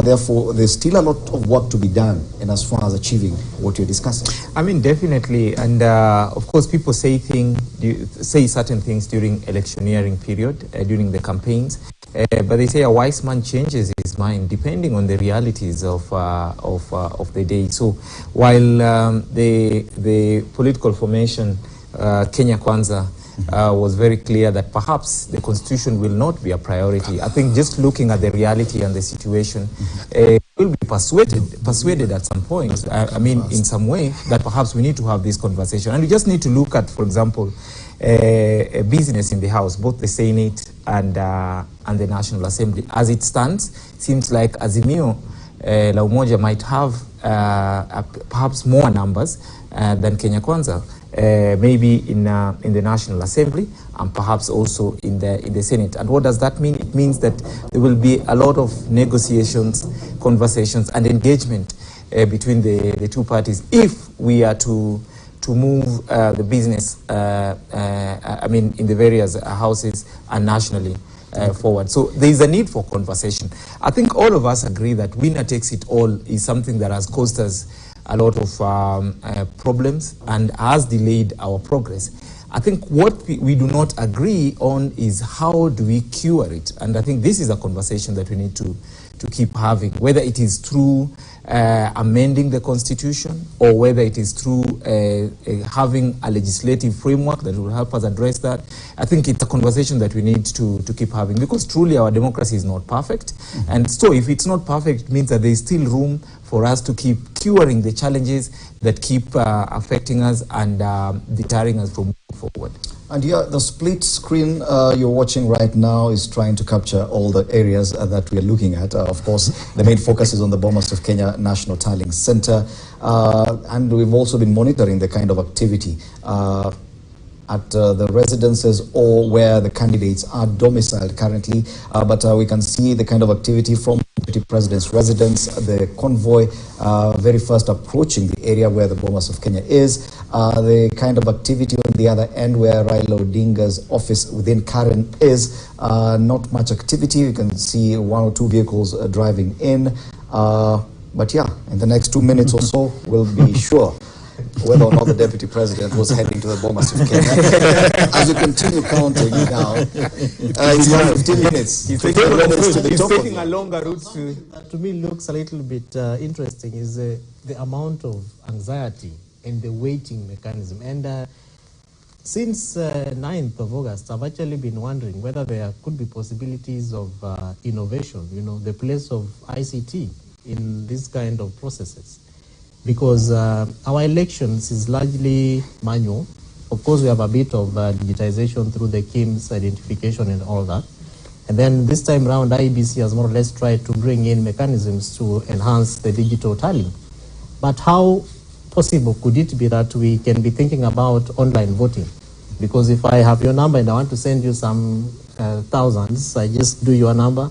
therefore, there's still a lot of work to be done in as far as achieving what you're discussing? I mean, definitely. And of course, people say certain things during electioneering period, during the campaigns. But they say a wise man changes his mind depending on the realities of the day. So while the political formation Kenya Kwanza was very clear that perhaps the constitution will not be a priority, I think just looking at the reality and the situation, will be persuaded at some point. I mean, in some way, that perhaps we need to have this conversation, and we just need to look at, for example, a business in the House, both the Senate and the National Assembly. As it stands, seems like Azimio la Umoja might have perhaps more numbers than Kenya Kwanza, maybe in the National Assembly and perhaps also in the Senate. And what does that mean? It means that there will be a lot of negotiations, conversations, and engagement between the two parties if we are to move the business, I mean, in the various houses and nationally forward. So there is a need for conversation. I think all of us agree that winner takes it all is something that has caused us a lot of problems and has delayed our progress. I think what we do not agree on is how do we cure it. And I think this is a conversation that we need to keep having, whether it is through amending the constitution or whether it is through having a legislative framework that will help us address that. I think it's a conversation that we need to keep having, because truly our democracy is not perfect. And so if it's not perfect, it means that there is still room for us to keep curing the challenges that keep affecting us and deterring us from moving forward. And yeah, the split screen you're watching right now is trying to capture all the areas that we are looking at. Of course, the main focus is on the Bomas of Kenya National Tallying Center. And we've also been monitoring the kind of activity at the residences or where the candidates are domiciled currently. But we can see the kind of activity from the Deputy President's residence, the convoy very first approaching the area where the Bomas of Kenya is, the kind of activity on the other end where Raila Odinga's office within Karen is, not much activity. You can see 1 or 2 vehicles driving in. But yeah, in the next 2 minutes or so, we'll be sure whether or not the Deputy President was heading to the Bomas of Kenya. As we continue counting now, it's 15 minutes. He's taking a longer route. To me, looks a little bit interesting is the amount of anxiety and the waiting mechanism. And since 9th of August, I've actually been wondering whether there could be possibilities of innovation, the place of ICT in this kind of processes. Because our elections is largely manual. Of course, we have a bit of digitization through the KIMS identification and all that. And then this time around, Iebc has more or less tried to bring in mechanisms to enhance the digital tallying. But how possible could it be that we can be thinking about online voting? Because if I have your number and I want to send you some thousands, I just do your number,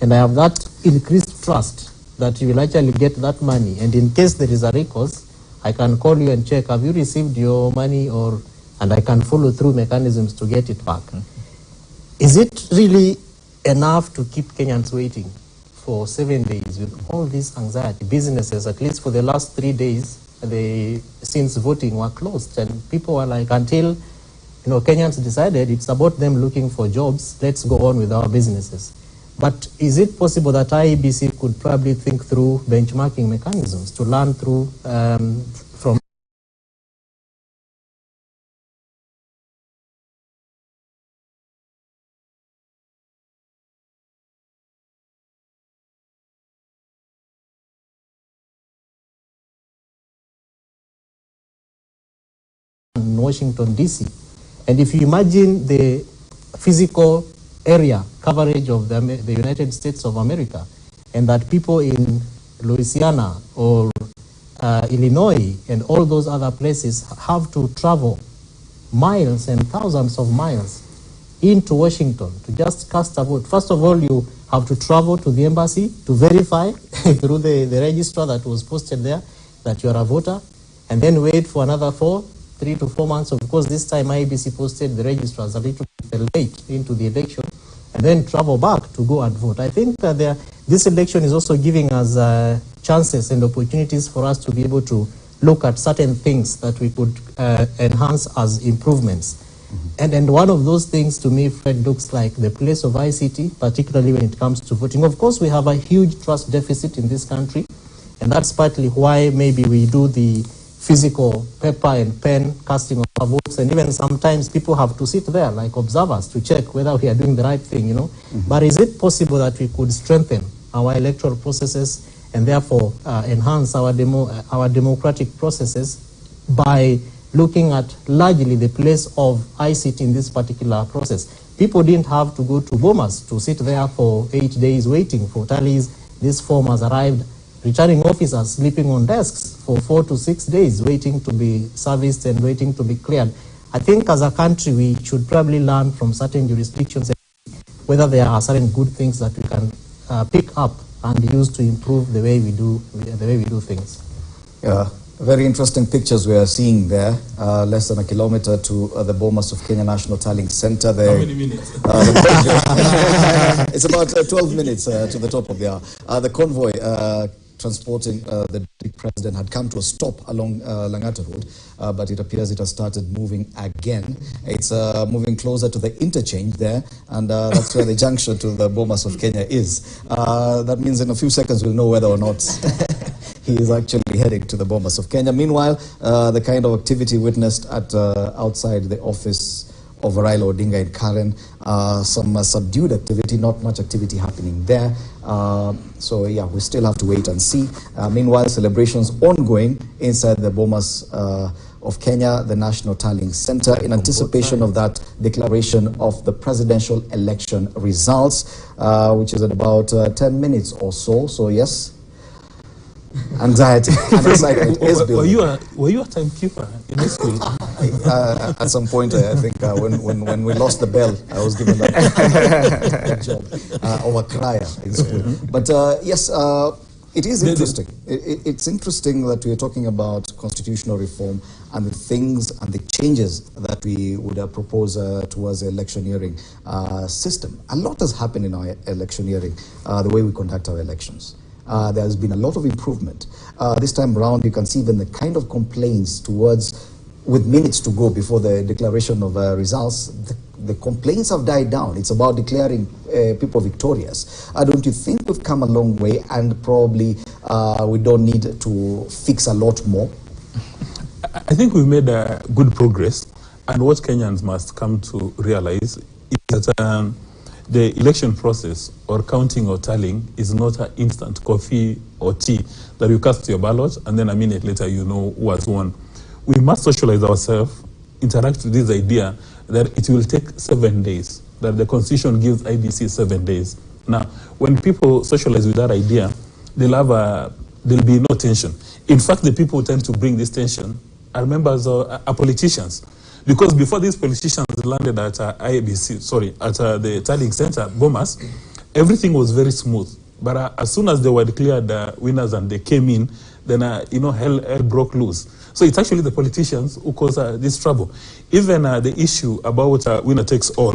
and I have that increased trust that you will actually get that money, and in case there is a recourse, I can call you and check, have you received your money, and I can follow through mechanisms to get it back. Is it really enough to keep Kenyans waiting for 7 days with all this anxiety. Businesses, at least for the last 3 days, since voting, were closed, and people were like, until Kenyans decided it's about them looking for jobs, let's go on with our businesses. But is it possible that IEBC could probably think through benchmarking mechanisms to learn through from Washington, D.C.? And if you imagine the physical area coverage of the United States of America, and that people in Louisiana or Illinois and all those other places have to travel miles and thousands of miles into Washington to just cast a vote. First of all, you have to travel to the embassy to verify through the registrar that was posted there that you are a voter, and then wait for another 3 to 4 months. Of course, this time IEBC posted the registrars a little bit late into the election, and then travel back to go and vote. I think that this election is also giving us chances and opportunities for us to be able to look at certain things that we could enhance as improvements. And one of those things to me, Fred, looks like the place of ICT, particularly when it comes to voting. Of course, we have a huge trust deficit in this country, and that's partly why maybe we do the physical paper and pen casting of our votes, and even sometimes people have to sit there like observers to check whether we are doing the right thing, But is it possible that we could strengthen our electoral processes and therefore enhance our democratic processes by looking at largely the place of ICT in this particular process? People didn't have to go to Bomas to sit there for 8 days waiting for tallies. This form has arrived. Returning officers sleeping on desks for 4 to 6 days, waiting to be serviced and waiting to be cleared. I think as a country, we should probably learn from certain jurisdictions whether there are certain good things that we can pick up and use to improve the way we do things. Yeah, very interesting pictures we are seeing there. Less than a kilometer to the Bomas of Kenya National Tallying Center. How many minutes? It's about 12 minutes to the top of the hour. The convoy transporting the president had come to a stop along Langata Road, but it appears it has started moving again. It's moving closer to the interchange there, and that's where the junction to the Bomas of Kenya is. That means in a few seconds we'll know whether or not he is actually heading to the Bomas of Kenya. Meanwhile, the kind of activity witnessed at outside the office of Raila Odinga in Karen, some subdued activity, not much activity happening there. So yeah, we still have to wait and see. Meanwhile, celebrations ongoing inside the Bomas of Kenya, the National Tallying Center, in anticipation of that declaration of the presidential election results, which is at about 10 minutes or so. So yes, anxiety and excitement is building. Were you a timekeeper in this school? At some point, I think when we lost the bell, I was given that job of a crier in school. But yes, it is interesting. It's interesting that we are talking about constitutional reform and the things and the changes that we would propose towards the electioneering system. A lot has happened in our electioneering, the way we conduct our elections. There has been a lot of improvement. This time around, you can see even the kind of complaints with minutes to go before the declaration of results, the complaints have died down. It's about declaring people victorious. Don't you think we've come a long way, and probably we don't need to fix a lot more? I think we've made good progress, and what Kenyans must come to realize is that the election process or counting or tallying is not an instant coffee or tea that you cast your ballot and then a minute later you know who has won. We must socialize ourselves, interact with this idea that it will take 7 days, that the constitution gives IBC 7 days. Now, when people socialize with that idea, there'll be no tension. In fact, the people who tend to bring this tension are members of are politicians. Because before these politicians landed at Iebc, at the tallying center, Bomas, everything was very smooth. But as soon as they were declared winners and they came in, then hell broke loose. So it's actually the politicians who cause this trouble. Even the issue about winner takes all,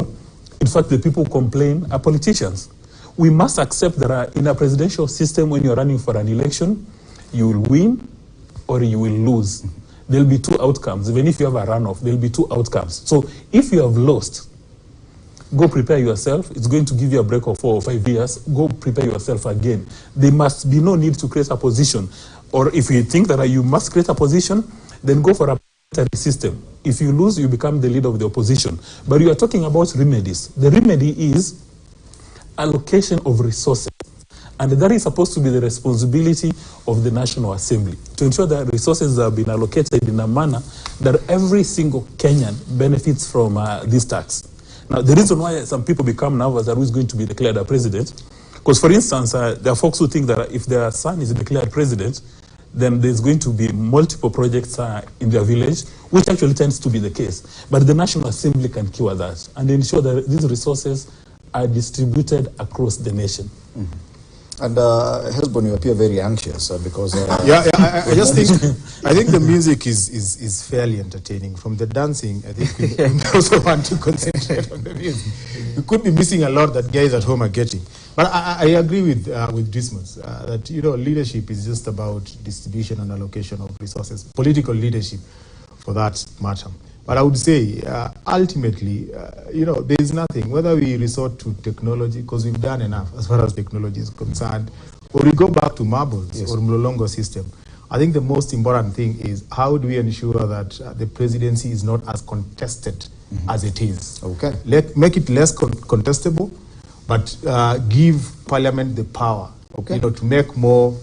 in fact, the people who complain are politicians. we must accept that in a presidential system, when you're running for an election, you will win or you will lose. There'll be two outcomes. Even if you have a runoff, there'll be two outcomes. So if you have lost, go prepare yourself. It's going to give you a break of 4 or 5 years. Go prepare yourself again. There must be no need to create a position. Or if you think that you must create a position, then go for a parliamentary system. If you lose, you become the leader of the opposition. But you are talking about remedies. The remedy is allocation of resources. And that is supposed to be the responsibility of the National Assembly, to ensure that resources have been allocated in a manner that every single Kenyan benefits from this tax. Now, the reason why some people become nervous that who is going to be declared a president, because for instance, there are folks who think that if their son is declared president, then there's going to be multiple projects in their village, which actually tends to be the case. But the National Assembly can cure that and ensure that these resources are distributed across the nation. Mm-hmm. And Hezbon, you appear very anxious because I just think the music is fairly entertaining. From the dancing, I think we also want to concentrate on the music. We could be missing a lot that guys at home are getting. But I agree with Dismas that leadership is just about distribution and allocation of resources, political leadership, for that matter. But I would say, ultimately, there is nothing, whether we resort to technology, because we've done enough as far as technology is concerned, or we go back to marbles or Mlolongo system. I think the most important thing is how do we ensure that the presidency is not as contested as it is. Okay. Make it less contestable, but give Parliament the power to make more,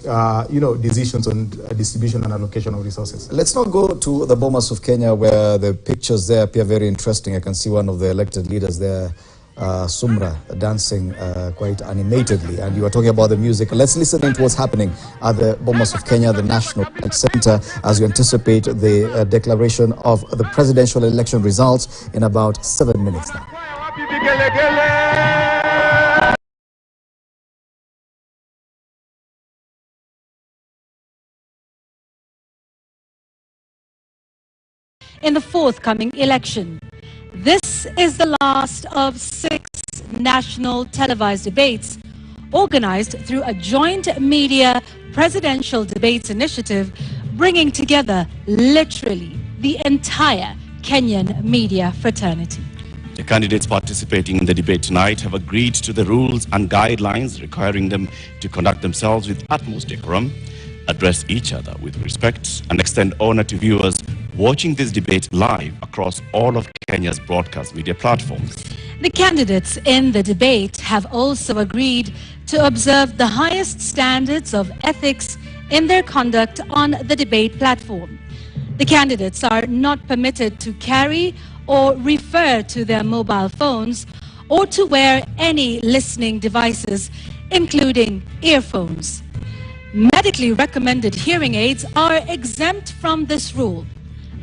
decisions on distribution and allocation of resources. Let's now go to the Bomas of Kenya, where the pictures there appear very interesting. I can see one of the elected leaders there, Sumra, dancing quite animatedly. And you are talking about the music. Let's listen into what's happening at the Bomas of Kenya, the National Center, as we anticipate the declaration of the presidential election results in about 7 minutes now. In the forthcoming election. This is the last of 6 national televised debates organized through a joint media presidential debates initiative, bringing together literally the entire Kenyan media fraternity. The candidates participating in the debate tonight have agreed to the rules and guidelines requiring them to conduct themselves with utmost decorum, address each other with respect, and extend honor to viewers watching this debate live across all of Kenya's broadcast media platforms. The candidates in the debate have also agreed to observe the highest standards of ethics in their conduct on the debate platform. The candidates are not permitted to carry or refer to their mobile phones or to wear any listening devices, including earphones. Medically recommended hearing aids are exempt from this rule.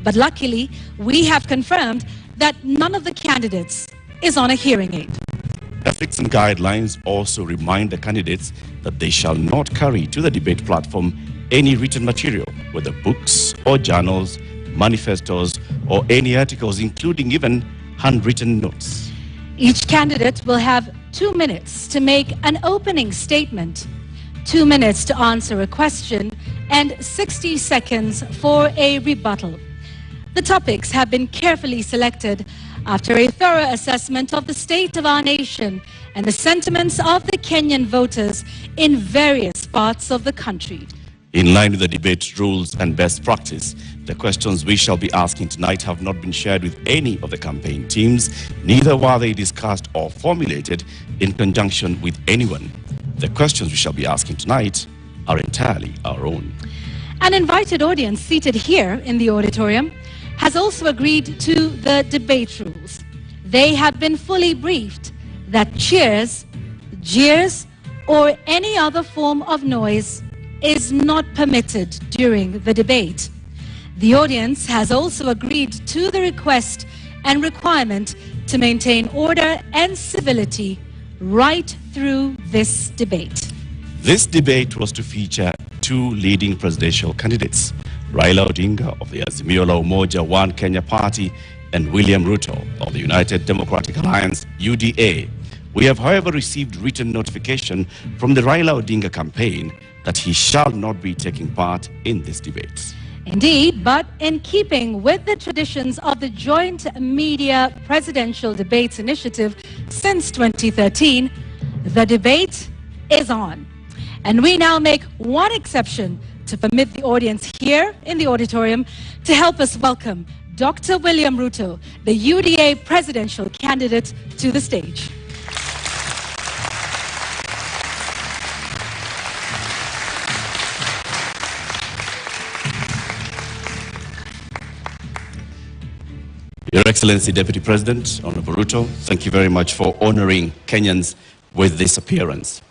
But luckily, we have confirmed that none of the candidates is on a hearing aid. Ethics and guidelines also remind the candidates that they shall not carry to the debate platform any written material, whether books or journals, manifestos, or any articles, including even handwritten notes. Each candidate will have 2 minutes to make an opening statement, 2 minutes to answer a question, and 60 seconds for a rebuttal. The topics have been carefully selected after a thorough assessment of the state of our nation and the sentiments of the Kenyan voters in various parts of the country. In line with the debate rules and best practice, the questions we shall be asking tonight have not been shared with any of the campaign teams, neither were they discussed or formulated in conjunction with anyone. The questions we shall be asking tonight are entirely our own. An invited audience seated here in the auditorium has also agreed to the debate rules. They have been fully briefed that cheers, jeers, or any other form of noise is not permitted during the debate. The audience has also agreed to the request and requirement to maintain order and civility right through this debate. This debate was to feature 2 leading presidential candidates, Raila Odinga of the Azimio la Umoja One Kenya Party and William Ruto of the United Democratic Alliance, UDA, We have, however, received written notification from the Raila Odinga campaign that he shall not be taking part in this debate. Indeed, but in keeping with the traditions of the Joint Media Presidential Debates Initiative since 2013, the debate is on. And we now make one exception to permit the audience here in the auditorium to help us welcome Dr. William Ruto, the UDA presidential candidate, to the stage. Your Excellency Deputy President, Honorable Ruto, thank you very much for honoring Kenyans with this appearance.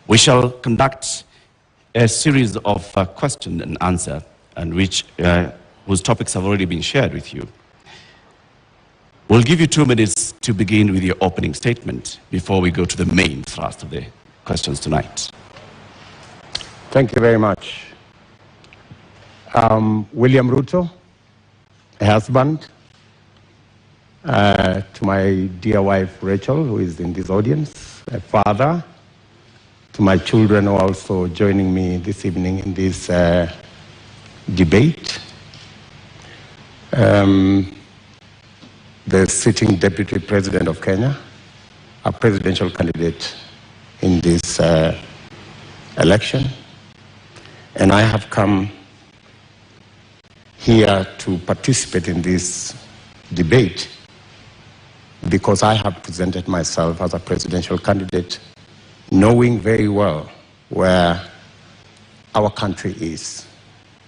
We shall conduct a series of question and answer, and whose topics have already been shared with you. We'll give you 2 minutes to begin with your opening statement before we go to the main thrust of the questions tonight. Thank you very much. William Ruto, a husband, to my dear wife Rachel, who is in this audience, a father, to my children who are also joining me this evening in this debate, the sitting Deputy President of Kenya, a presidential candidate in this election, and I have come here to participate in this debate because I have presented myself as a presidential candidate, knowing very well where our country is.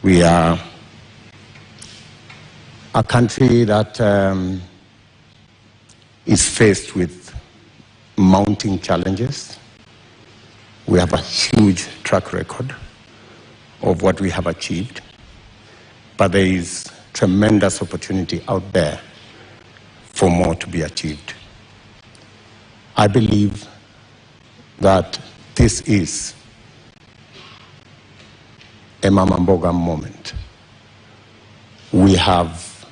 We are a country that is faced with mounting challenges. We have a huge track record of what we have achieved, but there is tremendous opportunity out there for more to be achieved. I believe that this is a Mama Mboga moment. We have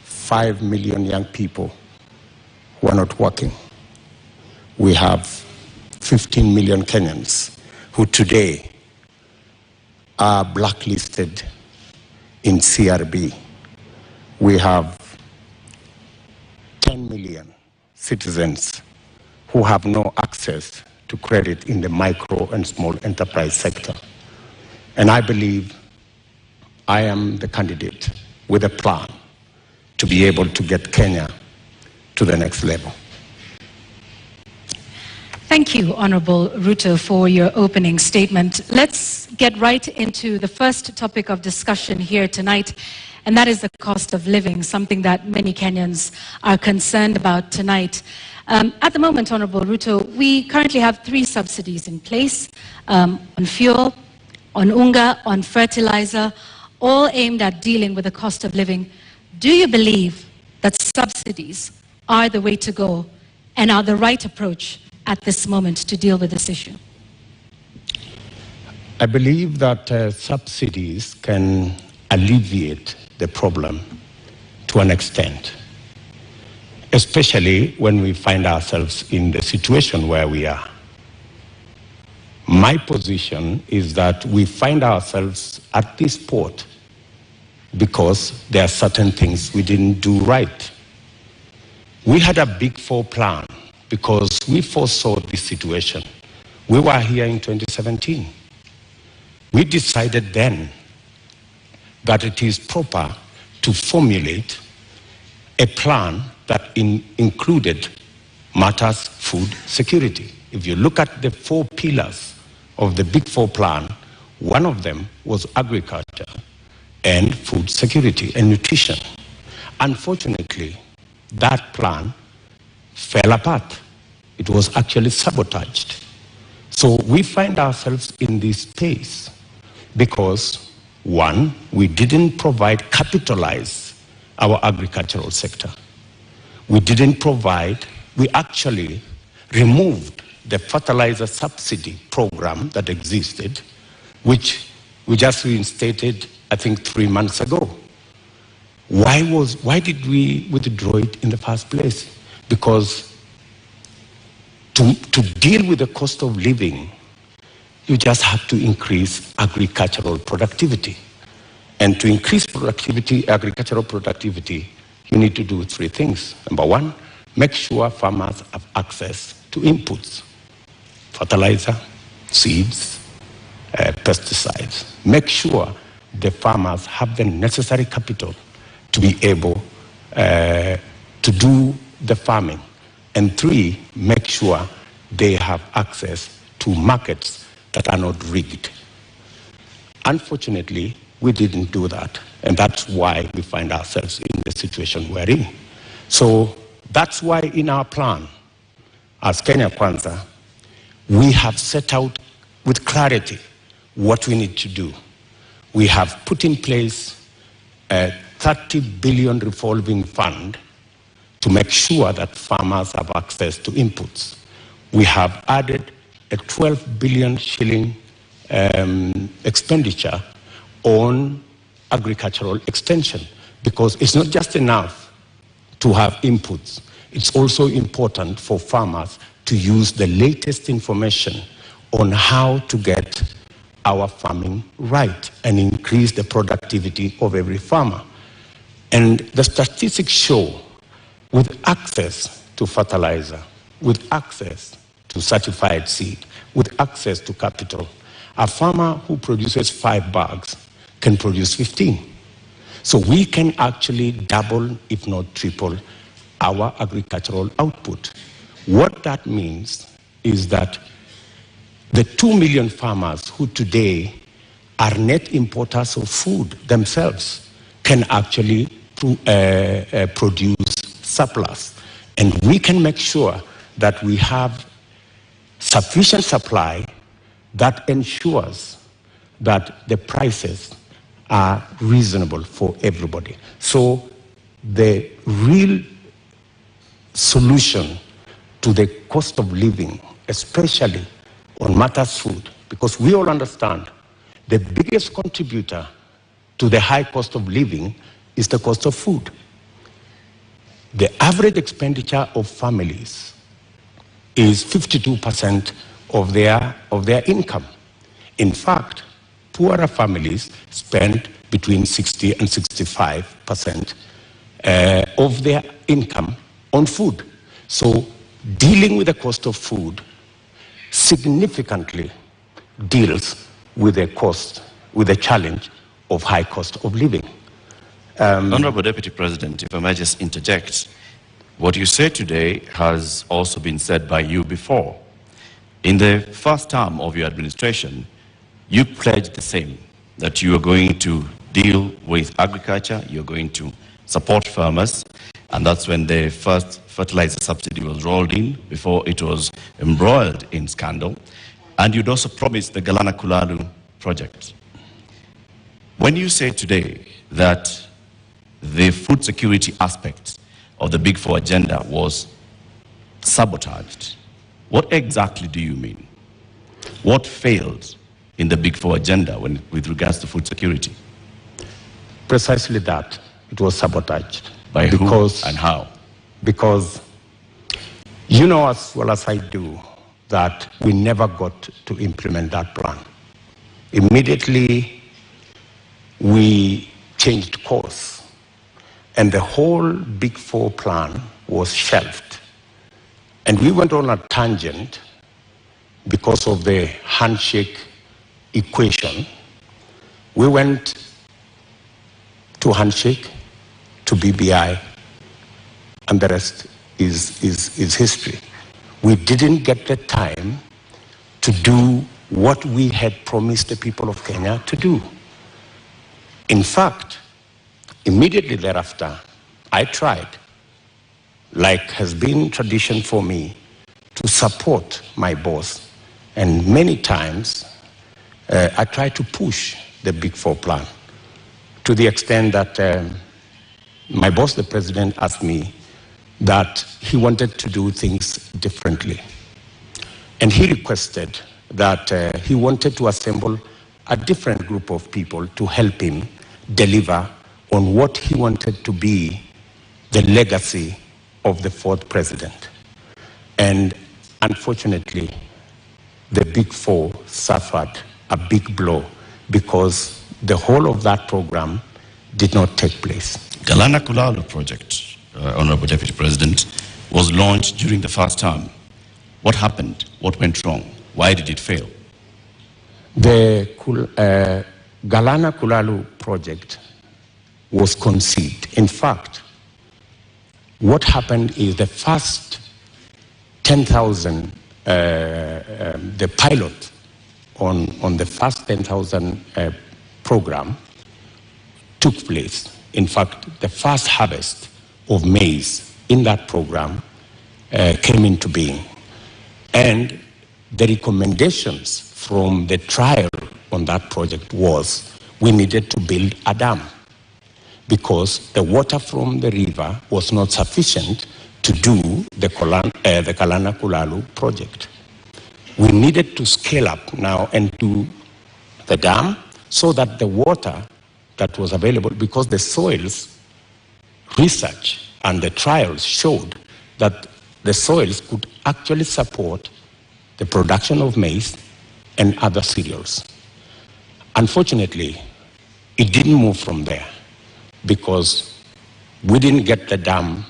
5 million young people who are not working. We have 15 million Kenyans who today are blacklisted in CRB. We have 10 million citizens who have no access to credit in the micro and small enterprise sector. And I believe I am the candidate with a plan to be able to get Kenya to the next level. Thank you, Honorable Ruto, for your opening statement. Let's get right into the first topic of discussion here tonight, and that is the cost of living, something that many Kenyans are concerned about tonight. At the moment, Honorable Ruto, we currently have 3 subsidies in place, on fuel, on unga, on fertilizer, all aimed at dealing with the cost of living. Do you believe that subsidies are the way to go and are the right approach at this moment to deal with this issue? I believe that subsidies can alleviate the problem to an extent, especially when we find ourselves in the situation where we are. My position is that we find ourselves at this port because there are certain things we didn't do right. We had a Big Four plan because we foresaw this situation. We were here in 2017. We decided then that it is proper to formulate a plan that included matters food security. If you look at the 4 pillars of the Big Four plan, one of them was agriculture and food security and nutrition. Unfortunately, that plan fell apart. It was actually sabotaged. So we find ourselves in this space because, one, we didn't capitalize our agricultural sector. We didn't provide, we actually removed the fertilizer subsidy program that existed, which we just reinstated, I think, 3 months ago. Why did we withdraw it in the first place? Because to deal with the cost of living, you just have to increase agricultural productivity. And to increase productivity, agricultural productivity, you need to do 3 things. Number 1, make sure farmers have access to inputs, fertilizer, seeds, pesticides. Make sure the farmers have the necessary capital to be able to do the farming. And 3, make sure they have access to markets that are not rigged. Unfortunately, we didn't do that, and that's why we find ourselves in the situation we're in. So that's why in our plan, as Kenya Kwanza, we have set out with clarity what we need to do. We have put in place a 30 billion revolving fund to make sure that farmers have access to inputs. We have added a 12 billion shilling expenditure on agricultural extension, because it's not just enough to have inputs. It's also important for farmers to use the latest information on how to get our farming right and increase the productivity of every farmer. And the statistics show, with access to fertilizer, with access to certified seed, with access to capital, a farmer who produces 5 bags can produce 15. So we can actually double, if not triple, our agricultural output. What that means is that the 2 million farmers who today are net importers of food themselves can actually produce surplus. And we can make sure that we have sufficient supply that ensures that the prices are reasonable for everybody. So the real solution to the cost of living, especially on matters food, because we all understand the biggest contributor to the high cost of living is the cost of food. The average expenditure of families is 52% of their income. In fact, poorer families spend between 60 and 65% of their income on food. So dealing with the cost of food significantly deals with the challenge of high cost of living. Honorable Deputy President, if I may just interject, what you say today has also been said by you before. In the first term of your administration, you pledged the same, that you are going to deal with agriculture, you're going to support farmers, and that's when the first fertilizer subsidy was rolled in before it was embroiled in scandal. And you'd also promised the Galana Kulalu project. When you say today that the food security aspect of the Big Four agenda was sabotaged, what exactly do you mean? What failed in the Big Four agenda with regards to food security? Precisely that. It was sabotaged. By who and how? Because you know as well as I do that we never got to implement that plan. Immediately, we changed course, and the whole Big Four plan was shelved. And we went on a tangent because of the handshake equation. We went to handshake, to BBI, and the rest is history. We didn't get the time to do what we had promised the people of Kenya to do. In fact, immediately thereafter, I tried, like has been tradition for me, to support my boss. And many times, I tried to push the Big Four plan to the extent that my boss, the president, asked me that he wanted to do things differently. And he requested that he wanted to assemble a different group of people to help him deliver on what he wanted to be the legacy of the fourth president. And unfortunately, the Big Four suffered a big blow because the whole of that program did not take place. Galana Kulalu project, Honorable Deputy President, was launched during the first term. What happened? What went wrong? Why did it fail? The Galana Kulalu project was conceived. In fact, what happened is the first 10,000, the pilot on the first 10,000 program took place. In fact, the first harvest of maize in that program came into being. And the recommendations from the trial on that project was we needed to build a dam because the water from the river was not sufficient to do the Galana Kulalu project. We needed to scale up now and do the dam so that the water that was available, because the soils research and the trials showed that the soils could actually support the production of maize and other cereals. Unfortunately, it didn't move from there because we didn't get the dam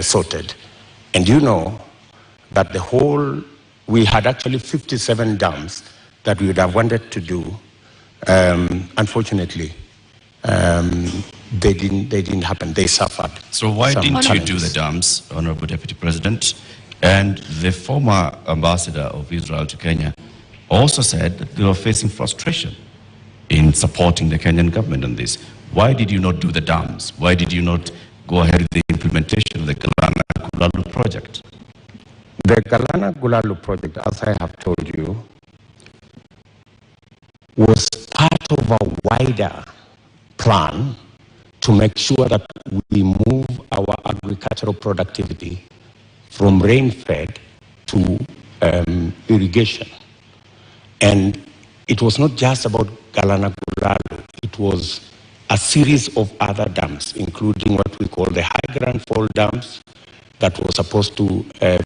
sorted. And you know that the whole, we had actually 57 dams that we would have wanted to do. Unfortunately, they didn't happen. They suffered. So why didn't you do the dams, Honorable Deputy President? And the former ambassador of Israel to Kenya also said that they were facing frustration in supporting the Kenyan government on this. Why did you not do the dams? Why did you not go ahead with the implementation of the Galana Kulalu project? The Galana Kulalu project, as I have told you, was part of a wider plan to make sure that we move our agricultural productivity from rain-fed to irrigation. And it was not just about Galana Kulalu, it was a series of other dams, including what we call the high ground fall dams that were supposed to